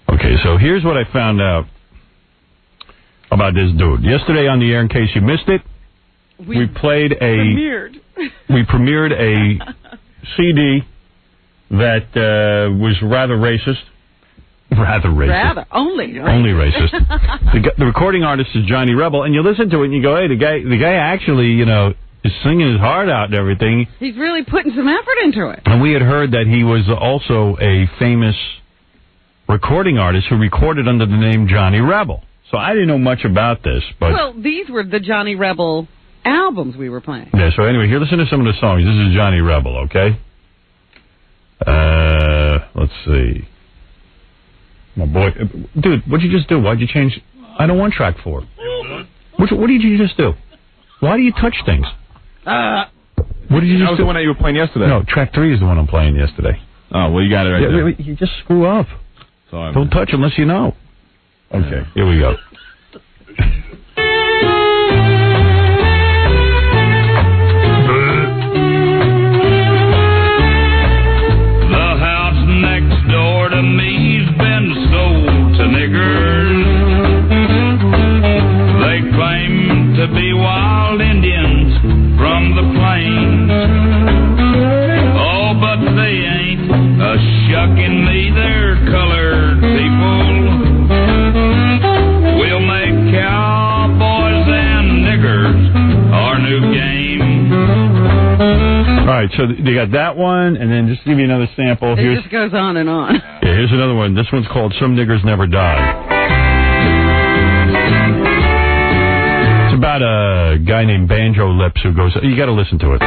Okay, so here's what I found out about this dude. Yesterday on the air, in case you missed it, we premiered a CD that was rather racist. Only racist. The recording artist is Johnny Rebel, and you listen to it and you go, hey, the guy actually, is singing his heart out and everything. He's really putting some effort into it. And we had heard that he was also a famous recording artist who recorded under the name Johnny Rebel. So I didn't know much about this, but... Well, these were the Johnny Rebel albums we were playing. Yeah, so anyway, here, listen to some of the songs. This is Johnny Rebel, okay? Let's see. My boy... Dude, what'd you just do? Why'd you change... I don't want track 4. What did you just do? Why do you touch things? What did you just do? That was the one that you were playing yesterday. No, track 3 is the one I'm playing yesterday. Oh, well, you got it right there. Wait, you just screw up. Sorry, don't touch unless you know. Okay, here we go. The house next door to me's been sold to niggers. They claim to be wild Indians from the plains. Oh, but they ain't shucking me, they're colored people. We'll make cowboys and niggers our new game. All right, so they got that one, and then just to give you another sample. It just goes on and on. Yeah, here's another one. This one's called Some Niggers Never Die. It's about a guy named Banjo Lips who goes... You got to listen to it.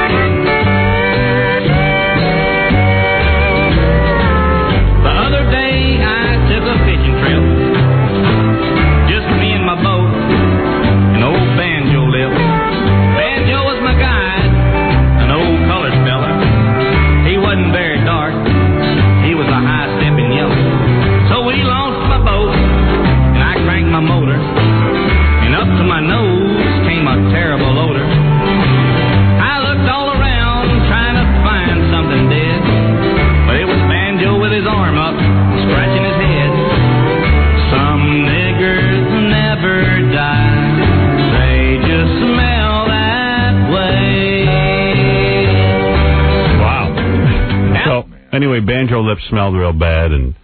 Anyway, Banjo Lips smelled real bad, and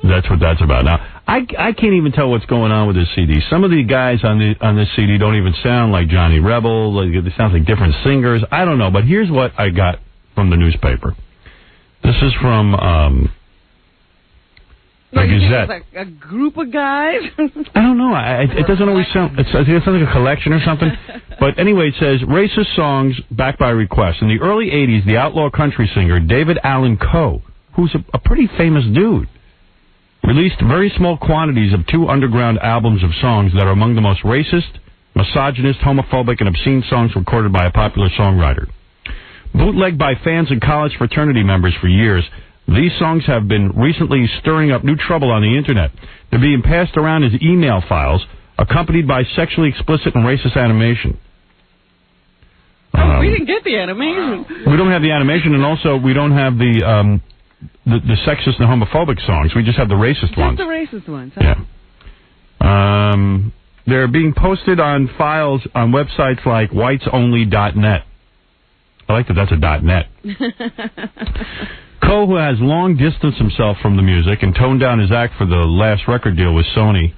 that's what that's about. Now, I can't even tell what's going on with this CD. Some of the guys on this CD don't even sound like Johnny Rebel. They sound like different singers. I don't know, but here's what I got from the newspaper. This is from the Gazette. Like a group of guys? I don't know. It doesn't always sound... It sounds like a collection or something. But anyway, it says, racist songs backed by request. In the early 80s, the outlaw country singer David Allan Coe, who's a pretty famous dude, released very small quantities of 2 underground albums of songs that are among the most racist, misogynist, homophobic, and obscene songs recorded by a popular songwriter. Bootlegged by fans and college fraternity members for years, these songs have been recently stirring up new trouble on the Internet. They're being passed around as email files, accompanied by sexually explicit and racist animation. We didn't get the animation. We don't have the animation, and also we don't have the sexist and homophobic songs. We just have the racist ones. Just the racist ones. Huh? Yeah. They're being posted on files on websites like whitesonly.net. I like that that's a .net. Coe, who has long distanced himself from the music and toned down his act for the last record deal with Sony,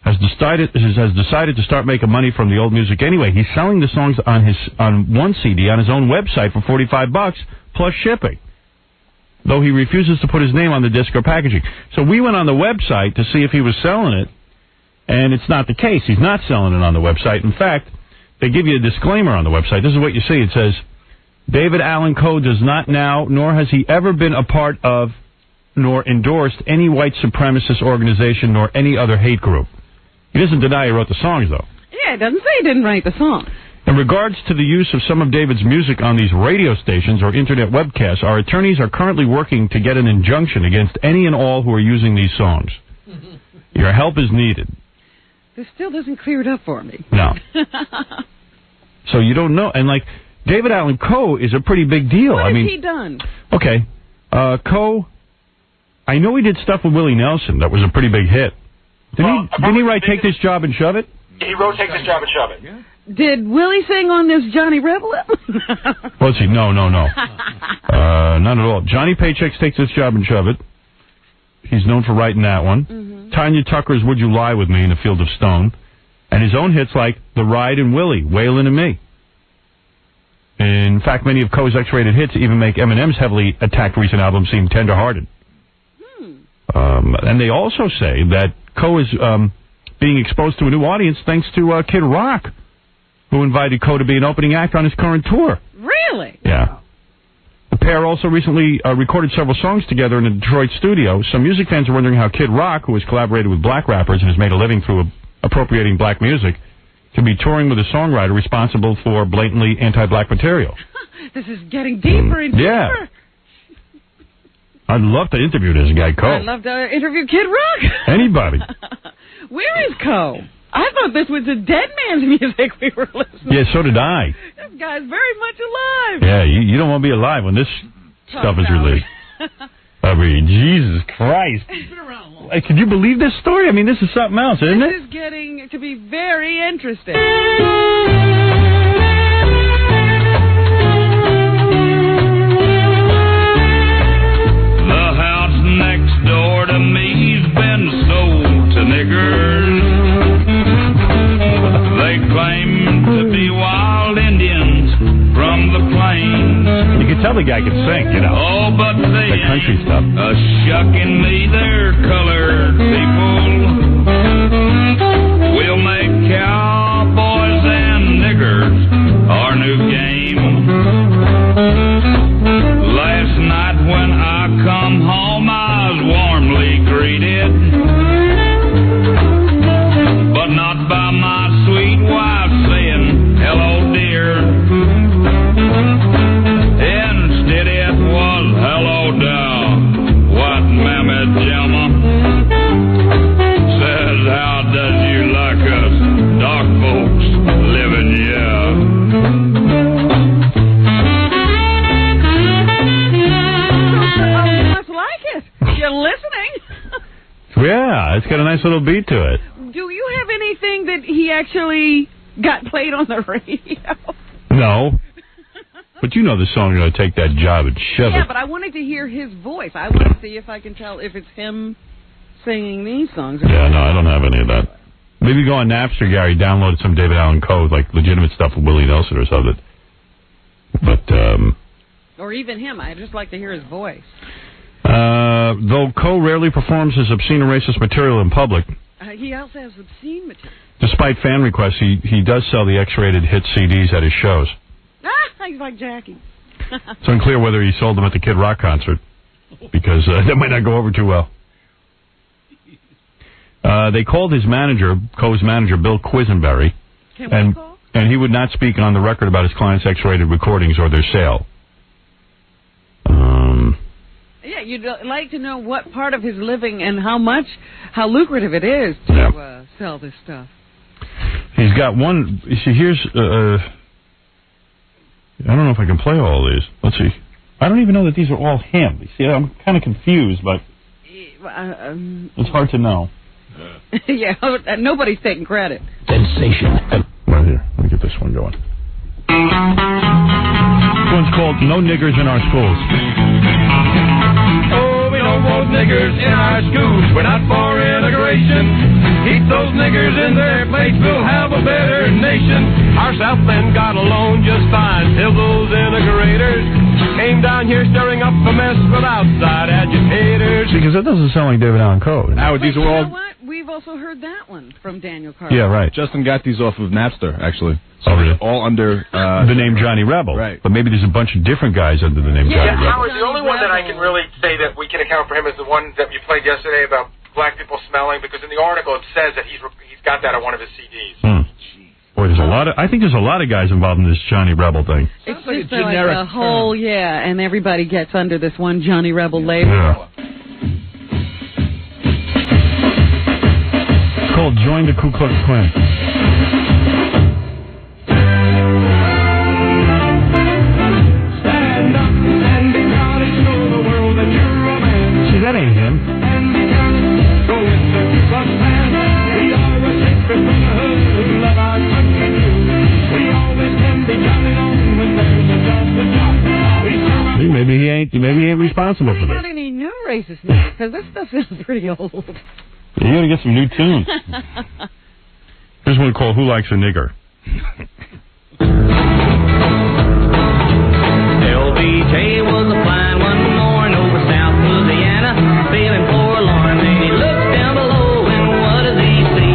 has decided to start making money from the old music anyway. He's selling the songs on one CD on his own website for $45 plus shipping, though he refuses to put his name on the disc or packaging. So we went on the website to see if he was selling it, and it's not the case. He's not selling it on the website. In fact, they give you a disclaimer on the website. This is what you see. It says, David Allen Coe does not now, nor has he ever been a part of, nor endorsed any white supremacist organization, nor any other hate group. He doesn't deny he wrote the songs, though. Yeah, it doesn't say he didn't write the song. In regards to the use of some of David's music on these radio stations or internet webcasts, our attorneys are currently working to get an injunction against any and all who are using these songs. Your help is needed. This still doesn't clear it up for me. No. So you don't know. And, like, David Allen Coe is a pretty big deal. What has he done? Okay. Coe, I know he did stuff with Willie Nelson that was a pretty big hit. Didn't he write Take This Job and Shove It? He wrote Take This Job and Shove It. Yeah. Did Willie sing on this Johnny Rebel? Let's see. No. Not at all. Johnny Paycheck's Take This Job and Shove It. He's known for writing that one. Mm-hmm. Tanya Tucker's Would You Lie With Me in a Field of Stone. And his own hits like The Ride and Willie, Waylon and Me. In fact, many of Coe's X-rated hits even make Eminem's heavily attacked recent album seem tender-hearted. And they also say that Coe is being exposed to a new audience thanks to Kid Rock, who invited Coe to be an opening act on his current tour. Really? Yeah. The pair also recently recorded several songs together in a Detroit studio. Some music fans are wondering how Kid Rock, who has collaborated with black rappers and has made a living through appropriating black music, can be touring with a songwriter responsible for blatantly anti-black material. This is getting deeper and deeper. Yeah. I'd love to interview this guy, Coe. I'd love to interview Kid Rock. Anybody. Where is Coe? I thought this was a dead man's music we were listening to. Yeah, so did I. This guy's very much alive. Yeah, you don't want to be alive when this stuff is released. I mean, Jesus Christ. He's been around long. Can you believe this story? I mean, this is something else, isn't it? This is getting to be very interesting. The house next door to me's been sold to niggers. They claim to be wild Indians from the plains. You can tell the guy can sing, you know. Oh, but they the country ain't stuff. shucking me, they're colored people. We'll make cowboys and niggers our new game. Last night when I come home, I was warmly greeted, but not by my sweet wife saying, hello, dear. Instead it was, hello, down, what mammy Gemma says, how does you like us dark folks living here? Much like it. You're listening. Yeah, it's got a nice little beat to it. Do you have anything that he actually got played on the radio? No. But you know the song, you're going to Take That Job and Shove It. Yeah, but I wanted to hear his voice. I want to see if I can tell if it's him singing these songs. Yeah, no, I don't have any of that. Maybe go on Napster, Gary, download some David Allen Coe, like legitimate stuff with Willie Nelson or something. But, or even him. I'd just like to hear his voice. though Coe rarely performs his obscene or racist material in public, he also has obscene material. Despite fan requests, he does sell the X-rated hit CDs at his shows. He's like Jackie. It's unclear whether he sold them at the Kid Rock concert, because that might not go over too well. They called his manager, Coe's manager, Bill Quisenberry, and he would not speak on the record about his clients' X-rated recordings or their sale. Yeah, you'd like to know what part of his living and how lucrative it is to sell this stuff. He's got one. See, here's I don't know if I can play all these. Let's see. I don't even know that these are all him. You see, I'm kind of confused, but it's hard to know. Yeah, nobody's taking credit. Sensation. Right here. Let me get this one going. This one's called No Niggers in Our Schools. Oh, we don't want niggers in our schools. We're not for integration. Keep those niggers in their place. We'll have a better nation. Our South Bend got along just fine till those integrators came down here stirring up a mess with outside agitators. Because that doesn't sound like David Allen Coe. Howard, these are all... You know what? We've also heard that one from Daniel Carter. Yeah, right. Justin got these off of Napster, actually. So really? All under... the name Johnny Rebel. Right. But maybe there's a bunch of different guys under the name Johnny Rebel. Howard, the only one that I can really say that we can account for him is the one that you played yesterday about black people smelling, because in the article it says that he's got that on one of his CDs. Boy, there's a lot of... I think there's a lot of guys involved in this Johnny Rebel thing. It's just like a whole, and everybody gets under this one Johnny Rebel label. Yeah. It's called Join the Ku Klux Klan. See, that ain't him. Maybe he ain't responsible for Not this. any new racist music, because this stuff sounds pretty old. You gotta get some new tunes. Here's one called Who Likes a Nigger? LBJ was a flying one morning over South Louisiana, feeling forlorn. Then he looks down below, and what does he see?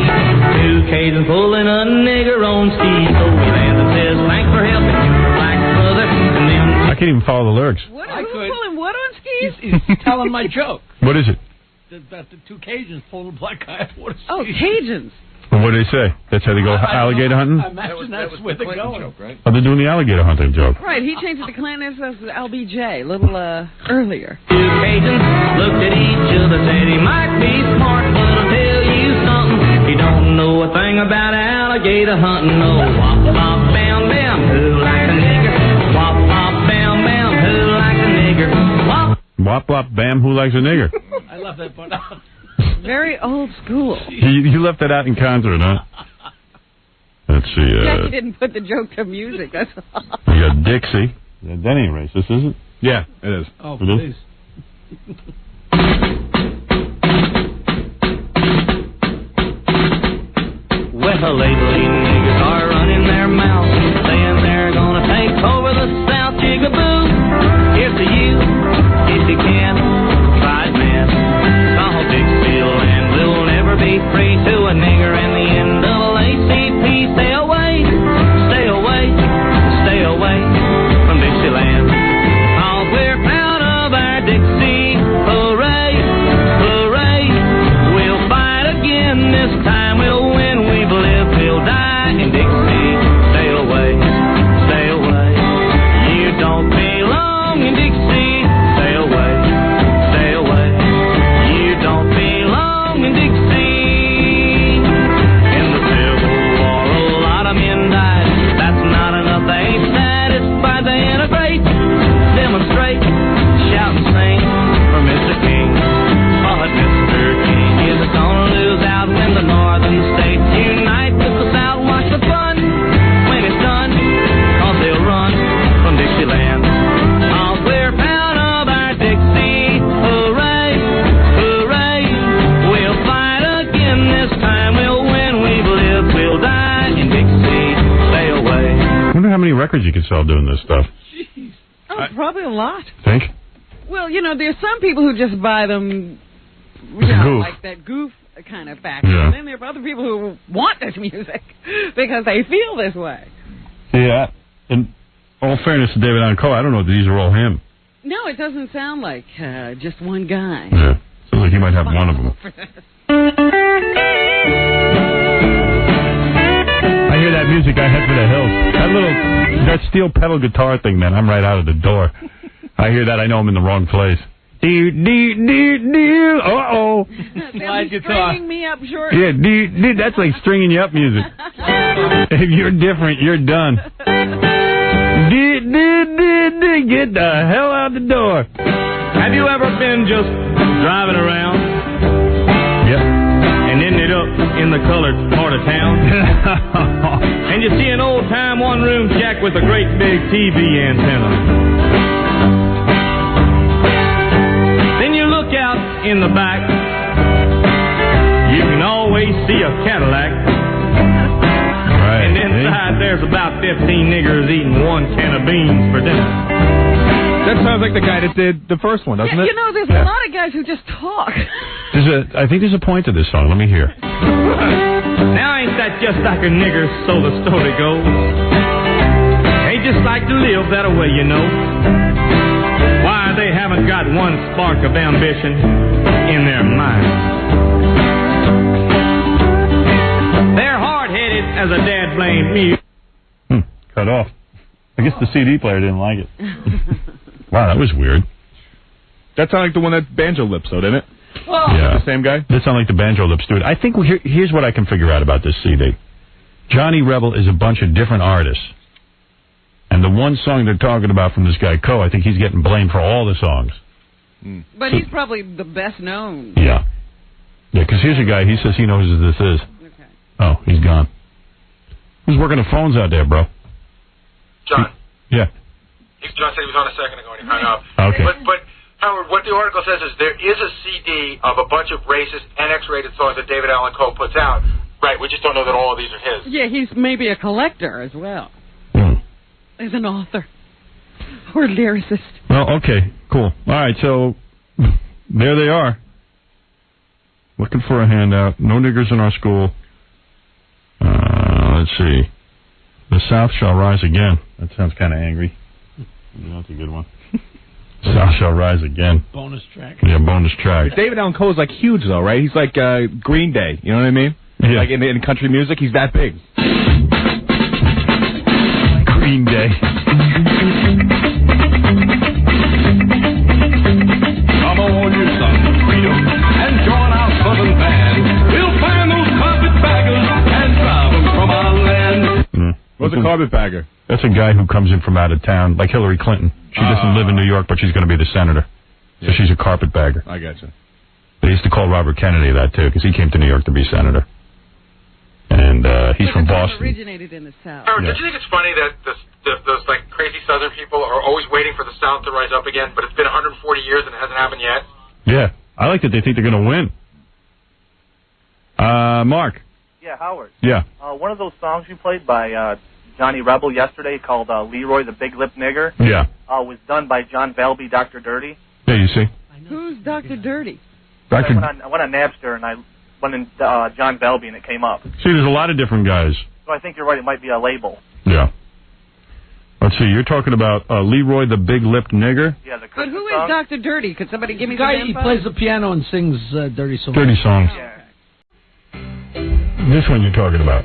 Two Cajuns pulling a nigger on skis. So he lands and says, thanks for helping your black brother. And then I can't even follow the lyrics. Who's pulling what on skis? He's telling my joke. What is it? About the two Cajuns pulling a black guy out of water. Oh, Cajuns. What do they say? That's how they go alligator hunting? I imagine that's where they're going. Joke, right? Oh, they're doing the alligator hunting joke. Right, he changed it to Clan SS LBJ a little earlier. two Cajuns looked at each other, said he might be smart, but I'll tell you something. He don't know a thing about alligator hunting. No, wop, wop, bam, bam, who likes a nigger? Wop, wop, bam, bam, who likes a nigger? Wop. Wop, wop, bam, who likes a nigger? I left that part out. Very old school. You left that out in concert, huh? Let's see. Jackie didn't put the joke to music, that's all. We got Dixie. That ain't racist, is it? Yeah, it is. Oh, it is? Well, lately niggas are running their mouths, saying they're gonna take over the South. Jigaboo, here's to you, if you can, try it, man. Call Dixie and we'll never be free to a nigger in the NAACP. Stay away, stay away, stay away from Dixieland. Oh, we're proud of our Dixie, hooray, hooray. We'll fight again this time, we'll win, we've lived, we'll die in Dixie. Stay away, stay away. You don't belong in Dixie. Stay away, stay away. You don't belong in Dixie. In the Civil War, a lot of men died. That's not enough, they ain't satisfied. They integrate, demonstrate, shout and sing for Mr. King. But Mr. King is gonna lose out when the northern states unite with the South. Watch the fun when it's done, cause they'll run from Dixieland. Oh, we're proud of our Dixie, hooray, hooray. We'll fight again this time, we'll win, we've lived, we'll die in Dixie. Stay away. I wonder how many records you could sell doing this stuff. Oh, probably a lot. Think? Well, there's some people who just buy them, Goof. like that goof kind of factor. Yeah. And then there are other people who want this music because they feel this way. Yeah. In all fairness to David Allen Coe, I don't know if these are all him. No, it doesn't sound like just one guy. Yeah. Sounds like he might have one of them. I hear that music, I head for the hills. That steel pedal guitar thing, man, I'm right out of the door. I hear that, I know I'm in the wrong place. Uh-oh. They'll be stringing me up shortly. Yeah, that's like stringing you up music. If you're different, you're done. Get the hell out the door. Have you ever been just driving around? Yep. And ended up in the colored part of town? And you see an old-time one-room shack with a great big TV antenna. Then you look out in the back. You can always see a Cadillac. Right. And inside there's about 15 niggers eating one can of beans for dinner. That sounds like the guy that did the first one, doesn't it? You know, there's a lot of guys who just talk. I think there's a point to this song. Let me hear. Now ain't that just like a nigger, so the story goes. They just like to live that way, you know. Why, they haven't got one spark of ambition in their mind. They're hard-headed as a dad blamed me. Cut off. I guess the CD player didn't like it. Wow, that was weird. That sounded like the one that Banjo Lips, though, didn't it? Yeah. The same guy? That sounded like the Banjo Lips dude. I think here's what I can figure out about this CD. Johnny Rebel is a bunch of different artists. And the one song they're talking about from this guy, Coe, I think he's getting blamed for all the songs. But he's probably the best known. Yeah. Yeah, because here's a guy, he says he knows who this is. Okay. Oh, he's gone. Who's working the phones out there, bro? John. Yeah. John said he was on a second ago and he hung up. Okay. But Howard, what the article says is there is a CD of a bunch of racist and X-rated songs that David Allan Coe puts out. Right, we just don't know that all of these are his. Yeah, he's maybe a collector as well. As an author. Or lyricist. Well, okay, cool. All right, so there they are. Looking for a handout. No niggers in our school. Let's see. The South shall rise again. That sounds kind of angry. That's a good one. South shall rise again. Bonus track. Yeah, bonus track. David Allan Coe's like huge, though, right? He's like Green Day. You know what I mean? Yeah. Like in country music, he's that big. Green Day. Come on, you son of freedom, and join our southern band. We'll find those carpetbaggers and drive them from our land. What's a carpetbagger? That's a guy who comes in from out of town, like Hillary Clinton. She doesn't live in New York, but she's going to be the senator. So she's a carpetbagger. I gotcha. They used to call Robert Kennedy that, too, because he came to New York to be senator. And he's from Boston. Originated in the South. Howard, don't you think it's funny that those like crazy Southern people are always waiting for the South to rise up again, but it's been 140 years and it hasn't happened yet? Yeah, I like that they think they're going to win. Mark. Yeah, Howard. Yeah. One of those songs you played by Johnny Rebel yesterday called Leroy the Big Lip Nigger. Yeah. Was done by John Belby, Dr. Dirty. Yeah, you see. Who's Dr. Dirty? I went on Napster and I went in John Belby and it came up. See, there's a lot of different guys. So I think you're right. It might be a label. Yeah. Let's see. You're talking about Leroy the Big Lipped Nigger? Yeah, the But who song? is Dr. Dirty? Could somebody give me The guy, some he info? plays the piano and sings dirty songs. Dirty songs. Yeah. This one you're talking about.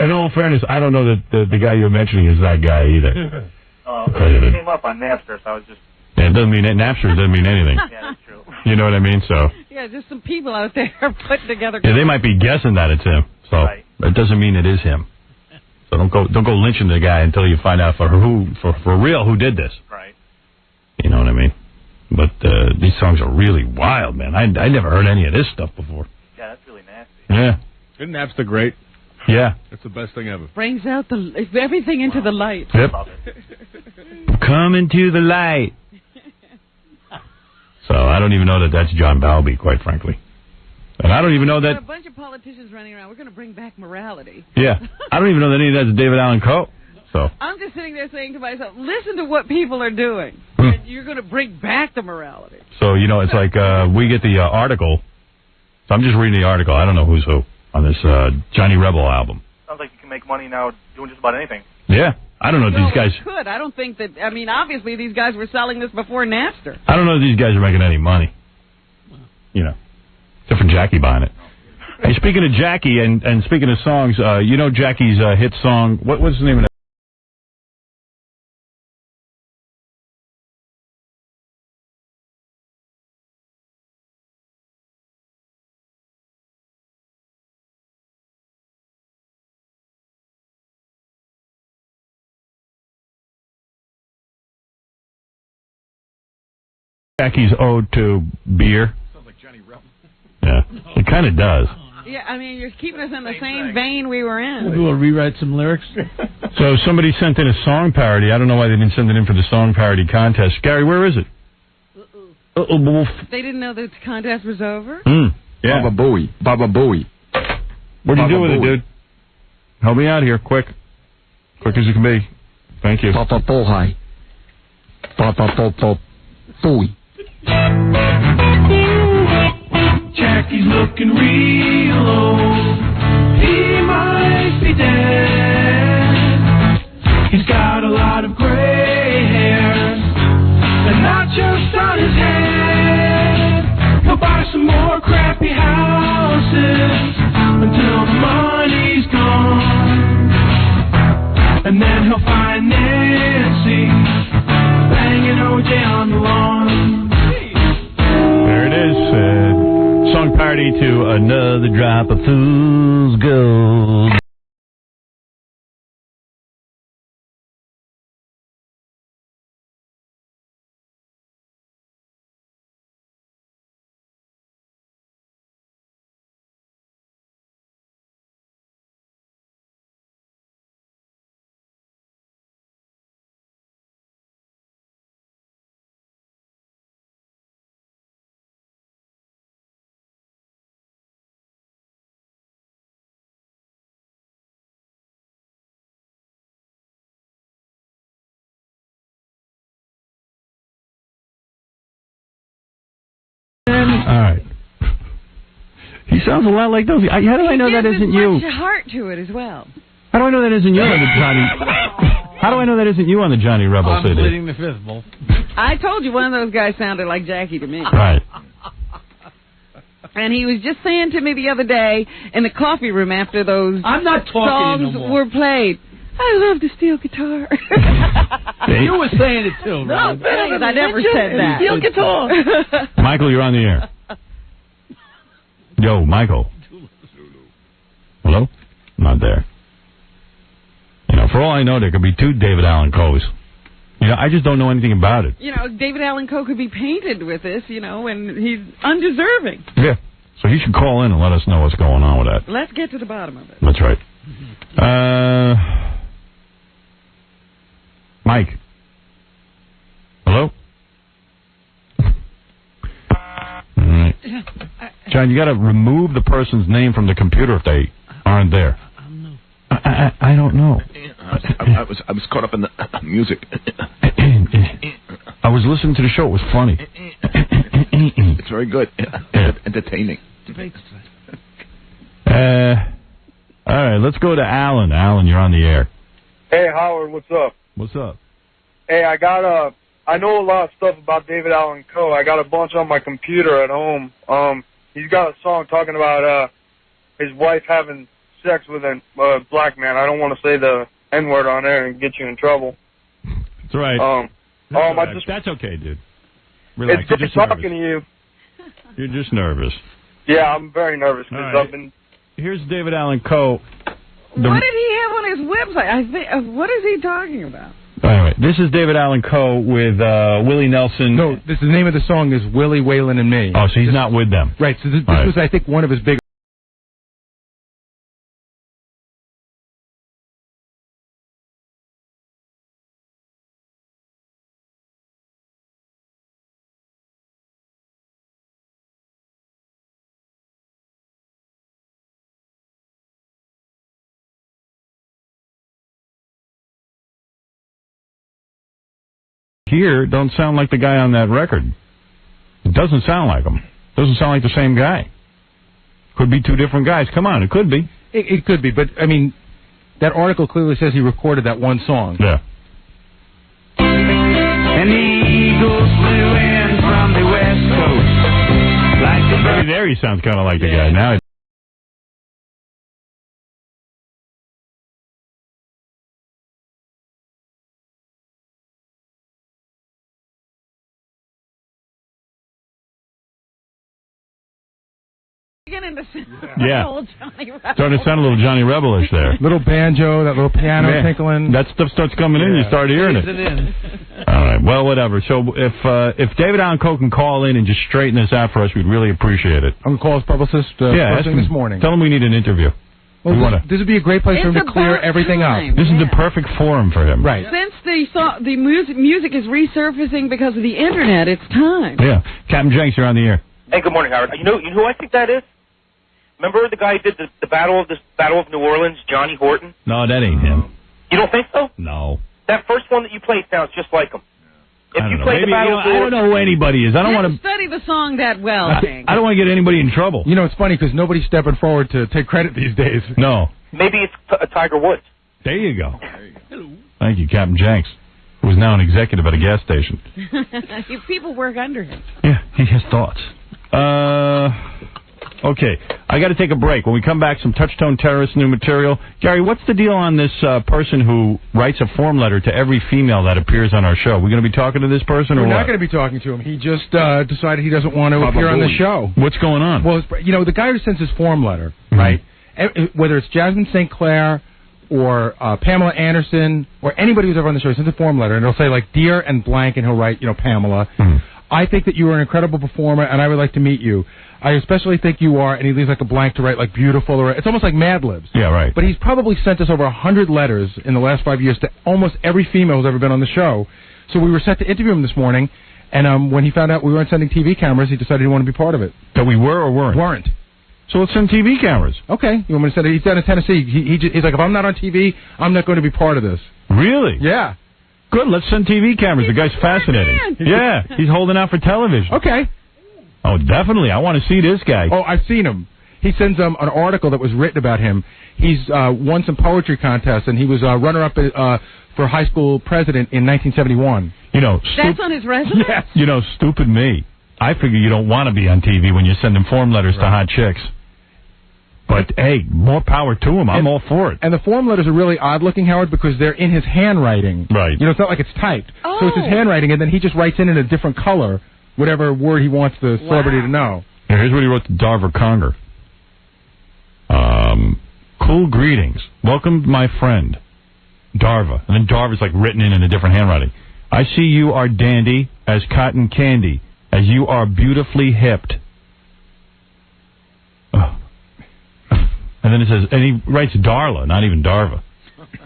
In all fairness, I don't know that the guy you're mentioning is that guy either. It came up on Napster, so I was just... Yeah, it doesn't mean Napster doesn't mean anything. Yeah, that's true. You know what I mean? So Yeah, just some people out there putting together... yeah, they might be guessing that it's him. So it doesn't mean it is him. So don't go lynching the guy until you find out for real who did this. Right. You know what I mean? But these songs are really wild, man. I never heard any of this stuff before. Yeah, that's really nasty. Yeah. Isn't Napster great? Yeah. That's the best thing ever. Brings out everything into the light. Yep. Come into the light. So I don't even know that that's John Balby, quite frankly. And I don't even know There are that... a bunch of politicians running around. We're going to bring back morality. Yeah. I don't even know that any of that's David Allan Coe. So I'm just sitting there saying to myself, listen to what people are doing. And you're going to bring back the morality. So, you know, it's like we get the article. So I'm just reading the article. I don't know who's who on this Johnny Rebel album. Sounds like you can make money now doing just about anything. Yeah. I don't know if these guys... Could. I don't think that... I mean, obviously, these guys were selling this before Napster. I don't know if these guys are making any money. Jackie buying it. Hey, speaking of Jackie and speaking of songs, you know Jackie's hit song. What's the name of that? Jackie's ode to beer. Sounds like Johnny Rebel. Yeah, it kind of does. Yeah, I mean, you're keeping us in the same vein we were in. Maybe we'll rewrite some lyrics. So somebody sent in a song parody. I don't know why they didn't send it in for the song parody contest. Gary, where is it? They didn't know the contest was over? Yeah. Baba Booey. Baba Booey. What are you doing with it, dude? Help me out here, quick. Quick as you can be. Thank you. Papa Booey. Papa Booey. Jackie's looking real old. He might be dead. He's got a lot of gray hairs, and not just on his head. He'll buy some more crappy houses until the money's gone, and then he'll find Nancy banging OJ on the lawn. There it is. Song parody to Another Drop of Fool's Gold. All right. He sounds a lot like those. How do I know that isn't you? He gives heart to it as well. How do I know that isn't you on the Johnny? How do I know that isn't you on the Johnny Rebel I'm CD? pleading the fifth, Wolf. I told you one of those guys sounded like Jackie to me. Right. And he was just saying to me the other day in the coffee room after those I'm not talking songs no more. were played, I love the steel guitar. You were saying it too, right? No, I never said that. Steel guitar. Michael, you're on the air. Yo, Michael. Hello? Not there. You know, for all I know, there could be two David Allan Coes. You know, I just don't know anything about it. You know, David Allan Coe could be painted with this, you know, and he's undeserving. Yeah. So he should call in and let us know what's going on with that. Let's get to the bottom of it. That's right. Mike. Hello? All right. John, you got to remove the person's name from the computer if they aren't there. I don't know. I was caught up in the music. I was listening to the show. It was funny. It's very good. Entertaining. All right, let's go to Alan. Alan, you're on the air. Hey, Howard, what's up? What's up? Hey, I know a lot of stuff about David Allan Coe. I got a bunch on my computer at home. He's got a song talking about his wife having sex with a black man. I don't want to say the N-word on there and get you in trouble. That's right. That's okay, dude. Relax. It's good talking to you. You're just nervous. Yeah, I'm very nervous because I've been... Here's David Allan Coe. What did he have on his website? I think. What is he talking about? Anyway, this is David Allan Coe with Willie Nelson. No, the name of the song is Willie, Waylon, and Me. Oh, so he's not with them. Right, so this was, I think, one of his big... Here don't sound like the guy on that record. It doesn't sound like him. Doesn't sound like the same guy. Could be two different guys. Come on, it could be. It could be, but, I mean, that article clearly says he recorded that one song. Yeah. An eagle flew in from the west coast, like the bird there he sounds kind of like the guy. Now. Yeah. Starting to sound a little Johnny Rebel-ish there. Little banjo, that little piano tinkling. That stuff starts coming in, you start hearing it. All right, well, whatever. So if David Allen Coe can call in and just straighten this out for us, we'd really appreciate it. I'm going to call his publicist first thing this morning. Tell him we need an interview. Well, this would be a great place for him to clear everything up. This is the perfect forum for him. Right. Since the music is resurfacing because of the Internet, it's time. Yeah. Captain Jenks, you're on the air. Hey, good morning, Howard. You know who I think that is? Remember the guy who did the Battle of New Orleans, Johnny Horton? No, that ain't him. You don't think so? No. That first one that you played sounds just like him. If you play the Battle of New Orleans, I don't know who anybody is. I don't want to study the song that well. I don't want to get anybody in trouble. You know, it's funny because nobody's stepping forward to take credit these days. No. Maybe it's Tiger Woods. There you go. Hello. Thank you, Captain Jenks, who is now an executive at a gas station. People work under him. Yeah, he has thoughts. Okay, I got to take a break. When we come back, some Touchtone Terrorist new material. Gary, what's the deal on this person who writes a form letter to every female that appears on our show? We're going to be talking to this person, or We're what? not going to be talking to him. He just decided he doesn't want to appear on the show. What's going on? Well, the guy who sends his form letter, right? Whether it's Jasmine St. Clair or Pamela Anderson or anybody who's ever on the show, he sends a form letter, and it'll say, like, Dear and blank, and he'll write, Pamela. I think that you are an incredible performer, and I would like to meet you. I especially think you are, and he leaves like a blank to write like beautiful, or it's almost like Mad Libs. Yeah, right. But he's probably sent us over 100 letters in the last 5 years to almost every female who's ever been on the show. So we were set to interview him this morning, and when he found out we weren't sending TV cameras, he decided he wanted to be part of it. That we were or weren't? Weren't. So let's send TV cameras. Okay. You want me to send it? He's down in Tennessee. He's like, if I'm not on TV, I'm not going to be part of this. Really? Yeah. Good, let's send TV cameras. The guy's fascinating. Yeah, he's holding out for television. Okay. Oh, definitely. I want to see this guy. Oh, I've seen him. He sends an article that was written about him. He's won some poetry contests, and he was runner-up for high school president in 1971. That's on his resume? Yes. Stupid me. I figure you don't want to be on TV when you're sending form letters to hot chicks. But, hey, more power to him. I'm all for it. And the form letters are really odd-looking, Howard, because they're in his handwriting. Right. It's not like it's typed. Oh. So it's his handwriting, and then he just writes in a different color whatever word he wants the celebrity to know. Here's what he wrote to Darva Conger. Cool greetings. Welcome, my friend, Darva. And then Darva's like written in a different handwriting. I see you are dandy as cotton candy, as you are beautifully hipped. And then it says, and he writes Darla, not even Darva.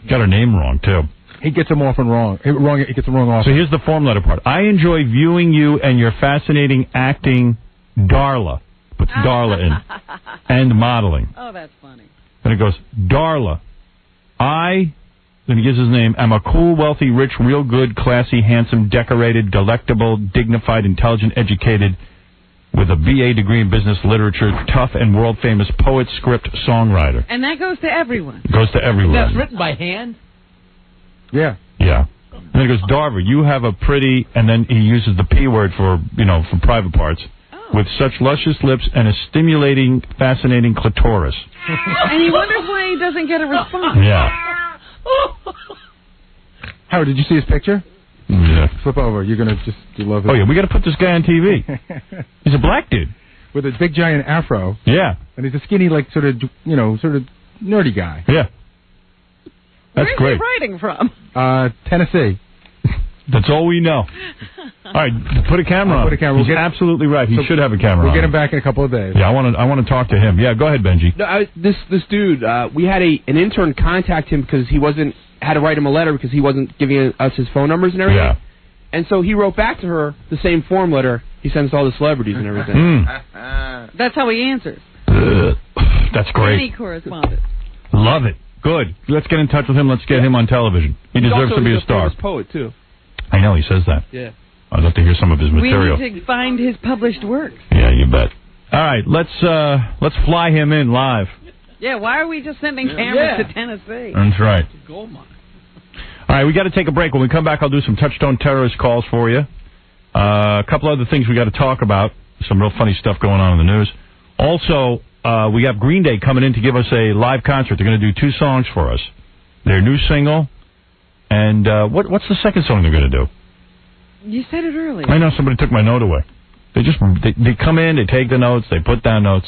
Got her name wrong, too. He gets them often wrong. He gets them wrong often. So here's the form letter part. I enjoy viewing you and your fascinating acting, Darla. Puts Darla in. And modeling. Oh, that's funny. Then it goes, Darla, then he gives his name, am a cool, wealthy, rich, real good, classy, handsome, decorated, delectable, dignified, intelligent, educated, with a BA degree in business literature, tough and world-famous poet, script, songwriter. And that goes to everyone. Goes to everyone. That's written by hand? Yeah. Yeah. And then he goes, Darva, you have a pretty, and then he uses the P word for private parts, with such luscious lips and a stimulating, fascinating clitoris. And he wonders why he doesn't get a response. Yeah. Howard, did you see his picture? Yeah. Flip over. You're going to you love it. Oh, yeah, we got to put this guy on TV. He's a black dude. With a big, giant afro. Yeah. And he's a skinny, sort of nerdy guy. Yeah. That's great. Where's he writing from? Tennessee. That's all we know. All right, put a camera on. Put a camera. He's absolutely right. He should have a camera on. We'll get him back in a couple of days. Yeah, I want to talk to him. Yeah, go ahead, Benji. No, this dude, we had an intern contact him because he had to write him a letter because he wasn't giving us his phone numbers and everything. Yeah. And so he wrote back to her the same form letter he sends to all the celebrities and everything. That's how he answers. That's great. Any correspondence. Love it. Good. Let's get in touch with him. Let's get him on television. He deserves to be a star. He's a poet, too. I know, he says that. Yeah. I'd love to hear some of his material. We need to find his published works. Yeah, you bet. All right, let's fly him in live. Yeah, why are we just sending cameras to Tennessee? That's right. Gold mine. All right, we got to take a break. When we come back, I'll do some Touchtone Terrorist calls for you. A couple other things we got to talk about. Some real funny stuff going on in the news. Also, we got Green Day coming in to give us a live concert. They're going to do 2 songs for us. Their new single, and what's the second song they're going to do? You said it earlier. I know, somebody took my note away. They come in, they take the notes, they put down notes.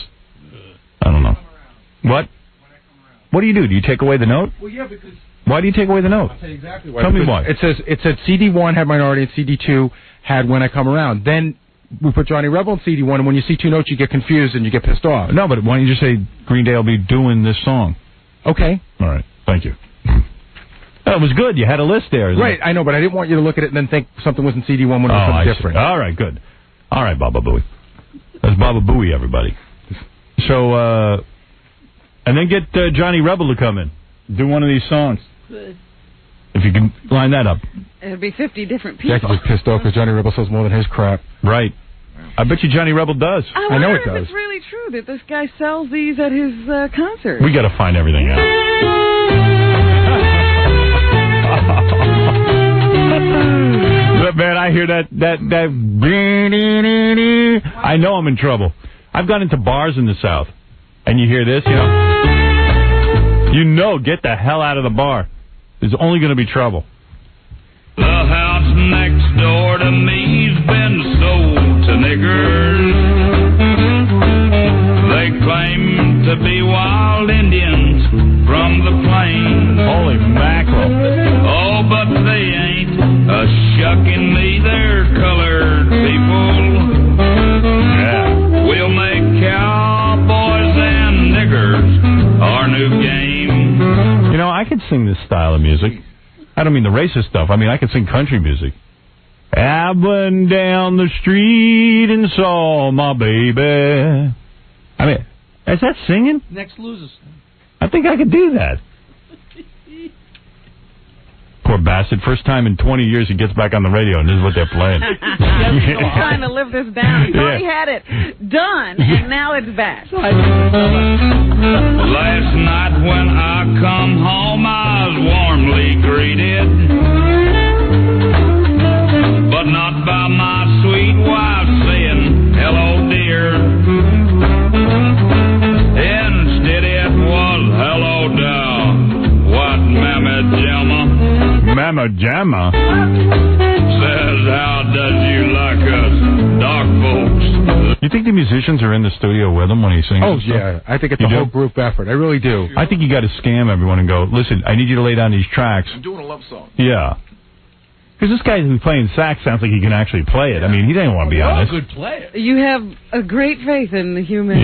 I don't know. What? What do? Do you take away the note? Well, yeah, because... Why do you take away the note? I'll tell you exactly why. Tell me why. It said CD1 had Minority and CD2 had When I Come Around. Then we put Johnny Rebel in CD1, and when you see 2 notes, you get confused and you get pissed off. No, but why don't you just say Green Day will be doing this song? Okay. All right. Thank you. That was good. You had a list there. Right, I know, but I didn't want you to look at it and then think something was in CD1 when it was something different. All right, good. All right, Baba Booey. That's Baba Booey, everybody. So, and then get Johnny Rebel to come in. Do one of these songs. Good. If you can line that up. It'll be 50 different people. Jackie was pissed off because Johnny Rebel sells more than his crap. Right. I bet you Johnny Rebel does. I know it does. It's really true that this guy sells these at his concert. We got to find everything out. Man, I hear that. I know I'm in trouble. I've gone into bars in the South, and you hear this, get the hell out of the bar. There's only going to be trouble. The house next door to me's been sold to niggers. They claim to be wild Indians from the plains. Holy mackerel. Oh, but they ain't shucking me. They're colored people. Yeah. We'll make cowboys and niggers our new game. I could sing this style of music. I don't mean the racist stuff. I mean, I could sing country music. I went down the street and saw my baby. I mean, is that singing? Next loses. I think I could do that. Poor bastard. First time in 20 years he gets back on the radio, and this is what they're playing. He's trying to live this down. He thought he had it done, and now it's back. Last night when I come home, I was warmly greeted, but not by my sweet wife saying, hello, dear. Instead it was, hello, down. What, Mamma Jamma? Mamma Jamma? Says, how does you like us, dark folks? You think the musicians are in the studio with him when he sings? Oh, yeah. I think it's a whole group effort. I really do. I think you got to scam everyone and go, listen, I need you to lay down these tracks. I'm doing a love song. Yeah. Because this guy who's playing sax sounds like he can actually play it. I mean, he didn't want to be honest. Good player. You have a great faith in the human.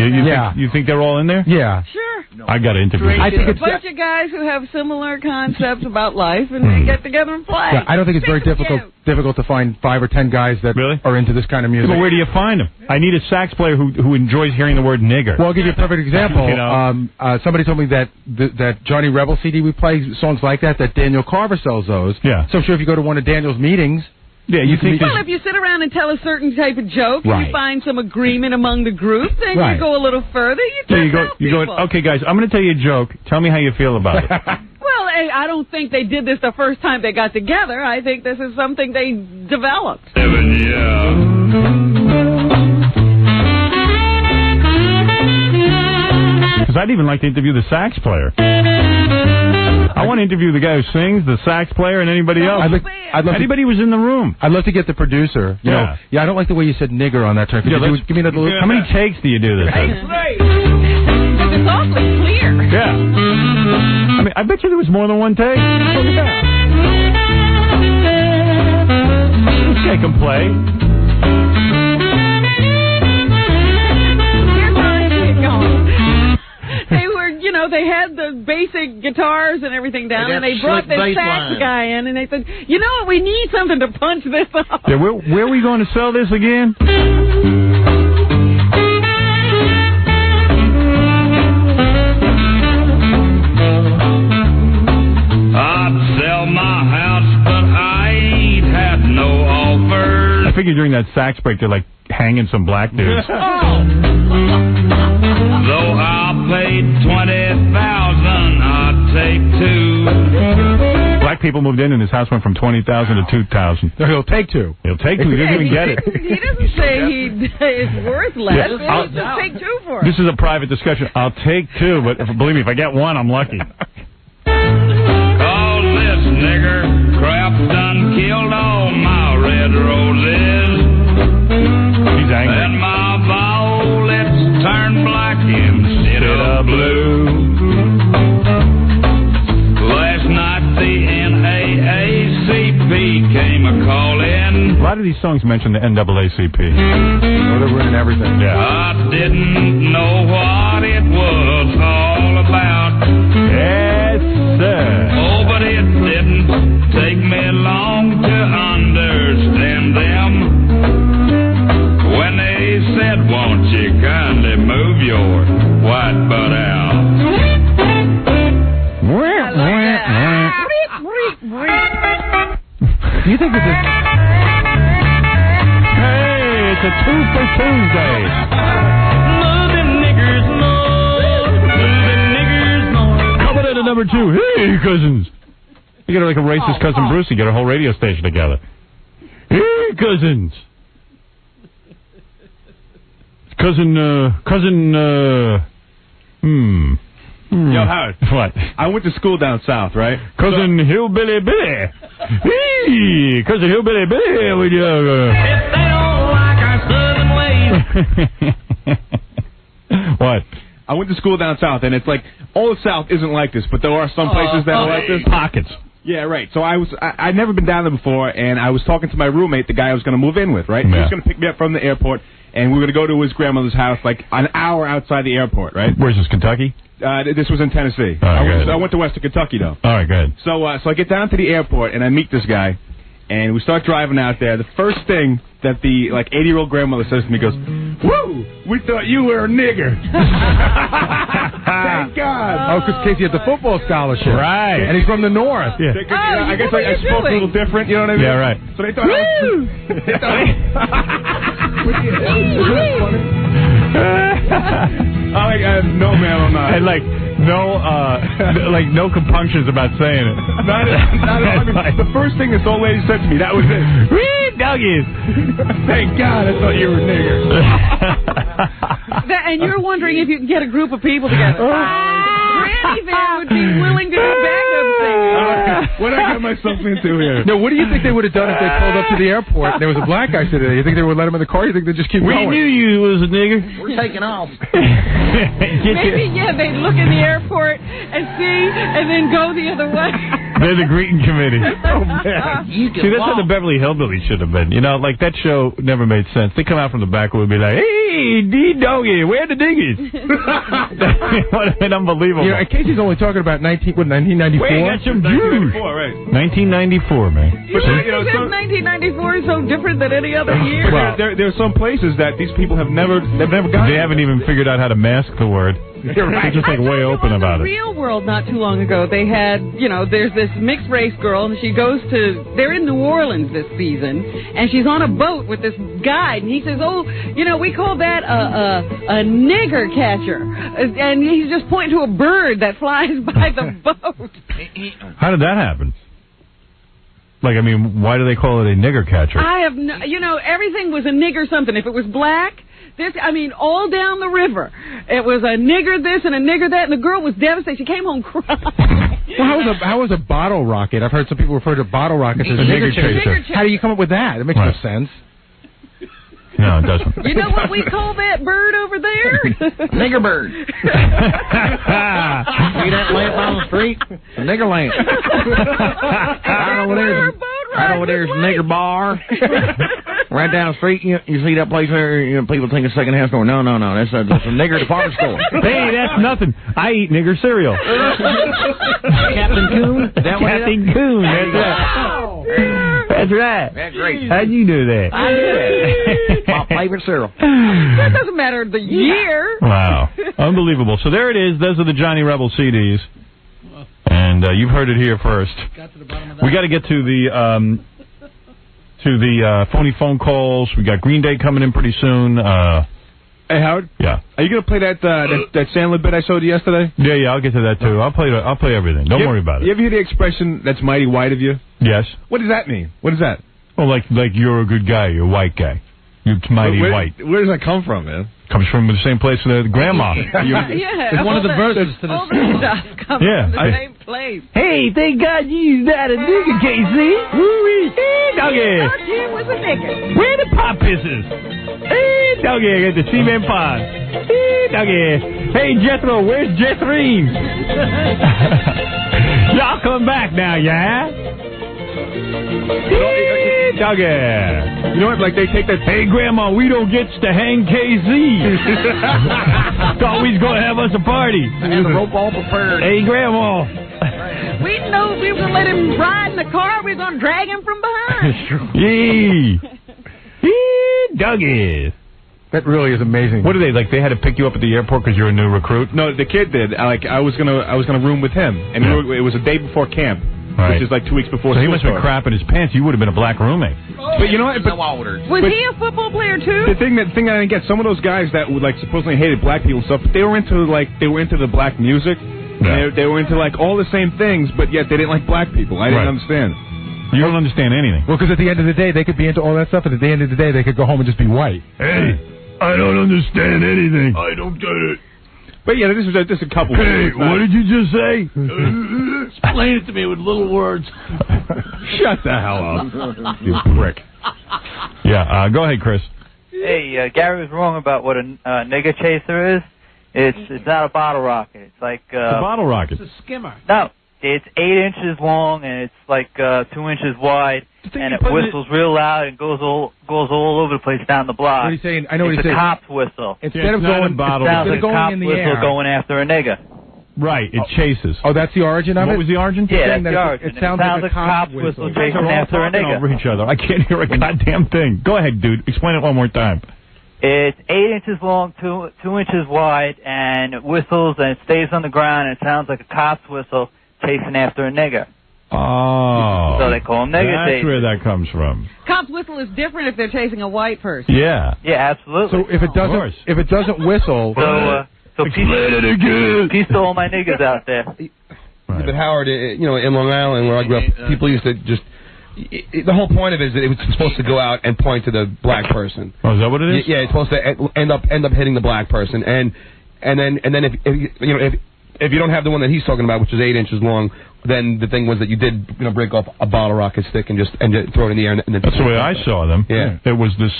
You think they're all in there? Yeah. Sure. No. I got to interview them. I think it's a bunch of guys who have similar concepts about life, and they get together and play. Yeah, I don't think it's very difficult to find 5 or 10 guys that are into this kind of music. But where do you find them? I need a sax player who enjoys hearing the word nigger. Well, I'll give you a perfect example. Somebody told me that Johnny Rebel CD we play songs like that Daniel Carver sells those. Yeah. So I'm sure if you go to one of Daniel's meetings. Yeah, you think well, if you sit around and tell a certain type of joke, and you find some agreement among the group, then you go a little further. You go, okay, guys, I'm going to tell you a joke. Tell me how you feel about it. Well, I don't think they did this the first time they got together. I think this is something they developed. Because I'd even like to interview the sax player. I want to interview the guy who sings, the sax player, and anybody else. Anybody who's in the room. I'd love to get the producer. You know, I don't like the way you said nigger on that term. Give me that little. How many takes do you do this? Because it's awfully clear. Yeah. I mean, I bet you there was more than one take. Oh, yeah. This guy can play. Here's how I see it going. They were, they had the basic guitars and everything down, and they brought this sax guy in, and they said, you know what, we need something to punch this up. Yeah, where are we going to sell this again? I'd sell my house, but I ain't had no offers. I figured during that sax break, they're like hanging some black dudes. Though I paid $20,000, I'd take 2. Black people moved in, and his house went from 20,000 to 2,000. He'll take 2. He'll take 2. He doesn't even get it. He doesn't say it's worth less. Yeah, He'll just take 2 for it. This is a private discussion. I'll take 2, but believe me, if I get 1, I'm lucky. Cause this nigger crap done killed all my red roses. He's angry. And my violets turned black instead of blue. Last night the NAACP came a-calling. A lot of these songs mention the NAACP. Oh, they're ruining everything. Yeah. I didn't know what it was all about. Yes, sir. Oh, but it didn't take me long to understand them. When they said, won't you kindly move your white butt out? Do you think this is... Hey, it's a 2 for Tuesday. Moving niggers more. Moving niggers more. Coming in at number 2. Hey, cousins. You get like a racist cousin Bruce and get a whole radio station together. Hey, cousins. Yo, Howard. What? I went to school down south, right? Cousin Hillbilly Billy. Hey, Cousin Hillbilly Billy. Would you, If they don't like our southern ways. What? I went to school down south, and it's like, all the South isn't like this, but there are some places that are like this. Pockets. Yeah, right. So I'd never been down there before, and I was talking to my roommate, the guy I was going to move in with, right? Yeah. He was going to pick me up from the airport, and we were going to go to his grandmother's house like an hour outside the airport, right? Where's this, Kentucky? This was in Tennessee. Good. I went to Western Kentucky, though. All right, good. So I get down to the airport, and I meet this guy, and we start driving out there. The first thing that the 80-year-old grandmother says to me goes, "Woo! We thought you were a nigger." Thank God. Oh, because Casey had the football scholarship. Right. And he's from the north. Yeah. I guess I spoke a little different, you know what I mean? Yeah, right. So they thought I was... no, man, I'm not. And no compunctions about saying it. Not at all. I mean, the first thing this old lady said to me, that was it. Wee, doggies. Thank God, I thought you were a nigger. And you're wondering if you can get a group of people together. Granny there would be willing to do backup singing. What did I get myself into here? No, what do you think they would have done if they pulled up to the airport and there was a black guy sitting there? You think they would let him in the car? You think they'd just keep going? We knew you was a nigger. We're taking off. Maybe, they'd look in the airport and see, and then go the other way. They're the greeting committee. Oh, man. See, that's how the Beverly Hillbillies should have been. You know, like that show never made sense. They come out from the back and would be like, "Hey, D-Doggy, where the diggies?" That would have been unbelievable. You know, Casey's only talking about 1994. We got some Jews. 1994, man. You know, 1994 is so different than any other year. Well, there are some places that these people have never gone. They haven't even figured out how to mask the word. They're just way open about it. Real World not too long ago, they had, there's this mixed race girl, and she goes they're in New Orleans this season, and she's on a boat with this guide, and he says, we call that a nigger catcher, and he's just pointing to a bird that flies by the boat. How did that happen? Why do they call it a nigger catcher? I have everything was a nigger something. If it was black, all down the river, it was a nigger this and a nigger that, and the girl was devastated. She came home crying. Well, how was a bottle rocket? I've heard some people refer to bottle rockets as a nigger chaser. How do you come up with that? It makes no sense. No, it doesn't. You know what we call that bird over there? Nigger bird. See that lamp on the street? A nigger lamp. Right over there's a nigger bar. Right down the street, you see that place there, people think it's second-hand store. No, that's a nigger department store. Hey, that's nothing. I eat nigger cereal. Captain Coon? Captain Coon, that's right. That's right. That's great. How'd you do that? I did that. My favorite cereal. That doesn't matter the year. Wow. Unbelievable. So there it is. Those are the Johnny Rebel CDs. And you've heard it here first. We got to get to the phony phone calls. We got Green Day coming in pretty soon. Hey, Howard? Yeah. Are you going to play that Sandler bit I showed you yesterday? Yeah, I'll get to that, too. I'll play everything. Don't worry about it. You ever hear the expression, that's mighty white of you? Yes. What does that mean? What is that? Well, like you're a good guy. You're a white guy. You're mighty white. Where does that come from, man? Comes from the same place the grandma. It's one of the verses to this. All the stuff comes from the same place. Hey, thank God you used that a nigga, Casey. Woo-wee. Hey, doggy. Thought you was a nigga. Where the pop pisses? Hey, doggy. I got the cement pond. Hey, doggy. Hey, Jethro. Where's Jethrine? Y'all come back now, yeah? Hey, doggy. You know what? Like they take that. Hey, Grandma, we don't get to hang KZ. Thought we was gonna have us a party. I had the rope all prepared. Hey, Grandma. We know we were gonna let him ride in the car. We were gonna drag him from behind. Yee. Yee, doggy. That really is amazing. What are they like? They had to pick you up at the airport because you're a new recruit. No, the kid did. I was gonna room with him, and it was a day before camp. Right. Which is like 2 weeks before So he school must have been started. crapping his pants. You would have been a black roommate. But you know what? Was he a football player too? The thing that I didn't get, some of those guys that would like supposedly hated black people and stuff, but they were into the black music. Yeah. They were into like all the same things, but yet they didn't like black people. I didn't understand. You don't understand anything. Well, because at the end of the day, they could be into all that stuff, and at the end of the day, they could go home and just be white. Hey, I don't understand anything. I don't get it. But yeah, this is just a couple. Hey, what did you just say? Explain it to me with little words. Shut the hell up, you prick. Yeah, go ahead, Chris. Hey, Gary was wrong about what a nigger chaser is. It's not a bottle rocket. It's like a bottle rocket. It's a skimmer. No, it's 8 inches long and it's like 2 inches wide, and it whistles real loud and goes all over the place down the block. What are you saying? I know what it's he's saying. a cop's whistle. Instead of going, it sounds like a cop's whistle going after a nigger. Right, it chases. Oh, that's the origin of it? What was the origin? Yeah, that's the origin. It sounds like a cop's whistle. You guys chasing are all after a talking nigger. over each other. I can't hear a goddamn thing. Go ahead, dude. Explain it one more time. It's 8 inches long, 2 inches wide, and it whistles and it stays on the ground, and it sounds like a cop's whistle chasing after a nigger. Oh. So they call them nigger That's chasers. where that comes from. Cop's whistle is different if they're chasing a white person. Yeah. Yeah, absolutely. So if it doesn't whistle, so peace to all my niggers out there. Right. But Howard, in Long Island where I grew up, people used to just. The whole point of it is that it was supposed to go out and point to the black person. Oh, is that what it is? Yeah, it's supposed to end up hitting the black person, and then if you don't have the one that he's talking about, which is 8 inches long, then the thing was that you did break off a bottle rocket stick and just throw it in the air. And then that's the way I saw them. Yeah, it was this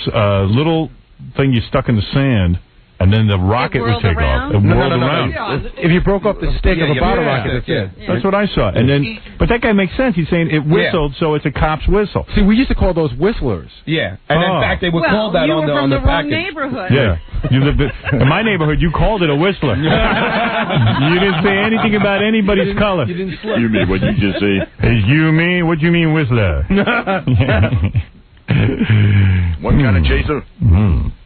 little thing you stuck in the sand. And then the rocket would take off. It whirled around. If you broke off the stick of a bottle rocket, that's it. That's what I saw. And then, but that guy makes sense. He's saying it whistled, so it's a cop's whistle. See, we used to call those whistlers. Yeah, and in fact, they were called that on the package. Neighborhood. Yeah, you lived in my neighborhood. You called it a whistler. You didn't say anything about anybody's color. You didn't slip. You mean what you just say? Is you mean? What do you mean whistler? What kind of chaser?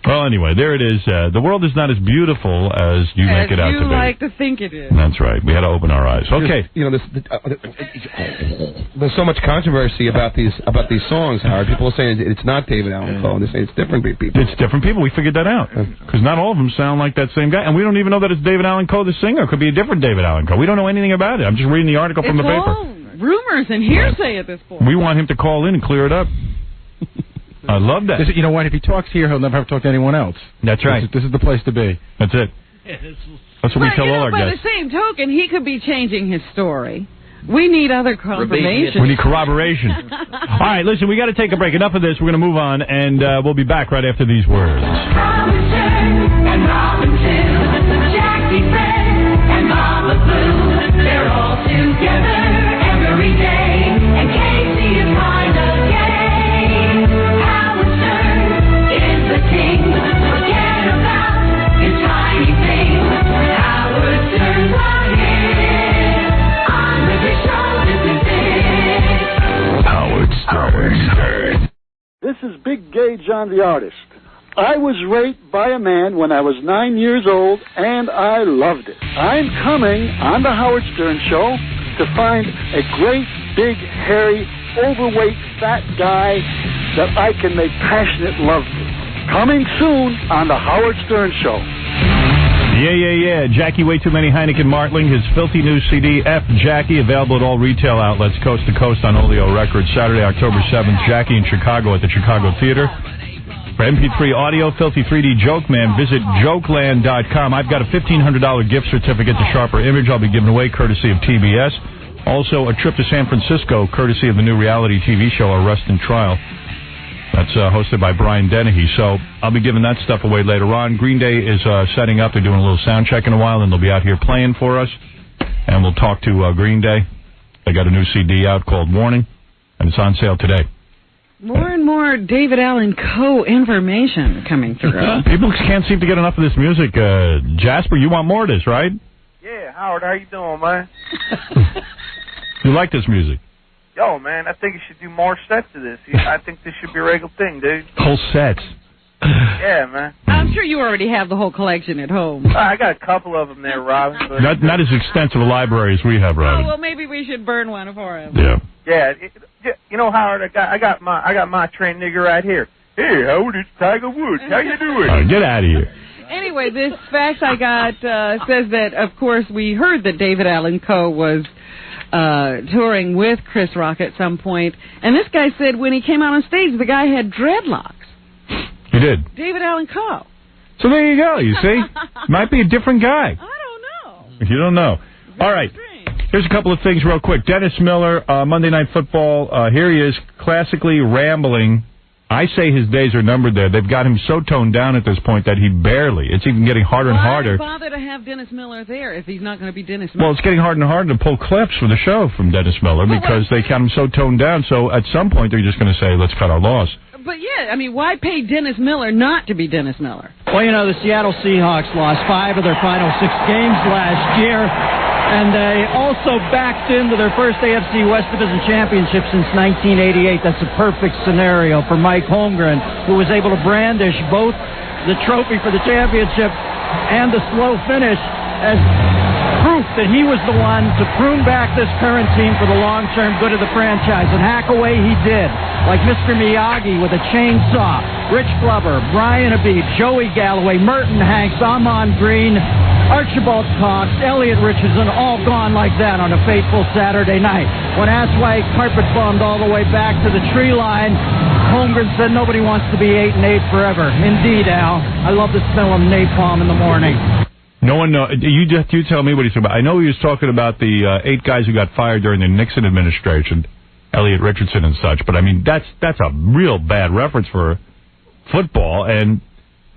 Well, anyway, there it is. The world is not as beautiful as you make it out to be. As you like to think it is. That's right. We had to open our eyes. Okay. There's so much controversy about these songs, Howard. People are saying it's not David Allan Coe, and they say it's different people. It's different people. We figured that out. Because not all of them sound like that same guy. And we don't even know that it's David Allan Coe, the singer. It could be a different David Allan Coe. We don't know anything about it. I'm just reading the article from the paper. Rumors and hearsay at this point. We want him to call in and clear it up. I love that. You know what? If he talks here, he'll never have to talk to anyone else. That's right. This is the place to be. That's it. That's what we tell all our by guests. the same token, he could be changing his story. We need other confirmation. We need corroboration. All right, listen, we got to take a break. Enough of this. We're going to move on, and we'll be back right after these words. And Robinson, Jackie Fred, and Mama Blue, they're all together every day, and Casey is kind of gay. Howard Stern is the king, forget about his tiny thing. Howard Stern's right here, on the big show, this is it. Howard Stern. This is Big Gay John the Artist. I was raped by a man when I was 9 years old, and I loved it. I'm coming on the Howard Stern Show to find a great, big, hairy, overweight, fat guy that I can make passionate love to. Coming soon on The Howard Stern Show. Yeah. Jackie Way Too Many Heineken Martling, his filthy new CD, F. Jackie, available at all retail outlets, coast to coast on Oleo Records. Saturday, October 7th, Jackie in Chicago at the Chicago Theater. For MP3 audio, Filthy 3D Joke Man, visit jokeland.com. I've got a $1,500 gift certificate to Sharper Image I'll be giving away, courtesy of TBS. Also, a trip to San Francisco, courtesy of the new reality TV show, Arrest and Trial. That's hosted by Brian Dennehy. So I'll be giving that stuff away later on. Green Day is setting up. They're doing a little sound check in a while, and they'll be out here playing for us. And we'll talk to Green Day. They got a new CD out called Warning, and it's on sale today. More and more David Allen Co. information coming through. People can't seem to get enough of this music. Jasper, you want more of this, right? Yeah, Howard, how you doing, man? You like this music? Yo, man, I think you should do more sets of this. I think this should be a regular thing, dude. Whole sets. Yeah, man. I'm sure you already have the whole collection at home. I got a couple of them there, Robin. But Not as extensive a library as we have, Robin. Oh, well, maybe we should burn one for him. Yeah. Yeah, you know, Howard, I got my trained nigger right here. Hey, Howard, it's Tiger Woods. How you doing? Get out of here. Anyway, this fax I got says that, of course, we heard that David Allen Co. was touring with Chris Rock at some point, and this guy said when he came out on stage, the guy had dreadlocks. He did. David Allen Co. So there you go, you see? Might be a different guy. I don't know. You don't know. All right. Here's a couple of things real quick. Dennis Miller, Monday Night Football. Here he is, classically rambling. I say his days are numbered there. They've got him so toned down at this point that it's even getting harder and harder. Why bother to have Dennis Miller there if he's not going to be Dennis Miller? Well, it's getting harder and harder to pull clips for the show from Dennis Miller because they got him so toned down. So at some point, they're just going to say, let's cut our loss. But, yeah, I mean, why pay Dennis Miller not to be Dennis Miller? Well, you know, the Seattle Seahawks lost 5 of their final 6 games last year, and they also backed into their first AFC West Division championship since 1988. That's a perfect scenario for Mike Holmgren, who was able to brandish both the trophy for the championship and the slow finish as proof that he was the one to prune back this current team for the long-term good of the franchise. And hack away he did, like Mr. Miyagi with a chainsaw. Rich Glover, Brian Abebe, Joey Galloway, Merton Hanks, Amon Green, Archibald Cox, Elliot Richardson, all gone like that on a fateful Saturday night. When asked why he carpet bombed all the way back to the tree line, Holmgren said nobody wants to be 8-8 forever. Indeed, Al. I love the smell of napalm in the morning. No one knows. You tell me what he's talking about. I know he was talking about the 8 guys who got fired during the Nixon administration, Elliot Richardson and such. But I mean, that's a real bad reference for football. And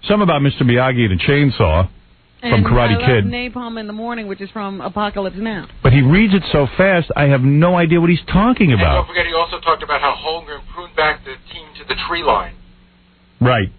some about Mr. Miyagi and a chainsaw from Karate Kid. And Napalm in the Morning, which is from Apocalypse Now. But he reads it so fast, I have no idea what he's talking And about. don't forget, he also talked about how Holmgren pruned back the team to the tree line. Right.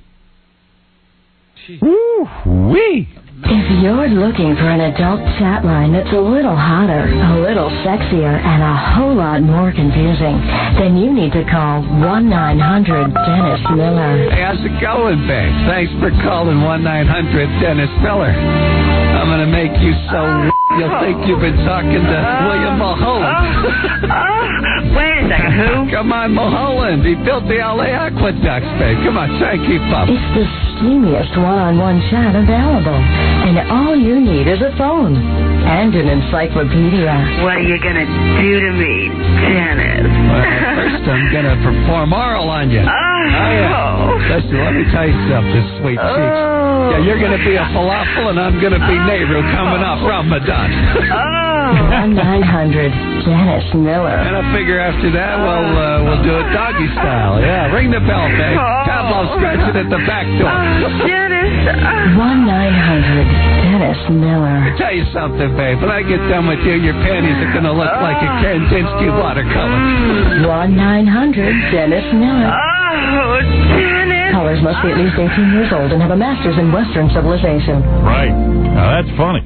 Woo-wee. If you're looking for an adult chat line that's a little hotter, a little sexier, and a whole lot more confusing, then you need to call 1-900-DENNIS MILLER. Hey, how's it going, babe? Thanks for calling 1-900-DENNIS MILLER. I'm going to make you so you'll think you've been talking to William Mulholland. Wait a second, who? Come on, Mulholland. He built the L.A. aqueducts, babe. Come on, try and keep up. It's the steamiest one-on-one chat available. And all you need is a phone and an encyclopedia. What are you going to do to me, Dennis? Well, first I'm going to perform oral on you. Yeah. Listen, let me tell you something, sweet cheeks. Yeah, you're going to be a falafel and I'm going to be Nehru coming off Ramadan. 1-900-DENNIS MILLER. And I figure after that, we'll do it doggy style. Yeah, ring the bell, babe. Pavlov scratching at the back door. Dennis. 1-900-DENNIS MILLER. Let me tell you something, babe. When I get done with you, your panties are going to look like a Kandinsky watercolor. 1-900-DENNIS MILLER. Oh, Dennis. Callers must be at least 18 years old and have a master's in Western civilization. Right. Now, that's funny.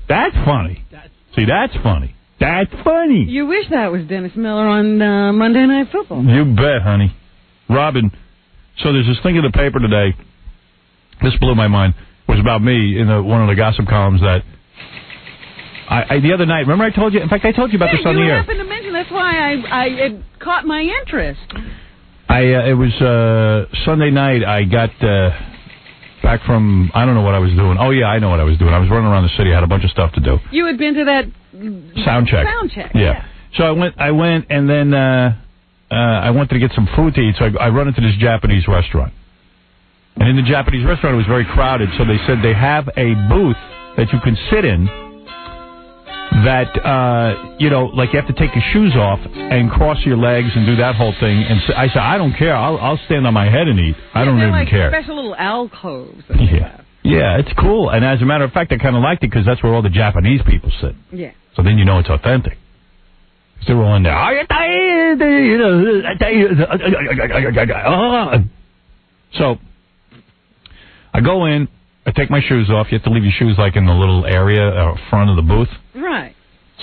That's funny. See, that's funny. That's funny. You wish that was Dennis Miller on Monday Night Football. You bet, honey. Robin, so there's this thing in the paper today. This blew my mind. It was about me in one of the gossip columns that the other night, remember I told you? In fact, I told you about this on the air. You happened to mention that's why it caught my interest. It was Sunday night. I got Back from, I don't know what I was doing. Oh, yeah, I know what I was doing. I was running around the city. I had a bunch of stuff to do. You had been to that sound check. Yeah. So I went, and then I wanted to get some food to eat, so I run into this Japanese restaurant. And in the Japanese restaurant, it was very crowded, so they said they have a booth that you can sit in that, like you have to take your shoes off and cross your legs and do that whole thing. And so I said, I don't care. I'll stand on my head and eat. I don't even care. Special little alcoves. Yeah, it's cool. And as a matter of fact, I kind of liked it because that's where all the Japanese people sit. Yeah. So then you know it's authentic. They're all in there. So I go in. I take my shoes off. You have to leave your shoes like in the little area front of the booth. Right.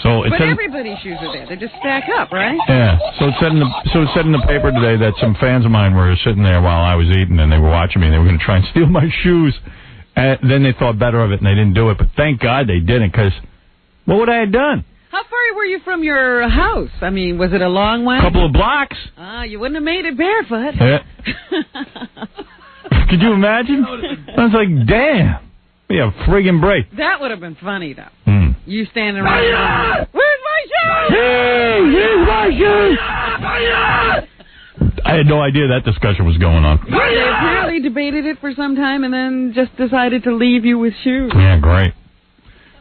So but everybody's shoes are there. They just stack up, right? Yeah. So it said in the paper today that some fans of mine were sitting there while I was eating, and they were watching me. And they were going to try and steal my shoes. And then they thought better of it, and they didn't do it. But thank God they didn't, because what would I have done? How far were you from your house? I mean, was it a long way? A couple of blocks. You wouldn't have made it barefoot. Yeah. Could you imagine? I was like, damn. Yeah, friggin' break. That would have been funny, though. You standing around. Where's my shoes? Hey, here's my shoes. I had no idea that discussion was going on. They apparently debated it for some time and then just decided to leave you with shoes. Yeah, great.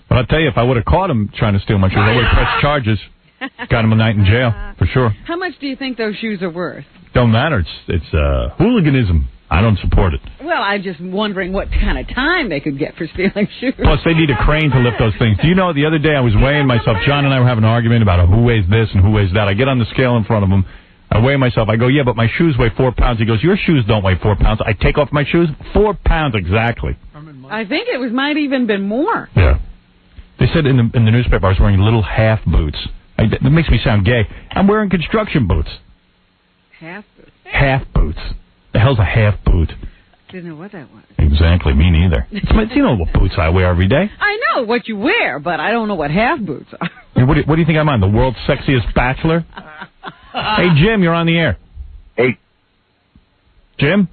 But I'll tell you, if I would have caught him trying to steal my shoes, I would have pressed charges. Got him a night in jail, for sure. How much do you think those shoes are worth? Don't matter. It's hooliganism. I don't support it. Well, I'm just wondering what kind of time they could get for stealing shoes. Plus, they need a crane to lift those things. Do you know, the other day I was weighing myself. John and I were having an argument about who weighs this and who weighs that. I get on the scale in front of him. I weigh myself. I go, yeah, but my shoes weigh 4 pounds. He goes, your shoes don't weigh 4 pounds. I take off my shoes, 4 pounds exactly. I think it might even been more. Yeah. They said in the newspaper I was wearing little half boots. That makes me sound gay. I'm wearing construction boots. Half boots? Half boots. The hell's a half boot? Didn't know what that was. Exactly, me neither. You know what boots I wear every day. I know what you wear, but I don't know what half boots are. Hey, what do you think I'm on, the world's sexiest bachelor? Hey, Jim, you're on the air. Hey. Jim?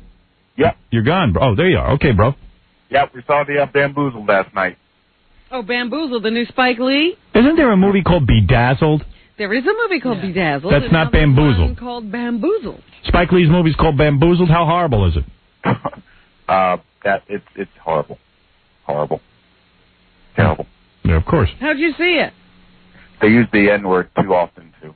Yep. You're gone, bro. Oh, there you are. Okay, bro. Yep, we saw the Bamboozled last night. Oh, Bamboozled, the new Spike Lee? Isn't there a movie called Bedazzled? There is a movie called Bedazzled. That's not Bamboozled. One called Bamboozled. Spike Lee's movie's called Bamboozled. How horrible is it? It's horrible. Horrible. Terrible. Yeah, of course. How'd you see it? They use the N-word too often, too.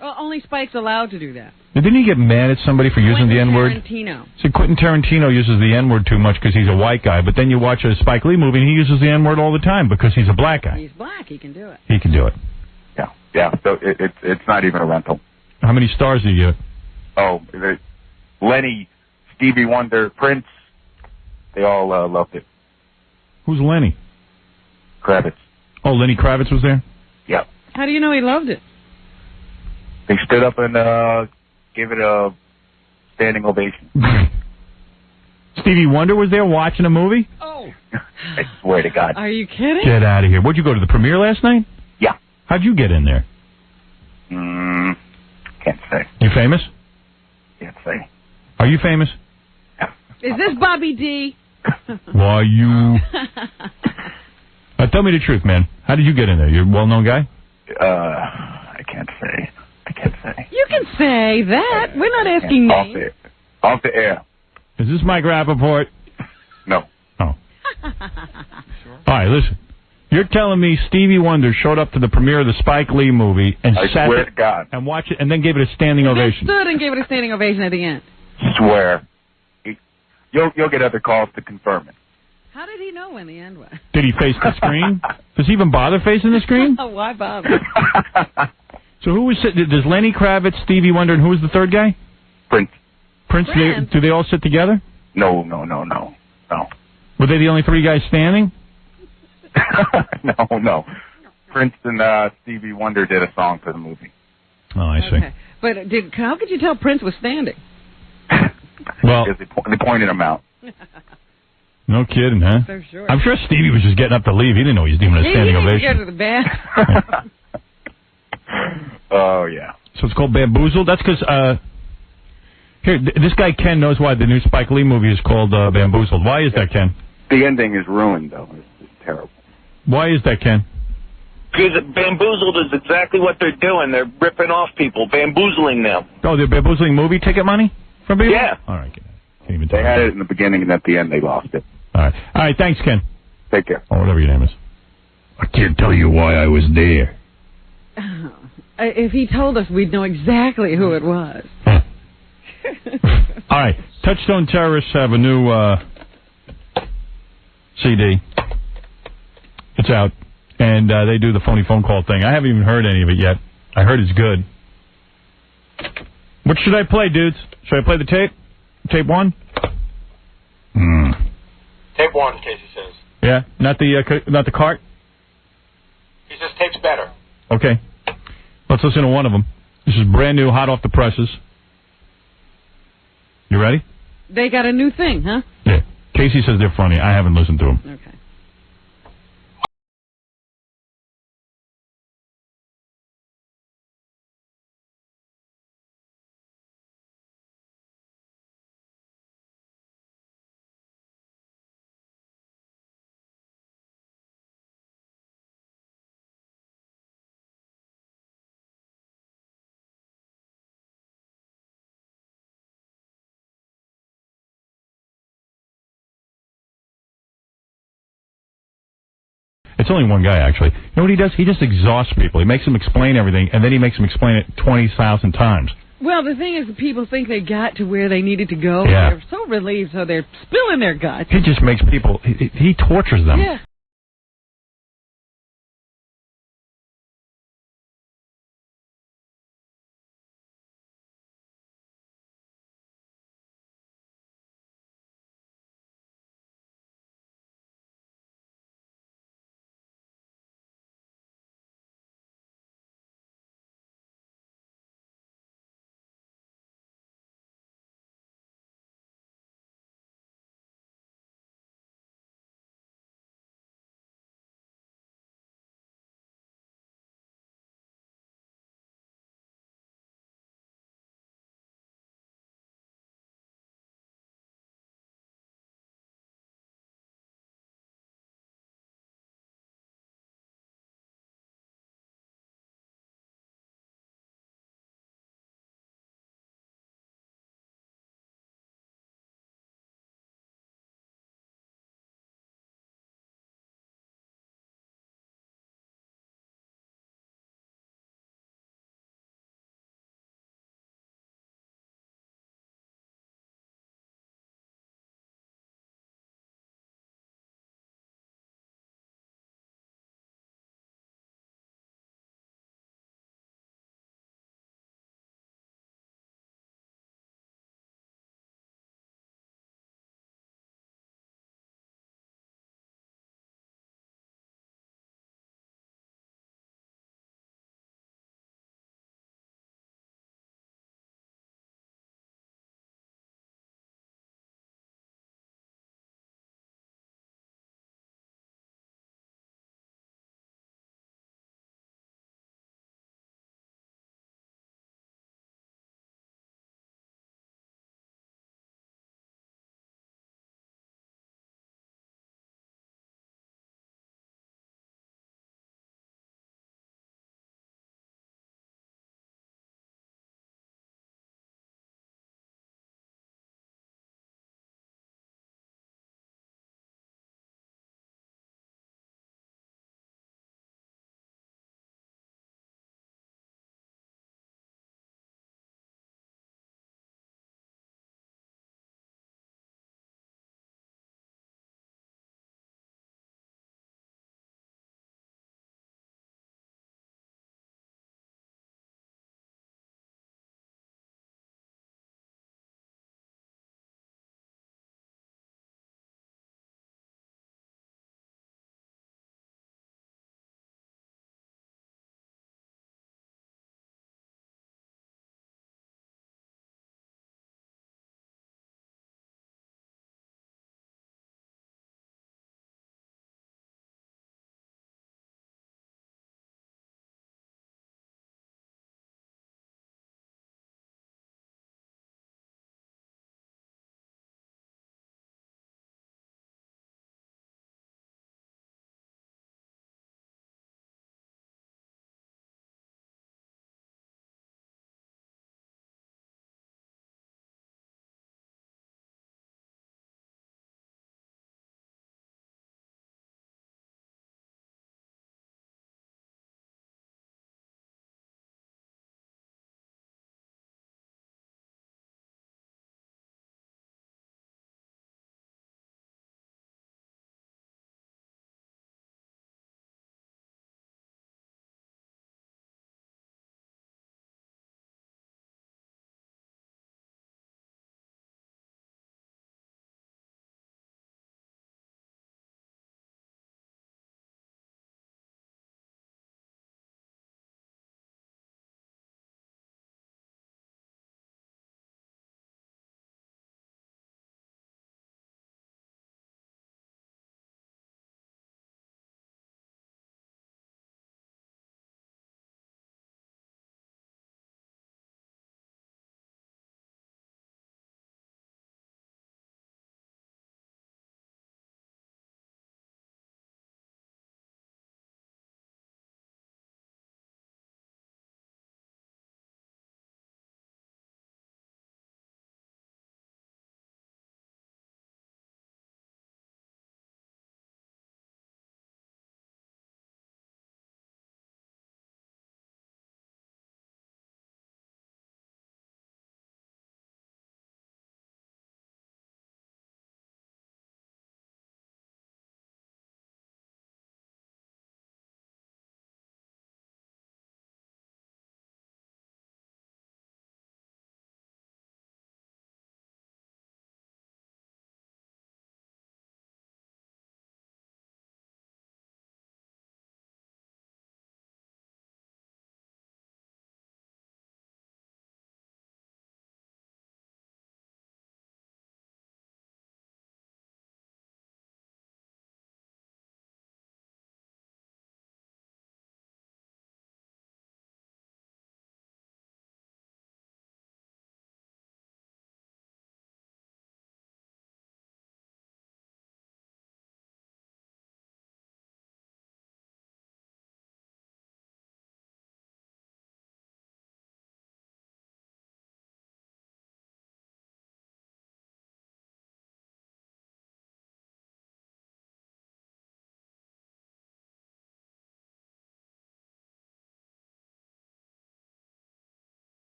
Well, only Spike's allowed to do that. Didn't he get mad at somebody for using the N-word? Tarantino. See, Quentin Tarantino uses the N-word too much because he's a white guy, but then you watch a Spike Lee movie and he uses the N-word all the time because he's a black guy. He's black. He can do it. He can do it. Yeah. So it's not even a rental. How many stars do you give? Oh, Lenny, Stevie Wonder, Prince, they all loved it. Who's Lenny? Kravitz. Oh, Lenny Kravitz was there? Yep. How do you know he loved it? They stood up and gave it a standing ovation. Stevie Wonder was there watching a movie? Oh. I swear to God. Are you kidding? Get out of here. Where'd you go, to the premiere last night? Yeah. How'd you get in there? Can't say. You famous? Can't say. Are you famous? Is this Bobby D? Why, you... tell me the truth, man. How did you get in there? You're a well-known guy? I can't say. You can say that. We're not asking names. Off the air. Is this Mike Rappaport? No. Oh. All right, listen. You're telling me Stevie Wonder showed up to the premiere of the Spike Lee movie and sat swear to God. and watched it and then gave it a standing ovation? Stood and gave it a standing ovation at the end. Swear. You'll get other calls to confirm it. How did he know when the end was? Did he face the screen? Does he even bother facing the screen? Why bother? So who was sitting? Does Lenny Kravitz, Stevie Wonder, and who was the third guy? Prince. Prince? Do they all sit together? No. Were they the only three guys standing? No. Prince and Stevie Wonder did a song for the movie. Oh, I see. Okay. But how could you tell Prince was standing? Well, they pointed him out. No kidding, huh? So sure. I'm sure Stevie was just getting up to leave. He didn't know he was doing a standing He ovation. didn't go to the bathroom. Oh, yeah. So it's called Bamboozled? That's because Here, this guy Ken knows why the new Spike Lee movie is called Bamboozled. Why is that, Ken? The ending is ruined, though. It's terrible. Why is that, Ken? Because Bamboozled is exactly what they're doing. They're ripping off people, bamboozling them. Oh, they're bamboozling movie ticket money from people? Yeah. All right. Can't even They had it in the beginning, and at the end they lost it. All right, thanks, Ken. Take care. Or whatever your name is. I can't tell you why I was there. If he told us, we'd know exactly who it was. All right. Touchstone Terrorists have a new CD. It's out. And they do the phony phone call thing. I haven't even heard any of it yet. I heard it's good. What should I play, dudes? Should I play the tape? Tape 1? Tape 1, Casey says. Yeah? Not the cart? He says tape's better. Okay. Let's listen to one of them. This is brand new, hot off the presses. You ready? They got a new thing, huh? Yeah. Casey says they're funny. I haven't listened to them. Okay. It's only one guy, actually. You know what he does? He just exhausts people. He makes them explain everything, and then he makes them explain it 20,000 times. Well, the thing is, people think they got to where they needed to go. Yeah. They're so relieved, so they're spilling their guts. He just makes people... He tortures them. Yeah.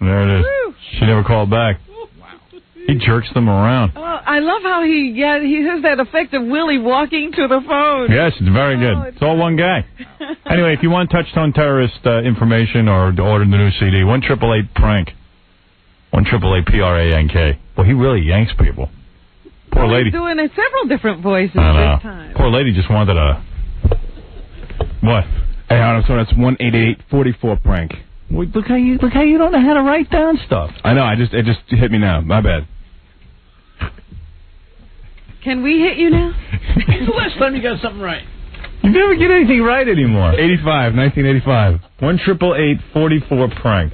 There it is. She never called back. He jerks them around. Oh, I love how he has that effect of Willie walking to the phone. Yes, it's very good. It's all one guy. Anyway, if you want Touchstone Terrorist information or to order the new CD, 1-888-PRANK. 1-888-PRANK. Well, he really yanks people. Poor lady. He's doing it several different voices I know. this time. Poor lady just wanted a... What? Hey, Arnold, so that's 1-888-44-PRANK. Look how you don't know how to write down stuff. I know, it just hit me now. My bad. Can we hit you now? When's the last time you got something right? You never get anything right anymore. 1985. 1-888-44-PRANK.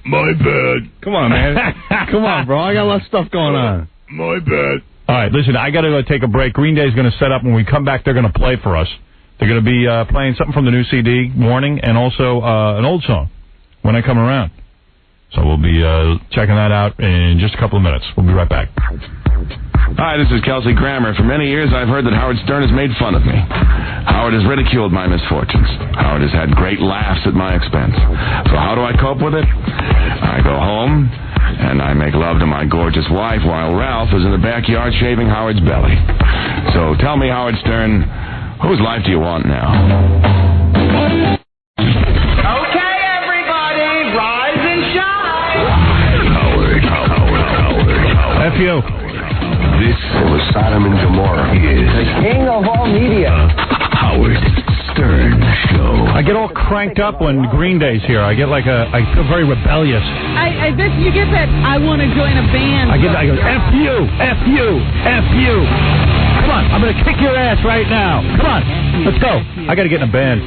My bad. Come on, man. Come on, bro. I got a lot of stuff going on. My bad. All right, listen, I got to go take a break. Green Day's going to set up. When we come back, they're going to play for us. They're going to be playing something from the new CD, Warning, and also an old song, When I Come Around. So we'll be checking that out in just a couple of minutes. We'll be right back. Hi, this is Kelsey Grammer. For many years, I've heard that Howard Stern has made fun of me. Howard has ridiculed my misfortunes. Howard has had great laughs at my expense. So how do I cope with it? I go home, and I make love to my gorgeous wife while Ralph is in the backyard shaving Howard's belly. So tell me, Howard Stern, whose life do you want now? Okay, everybody, rise and shine. Howard. F you. This was Sodom and Gomorrah. Is The king of all media. Howard Stern Show. I get all cranked up when Green Day's here. I feel very rebellious. I bet you get that I want to join a band. I go, F you, F you, F you. Come on, I'm going to kick your ass right now. Come on, let's go. I got to get in a band.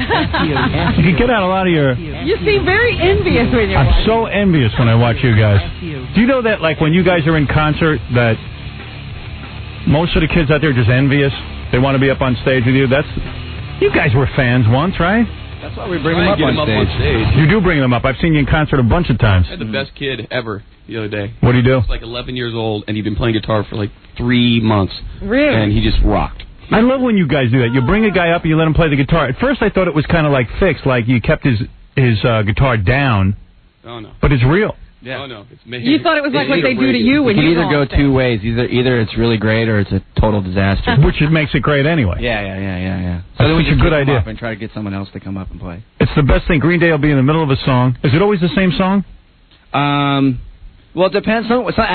You can get out a lot of your... You seem very envious when you're I'm so envious when I watch you guys. Do you know that, like, when you guys are in concert, that most of the kids out there are just envious? They want to be up on stage with you. You guys were fans once, right? That's why we bring them up on stage. You do bring them up. I've seen you in concert a bunch of times. I had the best kid ever the other day. What do you do? He's like 11 years old, and he'd been playing guitar for like 3 months. Really? And he just rocked. I love when you guys do that. You bring a guy up and you let him play the guitar. At first I thought it was kind of like fixed, like you kept his guitar down. Oh, no. But it's real. Yeah. Oh, no. It's You thought it was like what they do to you when you can either go two ways. Either it's really great or it's a total disaster. Which makes it great anyway. Yeah. So then we just a good kick 'em idea. off and try to get someone else to come up and play. It's the best thing. Green Day will be in the middle of a song. Is it always the same song? Well, it depends.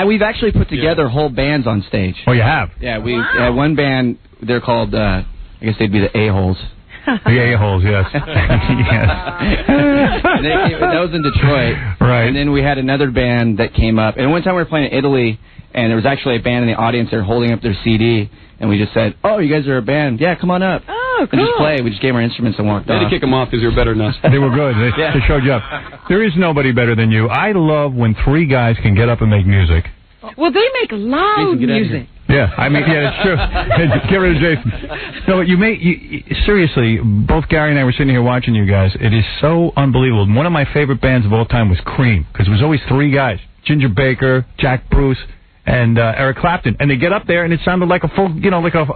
We've actually put together whole bands on stage. Oh, you have? Yeah, we had one band. They're called, I guess they'd be the A-Holes. The A-Holes, yes. Yes. That was in Detroit. Right. And then we had another band that came up. And one time we were playing in Italy, and there was actually a band in the audience there holding up their CD. And we just said, "Oh, you guys are a band? Yeah, come on up." Oh, And cool. just play. We just gave our instruments and walked They had off. to kick them off because they were better than us. They were good. They showed you up. There is nobody better than you. I love when three guys can get up and make music. Well, they make loud music. Yeah, I mean, yeah, that's true. Get rid of Jason. No, but seriously, both Gary and I were sitting here watching you guys. It is so unbelievable. One of my favorite bands of all time was Cream, because it was always three guys: Ginger Baker, Jack Bruce, and Eric Clapton. And they get up there, and it sounded like a full, like a.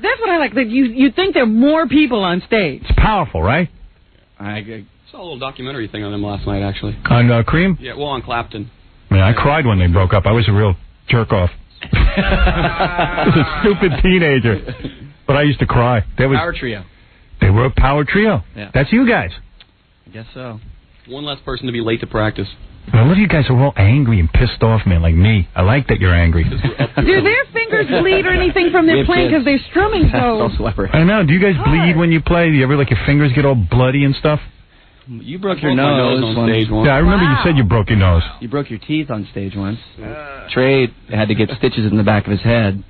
That's what I like. That you think there are more people on stage. It's powerful, right? I saw a little documentary thing on them last night, actually. On Cream? Yeah, well, on Clapton. I mean, I cried when they broke up. I was a real jerk-off. I was a stupid teenager. But I used to cry. Power Trio. They were a power trio. Yeah. That's you guys. I guess so. One less person to be late to practice. I love you guys are all angry and pissed off, man, like me. I like that you're angry. Do their fingers bleed or anything from their playing because they're strumming so... I don't know. Do you guys bleed when you play? Do you ever, your fingers get all bloody and stuff? You broke your nose on stage once. Yeah, I remember you said you broke your nose. You broke your teeth on stage once. Trey had to get stitches in the back of his head.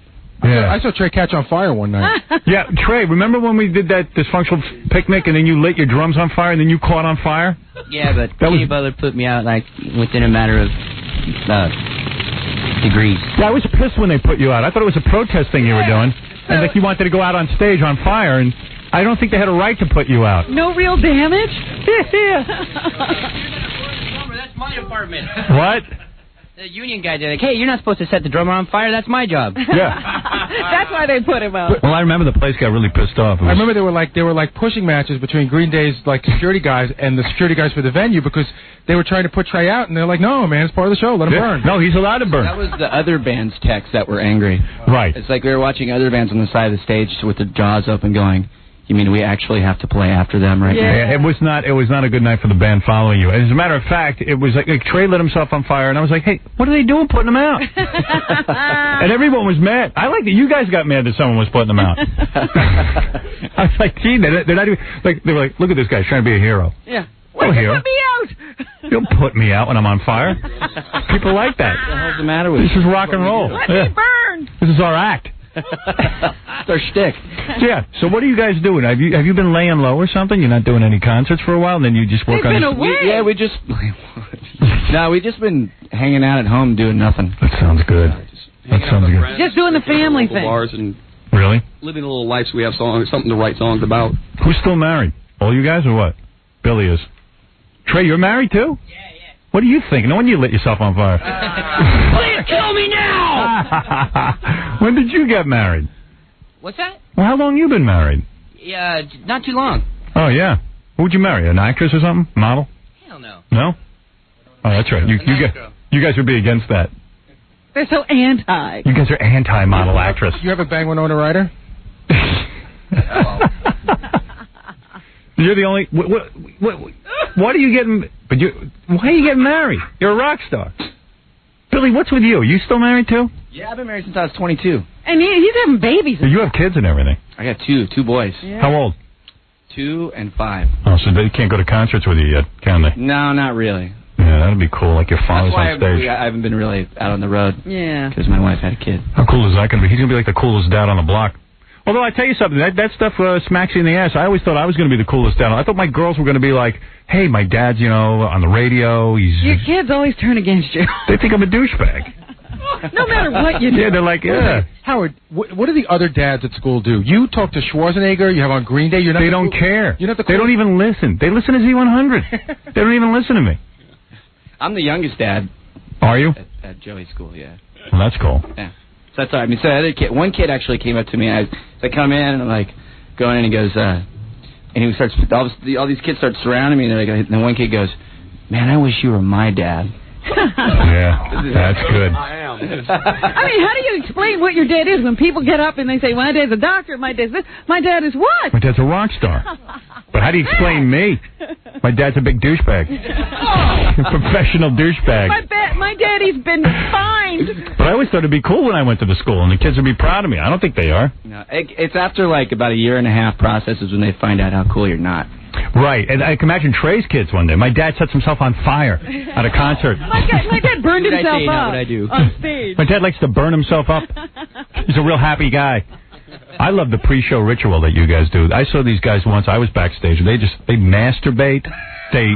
Yeah. I saw Trey catch on fire one night. Yeah, Trey, remember when we did that dysfunctional picnic and then you lit your drums on fire and then you caught on fire? Yeah, but Kenny Butler put me out within a matter of degrees. Yeah, I was pissed when they put you out. I thought it was a protest thing you were doing. And you wanted to go out on stage on fire, and I don't think they had a right to put you out. No real damage? That's my apartment. What? The union guy did hey, you're not supposed to set the drummer on fire. That's my job. Yeah. That's why they put him out. Well, I remember the place got really pissed off. I remember they were like pushing matches between Green Day's like security guys and the security guys for the venue because they were trying to put Trey out, and they're like, no, man, it's part of the show. Let him burn. No, he's allowed to burn. That was the other band's techs that were angry. Right. It's like we were watching other bands on the side of the stage with their jaws open going, you mean we actually have to play after them right now? Yeah, it was not a good night for the band following you. As a matter of fact, it was like Trey lit himself on fire, and I was like, hey, what are they doing putting him out? And everyone was mad. I like that you guys got mad that someone was putting them out. I was like, gee, they're not even, like, they were like, look at this guy, he's trying to be a hero. Yeah. Oh, hero. Put me out. Don't put me out when I'm on fire. People like that. What the hell's the matter with you? This is rock and roll. Let me burn. This is our act. It's our shtick. Yeah. So what are you guys doing? Have you been laying low or something? You're not doing any concerts for a while, and then you just work on. We just. No, we just been hanging out at home doing nothing. That sounds good. That sounds good. Just doing the family thing. Bars and really living a little life. So we have something to write songs about. Who's still married? All you guys or what? Billy is. Trey, you're married too? Yeah. What do you think? No wonder you lit yourself on fire. Please kill me now! When did you get married? What's that? Well, how long you been married? Yeah, not too long. Oh, yeah. Who'd you marry? An actress or something? Model? Hell no. No? Oh, that's right. You guys would be against that. They're so anti. You guys are anti-model actress. You ever bang Winona Ryder? You're the only. What are you getting? Why are you getting married? You're a rock star. Billy, what's with you? Are you still married too? Yeah, I've been married since I was 22. And he's having babies. You have kids and everything. I got two boys. Yeah. How old? 2 and 5. Oh, so they can't go to concerts with you yet, can they? No, not really. Yeah, that'd be cool. Like your father's on stage. I haven't been really out on the road. Yeah. Because my wife had a kid. How cool is that going to be? He's going to be like the coolest dad on the block. Although I tell you something, that stuff smacks you in the ass. I always thought I was going to be the coolest dad. I thought my girls were going to be like, hey, my dad's, on the radio. Your kids always turn against you. They think I'm a douchebag. No matter what you do. Yeah, they're like, yeah. Howard, what do the other dads at school do? You talk to Schwarzenegger, you have on Green Day. They don't care. You're not the they don't even listen. They listen to Z100. They don't even listen to me. I'm the youngest dad. Are you? At Joey's school, yeah. Well, that's cool. Yeah. So that's all right. I mean, so the other kid, one kid actually came up to me. I come in and I'm like, going in and he goes, and he starts, all these kids start surrounding me and then one kid goes, man, I wish you were my dad. Yeah, that's good. I am. I mean, how do you explain what your dad is when people get up and they say, my dad's a doctor, my dad's this, my dad is what? My dad's a rock star. But how do you explain me? My dad's a big douchebag. Professional douchebag. My daddy's been fined. But I always thought it'd be cool when I went to the school and the kids would be proud of me. I don't think they are. No, it's after like about a 1.5 processes when they find out how cool you're not. Right, and I can imagine Trey's kids one day. My dad sets himself on fire at a concert. My dad burned himself up on stage. My dad likes to burn himself up. He's a real happy guy. I love the pre-show ritual that you guys do. I saw these guys once. I was backstage. They masturbate. They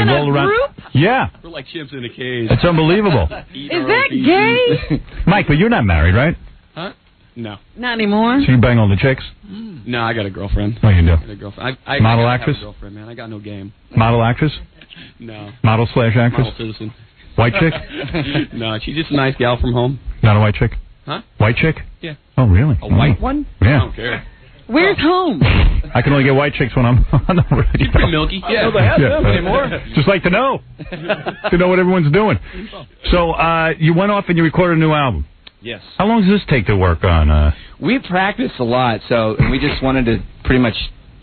roll around. Group? Yeah. We're like chimps in a cage. It's unbelievable. Is that gay? Mike, but you're not married, right? Huh? No. Not anymore. So you bang all the chicks? No, I got a girlfriend. Oh, you do? I got a girlfriend. Model I actress? have a girlfriend, man. I got no game. Model actress? No. Model/actress? Model citizen. White chick? No, she's just a nice gal from home. Not a white chick? Huh? White chick? Yeah. Oh, really? A white one? Yeah. I don't care. Where's home? I can only get white chicks when I'm on the radio. She's pretty milky. Yeah. I don't have them anymore. Just like to know. To know what everyone's doing. So, you went off and you recorded a new album. Yes. How long does this take to work on? We practiced a lot, so we just wanted to pretty much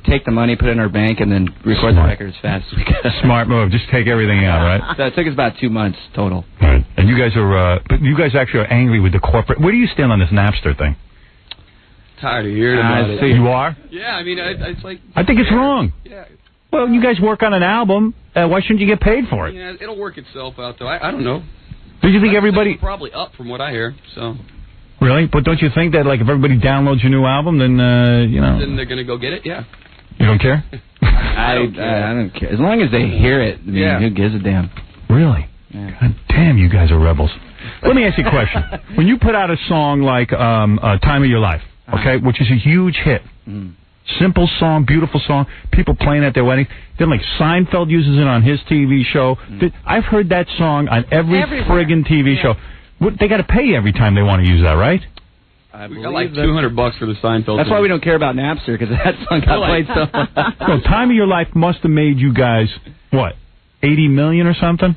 take the money, put it in our bank, and then record the record as fast as we could. Smart move. Just take everything out, right? So it took us about 2 months total. All right. And you guys are, but you guys actually are angry with the corporate. Where do you stand on this Napster thing? Tired of hearing about it. You are? Yeah, I mean, it's like... I think it's wrong. Yeah. Well, you guys work on an album. Why shouldn't you get paid for it? Yeah, it'll work itself out, though. I don't know. Do you think everybody... Probably up from what I hear, so... Really? But don't you think that, like, if everybody downloads your new album, then, Then they're going to go get it, yeah. You don't care? I don't care. As long as they hear it, I mean, who gives a damn? Really? Yeah. God damn, you guys are rebels. Let me ask you a question. When you put out a song like Time of Your Life, okay, which is a huge hit, simple song, beautiful song, people playing at their wedding, then like Seinfeld uses it on his TV show. I've heard that song on every friggin' TV show. They got to pay you every time they want to use that, right? We got like $200 for the Seinfeld. That's why we don't care about Napster, because that song got played so much. Well, Time of Your Life must have made you guys, what, 80 million or something?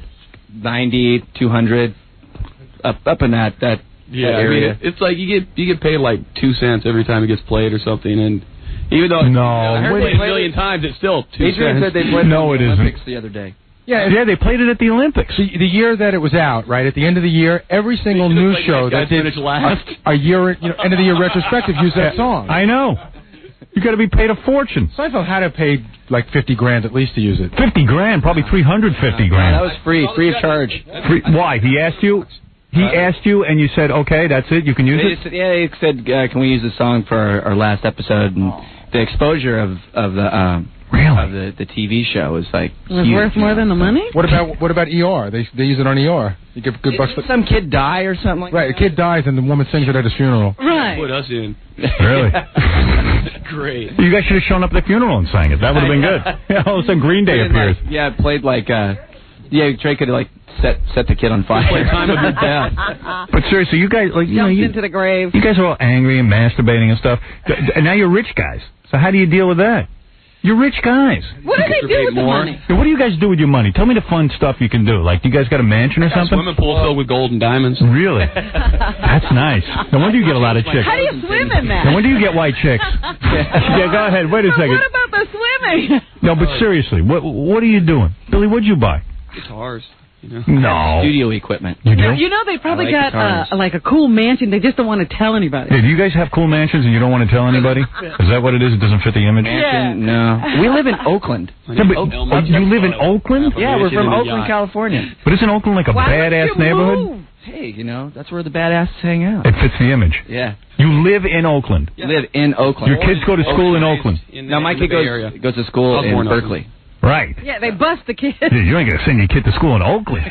90, 200, up in that area. I mean, it's like you get paid like 2 cents every time it gets played or something, and even though I heard it a million times, it's still 2 Adrian cents. said they played No, it it in the isn't. Olympics the other day. Yeah, they played it at the Olympics. The year that it was out, right, at the end of the year, every single news show that did a year, end of the year retrospective used that song. I know. You got to be paid a fortune. Seinfeld had to pay like $50,000 at least to use it. $50,000, probably $350,000. That was free of charge. Why? He asked you? He asked you, and you said, "Okay, that's it. You can use it." He said, "Can we use the song for our last episode?" And the exposure of the TV show is like It was huge. worth more than the money? What about ER? They use it on ER. You get good bucks. Did some kid die or something like that? Right, a kid dies and the woman sings it at his funeral. Right. Put us in. Really? Great. You guys should have shown up at the funeral and sang it. That would have been good. Yeah, all of a sudden Green Day appears. It played like Trey could like set the kid on fire. Time of your death. But seriously, you guys Jumped into the grave. You guys are all angry and masturbating and stuff. And now you're rich guys. So how do you deal with that? You're rich guys. What do they do with the money? Yeah, what do you guys do with your money? Tell me the fun stuff you can do. Like, you guys got a mansion or something? Swimming pool filled with gold and diamonds. Really? That's nice. No wonder you get a lot of chicks. How do you swim in that? No wonder you get white chicks. Yeah, go ahead. Wait a second. What about the swimming? No, but seriously, what are you doing? Billy, what'd you buy? Guitars. No. Studio equipment. You do? You know, they probably I like got like a cool mansion. They just don't want to tell anybody. Hey, do you guys have cool mansions and you don't want to tell anybody? Is that what it is? It doesn't fit the image? Mansion? No. We live in Oakland. Yeah, but you live in Oakland? Yeah, we're from Oakland, California. But isn't Oakland like a badass neighborhood? Hey, that's where the badasses hang out. It fits the image. Yeah. You live in Oakland. Live in Oakland. Your kids go to school in Oakland. No, my kid goes to school in Berkeley. Right. Yeah, they bust the kids. Dude, you ain't going to send your kid to school in Oakland.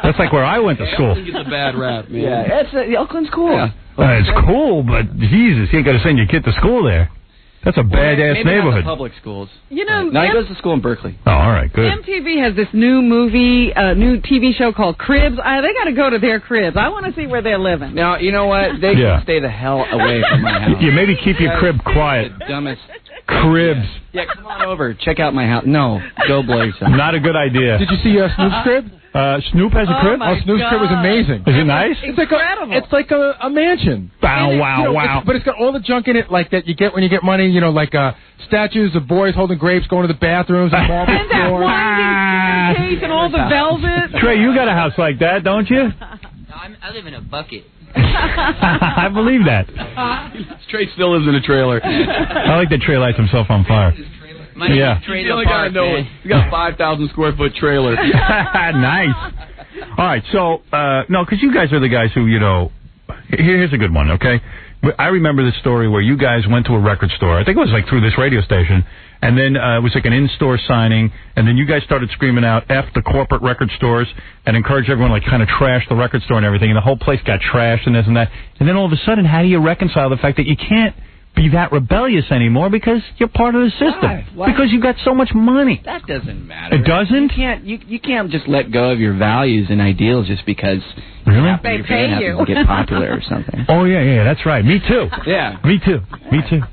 That's like where I went to school. Oakland gets a bad rap, man. Yeah, Oakland's cool. Yeah. It's cool, but Jesus, you ain't got to send your kid to school there. That's a badass neighborhood. Not the public schools. You know, no, he goes to school in Berkeley. Oh, all right, good. MTV has this new new TV show called Cribs. They got to go to their cribs. I want to see where they're living. Now, you know what? They can stay the hell away from my house. Yeah, maybe keep your crib quiet. The dumbest. Cribs. Yeah, come on over. Check out my house. No, go Blaze. Not a good idea. Did you see Snoop's crib? Snoop has a crib? Snoop's crib was amazing. Is it nice? It's like a mansion. Wow. But it's got all the junk in it like that you get when you get money, like statues of boys holding grapes going to the bathrooms and marble and that floor. winding staircase and all the velvet. Trey, you got a house like that, don't you? I live in a bucket. I believe that. Trey still lives in a trailer. I like that Trey lights himself on fire. Yeah. He's the only guy I know. He's got a 5,000 square foot trailer. Nice. All right, so, no, because you guys are the guys who, here's a good one, okay? I remember this story where you guys went to a record store. I think it was like through this radio station. And then it was like an in-store signing. And then you guys started screaming out F the corporate record stores and encouraged everyone like kind of trash the record store and everything. And the whole place got trashed and this and that. And then all of a sudden, how do you reconcile the fact that you can't be that rebellious anymore because you're part of the system? Why? Because you've got so much money. That doesn't matter. It doesn't? You can't just let go of your values and ideals just because really? They pay you to get popular or something. Oh, yeah, that's right. Me too. Yeah. Me too.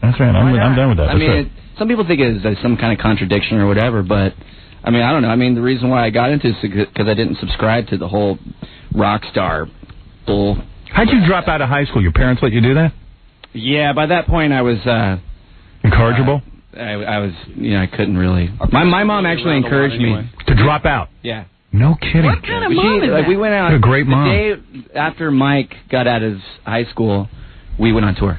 That's right. I'm done with that. I mean, some people think it's some kind of contradiction or whatever, but, I mean, I don't know. I mean, the reason why I got into this is because I didn't subscribe to the whole rock star bull. How'd you drop out of high school? Your parents let you do that? Yeah, by that point I was... incorrigible? I was, I couldn't really... My mom actually encouraged me. To drop out? Yeah. No kidding. What kind of mom is that? We went out... What a great mom. The day after Mike got out of high school, we went on tour.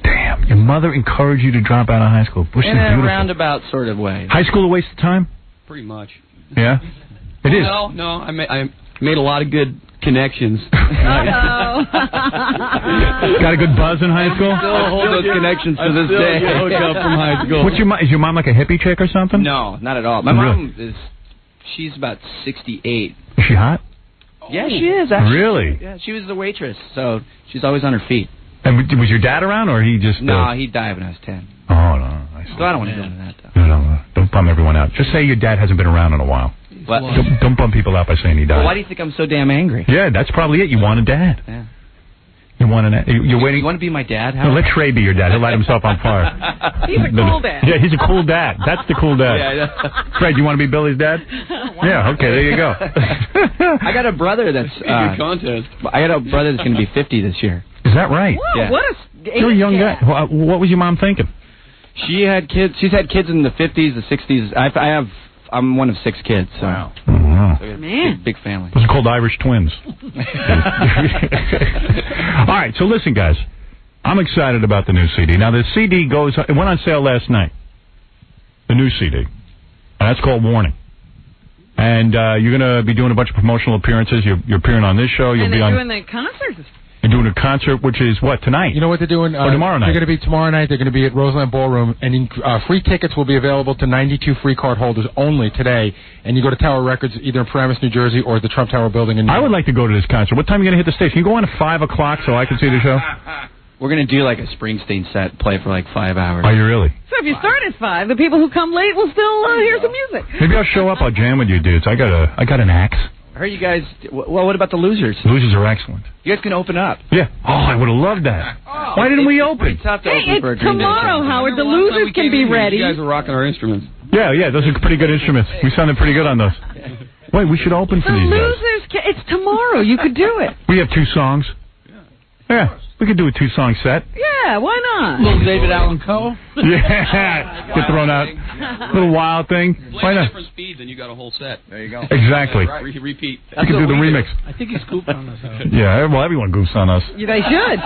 Damn, your mother encouraged you to drop out of high school. In a roundabout sort of way. High school a waste of time? Pretty much. Yeah? It is. No, I made a lot of good connections. Uh-oh. Got a good buzz in high school? Still hold those connections to this day. Hooked up from high school. Is your mom like a hippie chick or something? No, not at all. My mom she's about 68. Is she hot? Yeah, she is, actually. Really? Yeah, she was the waitress, so she's always on her feet. And was your dad around, or he just... No, he died when I was 10. Oh, no. I see. So I don't want to go into that, though. No. Don't bum everyone out. Just say your dad hasn't been around in a while. What? Don't bum people out by saying he died. Well, why do you think I'm so damn angry? Yeah, that's probably it. You want a dad. Yeah. You want you're waiting? You want to be my dad, No, Howard? let Trey be your dad. He'll light himself on fire. He's a cool dad. Yeah, he's a cool dad. That's the cool dad. Yeah, Fred, you want to be Billy's dad? Yeah, okay, there you go. I got a brother that's... good contest. I got a brother that's going to be 50 this year. Is that right? Whoa, Yeah. what a You're a young gap. guy. What was your mom thinking? She had kids. She's had kids in the 50s, the 60s. I'm one of 6 kids. So. Wow. Oh, wow. So we have a Man. big family. Those are called Irish twins. All right, so listen, guys. I'm excited about the new CD. Now, the CD it went on sale last night. The new CD. And that's called Warning. And you're going to be doing a bunch of promotional appearances. You're appearing on this show. You'll And be they're on. doing the concerts. You're doing a concert, which is what, tonight? You know what they're doing? Or tomorrow night? They're going to be tomorrow night. They're going to be at Roseland Ballroom, and free tickets will be available to 92 free card holders only today. And you go to Tower Records, either in Paramus, New Jersey, or the Trump Tower building in New York. I would like to go to this concert. What time are you going to hit the stage? Can you go on at 5 o'clock so I can see the show? We're going to do like a Springsteen set, play for like 5 hours. Are you really? So if you start at 5, the people who come late will still hear some music. Maybe I'll show up. I'll jam with you dudes. I got an axe. I heard you guys... Well, what about the Losers? Losers are excellent. You guys can open up. Yeah. Oh, I would have loved that. Why didn't we open? It's tough to Hey, open it's for a Green Day tomorrow, show. Howard. The losers can be ready. You guys are rocking our instruments. Yeah, those are pretty good instruments. We sounded pretty good on those. Wait, we should open for The these guys. losers it's tomorrow. You could do it. We have 2 songs. Yeah, we could do a 2-song set. Yeah, why not? Little David Allen Coe. Yeah, get thrown out. Little wild thing. Why Play not? different speeds and you got a whole set. There you go. Exactly. Repeat. We could do the remix. I think he's goofing on us. Howard. Yeah, well, everyone goofs on us. Yeah, they should.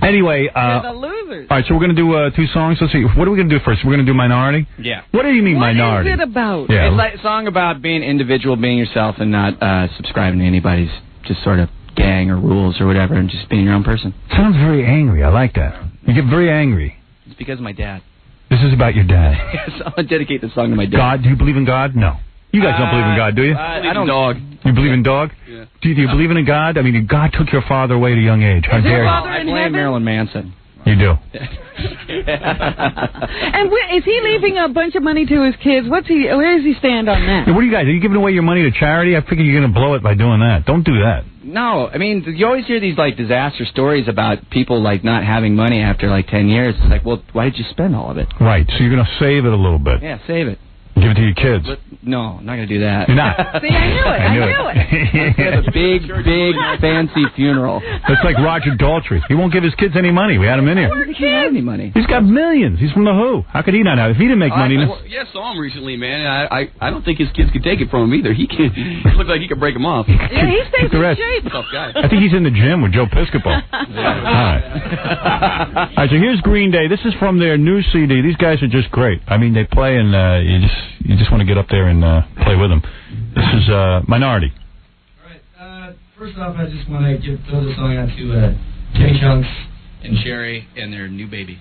Anyway, They're the losers. all right, so we're going to do 2 songs. Let's see. What are we going to do first? We're going to do Minority? Yeah. What do you mean, Minority? What is it about? Yeah. It's like a song about being individual, being yourself, and not subscribing to anybody's just sort of gang or rules or whatever, and just being your own person. Sounds very angry. I like that. You get very angry. It's because of my dad. This is about your dad. Yes, I'm going to dedicate this song to my dad. God? Do you believe in God? No. You guys don't believe in God, do you? I don't. Dog. You believe in dog? Yeah. Do you believe in a God? I mean, God took your father away at a young age. How Is dare your you? father I in blame heaven? Marilyn Manson. You do. And is he leaving a bunch of money to his kids? Where does he stand on that? Hey, what are you guys? Are you giving away your money to charity? I figure you're going to blow it by doing that. Don't do that. No, I mean, you always hear these, like, disaster stories about people, like, not having money after, like, 10 years. It's like, well, why did you spend all of it? Right, so you're going to save it a little bit. Yeah, save it. Give it to your kids. No, I'm not going to do that. You're not. See, I knew it. I knew it. We have a big, fancy funeral. That's like Roger Daltrey. He won't give his kids any money. We had him in here. He can't have any money. He's got millions. He's from The Who. How could he not have? If he didn't make money... Yeah, saw him recently, man. I don't think his kids could take it from him either. He looks like he could break them off. Yeah, he stays the in rest. shape. Tough guy. I think he's in the gym with Joe Piscopo. All right, so here's Green Day. This is from their new CD. These guys are just great. I mean, they play and you just want to get up there and play with them. This is Minority. All right. First off, I just want to throw this song out to Kenny Chunks and Sherry and their new baby.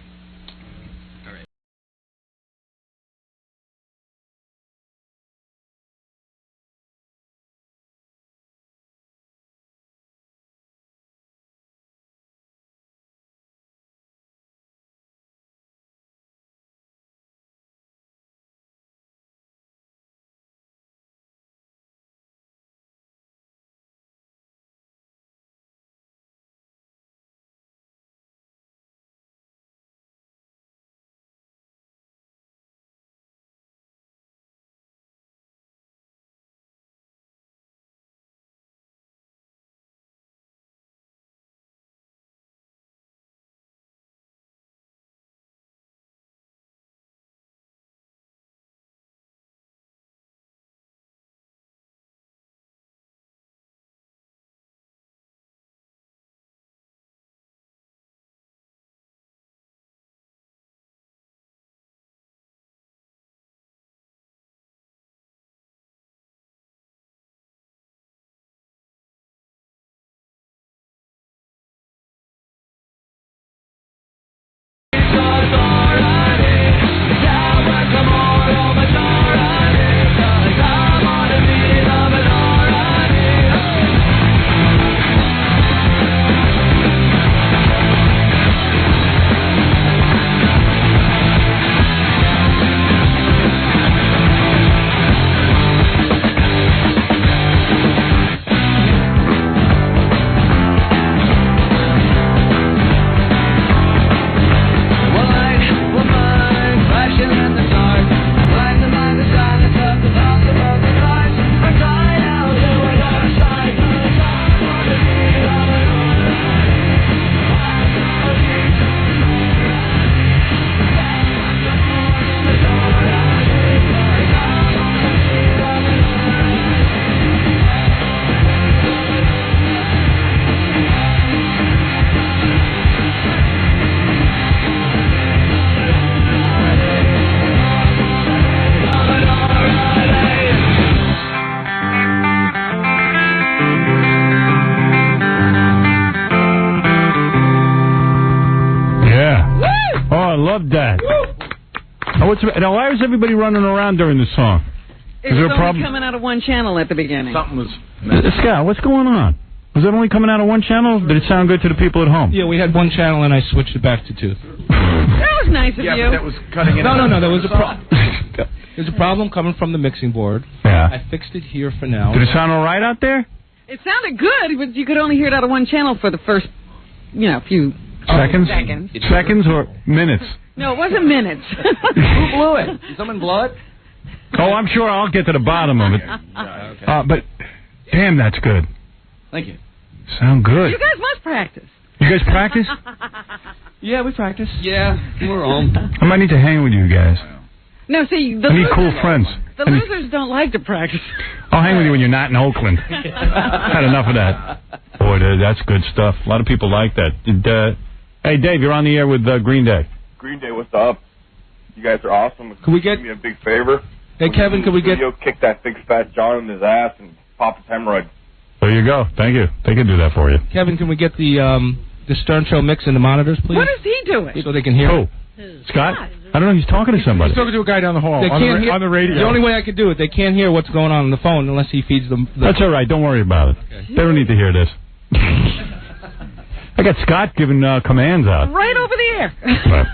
Why was everybody running around during this song? It was only coming out of one channel at the beginning. Something was... Scott, what's going on? Was it only coming out of one channel? Did it sound good to the people at home? Yeah, we had one channel, and I switched it back to 2. That was nice of you. Yeah, but that was cutting in. No, there was a problem. There's a problem coming from the mixing board. Yeah. I fixed it here for now. Did it sound all right out there? It sounded good, but you could only hear it out of one channel for the first, few seconds. Seconds or minutes? No, it wasn't minutes. Who blew it? Did someone blow it? Oh, I'm sure I'll get to the bottom of it. Okay. But, damn, that's good. Thank you. Sound good. You guys must practice. You guys practice? Yeah, we practice. Yeah, we're home. I might need to hang with you guys. No, see, I need cool friends. The losers don't like to practice. I'll hang with you when you're not in Oakland. Had enough of that. Boy, that's good stuff. A lot of people like that. Hey, Dave, you're on the air with Green Day. Green Day, what's up? You guys are awesome. Can we get me a big favor? Hey, Kevin, can we get... Kick that big fat John in his ass and pop his hemorrhoid. There you go. Thank you. They can do that for you. Kevin, can we get the Stern Show mix in the monitors, please? What is he doing? So they can hear it. Scott? I don't know. He's talking to somebody. He's talking to a guy down the hall They can't hear, on the radio. The only way I could do it, they can't hear what's going on the phone unless he feeds them. That's all right. Don't worry about it. Okay. They don't need to hear this. I got Scott giving commands out. Right over the air. Right.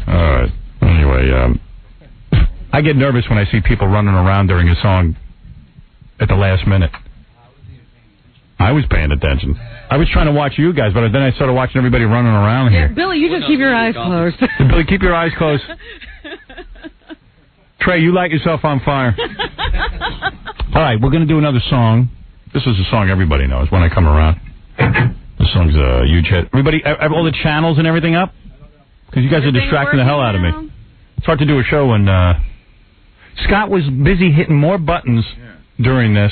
All right. Anyway, I get nervous when I see people running around during a song at the last minute. I was paying attention. I was trying to watch you guys, but then I started watching everybody running around here. Billy, you just keep your eyes closed. Billy, keep your eyes closed. Trey, you light yourself on fire. All right, we're going to do another song. This is a song everybody knows, When I Come Around. This song's a huge hit. Everybody, have all the channels and everything up? Because you guys are distracting the hell out of me. It's hard to do a show when Scott was busy hitting more buttons during this.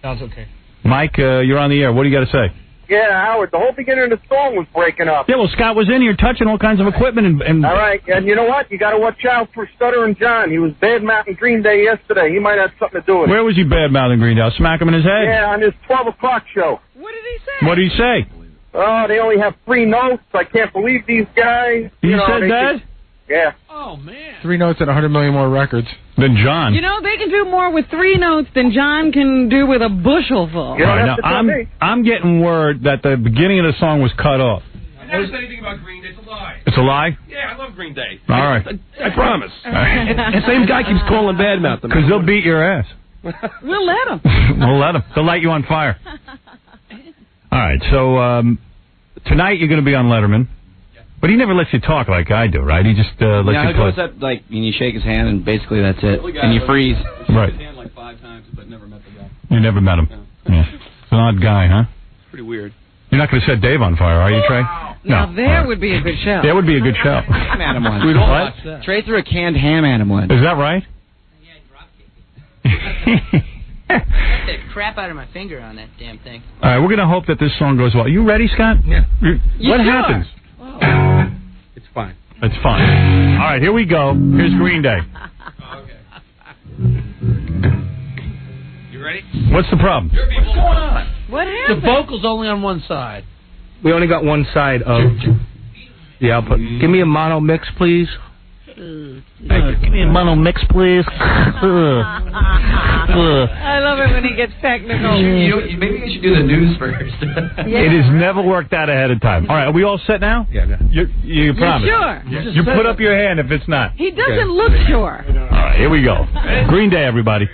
Sounds okay. Mike, you're on the air. What do you got to say? Yeah, Howard, the whole beginning of the song was breaking up. Yeah, well, Scott was in here touching all kinds of equipment. And all right, and you know what? You got to watch out for Stuttering John. He was bad-mouthing Green Day yesterday. He might have something to do with it. Where was he bad-mouthing Green Day? I'll smack him in his head. Yeah, on his 12 o'clock show. What did he say? What did he say? Oh, they only have 3 notes. I can't believe these guys. He said that? Yeah. Oh, man. 3 notes and 100 million more records. Than John. You know, they can do more with 3 notes than John can do with a bushel full. You don't have to tell me. I'm getting word that the beginning of the song was cut off. I never said anything about Green Day. It's a lie. It's a lie? Yeah, I love Green Day. All right. I promise. The same guy keeps calling badmouth them. Because they'll beat your ass. We'll let them. We'll let them. They'll light you on fire. All right, so tonight you're going to be on Letterman. But he never lets you talk like I do, right? He just lets you play. Goes up, and you shake his hand, and basically that's it. And you freeze. Right. His hand like 5 times, but never met the guy. You never met him. No. Yeah. It's an odd guy, huh? It's pretty weird. You're not going to set Dave on fire, are you, Trey? Now No. there would be a good show. That would be a good show. Ham at him once. We'd all watch that. Trey threw a canned ham at him once. Is that right? I got the crap out of my finger on that damn thing. All right, we're going to hope that this song goes well. You ready, Scott? Yeah. What happens? It's fine. It's fine. All right, here we go. Here's Green Day. You ready? What's the problem? What's going on? What The happened? vocal's only on one side. We only got one side of the output. Give me a mono mix, please. Give me a mono mix, please. I love it when he gets technical. Maybe you should do the news first. It has never worked out ahead of time. All right, are we all set now? Yeah. You promise? Sure. You put up your hand if it's not. He doesn't look sure. All right, here we go. Green Day, everybody.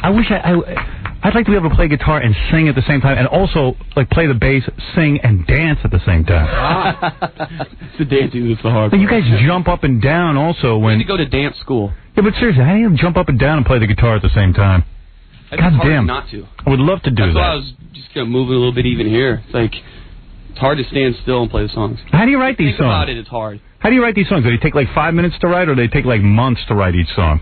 I wish I'd like to be able to play guitar and sing at the same time, and also like play the bass, sing, and dance at the same time. It's the dancing that's the hard part. You guys jump up and down also when... You need to go to dance school. Yeah, but seriously, how do you jump up and down and play the guitar at the same time? God damn. Not to. I would love to do That's that. why I was just kind of moving a little bit even here. It's like, it's hard to stand still and play the songs. How do you write these songs? Think about it, it's hard. How do you write these songs? Do they take like 5 minutes to write, or do they take like months to write each song?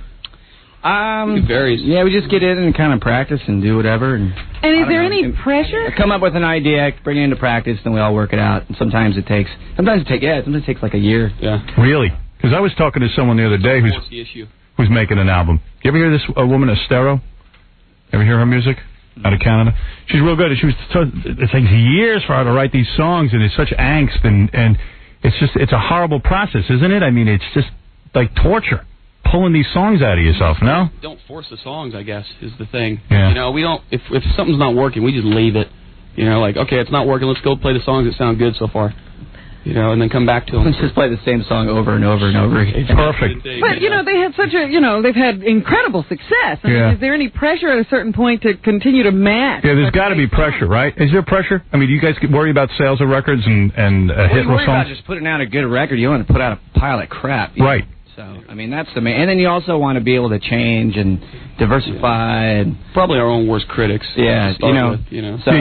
It varies. Yeah, we just get in and kind of practice and do whatever. And is there any pressure? Come up with an idea, bring it into practice, then we all work it out. And sometimes it takes like a year. Yeah. Really? Because I was talking to someone the other day who's making an album. You ever hear this woman, Estero? Ever hear her music? Out of Canada? She's real good. It takes years for her to write these songs, and it's such angst, and it's a horrible process, isn't it? I mean, it's just like torture, pulling these songs out of yourself, no? Don't force the songs, I guess, is the thing. Yeah. You know, we don't, if something's not working, we just leave it. You know, like, okay, it's not working, let's go play the songs that sound good so far. You know, and then come back to them. Let's just play the same song over and over and over again. Perfect. But, you know, they had they've had incredible success. I mean, is there any pressure at a certain point to continue to match? Yeah, there's got to be pressure, right? Is there pressure? I mean, do you guys worry about sales of records and hit songs? songs? About just putting out a good record. You want to put out a pile of crap. Right. So, I mean, that's the main. And then you also want to be able to change and diversify. And probably our own worst critics. Yeah, So yeah,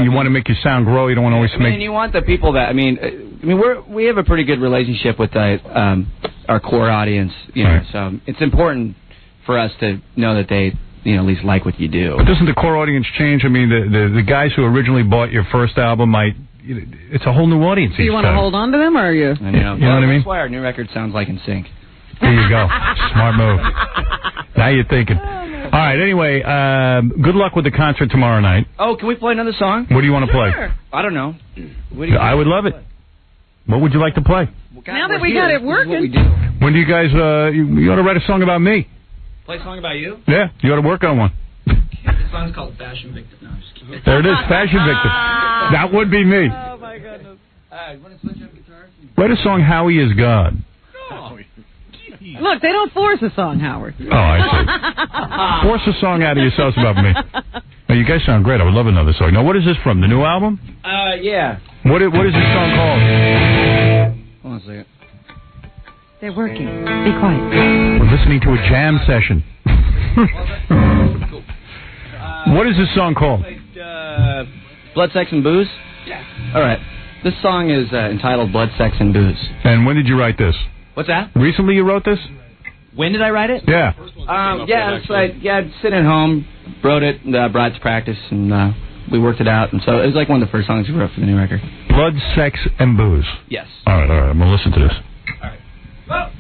you want to make your sound grow. You don't want to always make. And you want the people that we have a pretty good relationship with our core audience. You know, so it's important for us to know that they at least like what you do. But doesn't the core audience change? I mean, the guys who originally bought your first album it's a whole new audience. Do you want to hold on to them, or are you? I know. You know what I mean? That's why our new record sounds like In Sync. There you go. Smart move. Now you're thinking. All right, anyway, good luck with the concert tomorrow night. Oh, can we play another song? What do you want to play? I don't know. I would love it. What would you like to play? Now that we got it working. When do you guys, you ought to write a song about me. Play a song about you? Yeah, you ought to work on one. The song's called Fashion Victim. No, I'm just kidding. There it is, Fashion Victim. That would be me. Oh, my goodness. You want to switch up guitar? Write a song, Howie is God. Look, they don't force a song, Howard. Oh, I see. Force a song out of yourselves about me. Now, you guys sound great. I would love another song. Now, what is this from? The new album? Yeah. What is this song called? Hold on a second. They're working. Be quiet. We're listening to a jam session. What is this song called? Blood, Sex, and Booze? Yeah. All right. This song is entitled Blood, Sex, and Booze. And when did you write this? What's that? Recently you wrote this? When did I write it? Yeah. I'd sit at home, wrote it, brought it to practice, and we worked it out. And so it was like one of the first songs we wrote for the new record. Blood, Sex, and Booze. Yes. All right. I'm going to listen to this. All right. Whoa.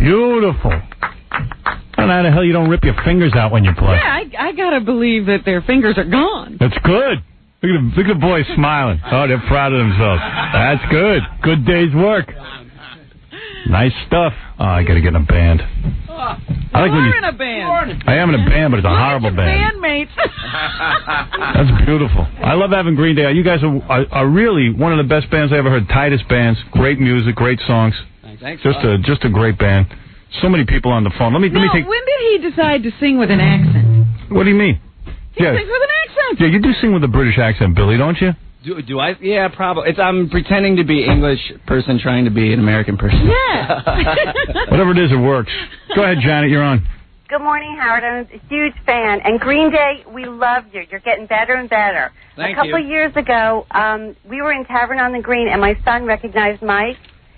Beautiful. I don't know how the hell you don't rip your fingers out when you play. Yeah, I gotta believe that their fingers are gone. That's good. Look at the boys smiling. Oh, they're proud of themselves. That's good. Good day's work. Nice stuff. Oh, I gotta get in a band. I like when you're in a band. I am in a band, but it's a horrible band. Bandmates. That's beautiful. I love having Green Day. You guys are really one of the best bands I ever heard. Tightest bands. Great music, great songs. Thanks. Just a great band. So many people on the phone. Let me take. When did he decide to sing with an accent? What do you mean? He sings with an accent. Yeah, you do sing with a British accent, Billy, don't you? Do I? Yeah, probably. I'm pretending to be English person trying to be an American person. Yeah. Whatever it is, it works. Go ahead, Janet. You're on. Good morning, Howard. I'm a huge fan. And Green Day, we love you. You're getting better and better. Thank you. A couple of years ago, we were in Tavern on the Green, and my son recognized Mike.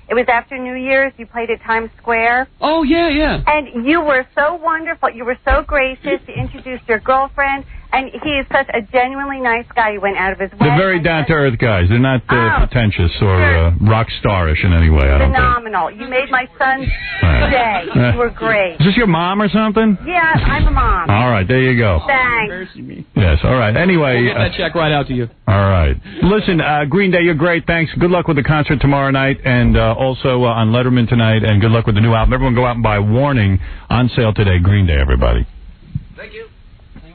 It was after New Year's. You played at Times Square. Oh, yeah. And you were so wonderful. You were so gracious. You introduced your girlfriend. And he is such a genuinely nice guy. He went out of his way. They're very down-to-earth guys. They're not pretentious or rock starish in any way, I don't think. Phenomenal. You made my son's day. You were great. Is this your mom or something? Yeah, I'm a mom. All right, there you go. Thanks. Yes, all right. Anyway. We'll get that check right out to you. All right. Listen, Green Day, you're great. Thanks. Good luck with the concert tomorrow night and also on Letterman tonight, and good luck with the new album. Everyone go out and buy Warning on sale today. Green Day, everybody.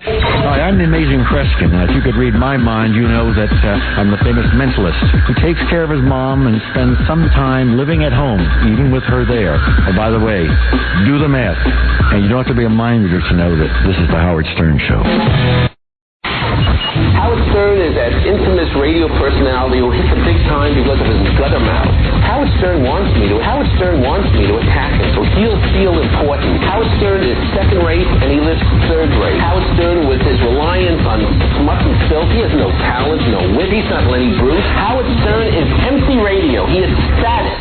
Hi, I'm the Amazing Kreskin. If you could read my mind, you know that I'm the famous mentalist who takes care of his mom and spends some time living at home, even with her there. Oh, by the way, do the math. And you don't have to be a mind reader to know that this is the Howard Stern Show. Howard Stern is that infamous radio personality who hits the big time because of his gutter mouth. Howard Stern wants me to attack him, so he'll feel important. Howard Stern is second rate, and he lives third rate. Howard Stern, with his reliance on smut and filth, he has no talent, no wit. He's not Lenny Bruce. Howard Stern is empty radio. He is static.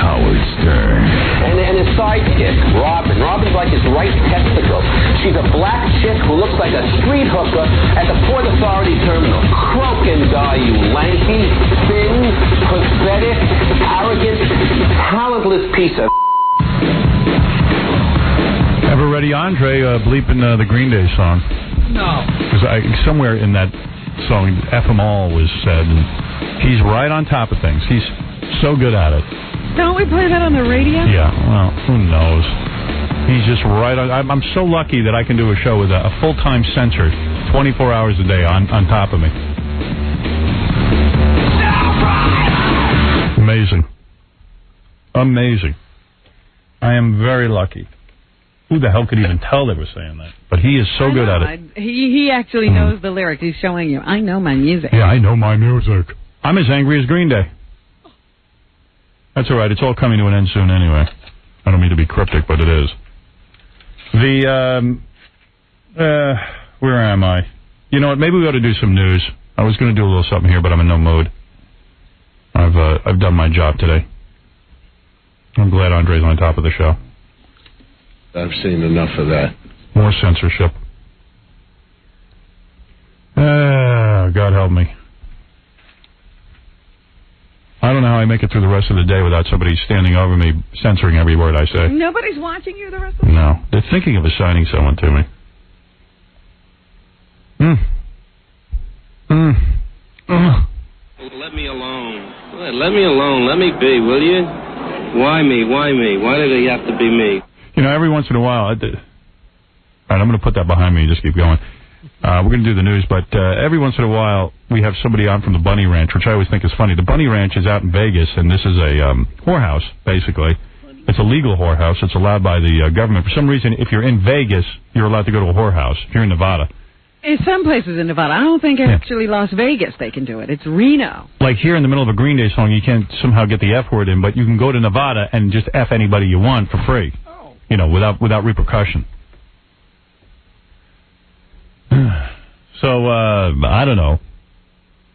Howard Stern. And his sidekick, Robin. Robin's like his right testicle. She's a black chick who looks like a street hooker at the Port Authority terminal. Croaking guy, you lanky, thin, pathetic, arrogant, talentless piece of... Ever ready, Andre, bleeping the Green Day song? No. Because somewhere in that song, F 'em all was said, and he's right on top of things. He's so good at it. Don't we play that on the radio? Yeah, well, who knows? He's just right on. I'm so lucky that I can do a show with a full-time censor, 24 hours a day on top of me. Amazing. I am very lucky. Who the hell could even tell they were saying that? But he is so good at it. He actually knows the lyrics. He's showing you. I know my music. Yeah, I know my music. I'm as angry as Green Day. That's all right. It's all coming to an end soon anyway. I don't mean to be cryptic, but it is. Where am I? You know what? Maybe we ought to do some news. I was going to do a little something here, but I'm in no mood. I've done my job today. I'm glad Andre's on top of the show. I've seen enough of that. More censorship. God help me. I don't know how I make it through the rest of the day without somebody standing over me, censoring every word I say. Nobody's watching you the rest of the day? No. They're thinking of assigning someone to me. Let me alone. Let me alone. Let me be, will you? Why me? Why me? Why did it have to be me? You know, every once in a while... All right, I'm going to put that behind me and just keep going. We're going to do the news, but every once in a while we have somebody on from the Bunny Ranch, which I always think is funny. The Bunny Ranch is out in Vegas, and this is a whorehouse, basically. It's a legal whorehouse. It's allowed by the government. For some reason, if you're in Vegas, you're allowed to go to a whorehouse. If you're in Nevada. In some places in Nevada. I don't think actually Las Vegas they can do it. It's Reno. Like here in the middle of a Green Day song, you can't somehow get the F word in, but you can go to Nevada and just F anybody you want for free. You know, without repercussion. So, I don't know.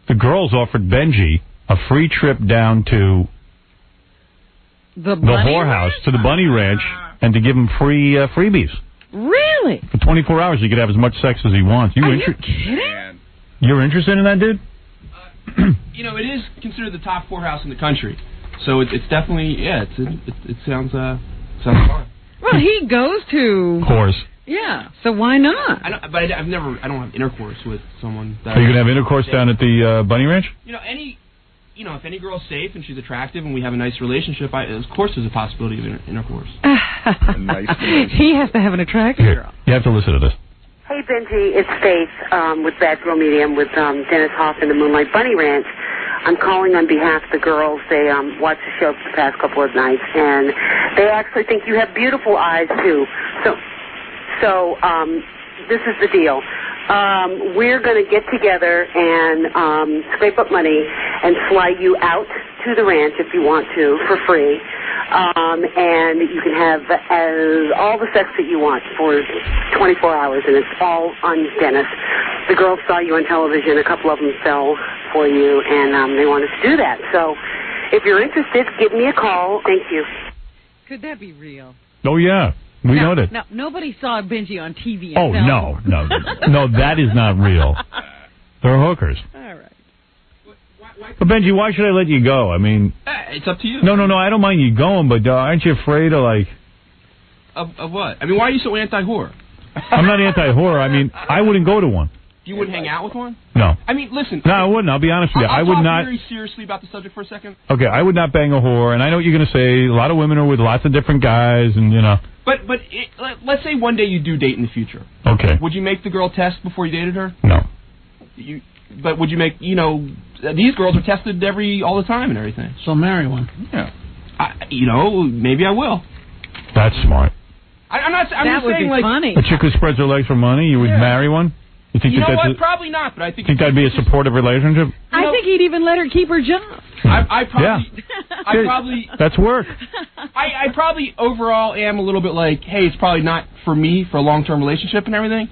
The girls offered Benji a free trip down to the whorehouse, to the Bunny Ranch, and to give him free freebies. Really? For 24 hours, he could have as much sex as he wants. Are you kidding? You're interested in that, dude? You know, it is considered the top whorehouse in the country. So it's definitely, yeah, it sounds fun. Well, he goes to... Whores. Yeah, so why not? I don't have intercourse with someone. Are you going to have intercourse down at the Bunny Ranch? You know, if any girl's safe and she's attractive and we have a nice relationship, of course there's a possibility of intercourse. He has to have an attractive girl. You have to listen to this. Hey, Benji, it's Faith with Bad Girl Media. I'm with Dennis Hoff and the Moonlight Bunny Ranch. I'm calling on behalf of the girls. They watched the show the past couple of nights, and they actually think you have beautiful eyes, too. So this is the deal. We're going to get together and scrape up money and fly you out to the ranch if you want to for free. And you can have all the sex that you want for 24 hours, and it's all on Dennis. The girls saw you on television. A couple of them fell for you, and they wanted to do that. So if you're interested, give me a call. Thank you. Could that be real? Oh, yeah. We know that. No, nobody saw Benji on TV. Oh, no. No, that is not real. They're hookers. All right. But, Benji, why should I let you go? I mean... It's up to you. No, I don't mind you going, but aren't you afraid of, like... Of what? I mean, why are you so anti-whore? I'm not anti-whore. I mean, I wouldn't go to one. You wouldn't hang out with one? No. I mean, listen. No, I wouldn't. I'll be honest with you. I would not... very seriously about the subject for a second. Okay, I would not bang a whore, and I know what you're going to say. A lot of women are with lots of different guys, and, you know... But let's say one day you do date in the future. Okay. Would you make the girl test before you dated her? No. But would you make, these girls are tested all the time and everything. So marry one. Yeah. Maybe I will. That's smart. I'm not saying, that would be funny. A chick who spreads her legs for money, you would marry one? You think what? Probably not, but I think that'd be a supportive relationship? I think he'd even let her keep her job. I probably that's work. I probably overall am a little bit like, hey, it's probably not for me for a long-term relationship and everything.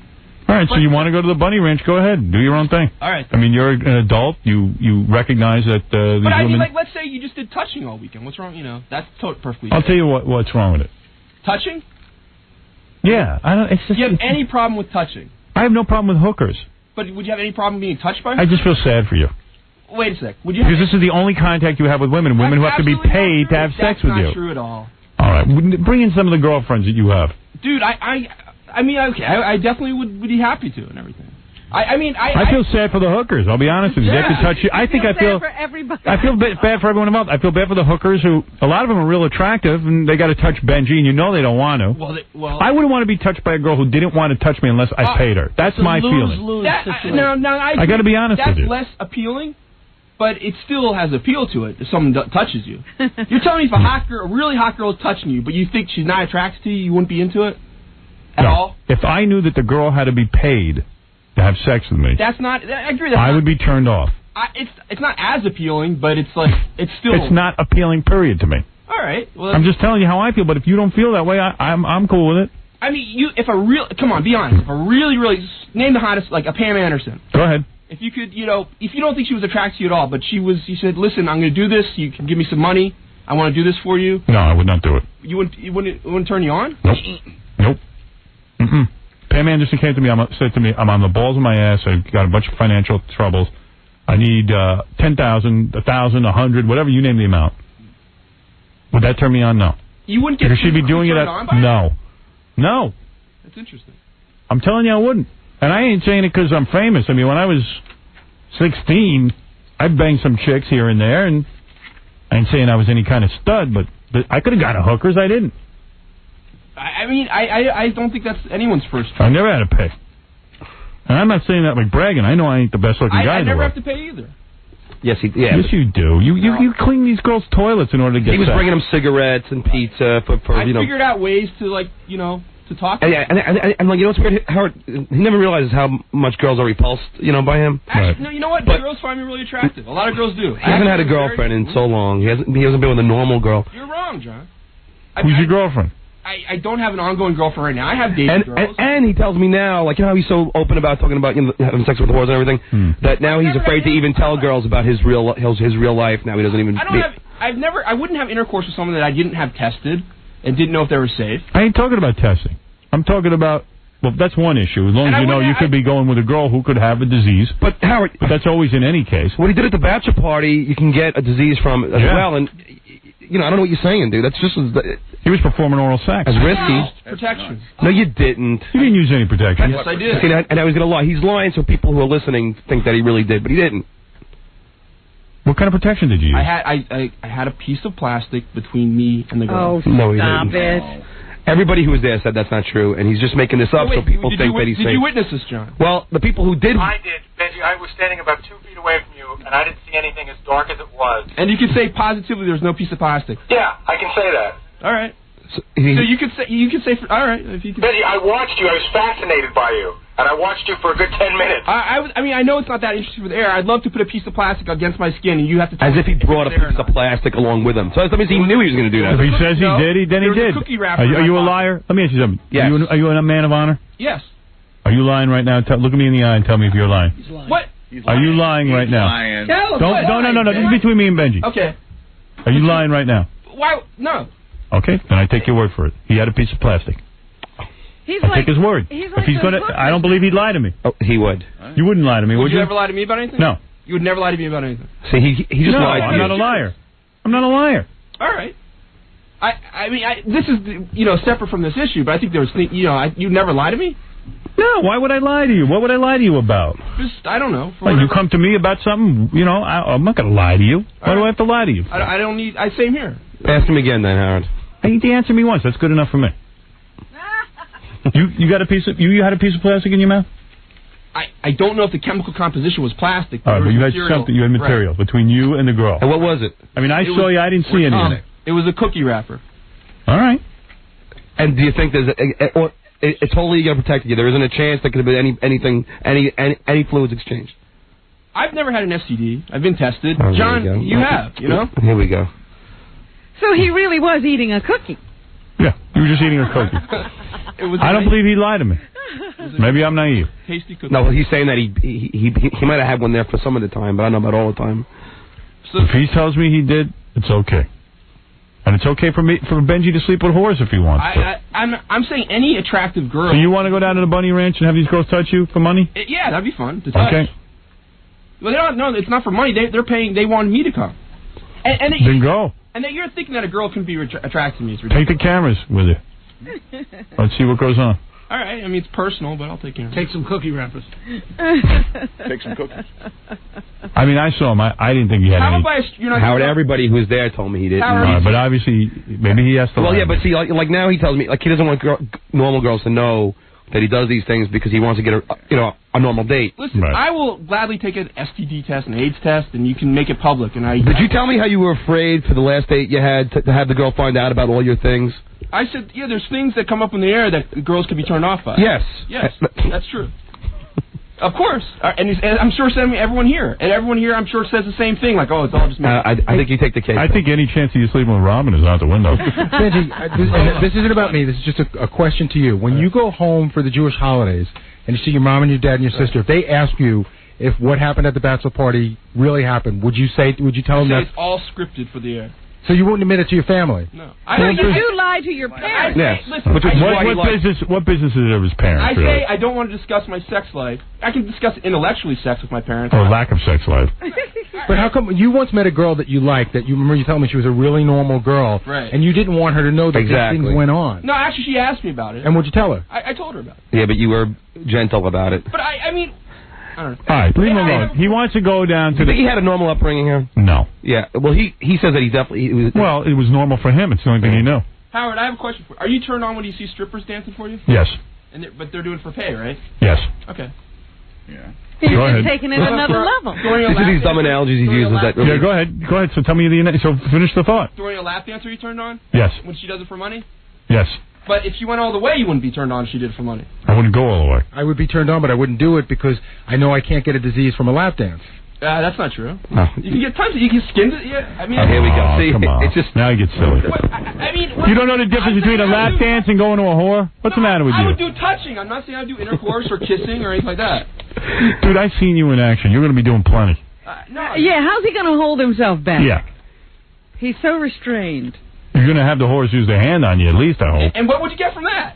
All right, so you want to go to the bunny ranch? Go ahead, do your own thing. All right. I mean, you're an adult. You recognize that these women. But I mean, like, let's say you just did touching all weekend. What's wrong? That's perfectly. I'll tell you what's wrong with it. Touching? Yeah, I don't. It's just. Do you have any problem with touching? I have no problem with hookers. But would you have any problem being touched by her? I just feel sad for you. Wait a sec. Because this is the only contact you have with women. Women who have to be paid to have sex with you. That's not true at all. All right, bring in some of the girlfriends that you have. Dude, I mean, okay, I definitely would be happy to and everything. I feel sad for the hookers. I'll be honest with you. They have to touch you. I feel for everybody. I feel bad for everyone involved. I feel bad for the hookers who, a lot of them are real attractive, and they got to touch Benji, and they don't want to. Well, I wouldn't want to be touched by a girl who didn't want to touch me unless I paid her. That's my feeling. I got to be honest with you. That's less appealing, but it still has appeal to it if someone touches you. You're telling me if a really hot girl is touching you, but you think she's not attracted to you, you wouldn't be into it at all? If I knew that the girl had to be paid to have sex with me, that's not. I agree. I would be turned off. It's not as appealing, but it's like it's still. It's not appealing, period, to me. All right. Well, I'm just telling you how I feel. But if you don't feel that way, I'm cool with it. I mean, come on, be honest. If a really name the hottest, like a Pam Anderson. Go ahead. If you could, if you don't think she was attracted to you at all, but you said, listen, I'm going to do this. You can give me some money. I want to do this for you. No, I would not do it. You wouldn't turn you on? Nope. Mm-mm. Pam Anderson came to me, said to me, I'm on the balls of my ass. I've got a bunch of financial troubles. I need 10,000, 1,000, 100, whatever you name the amount. Would that turn me on? No. You wouldn't get because she'd be doing it on by No. That's interesting. I'm telling you I wouldn't. And I ain't saying it because I'm famous. I mean, when I was 16, I banged some chicks here and there, and I ain't saying I was any kind of stud, but I could have gotten hookers. I didn't. I mean, I don't think that's anyone's first choice. I never had to pay. And I'm not saying that like bragging. I know I ain't the best looking guy I in the never world. have to pay either. Yes, Yes, you do. You clean these girls' toilets in order to get. He was sex. bringing them cigarettes and pizza for I figured out ways to to talk. And like what's weird, Howard, he never realizes how much girls are repulsed, by him. Actually, no, you know what? Girls find me really attractive. A lot of girls do. He hasn't had a girlfriend in so long. He hasn't been with a normal girl. You're wrong, John. Who's your girlfriend? I don't have an ongoing girlfriend right now. I have dated girls. And he tells me now, like, how he's so open about talking about having sex with whores and everything, that now he's afraid to even tell girls about his real life. Now he doesn't even. I wouldn't have intercourse with someone that I didn't have tested and didn't know if they were safe. I ain't talking about testing. I'm talking about. Well, that's one issue. As long as you know you could be going with a girl who could have a disease. But Howard, that's always in any case. What he did at the bachelor party, you can get a disease from as well. And I don't know what you're saying, dude. That's just. He was performing oral sex. As risky. Protection. No, you didn't. You didn't use any protection. Yes, I did. And I was going to lie. He's lying so people who are listening think that he really did, but he didn't. What kind of protection did you use? I had a piece of plastic between me and the girl. Oh, no, he stop didn't. it. Everybody who was there said that's not true, and he's just making this up so people think that he's safe. Did you witness this, John? Well, the people who did. I did, Benji. I was standing about 2 feet away from you, and I didn't see anything as dark as it was. And you can say positively there's no piece of plastic. Yeah, I can say that. All right. So you could say all right. If you could. Benji, I watched you. I was fascinated by you, and I watched you for a good 10 minutes. I mean, I know it's not that interesting for the air. I'd love to put a piece of plastic against my skin, and you have to. As if he brought a piece of plastic along with him. So that means he knew he was going to do that. If he says he did, then he did. Are you a liar? Let me ask you something. Yes. Are you a man of honor? Yes. Are you lying right now? Look at me in the eye and tell me if you're lying. He's lying. What? Are you lying right now? No. This is between me and Benji. Okay. Are you lying right now? Why? No. Okay, then I take your word for it. He had a piece of plastic. I take his word. If he's gonna, I don't believe he'd lie to me. Oh, he would. You wouldn't lie to me, would you? Would you ever lie to me about anything? No. You would never lie to me about anything. See, he just lied to I'm you. not a liar. I'm not a liar. All right. I mean, this is separate from this issue, but I think there was you'd never lie to me. No, why would I lie to you? What would I lie to you about? Just I don't know. Like, you come to me about something, I'm not going to lie to you. Why do I have to lie to you? I don't need. Same here. Ask him again, then, Howard. I need to answer me once. That's good enough for me. You got a piece of you had a piece of plastic in your mouth? I don't know if the chemical composition was plastic. All right, but you had something. You had material between you and the girl. And what was it? I mean, I saw you. I didn't see anything. It was a cookie wrapper. All right. And do you think there's it's wholly protected you? There isn't a chance there could have been any fluids exchanged. I've never had an STD. I've been tested. Oh, John, you have. You know. Here we go. So he really was eating a cookie. Yeah, you were just eating a cookie. I don't believe he'd lie to me. Maybe I'm naive. Tasty cookie. No, he's saying that he might have had one there for some of the time, but I don't know about all the time. So if he tells me he did, it's okay. And it's okay for Benji to sleep with whores if he wants to. I'm saying any attractive girl. So you want to go down to the Bunny Ranch and have these girls touch you for money? Yeah, that'd be fun to touch. Okay. Well, they don't. No, it's not for money. They're paying. They want me to come. And then go. And then you're thinking that a girl can be attracted to me. It's ridiculous. Take the cameras with you. Let's see what goes on. All right. I mean, it's personal, but I'll take care of it. Take some cookie wrappers. Take some cookies. I mean, I saw him. I didn't think he had any. Howard, everybody who was there told me he didn't. But obviously, maybe he has to. Well, yeah, but see, like now he tells me, like, he doesn't want normal girls to know that he does these things because he wants to get a normal date. Listen, I will gladly take an STD test, an AIDS test, and you can make it public. And Did you tell me how you were afraid for the last date you had to have the girl find out about all your things? I said, yeah, there's things that come up in the air that girls could be turned off by. Yes. Yes, that's true. Of course. And I'm sure everyone here, I'm sure says the same thing, like, oh, it's all just me. I think you take the case. I think any chance of you sleeping with Robin is out the window. Benji, this isn't about me. This is just a question to you. When you go home for the Jewish holidays and you see your mom and your dad and your sister, if they ask you if what happened at the bachelor party really happened, would you tell them that? It's all scripted for the air. So you wouldn't admit it to your family? No. So you do lie to your parents. Yes. Listen, What business is it of his parents? I really? say I don't want to discuss my sex life. I can discuss intellectually sex with my parents. Or lack of sex life. But how come you once met a girl that you liked, that you remember you telling me she was a really normal girl, right, and you didn't want her to know that these things went on? No, actually she asked me about it. And what'd you tell her? I told her about it. Yeah, but you were gentle about it. But I mean, I don't know. All right, leave him alone. He wants to go down to You think he had a normal upbringing here? No. Yeah, well, he says that he definitely... Well, it was normal for him. It's the only thing he knew. Howard, I have a question for you. Are you turned on when you see strippers dancing for you? Yes. But they're doing it for pay, right? Yes. Okay. Yeah. He's just taking it another level. This is these dumb analogies he uses. Yeah, go ahead. Go ahead. So tell me so finish the thought. During a lap dance, are you turned on? Yes. When she does it for money? Yes. But if she went all the way, you wouldn't be turned on if she did it for money. I wouldn't go all the way. I would be turned on, but I wouldn't do it because I know I can't get a disease from a lap dance. That's not true. Oh. You can get tons. You can skin it. Yeah, I mean. Here we go. See, come on. it's just now you get silly. I mean, you don't know the difference between a lap dance and going to a whore? What's the matter with you? I would do touching. I'm not saying I would do intercourse or kissing or anything like that. Dude, I've seen you in action. You're going to be doing plenty. No. Yeah, how's he going to hold himself back? Yeah. He's so restrained. You're going to have the whores use their hand on you, at least, I hope. And what would you get from that?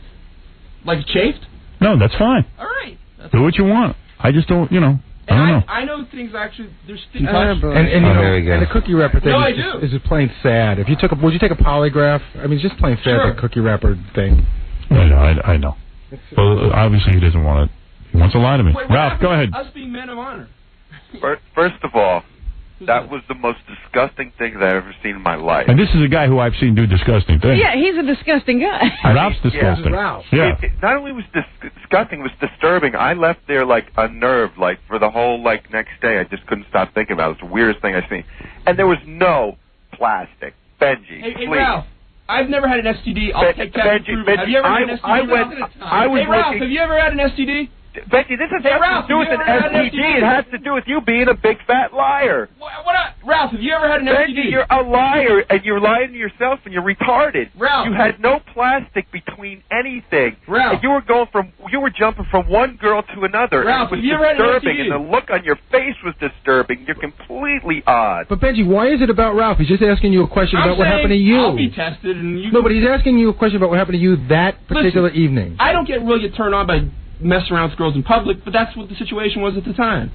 Like chafed? No, that's fine. All right. Do what you want. I just don't, I don't know. I know things actually, there's things And the cookie wrapper thing is just plain sad. If you would you take a polygraph? I mean, it's just plain sad, the cookie wrapper thing. I know. Well, obviously he doesn't want it. He wants to lie to me. Ralph, go ahead. Us being men of honor. First of all, that was the most disgusting thing that I've ever seen in my life. And this is a guy who I've seen do disgusting things. Yeah, he's a disgusting guy. Ralph's disgusting. Yeah. It not only was disgusting, it was disturbing. I left there like unnerved, like for the whole next day. I just couldn't stop thinking about it. It was the weirdest thing I've seen. And there was no plastic. Benji, Hey, please. Ralph, I've never had an STD. I'll take that to prove it. Have you ever had an STD? Hey, Ralph, have you ever had an STD? Benji, this has nothing to do with an STD. It has to do with you being a big fat liar. Ralph, have you ever had an Benji, STD? you're a liar, and you're lying to yourself, and you're retarded. Ralph. You had no plastic between anything. Ralph. And you were jumping from one girl to another. Ralph, it was have you ever had an disturbing, STD? and the look on your face was disturbing. You're completely odd. But Benji, why is it about Ralph? He's just asking you a question about what happened to you. I'll be tested, and you. No, but he's asking you a question about what happened to you that particular evening. I don't really get turned on by messing around with girls in public, but that's what the situation was at the time.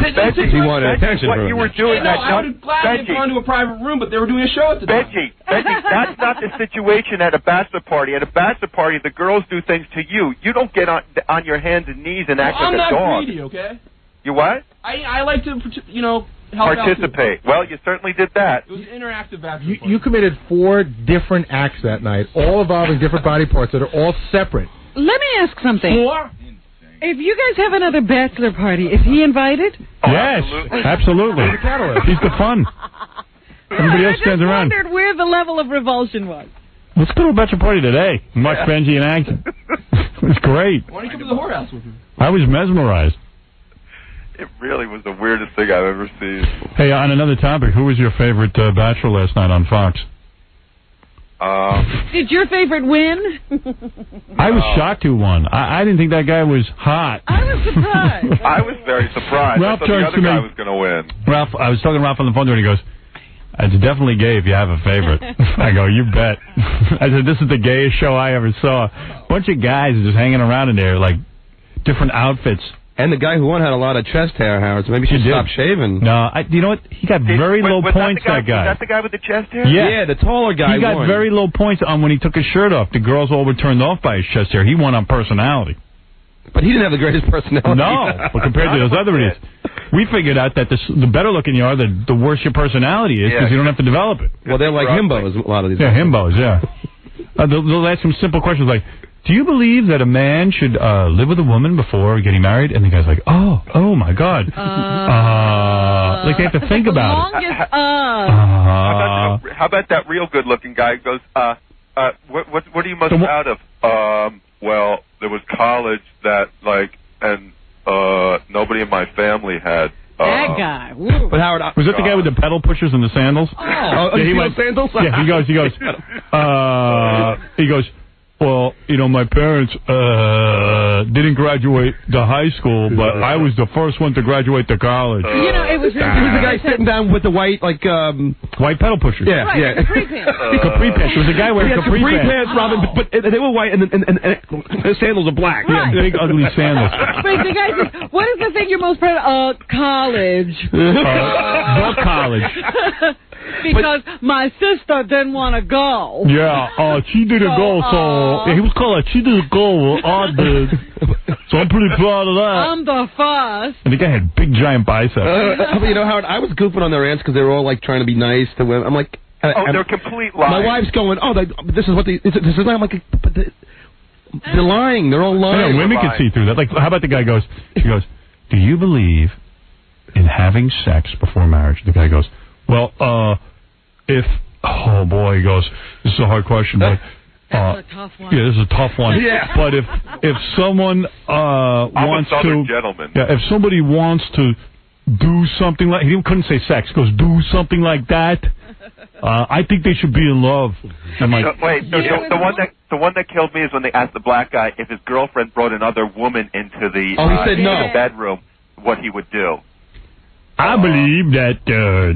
Benji, he wanted attention. What you were doing no, I would have gladly gone to a private room, but they were doing a show at the time. Benji, that's not the situation at a bachelor party. At a bachelor party, the girls do things to you. You don't get on your hands and knees and act like a dog. I'm not greedy, okay? You what? I like to, help participate. Well, you certainly did that. It was an interactive bachelor party. You committed 4 different acts that night, all involving different body parts that are all separate. Let me ask something. 4? If you guys have another bachelor party, is he invited? Yes, absolutely. He's the fun. Everybody else stands around. I just wondered where the level of revulsion was. Let's go to a bachelor party today and watch Benji in action. It's great. Why don't you come to the whorehouse with me? I was mesmerized. It really was the weirdest thing I've ever seen. Hey, on another topic, who was your favorite bachelor last night on Fox? Did your favorite win? I was shocked who won. I didn't think that guy was hot. I was surprised. I was very surprised. Ralph I thought the turns other to guy me. was going to win. Ralph, I was talking to Ralph on the phone, and he goes, "It's definitely gay if you have a favorite." I go, "You bet." I said, "This is the gayest show I ever saw. Bunch of guys just hanging around in there, like different outfits." And the guy who won had a lot of chest hair, Howard, so maybe he should stop shaving. No, you know what? He got very low points, that guy. Was that the guy with the chest hair? Yeah, the taller guy He got won. very low points on when he took his shirt off. The girls all were turned off by his chest hair. He won on personality. But he didn't have the greatest personality. No, but compared to those other idiots. We figured out that the better looking you are, the worse your personality is, because you don't have to develop it. Well, they're like himbos, a lot of these. Yeah, himbos, yeah. They'll ask him simple questions like, "Do you believe that a man should live with a woman before getting married?" And the guy's like, oh my God. Like they have to think about it. How about that real good-looking guy who goes, what are you most proud of? Well, there was college that, and nobody in my family had. That guy. Woo. But Howard, was that the guy with the pedal pushers and the sandals? He went sandals? Yeah, he goes, "Well, my parents didn't graduate to high school, but I was the first one to graduate to college." It was the guy sitting down with the white, white pedal pushers. Yeah, right, yeah. capri pants. Capri pants. There was a guy wearing capri pants. Robin, but they were white, and the sandals are black. Right. Yeah, big, ugly sandals. But the guy says, "What is the thing you're most proud of?" College. What college? Because my sister didn't want to go. Yeah, she didn't go, so he was calling. She didn't go. I did. So I'm pretty proud of that. I'm the first. And the guy had big giant biceps. Howard, I was goofing on their aunts because they were all trying to be nice to women. I'm like, they're complete lies. My wife's going, this is what this is. I'm like, but they're lying. They're all lying. Yeah, women can see through that. Like, how about the guy goes? He goes, "Do you believe in having sex before marriage?" The guy goes, "Well, if." Oh boy, he goes, "This is a hard question, but." That's a tough one. Yeah, this is a tough one. Yeah. But if someone wants I'm a Southern to, gentleman. yeah, if somebody wants to do something like, he couldn't say sex, he goes, do something like that, I think they should be in love. I'm like, the one that killed me is when they asked the black guy if his girlfriend brought another woman into the he said no. into the bedroom, what he would do. I believe that,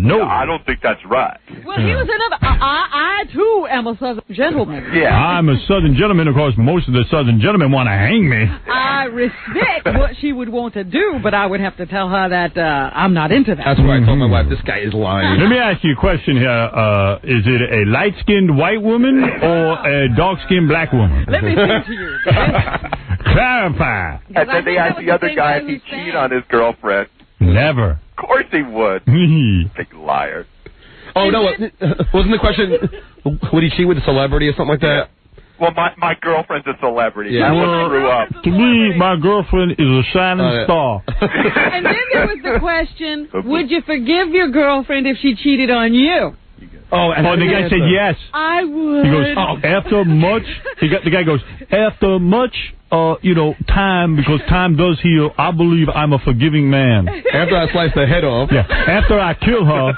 no. I don't think that's right. Well, he was another. I too am a Southern gentleman. Yeah. I'm a Southern gentleman. Of course, most of the Southern gentlemen want to hang me. I respect what she would want to do, but I would have to tell her that I'm not into that. That's why I told my wife, this guy is lying. Let me ask you a question here. Is it a light-skinned white woman or a dark-skinned black woman? Let me say to you. Clarify. And then they asked the other guy if he'd cheat on his girlfriend. Never. Of course he would. Big liar. Oh, no, wasn't the question, would he cheat with a celebrity or something like that? Well, my girlfriend's a celebrity. Yeah. That one grew up. To me, my girlfriend is a shining star. And then there was the question, would you forgive your girlfriend if she cheated on you? Oh, and the guy said yes. I would. He goes, after much, the guy goes, after much, time, because time does heal, I believe I'm a forgiving man. After I slice the head off. Yeah. After I kill her,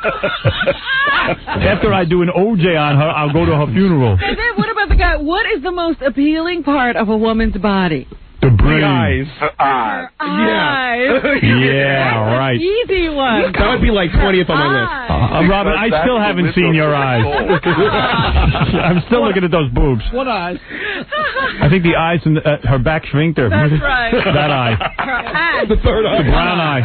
after I do an OJ on her, I'll go to her funeral. And then what about the guy? What is the most appealing part of a woman's body? The brain. Eyes. Eyes. Yeah, right. Easy one. That would be like 20th on my list. Robin, I still haven't seen your eyes. I'm still looking at those boobs. What eyes? I think the eyes in her back sphincter. That's right. That eye. The third eye. The brown eye.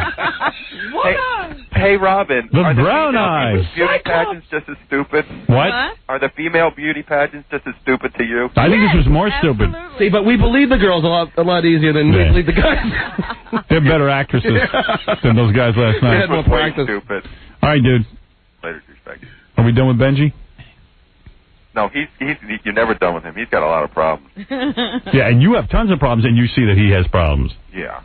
Hey, Robin. The are the brown female eyes. beauty pageants just as stupid? What? Are the female beauty pageants just as stupid to you? I think this was more stupid. See, but we believe the girls a lot easier than we believe the guys. They're better actresses than those guys last They night. had more practice. Stupid. All right, dude. Later, respect. Are we done with Benji? No, you're never done with him. He's got a lot of problems. Yeah, and you have tons of problems, and you see that he has problems. Yeah.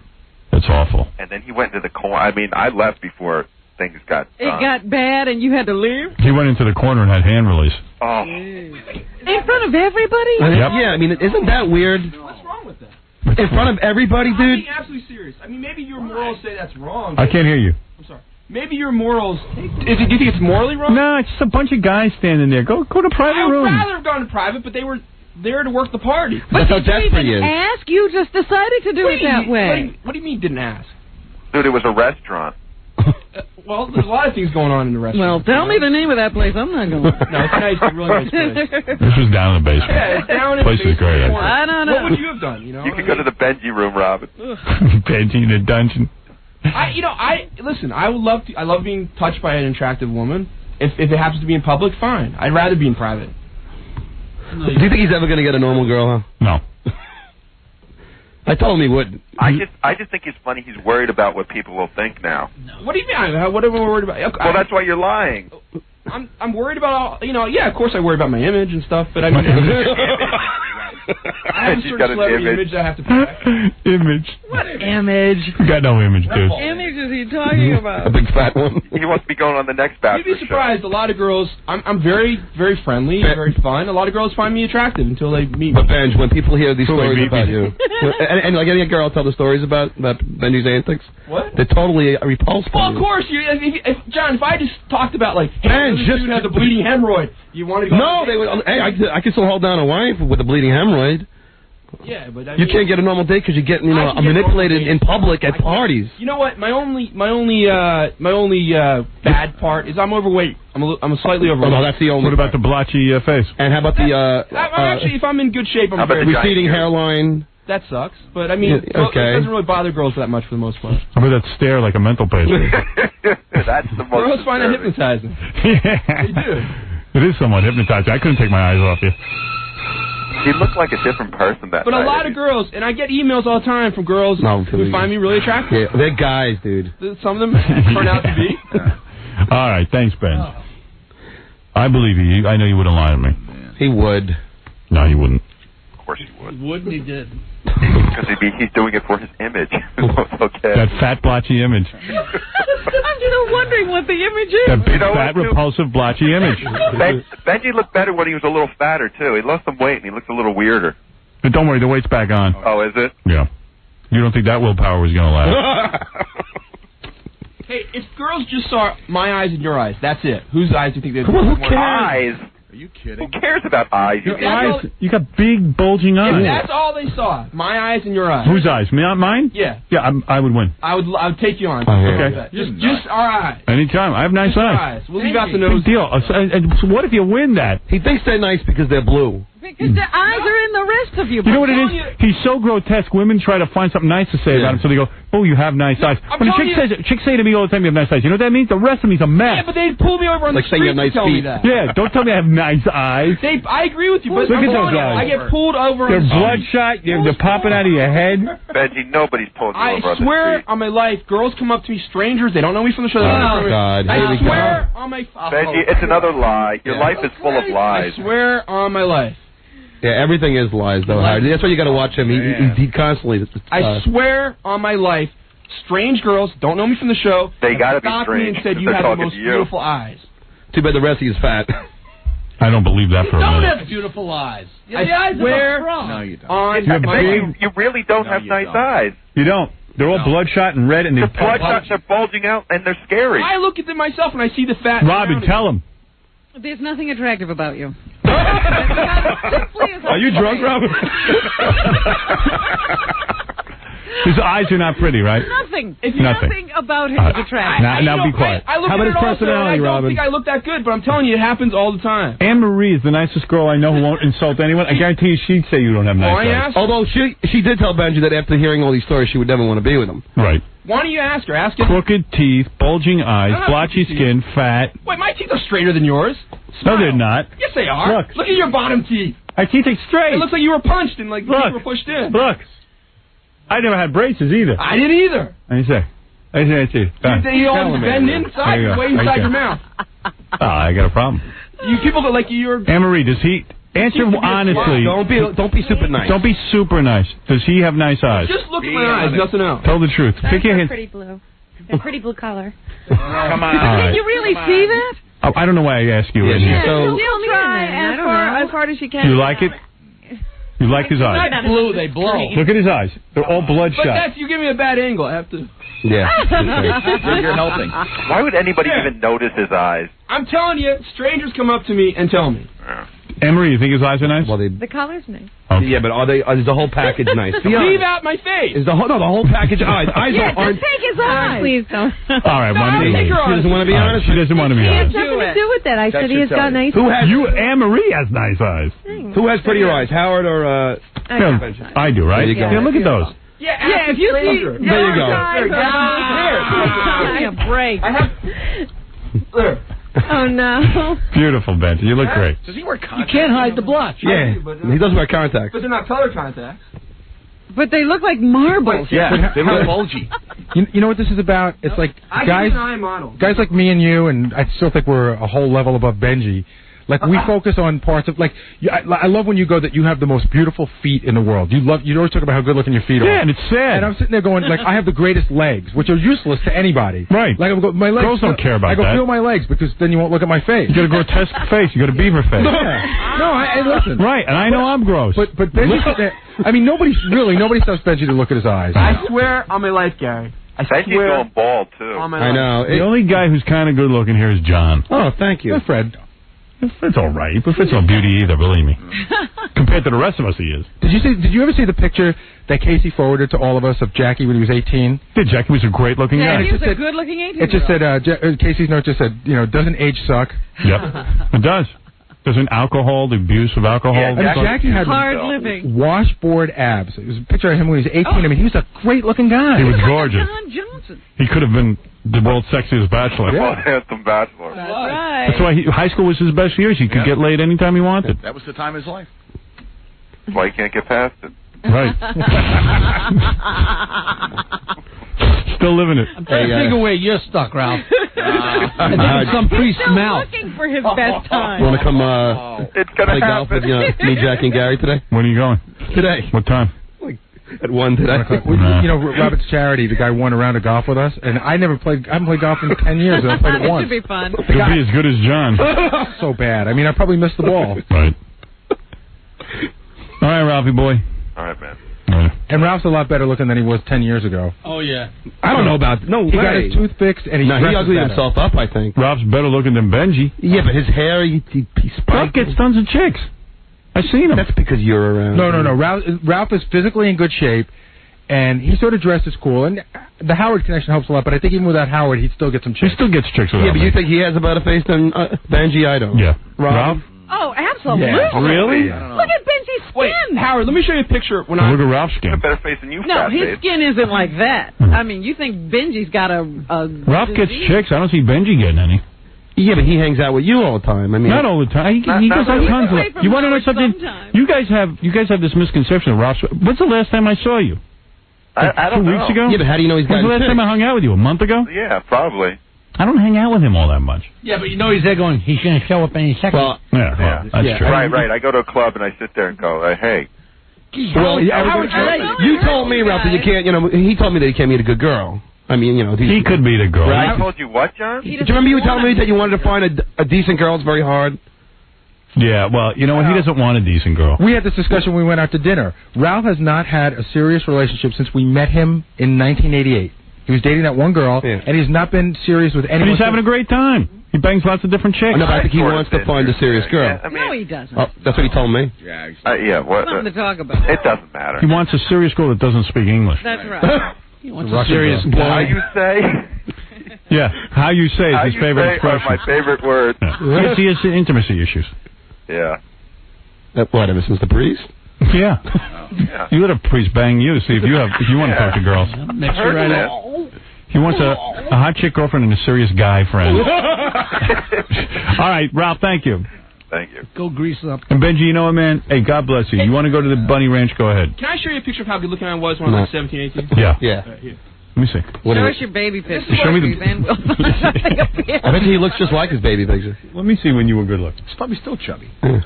That's awful. And then he went into the corner. I mean, I left before things got It done. got bad and you had to leave? He went into the corner and had hand release. Oh. In front of everybody? Yep. Yeah, I mean, isn't that weird? What's wrong with that? In front of everybody, I'm dude? being absolutely serious. I mean, maybe your morals say that's wrong. I can't hear you. I'm sorry. Maybe your morals... Do you think it's morally wrong? No, it's just a bunch of guys standing there. Go to private I would room. rather have gone to private, but they were there to work the party. But you didn't even ask. You just decided to do it that way. What do you mean didn't ask? Dude, it was a restaurant. Well, there's a lot of things going on in the restaurant. Well, tell me the name of that place. I'm not going. No, it's nice. It's a really nice place. This was down in the basement. Yeah, it's down in place the is great. basement. I don't know. What would you have done? You could go to the Benji room, Robin. Benji in a dungeon. Listen. I would love to. I love being touched by an attractive woman. If it happens to be in public, fine. I'd rather be in private. Do you think he's ever going to get a normal girl, huh? No. I told him he would. I just think it's funny. He's worried about what people will think now. What do you mean? What am I worried about? Well, that's why you're lying. I'm worried about all. Yeah, of course I worry about my image and stuff. But I mean, I have a certain celebrity image that I have to protect. Image. What image? You got no image, dude. What image is he talking about? A big fat one. He wants to be going on the next Bachelor You'd be surprised. A lot of girls. I'm very, very friendly, very fun. A lot of girls find me attractive until they meet me. But Benj, when people hear these stories about you, and like any girl tell the stories about Benji's antics, what? They're totally repulsed. Well, of course. John, if I just talked about like, hey, this dude has a bleeding hemorrhoid, you want to go? No, they would. Hey, I can still hold down a wife with a bleeding hemorrhoid. Yeah, but you can't get a normal date because you get manipulated in public at parties. You know what? My only bad part is I'm overweight. I'm slightly overweight. Oh, no, that's the only. What about the blotchy face? And how about the I'm actually, if I'm in good shape, I'm very receding hairline? That sucks, but I mean, it doesn't really bother girls that much for the most part. How about that stare like a mental patient? That's the most. Girls find it hypnotizing. Yeah, they do. It is somewhat hypnotizing. I couldn't take my eyes off you. He looked like a different person that But night. a lot of girls, and I get emails all the time from girls who find me really attractive. Yeah, they're guys, dude. Some of them turn out to be. All right, thanks, Ben. I believe you. I know you wouldn't lie to me. He would. No, he wouldn't. Of course he would. He would and he did. Because he's doing it for his image. Okay. That fat, blotchy image. I'm just wondering what the image is. That big, fat, repulsive, blotchy image. Benji looked better when he was a little fatter, too. He lost some weight, and he looks a little weirder. But don't worry, the weight's back on. Oh, is it? Yeah. You don't think that willpower was going to last? Hey, if girls just saw my eyes and your eyes, that's it. Whose eyes do you think they'd Who more? cares? Eyes. Are you kidding? Who cares about eyes? Your eyes, you got big, bulging eyes. If that's all they saw, my eyes and your eyes. Whose eyes? Mine? Yeah. Yeah, I would win. I would take you on. Okay. Just our eyes. Anytime. I have nice Just our eyes. We'll leave out the nose. Big deal. So what if you win that? He thinks they're nice because they're blue. Because the eyes are in the rest of you. You know what it is? He's so grotesque. Women try to find something nice to say about him, so they go, "Oh, you have nice eyes." When a chicks say to me all the time, "You have nice eyes," you know what that means? The rest of me's a mess. Yeah, but they pull me over on the street to tell me that. Yeah, don't tell me I have nice eyes. I agree with you, but Look I'm at those telling you, eyes. I get pulled over. They're on the bloodshot. They're popping out of your head. Benji, nobody's pulling you over on the I street. swear on my life, girls come up to me, strangers. They don't know me from the show. Oh, God. I swear on my. Benji, it's another lie. Your life is full of lies. I swear on my life. Yeah, everything is lies, though, Howard. That's why you got to watch him. He constantly. I swear on my life, strange girls don't know me from the show. They got to be stopped me strange. and said if you they're have the talking most to you. beautiful eyes. Too bad the rest of you is fat. I don't believe that for a Don't minute. have beautiful eyes. The I eyes swear of a frog. No, you don't. on You really don't have nice eyes. You don't. They're all bloodshot and red, and The bloodshot, they're bulging out, and they're scary. I look at them myself and I see the fat. Robin, tell him. There's nothing attractive about you. Are you drunk, Robin? His eyes are not pretty, right? Nothing. Nothing. About him is attractive. Now be quiet. I look How at about it his personality, also, and I Robin? don't think I look that good, but I'm telling you, it happens all the time. Anne Marie is the nicest girl I know who won't insult anyone. I guarantee you she'd say you don't have nice eyes. Although she did tell Benji that after hearing all these stories, she would never want to be with him. Right. Why don't you ask her? Ask her. Crooked teeth, bulging eyes, I don't have blotchy crooked skin, fat. Wait, my teeth are straighter than yours. No, they're not. Yes, they are. Look. at your bottom teeth. My teeth are straight. It looks like you were punched and like you were pushed in. Look. I never had braces either. I didn't either. What do you say? I see. You always bend inside, way inside your mouth. Oh, I got a problem. You people that like you're. Anne Marie, does he answer honestly? Don't be super nice. Don't be super nice. Does he have nice eyes? Just look at my eyes, nothing else. Tell the truth. Pick your hand. Pretty blue. They're pretty blue color. Come on. Can you really see that? Oh, I don't know why I ask you. Still try as hard as you can. You like it? You like his eyes? Not blue, they blow. Look at his eyes. They're all bloodshot. But you give me a bad angle. I have to. Yeah. You're helping. Why would anybody even notice his eyes? I'm telling you, strangers come up to me and tell me. Emery, you think his eyes are nice? Well, The color's nice. Okay. Yeah, but is the whole package nice? Leave out my face. Is the whole package eyes? Eyes aren't. Take his eyes. Please don't. All right, She doesn't want to be honest. She doesn't want to be It has honest. nothing to do with that. I said he has got nice Who has Anne Marie has nice eyes. Who has prettier eyes, Howard or? No, I do, right? There you go. Yeah, look at those. Yeah, if you see. There you go. Give me a break. There. Oh, no. Beautiful, Benji. You look great. Does he wear contacts? You can't hide the blotch. Yeah, he does wear contacts. But they're not color contacts. But they look like marbles. Yeah, they look bulgy. You know what this is about? It's like I guys give an eye model. like me and you, and I still think we're a whole level above Benji. Like, we focus on parts of, like, I love when you go that you have the most beautiful feet in the world. You always talk about how good looking your feet are. Yeah, and it's sad. And I'm sitting there going, like, I have the greatest legs, which are useless to anybody. Right. Like, my legs. Girls don't care about I go, that. feel my legs, because then you won't look at my face. You got a grotesque face. You got a beaver face. No, listen. Right, and I know I'm gross. But Benji's sitting there. I mean, nobody stops Benji to look at his eyes. I swear on my life, Gary. I Benji's swear going bald, too. on my I life. know. The only guy who's kind of good looking here is John. Oh, thank you. Good Fred. It's all right, but it's no beauty either, believe me. Compared to the rest of us, he is. Did you ever see the picture that Casey forwarded to all of us of Jackie when he was 18? Yeah, Jackie was a great looking Yeah, guy. he was a good-looking 18-year-old. It just said, Casey's note just said, doesn't age suck? Yep, it does. Doesn't alcohol, the abuse of alcohol. Yeah, Jackie had hard living. washboard abs. It was a picture of him when he was 18. I mean, he was a great-looking guy. He was gorgeous. John Johnson. He could have been the world's sexiest bachelor. Handsome bachelor. That's right. That's why high school was his best years. He could get laid anytime he wanted. That was the time of his life. That's why you can't get past it. Right. Still living it. I'm trying to figure where you're stuck, Ralph. I think it's some priest's Still mouth. looking for his best time. You want to come It's gonna play golf with happen. me, Jackie, and Gary today? When are you going? Today. What time? At 1 today. Robert's charity, the guy won a round of golf with us, and I haven't played golf in 10 years, and I played it once. Should be fun. He'll be as good as John. So bad. I mean, I probably missed the ball. Right. All right, Ralphie boy. All right, man. And Ralph's a lot better looking than he was 10 years ago. Oh, yeah. I don't know about... No He got way. his tooth fixed, and he uglied himself up, I think. Ralph's better looking than Benji. Yeah, but his hair, he spiked. Ralph gets tons of chicks. I've seen him. That's because you're around. No. Ralph is physically in good shape, and he sort of dresses cool. And the Howard connection helps a lot, but I think even without Howard, he'd still get some chicks. He still gets chicks without Yeah, but me. you think he has a better face than Benji? I don't. Yeah. Ralph? Oh, absolutely. Yeah. Really? Look at Benji's skin. Wait, Howard, let me show you a picture. When Look at Ralph's skin. A better face than you, No, fat his face. skin isn't like that. I mean, you think Benji's got a Ralph gets disease? chicks. I don't see Benji getting any. Yeah, but he hangs out with you all the time. I mean, not all the time. He goes out tons of. You want to know something? Sometimes. You guys have this misconception of Ralph. When's the last time I saw you? I don't 2 know. weeks ago? Yeah, but how do you know he's got When's the last time I hung out with you? A month ago? Yeah, probably. I don't hang out with him all that much. Yeah, but you know he's there going, he's going to show up any second. Well, Yeah, that's true. Right. I go to a club and I sit there and go, hey. well, you told me, Ralph, that you can't. He told me that he can't meet a good girl. I mean, he could meet a girl. Right? I told you what, John? Do you remember you telling me that you wanted to find a decent girl? It's very hard. Yeah, well, you know what? He doesn't want a decent girl. We had this discussion when we went out to dinner. Ralph has not had a serious relationship since we met him in 1988. He was dating that one girl, and he's not been serious with anyone. And he's having a great time. He bangs lots of different chicks. No, but I think he wants to find a serious girl. Yeah, no, he doesn't. Oh, that's what he told me. Yeah, what? Something to talk about. It doesn't matter. He wants a serious girl that doesn't speak English. That's right. He wants a serious girl. How you say? Yeah, how you say is his favorite expression. My favorite word. Yeah. He has intimacy issues. Yeah. What, ever since the priest? Yeah. Yeah. You let a priest bang you, see if you want to talk to girls. Makes you right out. He wants a hot chick girlfriend and a serious guy friend. All right, Ralph, thank you. Thank you. Go grease up. And Benji, you know what, man? Hey, God bless you. You want to go to the Bunny Ranch? Go ahead. Can I show you a picture of how good looking I was when I was 17, 18? Yeah. Here. Let me see. Show us your baby picture. Show me the... Then we'll I bet he looks just like his baby picture. Let me see when you were good looking. He's probably still chubby. What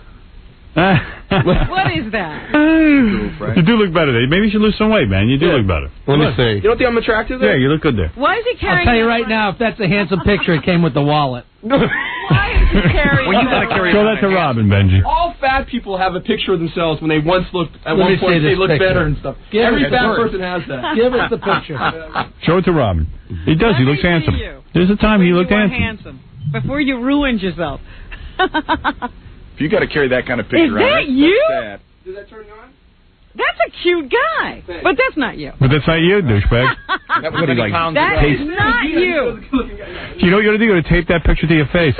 is that? You do look better there. Maybe you should lose some weight, man. You do look better. Let me see. You don't think I'm attractive there? Yeah, you look good there. Why is he carrying? I'll tell you right now, if that's a handsome picture, it came with the wallet. Why is he carrying? Well, you gotta carry Show that to Robin, Benji. All fat people have a picture of themselves when they once looked, at Let one me point, see they this look picture. better and stuff. Every fat person has that. Give us the picture. Show it to Robin. He does. He looks handsome. There's a time he looked handsome. Before you ruined yourself. If you got to carry that kind of picture Is that you? That's sad. Does that turn you on? That's a cute guy. But that's not you. But that's not you, douchebag. That was like That is not you. You know what you got to do? You got to tape that picture to your face.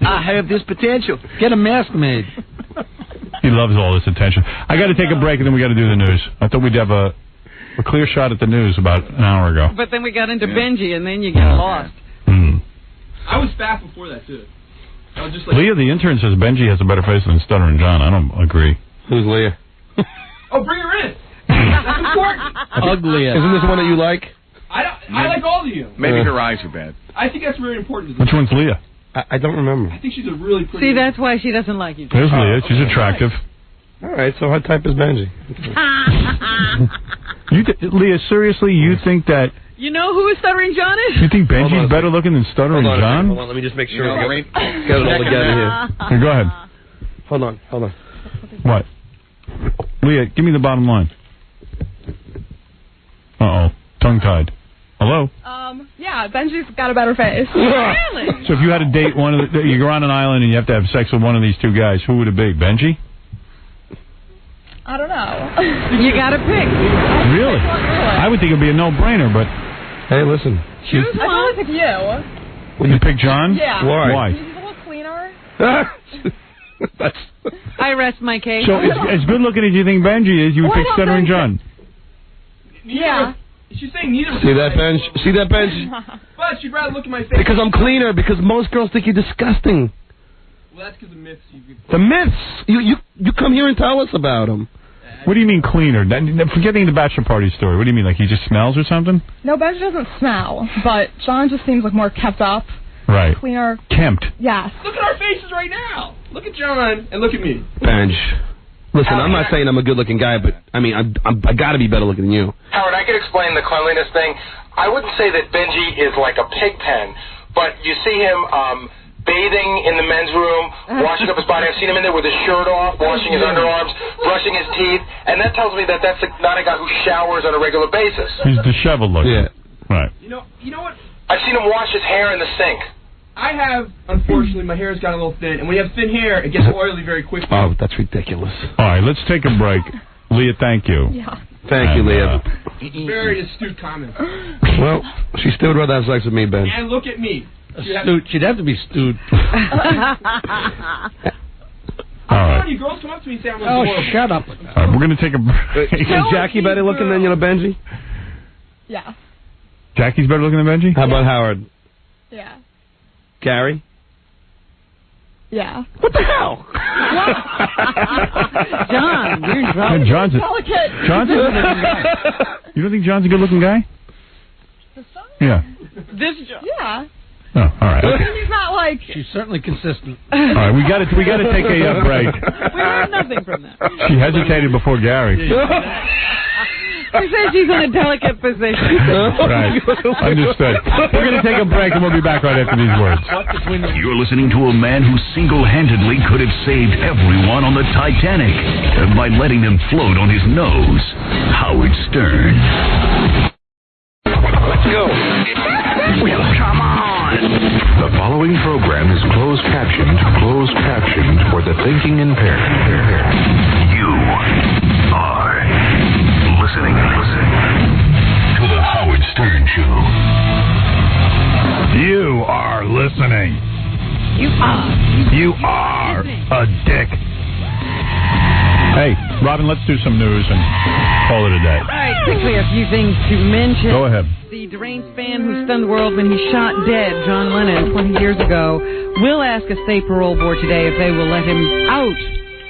I have this potential. Get a mask made. He loves all this attention. I got to take a break, and then we got to do the news. I thought we'd have a clear shot at the news about an hour ago. But then we got into Benji, and then you get lost. I was fat before that, too. I was just like... Leah, the intern, says Benji has a better face than Stuttering John. I don't agree. Who's Leah? Oh, bring her in. That's important. Ugliest. Isn't this one that you like? I like all of you. Maybe her eyes are bad. I think that's very important. Which one's Leah? I don't remember. I think she's a really pretty... See, that's why she doesn't like you. There's Leah. She's attractive. All right, so what type is Benji? Leah, seriously, you think that... You know who Stuttering John is? You think Benji's better looking than Stuttering John? Hold on, let me just make sure. Get it all together here. Here, go ahead. Hold on. What? Leah, give me the bottom line. Uh-oh. Tongue-tied. Hello? Yeah, Benji's got a better face. Really? So if you had to date one of the... You're on an island and you have to have sex with one of these two guys, who would it be? Benji? I don't know. You got to pick. Really? I would think it would be a no-brainer, but... Hey, listen. Choose one. I'd probably pick you. Would you pick John? Yeah. Why? He's a little cleaner. I rest my case. So as good-looking as you think Benji is, you would pick Stuttering John? Yeah. She's saying neither. See that bench? See that bench? But she'd rather look at my face. Because I'm cleaner. Because most girls think you're disgusting. Well, that's because of myths. The myths. You come here and tell us about them. What do you mean cleaner? Forgetting the bachelor party story. What do you mean? Like he just smells or something? No, Benji doesn't smell, but John just seems like more kept up. Right. Cleaner. Kempt. Yes. Look at our faces right now. Look at John and look at me. Benj. Listen, I'm not saying I'm a good-looking guy, but I mean, I got to be better looking than you. Howard, I could explain the cleanliness thing. I wouldn't say that Benji is like a pig pen, but you see him bathing in the men's room, washing up his body. I've seen him in there with his shirt off, washing his underarms, brushing his teeth, and that tells me that that's not a guy who showers on a regular basis. He's disheveled looking. Yeah. Right. You know what? I've seen him wash his hair in the sink. I have, unfortunately, my hair's got a little thin, and when you have thin hair, it gets oily very quickly. Oh, that's ridiculous. All right, let's take a break. Leah, thank you. Yeah. Thank you, Leah. Very astute comment. Well, she still would rather have sex with me, Ben. And look at me. She'd have to be stewed. All right. You girls come up to me and say I'm Oh, adorable. shut up. All right, we're going to take a break. Is Jackie better looking than Benji? Yeah. Jackie's better looking than Benji? How about Howard? Yeah. Gary? Yeah. What the hell? John, you're in trouble. John's a Delicate. good-looking guy. You don't think John's a good-looking guy? Yeah. This John. Yeah. Oh, all right. Okay. He's not like... She's certainly consistent. All right, we got to take a break. We heard nothing from that. She hesitated before Gary. She says she's in a delicate position. Right. Understood. We're going to take a break, and we'll be back right after these words. You're listening to a man who single-handedly could have saved everyone on the Titanic by letting them float on his nose. Howard Stern. Let's go. Well, come on. The following program is closed captioned for the thinking impaired. You are listening to the Howard Stern Show. You are listening. You are a dick. Hey, Robin, let's do some news and call it a day. All right, quickly, a few things to mention. Go ahead. The deranged fan who stunned the world when he shot dead John Lennon 20 years ago will ask a state parole board today if they will let him out.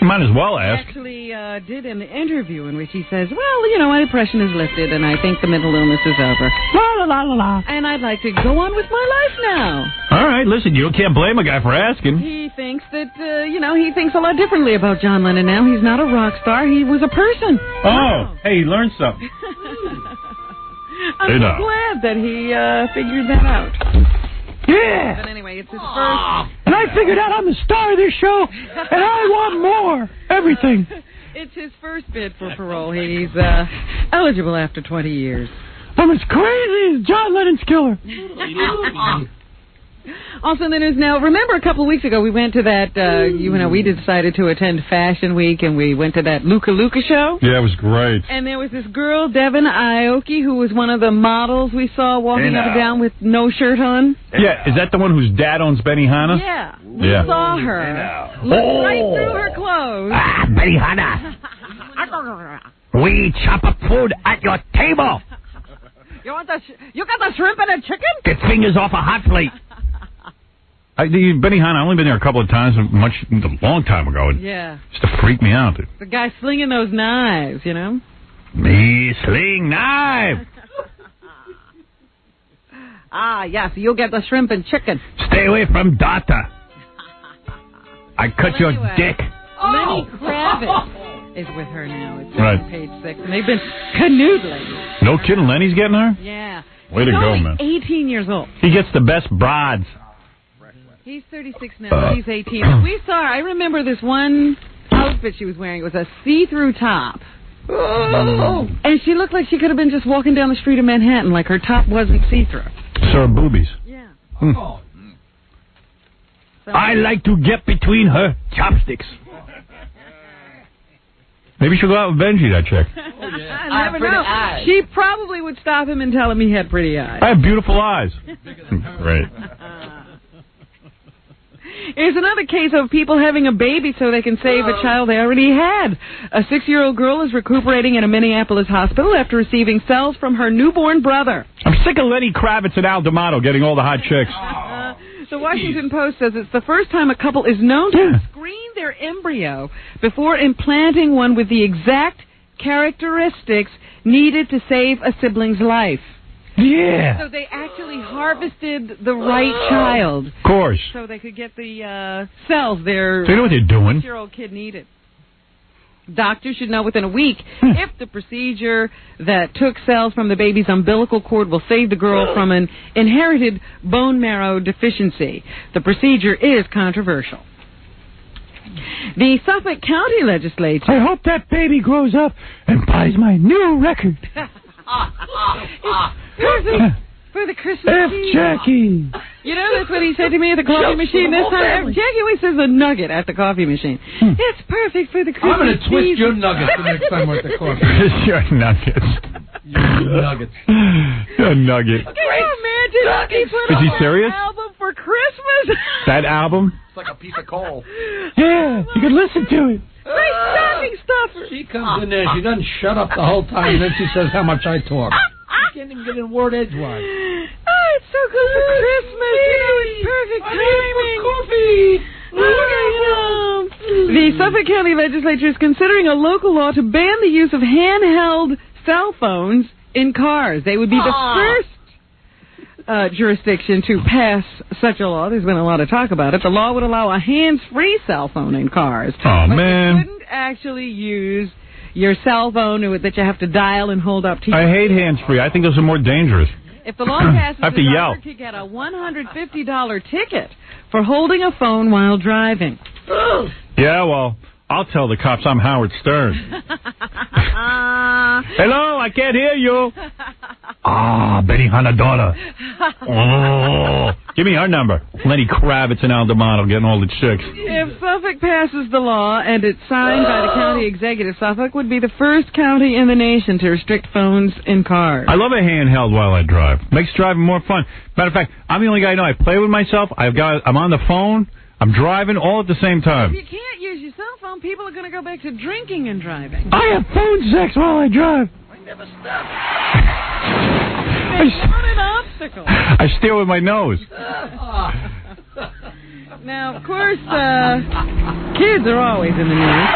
You might as well ask. He actually did an interview in which he says, well, you know, my depression is lifted and I think the mental illness is over. La la la la la. And I'd like to go on with my life now. All right, listen, you can't blame a guy for asking. He thinks that, he thinks a lot differently about John Lennon now. He's not a rock star. He was a person. Oh, wow. Hey, he learned something. I'm glad that he figured that out. Yeah. But anyway, it's his first. And I figured out I'm the star of this show, and I want more. Everything. It's his first bid for parole. He's eligible after 20 years. I'm as crazy as John Lennon's killer. Also in the news now, remember a couple of weeks ago we went to that, we decided to attend Fashion Week and we went to that Luca Luca show? Yeah, it was great. And there was this girl, Devin Aoki, who was one of the models we saw walking up and down with no shirt on. Yeah, is that the one whose dad owns Benihana? Yeah, we saw her. Looked right through her clothes. Benihana. We chop up food at your table. You got the shrimp and the chicken? Get fingers off a hot plate. Benihana, I've only been there a couple of times, a long time ago. Yeah. Just to freak me out. The guy slinging those knives, you know? Me sling knife. Yes, you'll get the shrimp and chicken. Stay away from Data. I cut your dick. Lenny Kravitz is with her now. It's right. on page 6, and they've been canoodling. No kidding, Lenny's getting her? Yeah. Way to go, man. 18 years old. He gets the best broads. He's 36 now. She's 18. We saw her. I remember this one outfit she was wearing. It was a see-through top. Oh. And she looked like she could have been just walking down the street of Manhattan, like her top wasn't see-through. So her boobies. Yeah. I like to get between her chopsticks. Maybe she'll go out with Benji, that chick. I never know. Eyes. She probably would stop him and tell him he had pretty eyes. I have beautiful eyes. Great. Here's another case of people having a baby so they can save a child they already had. A 6-year-old girl is recuperating in a Minneapolis hospital after receiving cells from her newborn brother. I'm sick of Lenny Kravitz and Al D'Amato getting all the hot chicks. The Washington Post says it's the first time a couple is known to screen their embryo before implanting one with the exact characteristics needed to save a sibling's life. Yeah. So they actually harvested the right child. Of course. So they could get the cells their they know what they're doing. 6-year-old kid needed. Doctors should know within a week if the procedure that took cells from the baby's umbilical cord will save the girl from an inherited bone marrow deficiency. The procedure is controversial. The Suffolk County Legislature... I hope that baby grows up and buys my new record. Perfect for the Christmas season. Jackie. You know, that's what he said to me at the coffee machine this time. Jackie always says a nugget at the coffee machine. It's perfect for the Christmas season. I'm going to twist your nuggets the next time we're at the coffee. Your nuggets. Your nuggets. A nugget. Can you imagine? He put Is he out serious? an album for Christmas. That album? It's like a piece of coal. Yeah, you can listen to it. Great stocking stuffer. She comes in there, she doesn't shut up the whole time, and then she says how much I talk. She can't even get in word edgewise. Oh, it's so good for Christmas. You know, it's perfect timing. The Suffolk County Legislature is considering a local law to ban the use of handheld cell phones in cars. They would be the first jurisdiction to pass such a law. There's been a lot of talk about it. The law would allow a hands-free cell phone in cars. Oh, but man. you couldn't actually use your cell phone that you have to dial and hold up to your I hate hands-free. I think those are more dangerous. If the law passes, I have to the yell. driver could get a $150 ticket for holding a phone while driving. Yeah, well, I'll tell the cops I'm Howard Stern. Hello, I can't hear you. Benny Hanna-Donna. Oh, give me her number. Lenny Kravitz and Al D'Amato getting all the chicks. If Suffolk passes the law and it's signed by the county executive, Suffolk would be the first county in the nation to restrict phones in cars. I love a handheld while I drive. Makes driving more fun. Matter of fact, I'm the only guy I know. I play with myself. I'm on the phone. I'm driving all at the same time. If you can't use your cell phone, people are going to go back to drinking and driving. I have phone sex while I drive. I never stop. It's not an obstacle. I steer with my nose. Now, of course, kids are always in the news.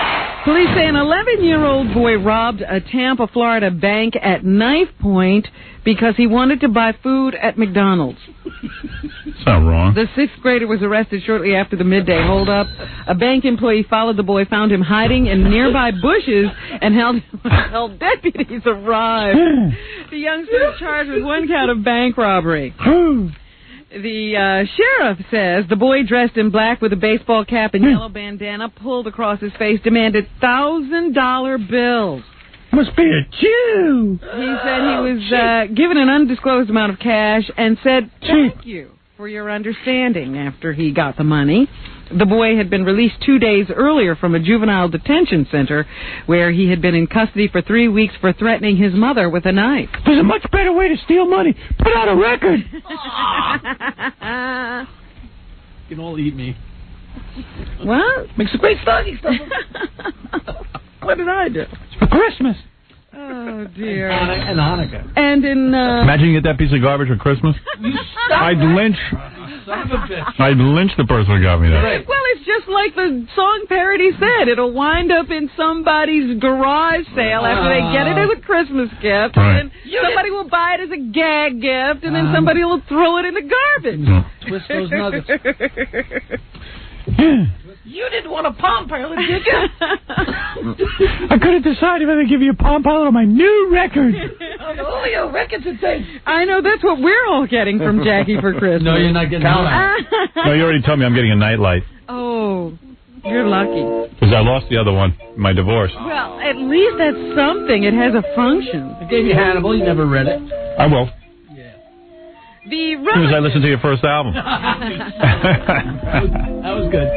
Police say an 11-year-old boy robbed a Tampa, Florida bank at knife point because he wanted to buy food at McDonald's. It's not wrong. The 6th grader was arrested shortly after the midday holdup. A bank employee followed the boy, found him hiding in nearby bushes, and held deputies arrived. The youngster was charged with 1 count of bank robbery. The sheriff says the boy, dressed in black with a baseball cap and yellow bandana pulled across his face, demanded $1,000 bills. Must be a Jew. He said he was given an undisclosed amount of cash and said, "Thank you for your understanding," after he got the money. The boy had been released 2 days earlier from a juvenile detention center where he had been in custody for 3 weeks for threatening his mother with a knife. There's a much better way to steal money. Put out a record. You can all eat me. What? Makes a great stocking stuffer. What did I do? It's for Christmas. Oh, dear. And Hanukkah. And in... Imagine you get that piece of garbage for Christmas. I'd lynch the person who got me that. Right. Well, it's just like the song parody said. It'll wind up in somebody's garage sale after they get it as a Christmas gift. Right. And then somebody will buy it as a gag gift, and then somebody will throw it in the garbage. Twist those nuggets. You didn't want a Palm Pilot, did you? I couldn't decide if I would give you a Palm Pilot or my new record. All your records it takes. I know, that's what we're all getting from Jackie for Christmas. No, you're not getting that. No, you already told me I'm getting a nightlight. Oh, you're lucky. Because I lost the other one, my divorce. Well, at least that's something. It has a function. I gave you Hannibal. You never read it. I will. As soon as I listen to your first album. That was good.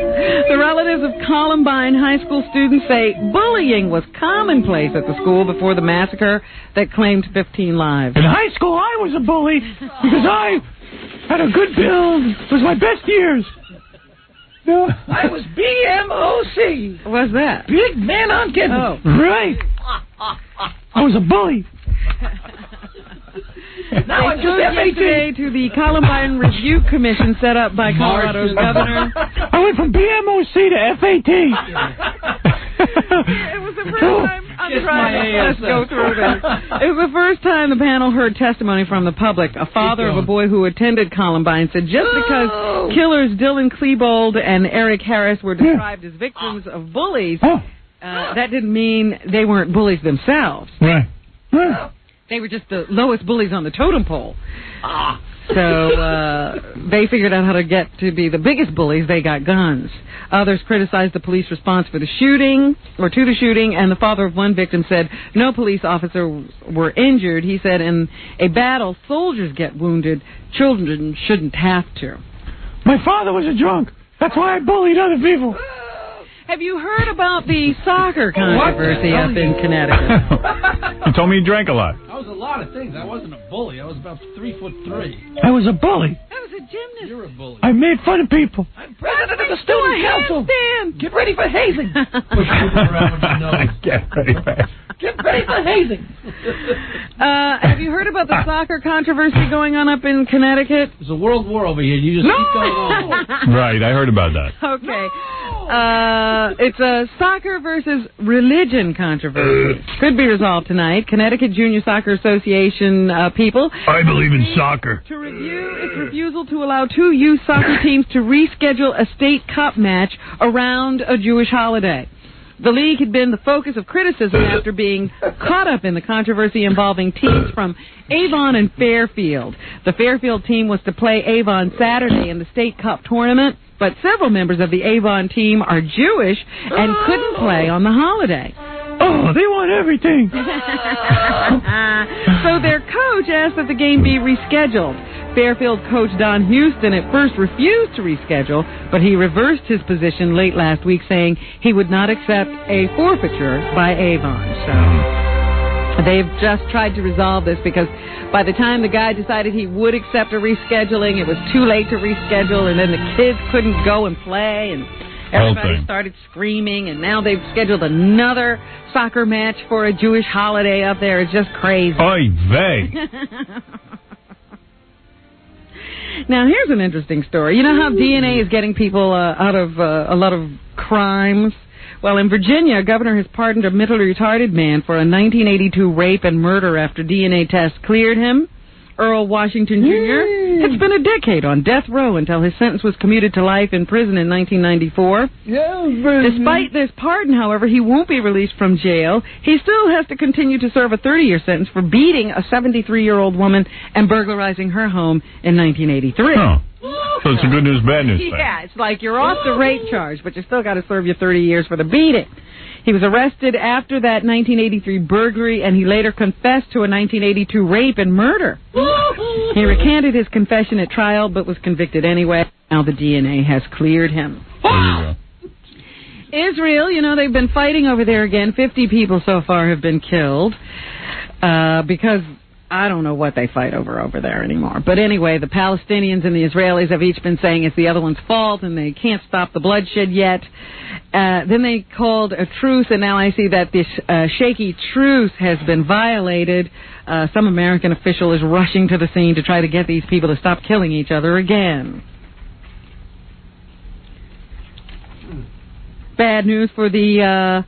The relatives of Columbine high school students say bullying was commonplace at the school before the massacre that claimed 15 lives. In high school, I was a bully because I had a good build. It was my best years. No. I was BMOC. What's that? Big man on campus. Oh. Right. I was a bully. Now I took yesterday to the Columbine Review Commission set up by Colorado's governor. I went from BMOC to FAT. It was the first time. Let's go through this. It was the first time the panel heard testimony from the public. A father of a boy who attended Columbine said just because killers Dylan Klebold and Eric Harris were described as victims of bullies, that didn't mean they weren't bullies themselves. Right. They were just the lowest bullies on the totem pole. So they figured out how to get to be the biggest bullies. They got guns. Others criticized the police response for the shooting, or to the shooting, and the father of one victim said no police officer were injured. He said in a battle, soldiers get wounded. Children shouldn't have to. My father was a drunk. That's why I bullied other people. Have you heard about the soccer controversy up in Connecticut? You told me you drank a lot. I was a lot of things. I wasn't a bully. I was about 3'3". I was a bully. I was a gymnast. You're a bully. I made fun of people. I'm president of the student council. Get ready for hazing. Push people around with your nose. Get ready for hazing. Get ready for hazing. Have you heard about the soccer controversy going on up in Connecticut? There's a world war over here. You just keep going on. Right, I heard about that. Okay. It's a soccer versus religion controversy. Could be resolved tonight. Connecticut Junior Soccer Association people. I believe in soccer. To review its refusal to allow 2 youth soccer teams to reschedule a state cup match around a Jewish holiday. The league had been the focus of criticism after being caught up in the controversy involving teams from Avon and Fairfield. The Fairfield team was to play Avon Saturday in the State Cup tournament, but several members of the Avon team are Jewish and couldn't play on the holiday. Oh, they want everything. So their coach asked that the game be rescheduled. Fairfield coach Don Houston at first refused to reschedule, but he reversed his position late last week, saying he would not accept a forfeiture by Avon. So they've just tried to resolve this because by the time the guy decided he would accept a rescheduling, it was too late to reschedule, and then the kids couldn't go and play, and everybody started screaming, and now they've scheduled another soccer match for a Jewish holiday up there. It's just crazy. Oy vey. Now, here's an interesting story. You know how DNA is getting people out of a lot of crimes? Well, in Virginia, a governor has pardoned a mentally retarded man for a 1982 rape and murder after DNA tests cleared him. Earl Washington Jr. had spent a decade on death row until his sentence was commuted to life in prison in 1994. Despite this pardon, however, he won't be released from jail. He still has to continue to serve a 30-year sentence for beating a 73-year-old woman and burglarizing her home in 1983. Oh. So it's a good news, bad news thing. Yeah, it's like you're off the rape charge, but you still got to serve your 30 years for the beating. He was arrested after that 1983 burglary, and he later confessed to a 1982 rape and murder. He recanted his confession at trial, but was convicted anyway. Now the DNA has cleared him. Israel, you know, they've been fighting over there again. 50 people so far have been killed because I don't know what they fight over there anymore. But anyway, the Palestinians and the Israelis have each been saying it's the other one's fault and they can't stop the bloodshed yet. Then they called a truce, and now I see that this shaky truce has been violated. Some American official is rushing to the scene to try to get these people to stop killing each other again. Bad news for the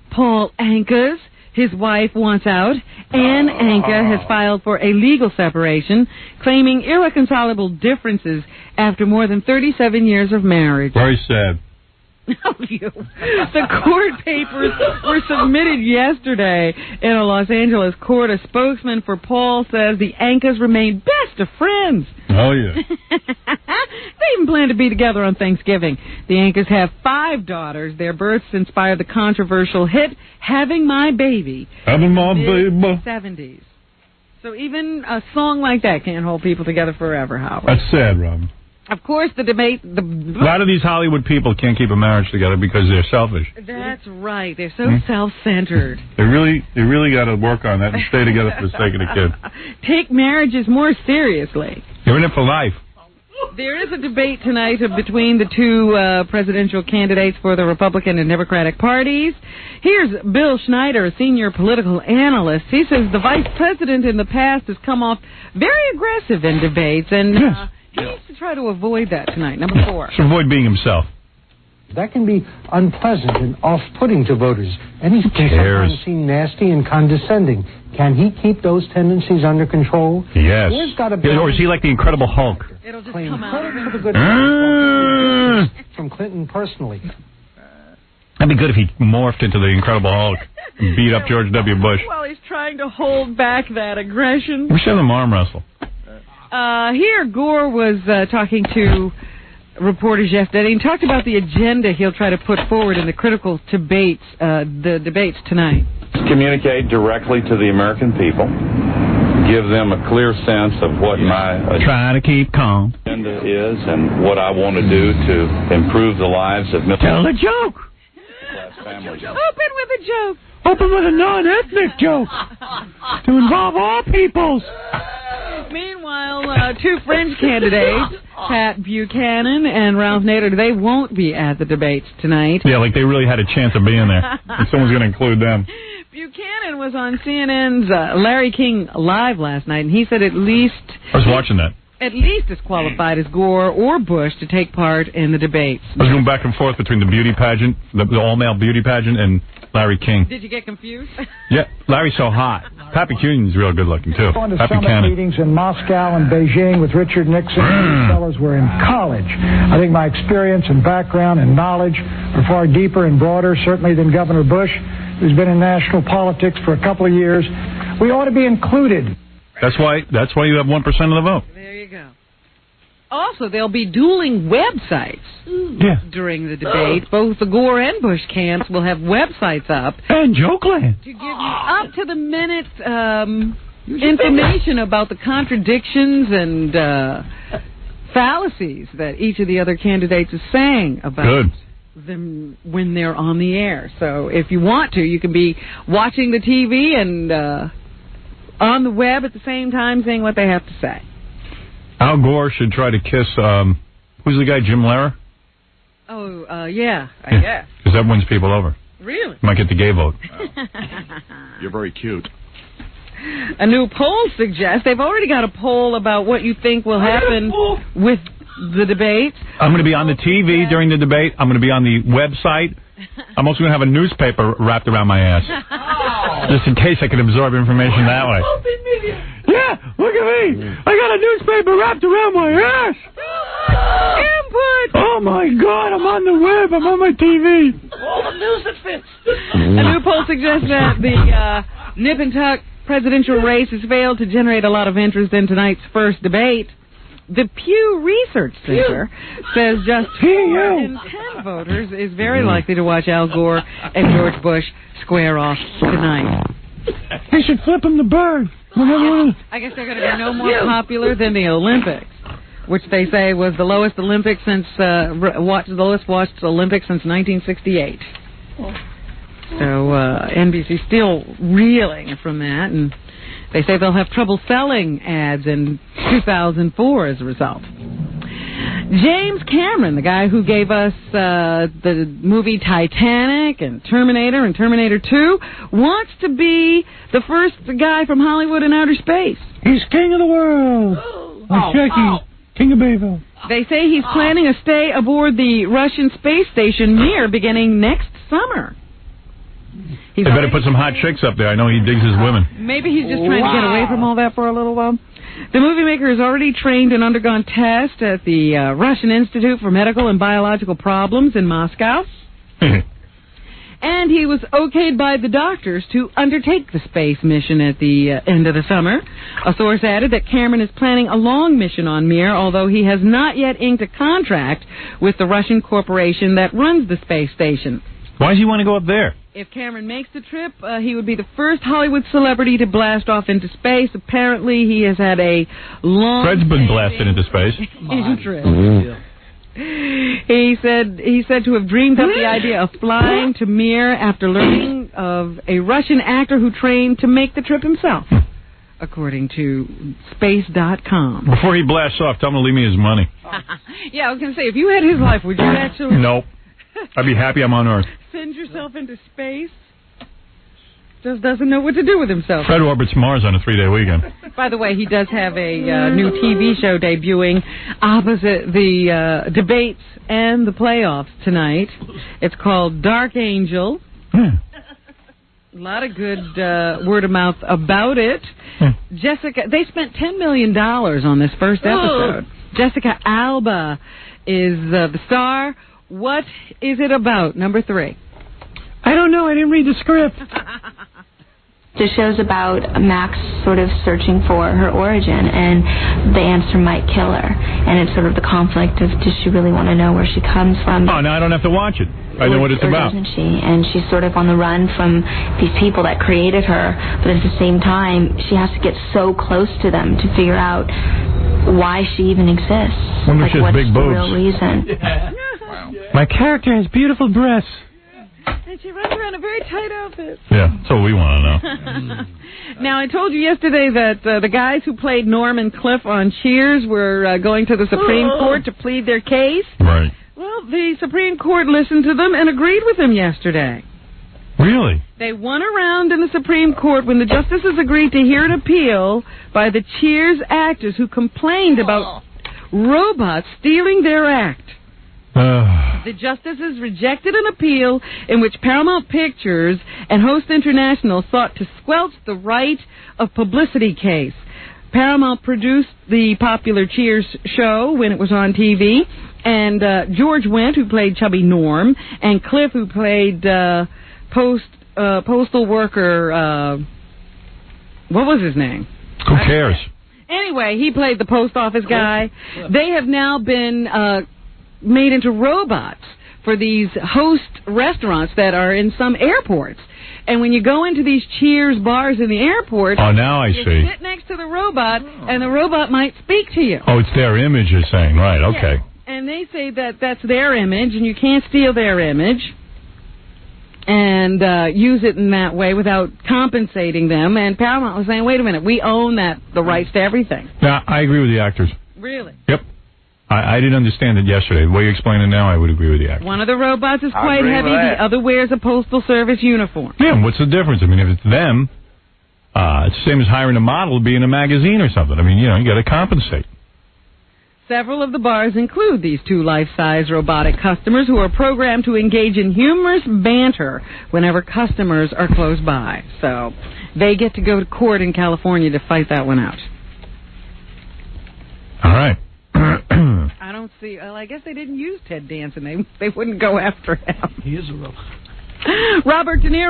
Paul Ankas. His wife wants out. Ann Anka has filed for a legal separation, claiming irreconcilable differences after more than 37 years of marriage. Very sad. The court papers were submitted yesterday in a Los Angeles court. A spokesman for Paul says the Ankas remain best of friends. Oh, yeah. They even plan to be together on Thanksgiving. The Ankas have 5 daughters. Their births inspired the controversial hit Having My Baby. Having My Baby. 70s. So even a song like that can't hold people together forever, Howard. That's sad, Robin. Of course, the debate... A lot of these Hollywood people can't keep a marriage together because they're selfish. That's right. They're so self-centered. They really got to work on that and stay together for the sake of the kid. Take marriages more seriously. You're in it for life. There is a debate tonight between the two presidential candidates for the Republican and Democratic parties. Here's Bill Schneider, a senior political analyst. He says the vice president in the past has come off very aggressive in debates, and he needs to try to avoid that tonight. Number 4. To avoid being himself. That can be unpleasant and off-putting to voters, and he can sometimes seem nasty and condescending. Can he keep those tendencies under control? Yes. Or is he like the Incredible Hulk? It'll just come out. For the good from Clinton personally. That'd be good if he morphed into the Incredible Hulk and beat up George W. Bush. Well, he's trying to hold back that aggression. We should have them arm wrestle. Here, Gore was talking to reporters yesterday and talked about the agenda he'll try to put forward in the critical debates, the debates tonight. Communicate directly to the American people. Give them a clear sense of what my trying to keep calm agenda is and what I want to do to improve the lives of middle Tell a joke. families. Open with a joke. Open with a non-ethnic joke to involve all peoples. Meanwhile, 2 French candidates, Pat Buchanan and Ralph Nader, they won't be at the debates tonight. Yeah, like they really had a chance of being there. And someone's going to include them. Buchanan was on CNN's Larry King Live last night, and he said at least... I was watching that. At least as qualified as Gore or Bush to take part in the debates. I was going back and forth between the beauty pageant, the all-male beauty pageant, and Larry King. Did you get confused? Yeah, Larry's so hot. Pappy Cunion's real good looking, too. Going to Pappy summit Cannon. meetings in Moscow and Beijing with Richard Nixon. These fellows were in college. I think my experience and background and knowledge are far deeper and broader, certainly, than Governor Bush, who's been in national politics for a couple of years. We ought to be included. That's why you have 1% of the vote. There you go. Also, there'll be dueling websites during the debate. Both the Gore and Bush camps will have websites up. And Jokeland. To give you up-to-the-minute information about the contradictions and fallacies that each of the other candidates is saying about them when they're on the air. So if you want to, you can be watching the TV and on the web at the same time saying what they have to say. Al Gore should try to kiss, who's the guy, Jim Lehrer? Oh, yeah, I guess. Because that wins people over. Really? Might get the gay vote. You're very cute. A new poll suggests, they've already got a poll about what you think will happen with the debates. I'm going to be on the TV during the debate. I'm going to be on the website. I'm also going to have a newspaper wrapped around my ass. Just in case I can absorb information that way. Yeah, look at me. I got a newspaper wrapped around my ass. Input. Oh, my God. I'm on the web. I'm on my TV. All the news that fits. A new poll suggests that the nip and tuck presidential race has failed to generate a lot of interest in tonight's first debate. The Pew Research Center says just 4 in 10 voters is very likely to watch Al Gore and George Bush square off tonight. They should flip him the bird. I guess they're going to be no more popular than the Olympics, which they say was the lowest Olympics since the lowest watched Olympics since 1968. So NBC's still reeling from that, and they say they'll have trouble selling ads in 2004 as a result. James Cameron, the guy who gave us the movie Titanic and Terminator 2, wants to be the first guy from Hollywood in outer space. He's king of the world. King of Bayville. They say he's planning a stay aboard the Russian space station Mir beginning next summer. They better put some hot chicks up there. I know he digs his women. Maybe he's just trying to get away from all that for a little while. The movie maker has already trained and undergone tests at the Russian Institute for Medical and Biological Problems in Moscow. And he was okayed by the doctors to undertake the space mission at the end of the summer. A source added that Cameron is planning a long mission on Mir, although he has not yet inked a contract with the Russian corporation that runs the space station. Why does he want to go up there? If Cameron makes the trip, he would be the first Hollywood celebrity to blast off into space. Apparently, he has had a long... Fred's been blasted into space. Interest. He said to have dreamed up the idea of flying to Mir after learning of a Russian actor who trained to make the trip himself, according to Space.com. Before he blasts off, tell him to leave me his money. Yeah, I was going to say, if you had his life, would you actually... Nope. I'd be happy I'm on Earth. Send yourself into space? Just doesn't know what to do with himself. Fred orbits Mars on a 3-day weekend. By the way, he does have a new TV show debuting opposite the debates and the playoffs tonight. It's called Dark Angel. A lot of good word of mouth about it. Jessica, they spent $10 million on this first episode. Jessica Alba is the star. What is it about? Number 3. I don't know. I didn't read the script. The show's about Max sort of searching for her origin, and the answer might kill her. And it's sort of the conflict of, does she really want to know where she comes from? Oh, now I don't have to watch it. I know what it's about. Doesn't she? And she's sort of on the run from these people that created her, but at the same time, she has to get so close to them to figure out why she even exists. Wonder if she has big boobs. What's the real reason? Wow. My character has beautiful breasts. And she runs around in a very tight outfit. Yeah, that's what we want to know. Now, I told you yesterday that the guys who played Norm and Cliff on Cheers were going to the Supreme Court to plead their case. Right. Well, the Supreme Court listened to them and agreed with them yesterday. Really? They won a round in the Supreme Court when the justices agreed to hear an appeal by the Cheers actors who complained about robots stealing their act. The justices rejected an appeal in which Paramount Pictures and Host International sought to squelch the right of publicity case. Paramount produced the popular Cheers show when it was on TV, and George Wendt, who played Chubby Norm, and Cliff, who played postal worker, what was his name? Who cares? Anyway, he played the post office guy. They have now been made into robots for these host restaurants that are in some airports. And when you go into these Cheers bars in the airport, now I you see. sit next to the robot, and the robot might speak to you. Oh, it's their image you're saying. Right, okay. Yeah. And they say that that's their image, and you can't steal their image and use it in that way without compensating them. And Paramount was saying, wait a minute, we own the rights to everything. Now, I agree with the actors. Really? Yep. I didn't understand it yesterday. The way you explain it now, I would agree with the actors. One of the robots is quite heavy. The other wears a Postal Service uniform. Yeah, and what's the difference? I mean, if it's them, it's the same as hiring a model to be in a magazine or something. I mean, you got to compensate. Several of the bars include these two life-size robotic customers who are programmed to engage in humorous banter whenever customers are close by. So they get to go to court in California to fight that one out. All right. I don't see... Well, I guess they didn't use Ted Danson. They wouldn't go after him. He is a robot. Robert De Niro